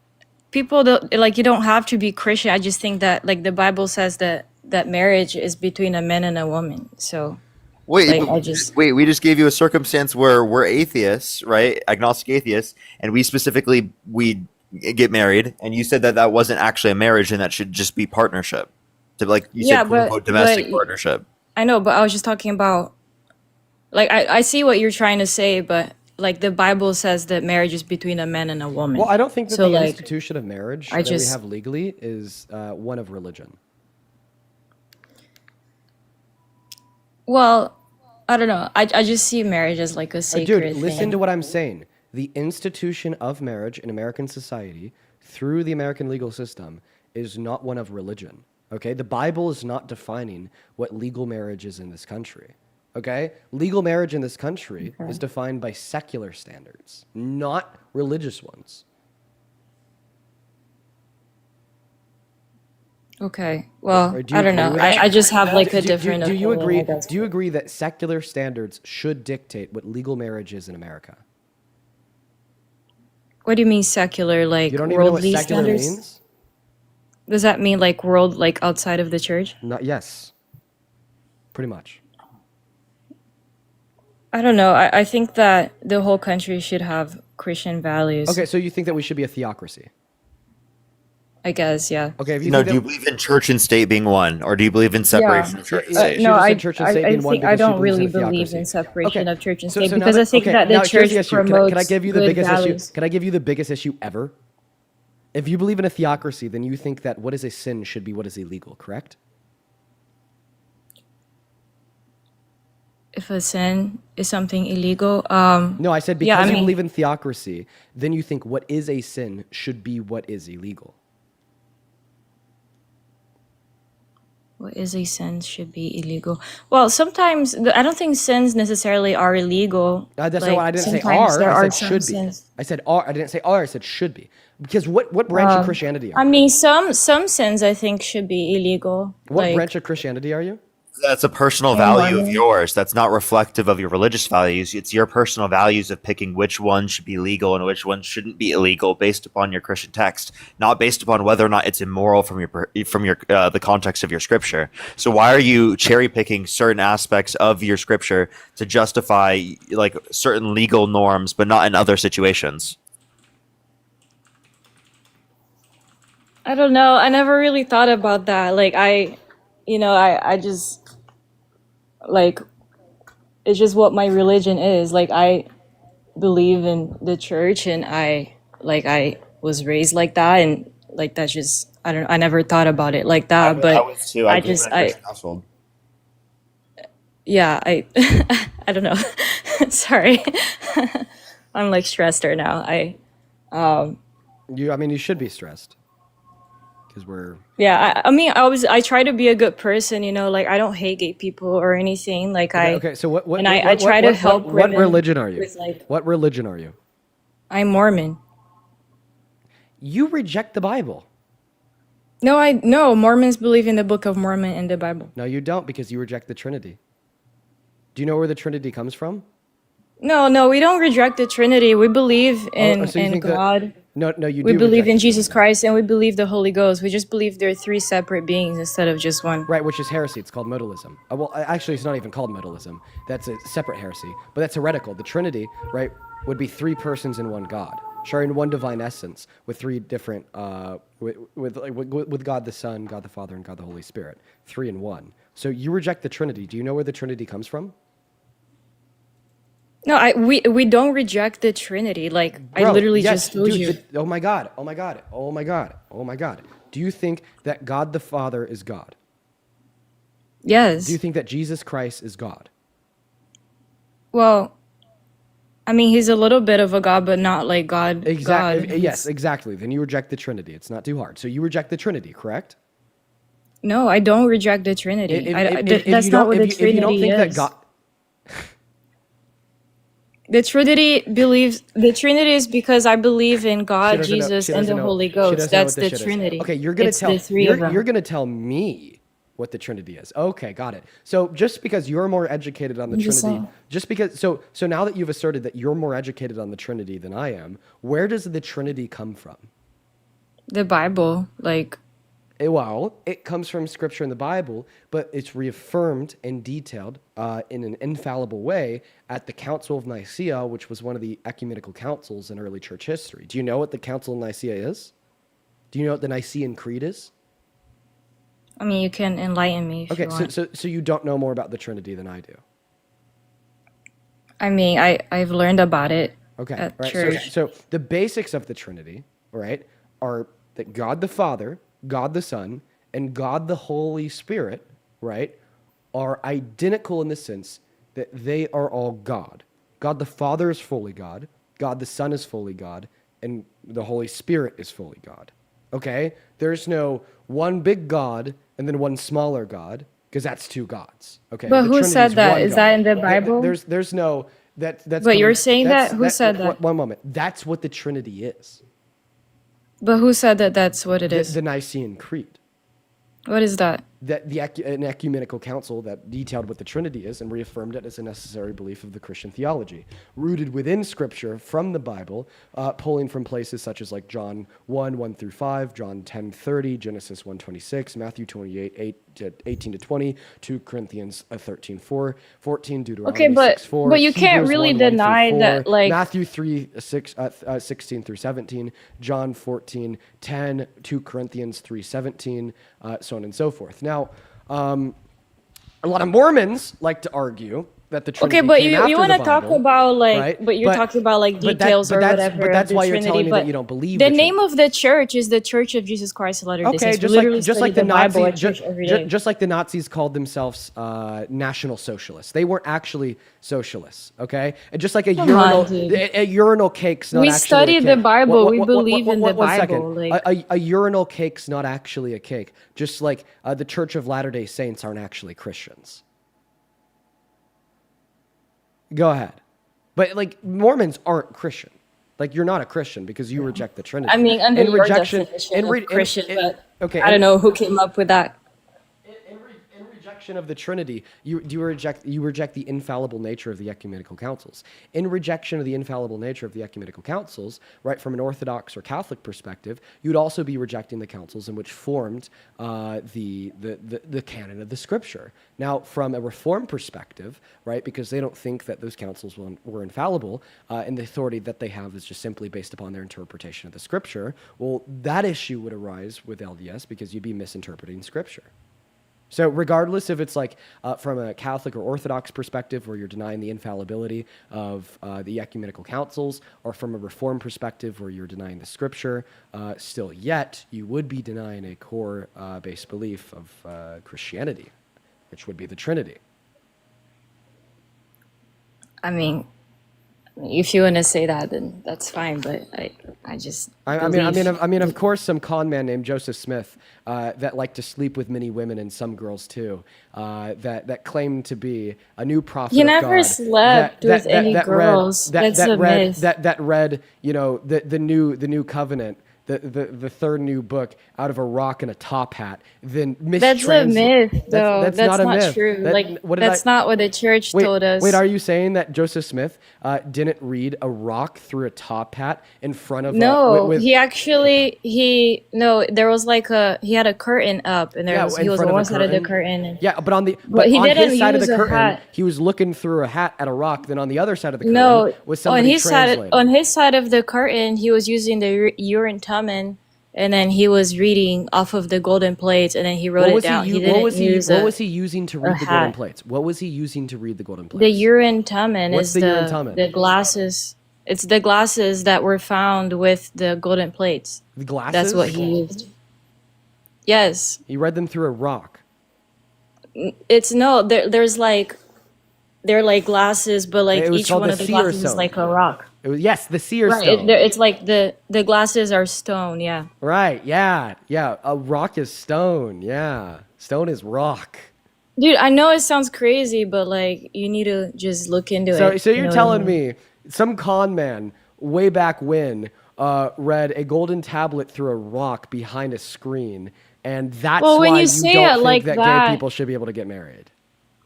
people don't like you don't have to be Christian. I just think that like the Bible says that marriage is between a man and a woman. So Wait, like I just we just gave you a circumstance where we're atheists, right? Agnostic atheists, and we get married, and you said that that wasn't actually a marriage, and that should just be partnership. So like you yeah, said, quote unquote, but domestic partnership. I know, but I was just talking about like I see what you're trying to say, but like the Bible says that marriage is between a man and a woman. Well, I don't think that So the like institution of marriage I that we just have legally is one of religion. well, I don't know. I just see marriage as like a sacred Dude, listen thing. to what I'm saying. The institution of marriage in American society through the American legal system is not one of religion. Okay? The Bible is not defining what legal marriage is in this country. Okay? Legal marriage in this country Okay. is defined by secular standards, not religious ones. Okay. Well, Or do you I don't agree know. with that? I just have like a Do different you opinion, agree? I guess. Do you agree that secular standards should dictate what legal marriage is in America? What do you mean secular? Like You don't even know what worldly secular standards? means? Does that mean like world, like outside of the church? Not yes. Pretty much. I don't know. I think that the whole country should have Christian values. Okay, so you think that we should be a theocracy? I guess, yeah. Okay, if you No, think do you that, believe in church and state being one, or do you believe in separation of church and Yeah, state? she No, just I, said church and state being one think I because she don't believes in really a believe theocracy. in separation Okay, of church and so state now because I think okay, that the now here's church the issue. promotes Can I give you the good biggest values. issue? Can I give you the biggest issue ever? If you believe in a theocracy, then you think that what is a sin should be what is illegal, correct? If a sin is something illegal, No, I said because yeah, I you mean, believe in theocracy, then you think what is a sin should be what is illegal. what is a sin should be illegal. Well, sometimes I don't think sins necessarily are illegal. That's not Like what I didn't say sometimes are. there I are said some should be. sins. I said are. I didn't say are. I said should be. Because what branch of Christianity are I you? mean, some sins I think should be illegal. What Like branch of Christianity are you? That's a personal I'm value of Mormon. yours. That's not reflective of your religious values. It's your personal values of picking which one should be legal and which one shouldn't be illegal based upon your Christian text, not based upon whether or not it's immoral from your the context of your scripture. So why are you cherry picking certain aspects of your scripture to justify like certain legal norms, but not in other situations? I don't know. I never really thought about that. Like I just like it's just what my religion is. Like I believe in the church and I was raised like that and like that's just I never thought about it like that, I but was too. I grew up in a I Christian household. yeah, I I don't know. Sorry. I'm like stressed right now. I mean, you should be stressed because we're. Yeah, I mean, I try to be a good person, you know, like I don't hate gay people or anything. Like Okay, so I try to help what women religion are you? with like What religion are you? I'm Mormon. You reject the Bible. No, Mormons believe in the Book of Mormon and the Bible. No, you don't because you reject the Trinity. Do you know where the Trinity comes from? No, we don't reject the Trinity. We believe in so you think that- God. No, you We do believe reject in the Jesus Trinity. Christ and we believe the Holy Ghost. We just believe they're three separate beings instead of just one. Right, which is heresy. It's called modalism. Well, actually, it's not even called modalism. That's a separate heresy, but that's heretical. The Trinity, right, would be three persons in one God, sharing one divine essence with three different, with God the Son, God the Father, and God the Holy Spirit, three in one. So you reject the Trinity. Do you know where the Trinity comes from? No, we don't reject the Trinity. Like I Bro, literally yes, just told dude, you. oh my God, oh my God, oh my God, oh my God. Do you think that God the Father is God? Yes. Do you think that Jesus Christ is God? Well, I mean, he's a little bit of a god, but not like God. Exactly. God. Yes, exactly. Then you reject the Trinity. It's not too hard. So you reject the Trinity, correct? No, I don't reject the Trinity. If That's you not don't- what the if you don't Trinity think that is. God, The Trinity is because I believe in She God, doesn't know. Jesus, She and doesn't the know. Holy She Ghost. doesn't know That's what the the shit is. Trinity. Okay, you're gonna It's tell the three of them. you're gonna tell me what the Trinity is. Okay, got it. So just because you're more educated on the I'm just Trinity, saying. just because so now that you've asserted that you're more educated on the Trinity than I am, where does the Trinity come from? The Bible, like Well, it comes from Scripture in the Bible, but it's reaffirmed and detailed in an infallible way at the Council of Nicaea, which was one of the ecumenical councils in early church history. Do you know what the Council of Nicaea is? Do you know what the Nicene Creed is? I mean, you can enlighten me if Okay, you want. so you don't know more about the Trinity than I do. I mean, I've learned about it Okay, at right. church. So the basics of the Trinity, right, are that God the Father, God the Son, and God the Holy Spirit, right, are identical in the sense that they are all God. God the Father is fully God, God the Son is fully God, and the Holy Spirit is fully God. Okay? There's no one big God and then one smaller God, because that's two gods. Okay? But The who Trinity said is that? one Is that God. in the Bible? There's no that's But you're coming, saying that's that? Who said that? one moment. That's what the Trinity is. But who said that that's what it The, is? the Nicene Creed. What is that? That an ecumenical council that detailed what the Trinity is and reaffirmed it as a necessary belief of the Christian theology, rooted within Scripture from the Bible, pulling from places such as like John 1 through 5, John 10:30, Genesis 1:26, Matthew 18 to 20, 2 Corinthians 13:4, 14, Deuteronomy Okay, but 6:4, but you can't Hebrews really 1 through deny 4, that, like, Matthew 16 through 17, John 14:10, 2 Corinthians 3:17, so on and so forth. Now, a lot of Mormons like to argue that the Trinity okay, but came after you want the to talk Bible, about like, right? but you're talking about like details or whatever But of that's the why you're Trinity. telling me that But you don't believe the the name Trinity. of the church is the Church of Jesus Christ of Latter-day Okay, Saints. We literally study the the Bible at Nazis, church every day. just like the Nazis called themselves National Socialists. They weren't actually socialists. Okay, and just like a Come on, urinal, dude. a urinal cake's not We actually study a the cake. Bible. We believe in the One second. Bible. Like, A urinal cake's not actually a cake. Just like the Church of Latter-day Saints aren't actually Christians. Go ahead. But like Mormons aren't Christian. Like you're not a Christian because you reject the Trinity. I mean, under In your rejection, definition of Christian, but okay, I don't know who came up with that. in rejection of the Trinity, you reject the infallible nature of the ecumenical councils. In rejection of the infallible nature of the ecumenical councils, right, from an Orthodox or Catholic perspective, you'd also be rejecting the councils in which formed the canon of the Scripture. Now, from a Reformed perspective, right, because they don't think that those councils were infallible, and the authority that they have is just simply based upon their interpretation of the Scripture. Well, that issue would arise with LDS because you'd be misinterpreting Scripture. So regardless if it's like from a Catholic or Orthodox perspective where you're denying the infallibility of the ecumenical councils, or from a Reformed perspective where you're denying the Scripture, still yet you would be denying a core based belief of Christianity, which would be the Trinity. I mean, if you want to say that, then that's fine. But I just I mean, of course, some con man named Joseph Smith that liked to sleep with many women and some girls too. That claimed to be a new prophet. He of never God, slept with any girls. That's a myth. That read, you know, the new covenant. The third new book out of a rock and a top hat, then That's a myth, though. That's not a not myth. true. What did That's not what the church told us. Wait, are you saying that Joseph Smith didn't read a rock through a top hat in front of? No, he actually there was like he had a curtain up, and he was on one side of the curtain. Yeah, but on he didn't his side of use the a curtain, hat. he was looking through a hat at a rock. Then on the other side of the curtain was on somebody his translating. side of the curtain, he was using the urim tumen, and then he was reading off of the golden plates, and then he wrote it down. What was he using to read the golden plates? What was he using to read the golden plates? The urim tumen What's is the urim tumen? the glasses. It's the glasses that were found with the golden plates. The glasses? That's what he used. Yes. He read them through a rock. There's like they're like glasses, but like It was each called one the of the seer glasses is stone. like a rock. The seer Right. stone. It's like the glasses are stone. Yeah. Right. Yeah. A rock is stone. Yeah. Stone is rock. Dude, I know it sounds crazy, but like you need to just look into it. So you you're know what I telling mean? me some con man way back when read a golden tablet through a rock behind a screen, and that's Well, when why you you say don't it think like that that, gay people should be able to get married.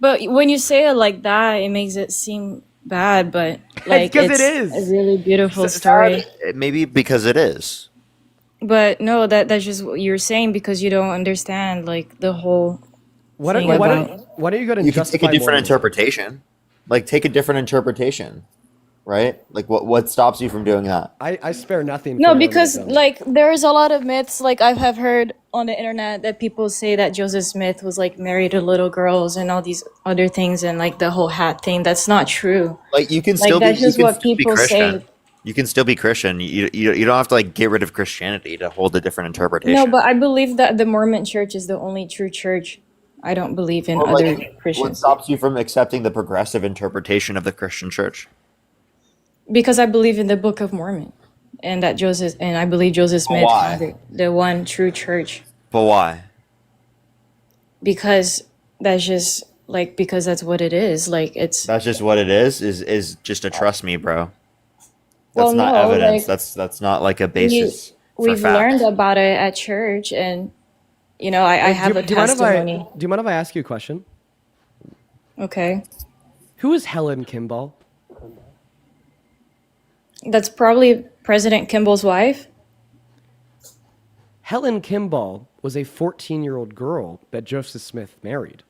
but when you say it like that, it makes it seem bad. But like, 'cause it it's a is. really beautiful story. Maybe because it is. But no, that's just what you're saying because you don't understand like the whole Why thing don't, why about. don't, why don't you go to You could take a justify different Mormonism? interpretation. Like take a different interpretation, right? Like what stops you from doing that? I spare nothing No, for because Mormonism. like there's a lot of myths. Like I have heard on the internet that people say that Joseph Smith was like married to little girls and all these other things and like the whole hat thing. That's not true. Like you can Like still be that's just what people Christian. say. You can still be Christian. You don't have to like get rid of Christianity to hold a different interpretation. No, but I believe that the Mormon Church is the only true church. I don't believe in Well, other like, what Christians stops you from accepting the progressive interpretation of the Christian church? because I believe in the Book of Mormon, and that Joseph and I believe Joseph Smith Why? founded the one true church. But why? Because that's just like because that's what it is. Like it's That's just what it is just a trust me, bro. That's well, not no, evidence. like That's not like a basis for we've fact. learned about it at church, and you know I have a do you mind if testimony. do you mind if I ask you a question? Okay, Who is Helen Kimball? that's probably President Kimball's wife. Helen Kimball was a 14-year-old girl that Joseph Smith married.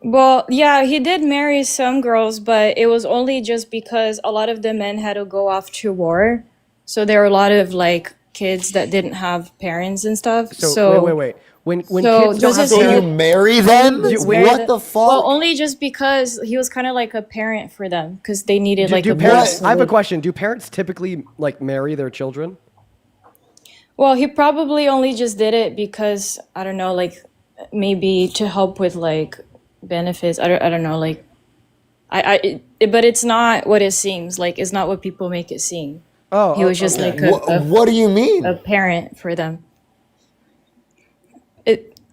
Well, yeah, he did marry some girls, but it was only just because a lot of the men had to go off to war. So there were a lot of like kids that didn't have parents and stuff. So wait. When so kids don't have Joseph So you Smith marry them? just married What them. the fuck? Well, only just because he was kind of like a parent for them because they needed like do a parents? place. I have a question. Do parents typically like marry their children? Well, he probably only just did it because I don't know, like maybe to help with like benefits. I don't know, like but it's not what it seems like. It's not what people make it seem. Oh, He was just okay. like What do you mean? a parent for them.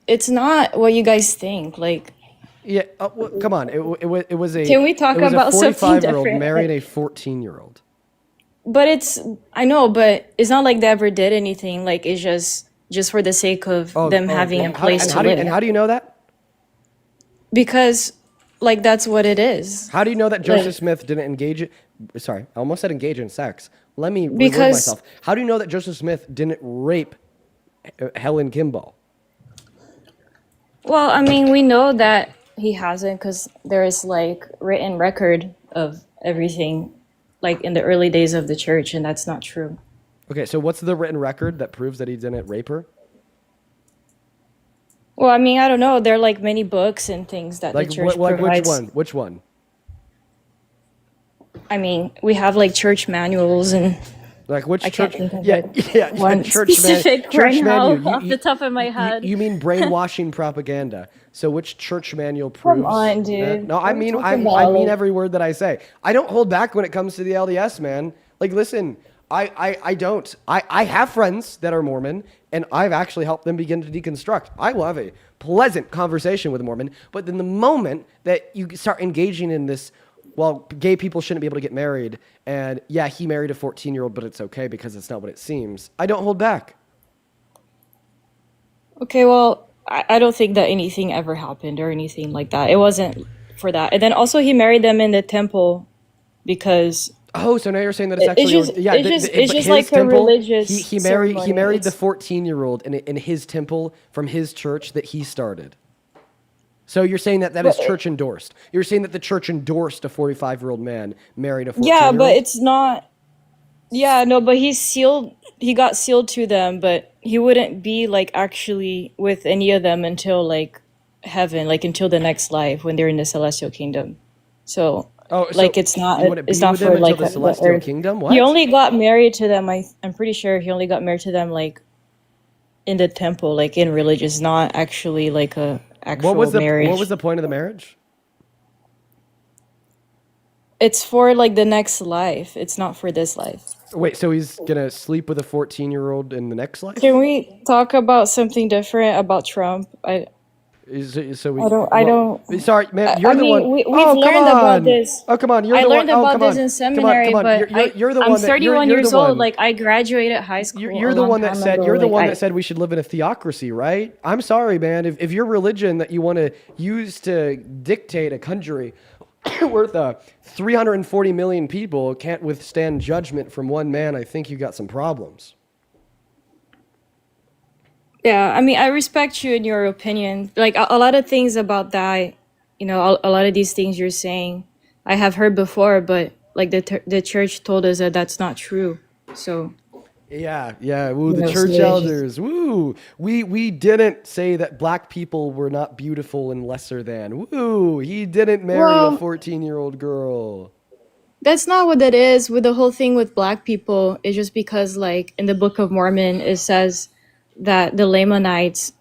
It's not what you guys think. Like, Yeah. Well, come on. It was a. Can we talk it was about a something 45-year-old different? married a 14-year-old. but I know, but it's not like they ever did anything. Like, it's just for the sake of them having a place to live. And how do you know that? Because, like, that's what it is. How do you know that Like- Joseph Smith didn't engage? Sorry, I almost said engage in sex. Let me reword Because- myself. How do you know that Joseph Smith didn't rape Helen Kimball? Well, I mean, we know that he hasn't because there is like written record of everything, like in the early days of the church, and that's not true. Okay, so what's the written record that proves that he didn't rape her? Well, I mean, I don't know. There are like many books and things that Like, the church which provides. one? Which one? I mean, we have like church manuals and Like which I can't church? think of Yeah, it. yeah, One church specific church right now manual. off the top of my head. You mean brainwashing propaganda? So which church manual proves? Come on, that- dude. No, I Don't mean talk I about mean it. every word that I say. I don't hold back when it comes to the LDS, man. Like, listen, I don't. I have friends that are Mormon, and I've actually helped them begin to deconstruct. I will have a pleasant conversation with a Mormon, but then the moment that you start engaging in this, well, gay people shouldn't be able to get married, and yeah, he married a 14-year-old, but it's okay because it's not what it seems. I don't hold back. Okay, well, I don't think that anything ever happened or anything like that. It wasn't for that. And then also he married them in the temple because Oh, so now you're saying that it's It's actually just- it's but just his like a temple, religious he married ceremony. the 14-year-old in his temple from his church that he started. So you're saying that is But- church endorsed. You're saying that the church endorsed a 45-year-old man married a 14-year-old. yeah, but it's not. Yeah, no, but he got sealed to them, but he wouldn't be like actually with any of them until like heaven, like until the next life when they're in the celestial kingdom. So, like it's not he wouldn't it's be not with them for until like the the celestial earth. kingdom? What? He only got married to them. I'm pretty sure he only got married to them like in the temple, like in religious, not actually like a actual marriage. What was the point of the marriage? It's for like the next life. It's not for this life. Wait, so he's gonna sleep with a 14-year-old in the next life? Can we talk about something different about Trump? So we. I Well, don't. sorry, man. You're I the mean, one. we've Oh, come learned about on. this. Oh, come on. You're I the one. learned Oh, about come this on. in Come on. seminary, Come on. but You're the I'm one that. 31 You're the years old. one. Like I graduated high school You're a the long one that time said. ago. You're the Like one that said we should live in a theocracy, right? I'm sorry, man. If your religion that you want to use to dictate a country worth 340 million people can't withstand judgment from one man, I think you got some problems. Yeah, I mean, I respect you and your opinion. Like a lot of things about that, a lot of these things you're saying, I have heard before, but like the church told us that that's not true. So Yeah. Woo, the so church it's just, elders. Woo. We didn't say that black people were not beautiful and lesser than. Woo. He didn't marry a well, 14-year-old girl. that's not what it is with the whole thing with black people. It's just because, like, in the Book of Mormon, it says that the Lamanites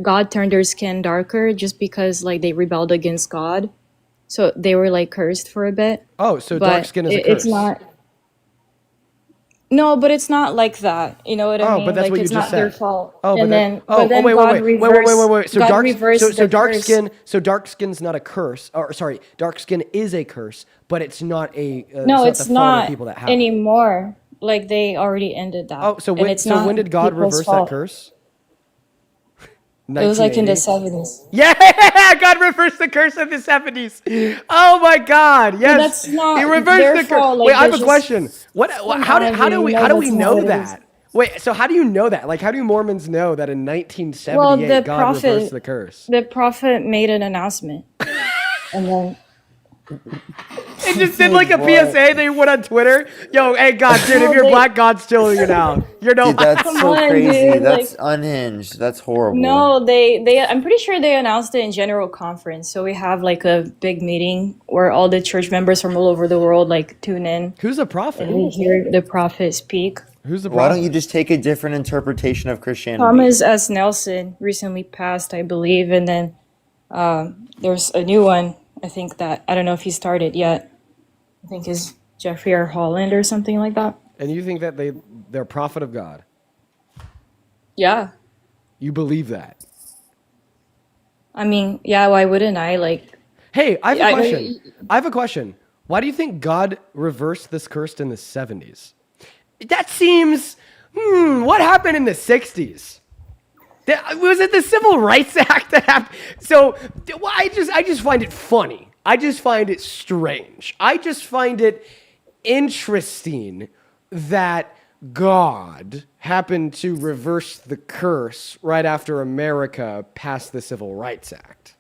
God turned their skin darker just because, like, they rebelled against God. So they were, like, cursed for a bit. Oh, so dark But skin is a it's curse. not. No, but it's not like that. You know what I Oh, but mean? that's Like what you it's just not their said. fault. Oh, but And that. then, Oh, but then wait. God reversed. So God dark. reversed So the dark curse. skin. So dark skin's not a curse. Or sorry, dark skin is a curse, but it's not a. No, it's not the it's fault of not people that have it. anymore. Like they already ended that, Oh, so and when it's so when not did God people's reverse that fault. curse? It was like in the 1980. 70s. Yeah, God reversed the curse of the 70s. Oh my God, But yes, that's He not reversed their the curse. fault. Wait, Like I have that's a just question. What? come How do on, how dude. do You we know how do we that's not know what it is. that? Wait, so how do you know that? Like, how do Mormons know that in Well, 1978 God reversed the curse? the prophet made an announcement, and then It just did like a PSA. They went on Twitter. Yo, hey God, dude, if no, you're they black, God's killing you now. You're no. Dude, that's come so on, crazy. dude. Like That's unhinged. That's horrible. no, they. I'm pretty sure they announced it in general conference. So we have like a big meeting where all the church members from all over the world like tune in, Who's a and prophet? we hear the prophet speak. Who's the Why don't you prophet? just take a different interpretation of Christianity? Thomas S. Nelson recently passed, I believe, and then there's a new one. I think that I don't know if he started yet. I think is Jeffrey R. Holland or something like that. And you think that they're prophet of God? Yeah, You believe that? I mean, yeah. Why wouldn't I? Like, Hey, I have a I, question. I have a question. Why do you think God reversed this curse in the 70s? That seems. What happened in the 60s? Was it the Civil Rights Act that happened? So, well, I just find it funny. I just find it strange. I just find it interesting that God happened to reverse the curse right after America passed the Civil Rights Act.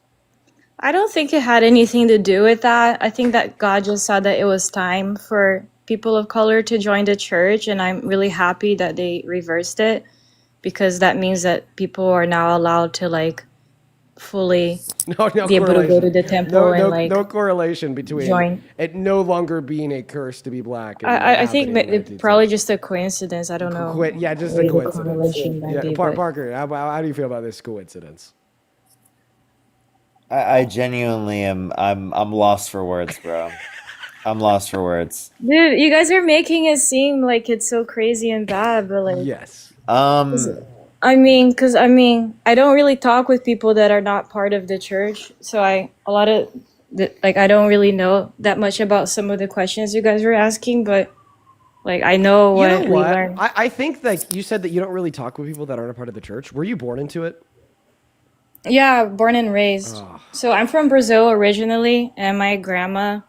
I don't think it had anything to do with that. I think that God just saw that it was time for people of color to join the church, and I'm really happy that they reversed it because that means that people are now allowed to like fully No be able to go to correlation. the temple and like No correlation between join. it no longer being a curse to be black and I think happening in it's probably just a coincidence. I don't know. Yeah, just a Where the coincidence. correlation might Yeah, be, but Parker, how do you feel about this coincidence? I genuinely am. I'm lost for words, bro. I'm lost for words. dude, you guys are making it seem like it's so crazy and bad, but like, Yes. cause I don't really talk with people that are not part of the church, so I don't really know that much about some of the questions you guys were asking, but like I know You what know we what? learned. I think that you said that you don't really talk with people that aren't a part of the church. Were you born into it? Yeah, born and raised. So I'm from Brazil originally, and my grandma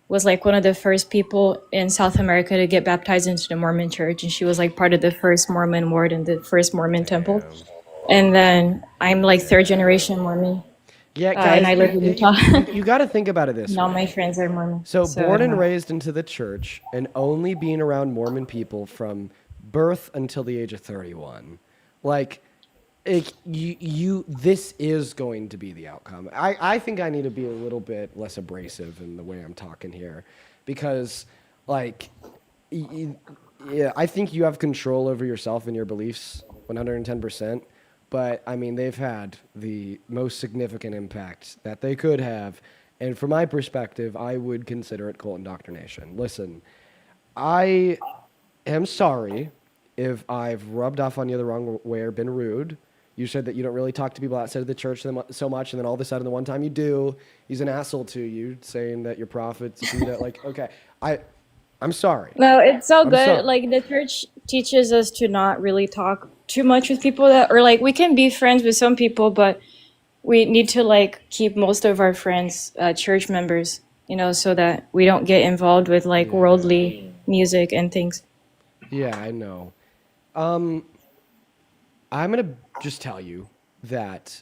was like one of the first people in South America to get baptized into the Mormon church, and she was like part of the first Mormon ward in the first Mormon temple. And then I'm like third generation Mormon. Yeah, And guys, I live in Utah. you got to think about it this And all way. my friends are Mormon. So born and yeah. raised into the church and only being around Mormon people from birth until the age of 31. Like this is going to be the outcome. I think I need to be a little bit less abrasive in the way I'm talking here because like yeah, I think you have control over yourself and your beliefs 110%. But I mean, they've had the most significant impact that they could have. And from my perspective, I would consider it cult indoctrination. Listen, I am sorry if I've rubbed off on you the wrong way or been rude. You said that you don't really talk to people outside of the church so much, and then all of a sudden, the one time you do, he's an asshole to you, saying that your prophet's a Buddha. Like, okay, I'm sorry. No, it's so I'm good. sorry. Like the church teaches us to not really talk too much with people that, or like we can be friends with some people, but we need to like keep most of our friends church members, so that we don't get involved with like worldly music and things. Yeah, I know. I'm gonna just tell you that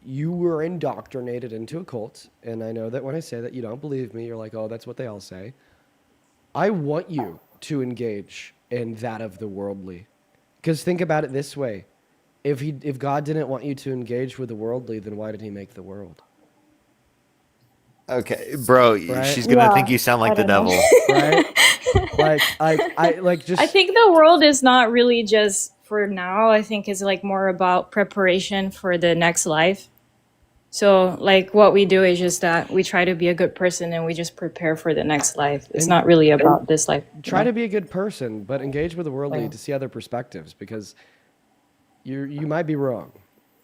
you were indoctrinated into a cult, and I know that when I say that, you don't believe me. You're like, oh, that's what they all say. I want you to engage in that of the worldly, because think about it this way: if God didn't want you to engage with the worldly, then why did He make the world? Okay, bro, Right? she's gonna think you sound I like the don't know. devil. Right? Just. I think the world is not really just for now. I think it's like more about preparation for the next life. So like what we do is just that we try to be a good person and we just prepare for the next life. It's And- not really about this life. Try to be a good person, but engage with the worldly Yeah. to see other perspectives, because you might be wrong.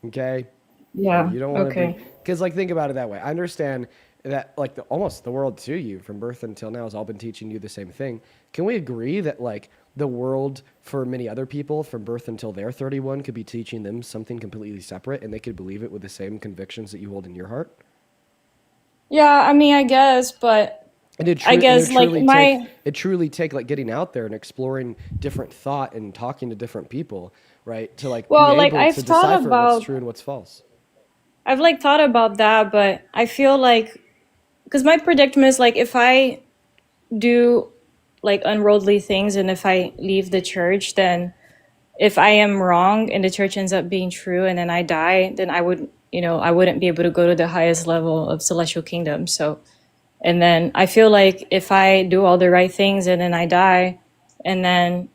Okay. Yeah, You don't want to okay. be, because like think about it that way. I understand that like almost the world to you from birth until now has all been teaching you the same thing. Can we agree that like the world for many other people from birth until they're 31 could be teaching them something completely separate, and they could believe it with the same convictions that you hold in your heart? Yeah, I mean, I guess, but And it, I guess like it truly take like getting out there and exploring different thought and talking to different people, right? To like well, be like able I've to thought decipher about what's true and what's false. I've like thought about that, but I feel like because my predicament is like if I do like unworldly things and if I leave the church, then if I am wrong and the church ends up being true and then I die, then I wouldn't be able to go to the highest level of celestial kingdom. So, and then I feel like if I do all the right things and then I die, and then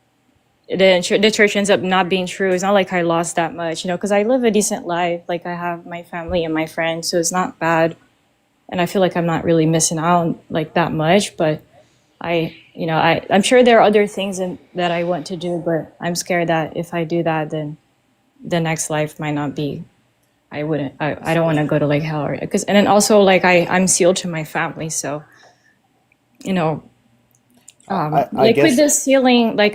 the church ends up not being true, it's not like I lost that much, because I live a decent life. Like I have my family and my friends, so it's not bad. And I feel like I'm not really missing out like that much, but I'm sure there are other things that I want to do, but I'm scared that if I do that, then the next life might not be. I don't want to go to like hell, or and then also like I'm sealed to my family, so I like with guess this sealing, like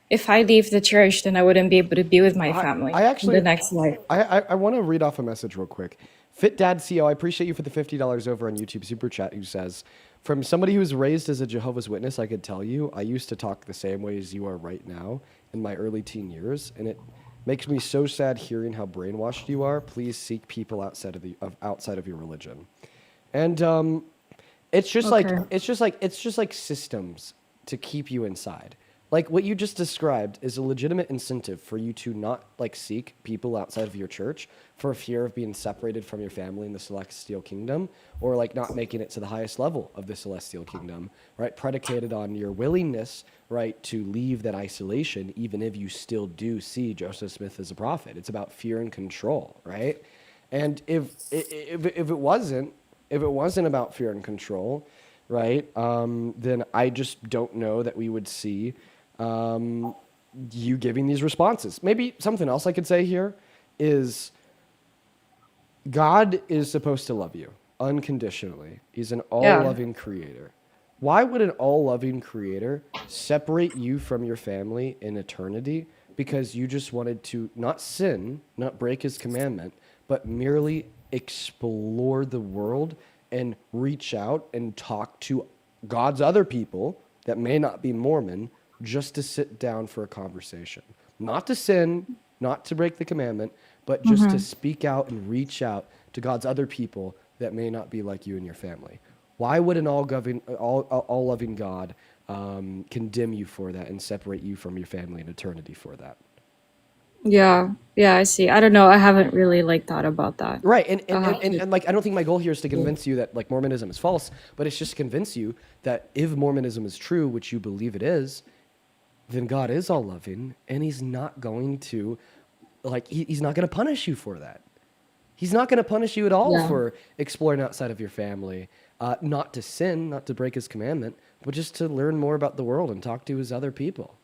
if I leave the church, then I wouldn't be able to be with my family. I actually the next life. I want to read off a message real quick. Fit Dad CO, I appreciate you for the $50 over on YouTube Super Chat. Who says, from somebody who was raised as a Jehovah's Witness, I could tell you, I used to talk the same way as you are right now in my early teen years, and it makes me so sad hearing how brainwashed you are. Please seek people outside of your religion, and it's just Okay. it's just like systems to keep you inside. Like what you just described is a legitimate incentive for you to not like seek people outside of your church for fear of being separated from your family in the celestial kingdom, or like not making it to the highest level of the celestial kingdom, right? Predicated on your willingness, right, to leave that isolation, even if you still do see Joseph Smith as a prophet. It's about fear and control, right? And if it wasn't about fear and control, right, then I just don't know that we would see you giving these responses. Maybe something else I could say here is God is supposed to love you unconditionally. He's an all-loving creator. Why would an all-loving creator separate you from your family in eternity because you just wanted to not sin, not break his commandment, but merely explore the world and reach out and talk to God's other people that may not be Mormon, just to sit down for a conversation? Not to sin, not to break the commandment, but just to speak out and reach out to God's other people that may not be like you and your family. Why would an all-loving God condemn you for that and separate you from your family in eternity for that? Yeah, I see. I don't know. I haven't really like thought about that. Right, and like I don't think my goal here is to convince you that like Mormonism is false, but it's just to convince you that if Mormonism is true, which you believe it is, then God is all loving, and he's not going to he's not going to punish you for that. He's not going to punish you at all Yeah. for exploring outside of your family, not to sin, not to break his commandment, but just to learn more about the world and talk to his other people.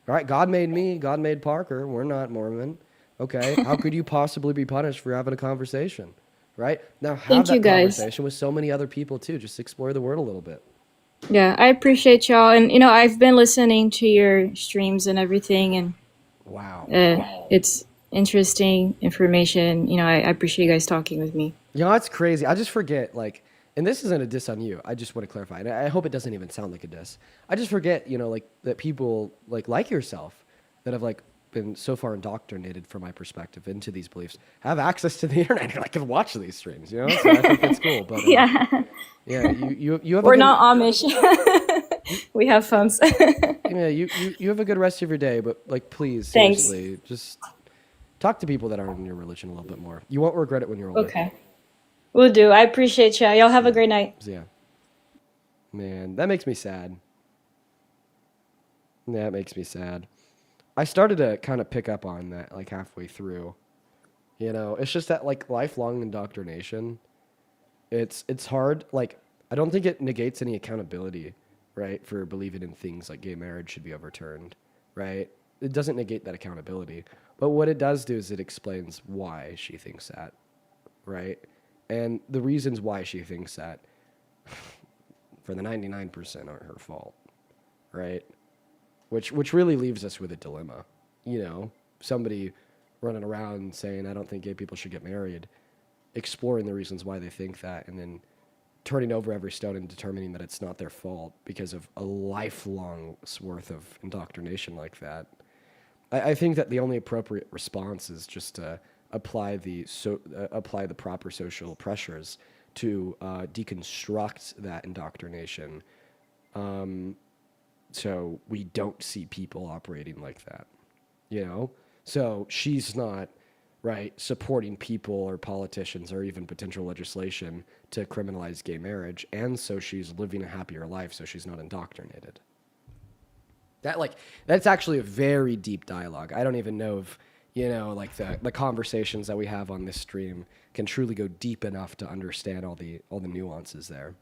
All right, God made me, God made Parker. We're not Mormon. Okay, how could you possibly be punished for having a conversation? Right now, have Thank you that guys. conversation with so many other people too. Just explore the world a little bit. Yeah, I appreciate y'all, and I've been listening to your streams and everything, and Wow. it's interesting information. I appreciate you guys talking with me. You know, it's crazy. I just forget, like, and this isn't a diss on you. I just want to clarify, and I hope it doesn't even sound like a diss. I just forget, like that people like yourself that have like been so far indoctrinated from my perspective into these beliefs have access to the internet and I can watch these streams. So I think it's cool. But Yeah. yeah, you have. We're a good, not Amish. We have phones. Yeah, you have a good rest of your day. But like, please, Thanks. seriously, just talk to people that aren't in your religion a little bit more. You won't regret it when you're older. Okay. Will do. I appreciate y'all. Y'all have a great night. So, yeah. Man, that makes me sad. That makes me sad. I started to kind of pick up on that like halfway through. It's just that like lifelong indoctrination. It's hard. Like I don't think it negates any accountability, right? For believing in things like gay marriage should be overturned, right? It doesn't negate that accountability. But what it does do is it explains why she thinks that, right? And the reasons why she thinks that for the 99% aren't her fault, right? Which really leaves us with a dilemma. Somebody running around saying, I don't think gay people should get married, exploring the reasons why they think that, and then turning over every stone and determining that it's not their fault because of a lifelong worth of indoctrination like that. I think that the only appropriate response is just to apply the proper social pressures to deconstruct that indoctrination. So we don't see people operating like that, So she's not, right, supporting people or politicians or even potential legislation to criminalize gay marriage, and so she's living a happier life, so she's not indoctrinated. That's actually a very deep dialogue. I don't even know if, like the conversations that we have on this stream can truly go deep enough to understand all the nuances there.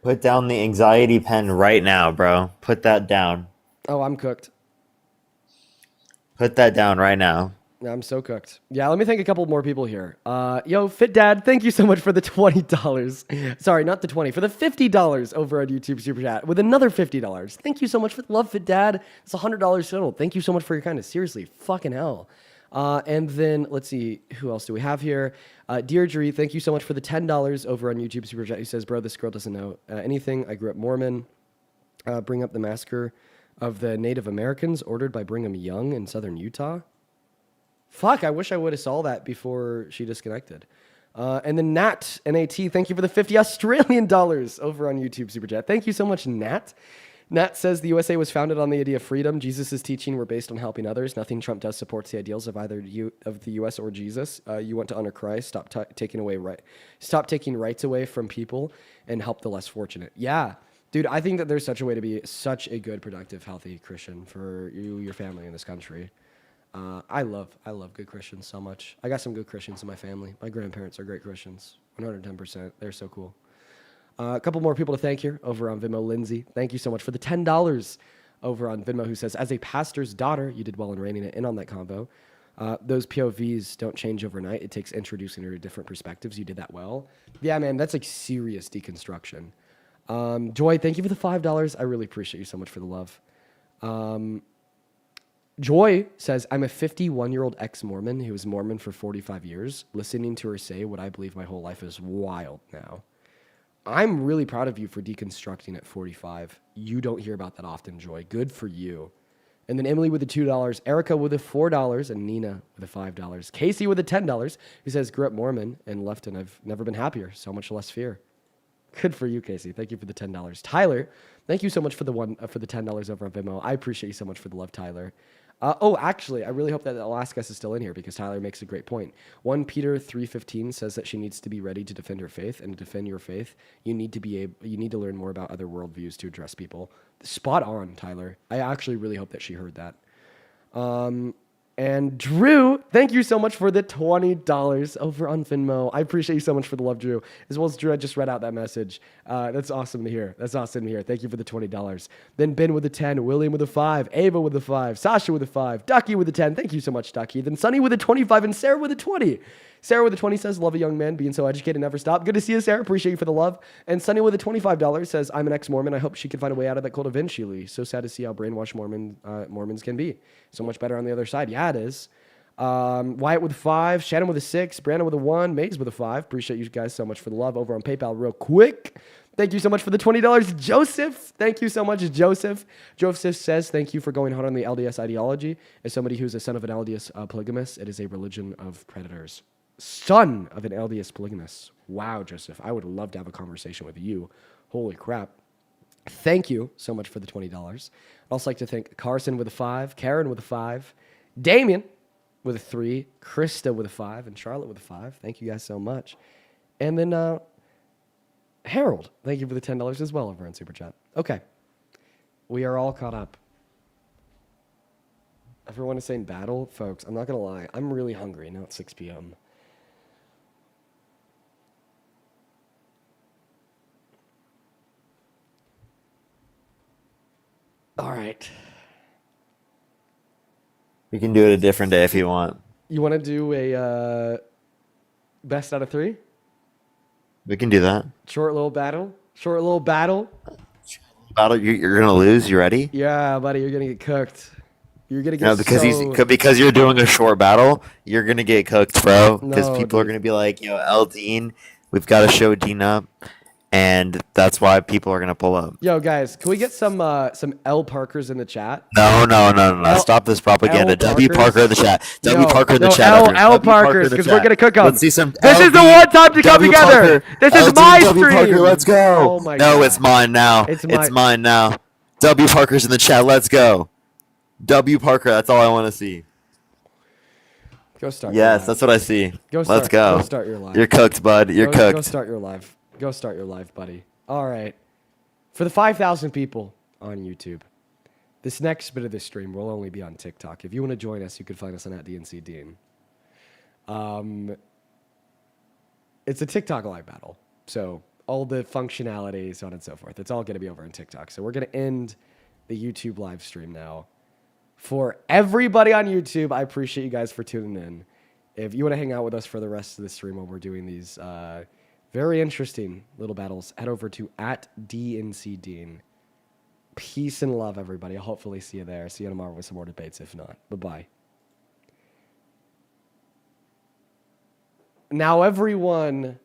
Put down the anxiety pen right now, bro. Put that down. Oh, I'm cooked. Put that down right now. I'm so cooked. Yeah, let me thank a couple more people here. Yo, Fit Dad, thank you so much for the $20. Sorry, not the 20, for the $50 over on YouTube Super Chat with another $50. Thank you so much for the love, Fit Dad. It's $100 total. Thank you so much for your kindness. Seriously, fucking hell. And then let's see, who else do we have here? Deirdre, thank you so much for the $10 over on YouTube Super Chat. He says, bro, this girl doesn't know anything. I grew up Mormon. Bring up the massacre of the Native Americans ordered by Brigham Young in southern Utah. Fuck, I wish I would have saw that before she disconnected. And then Nat, N-A-T, thank you for the $50 Australian over on YouTube Super Chat. Thank you so much, Nat. Nat says the USA was founded on the idea of freedom. Jesus' teaching were based on helping others. Nothing Trump does supports the ideals of either of the US or Jesus. You want to honor Christ. Stop taking rights away from people and help the less fortunate. Yeah, dude, I think that there's such a way to be such a good, productive, healthy Christian for you, your family in this country. I love good Christians so much. I got some good Christians in my family. My grandparents are great Christians. 110%. They're so cool. A couple more people to thank here over on Venmo. Lindsay, thank you so much for the $10 over on Venmo, who says, as a pastor's daughter, you did well in reining it in on that convo. Those POVs don't change overnight. It takes introducing her to different perspectives. You did that well. Yeah, man, that's like serious deconstruction. Joy, thank you for the $5. I really appreciate you so much for the love. Joy says, I'm a 51-year-old ex-Mormon who was Mormon for 45 years. Listening to her say what I believe my whole life is wild now. I'm really proud of you for deconstructing at 45. You don't hear about that often, Joy. Good for you. And then Emily with the $2, Erica with the $4, and Nina with the $5. Casey with the $10, who says, grew up Mormon and left, and I've never been happier. So much less fear. Good for you, Casey. Thank you for the $10. Tyler, thank you so much for the $10 over on Venmo. I appreciate you so much for the love, Tyler. Actually, I really hope that Alaska's is still in here because Tyler makes a great point. 1 Peter 3:15 says that she needs to be ready to defend her faith, and to defend your faith, you need to learn more about other worldviews to address people. Spot on, Tyler. I actually really hope that she heard that. And Drew, thank you so much for the $20 over on Venmo. I appreciate you so much for the love, Drew. As well as Drew, I just read out that message. That's awesome to hear. Thank you for the $20. Then Ben with a 10, William with a 5, Ava with a 5, Sasha with a 5, Ducky with a 10. Thank you so much, Ducky. Then Sunny with a 25 and Sarah with a 20. Sarah with a 20 says, love a young man, being so educated, never stop. Good to see you, Sarah. Appreciate you for the love. And Sunny with a $25 says, I'm an ex-Mormon. I hope she can find a way out of that cult eventually. So sad to see how brainwashed Mormons can be. So much better on the other side. Yeah, it is. Wyatt with a 5, Shannon with a 6, Brandon with a 1, Maze with a 5. Appreciate you guys so much for the love over on PayPal real quick. Thank you so much for the $20. Joseph, thank you so much, Joseph. Joseph says, thank you for going hard on the LDS ideology. As somebody who's a son of an LDS polygamist, it is a religion of predators. Son of an LDS polygamist. Wow, Joseph, I would love to have a conversation with you. Holy crap. Thank you so much for the $20. I'd also like to thank Carson with a 5, Karen with a 5, Damien with a 3, Krista with a 5, and Charlotte with a 5. Thank you guys so much. And then Harold, thank you for the $10 as well over on Super Chat. Okay. We are all caught up. Everyone is saying battle. Folks, I'm not going to lie. I'm really hungry. Now it's 6 p.m. All right. We can do it a different day if you want. You want to do a best out of 3? We can do that. Short little battle. Battle, you're gonna lose. You ready? Yeah, buddy, you're gonna get cooked. You're gonna get No, because you're doing a short battle, you're gonna get cooked, bro. Because No, people are gonna be like, "Yo, L Dean, we've got to show Dean up," and that's why people are gonna pull up. Yo, guys, can we get some L Parkers in the chat? No. Stop this propaganda. L W Parkers? Parker in the chat. W No, Parker in the no, chat. L everyone. L W Parker in Parkers, the because we're chat. gonna cook 'em. Let's see some. This is the LD, one time to come W together. Parker, This is LD, my W stream. Parker, let's go. Oh my No, God. it's mine now. It's mine now. W Parker's in the chat. Let's go. W Parker. That's all I want to see. Go start. Yes, that's what I see. Let's go. Go start your live. You're cooked, bud. You're cooked. Go start your live. Go start your live, buddy. All right. For the 5,000 people on YouTube, this next bit of this stream will only be on TikTok. If you want to join us, you can find us on @DNCDean. It's a TikTok live battle. So all the functionalities, so on and so forth, it's all going to be over on TikTok. So we're going to end the YouTube live stream now. For everybody on YouTube, I appreciate you guys for tuning in. If you want to hang out with us for the rest of the stream while we're doing these very interesting little battles, head over to @DNCDean. Peace and love, everybody. I'll hopefully see you there. See you tomorrow with some more debates, if not. Bye-bye. Now, everyone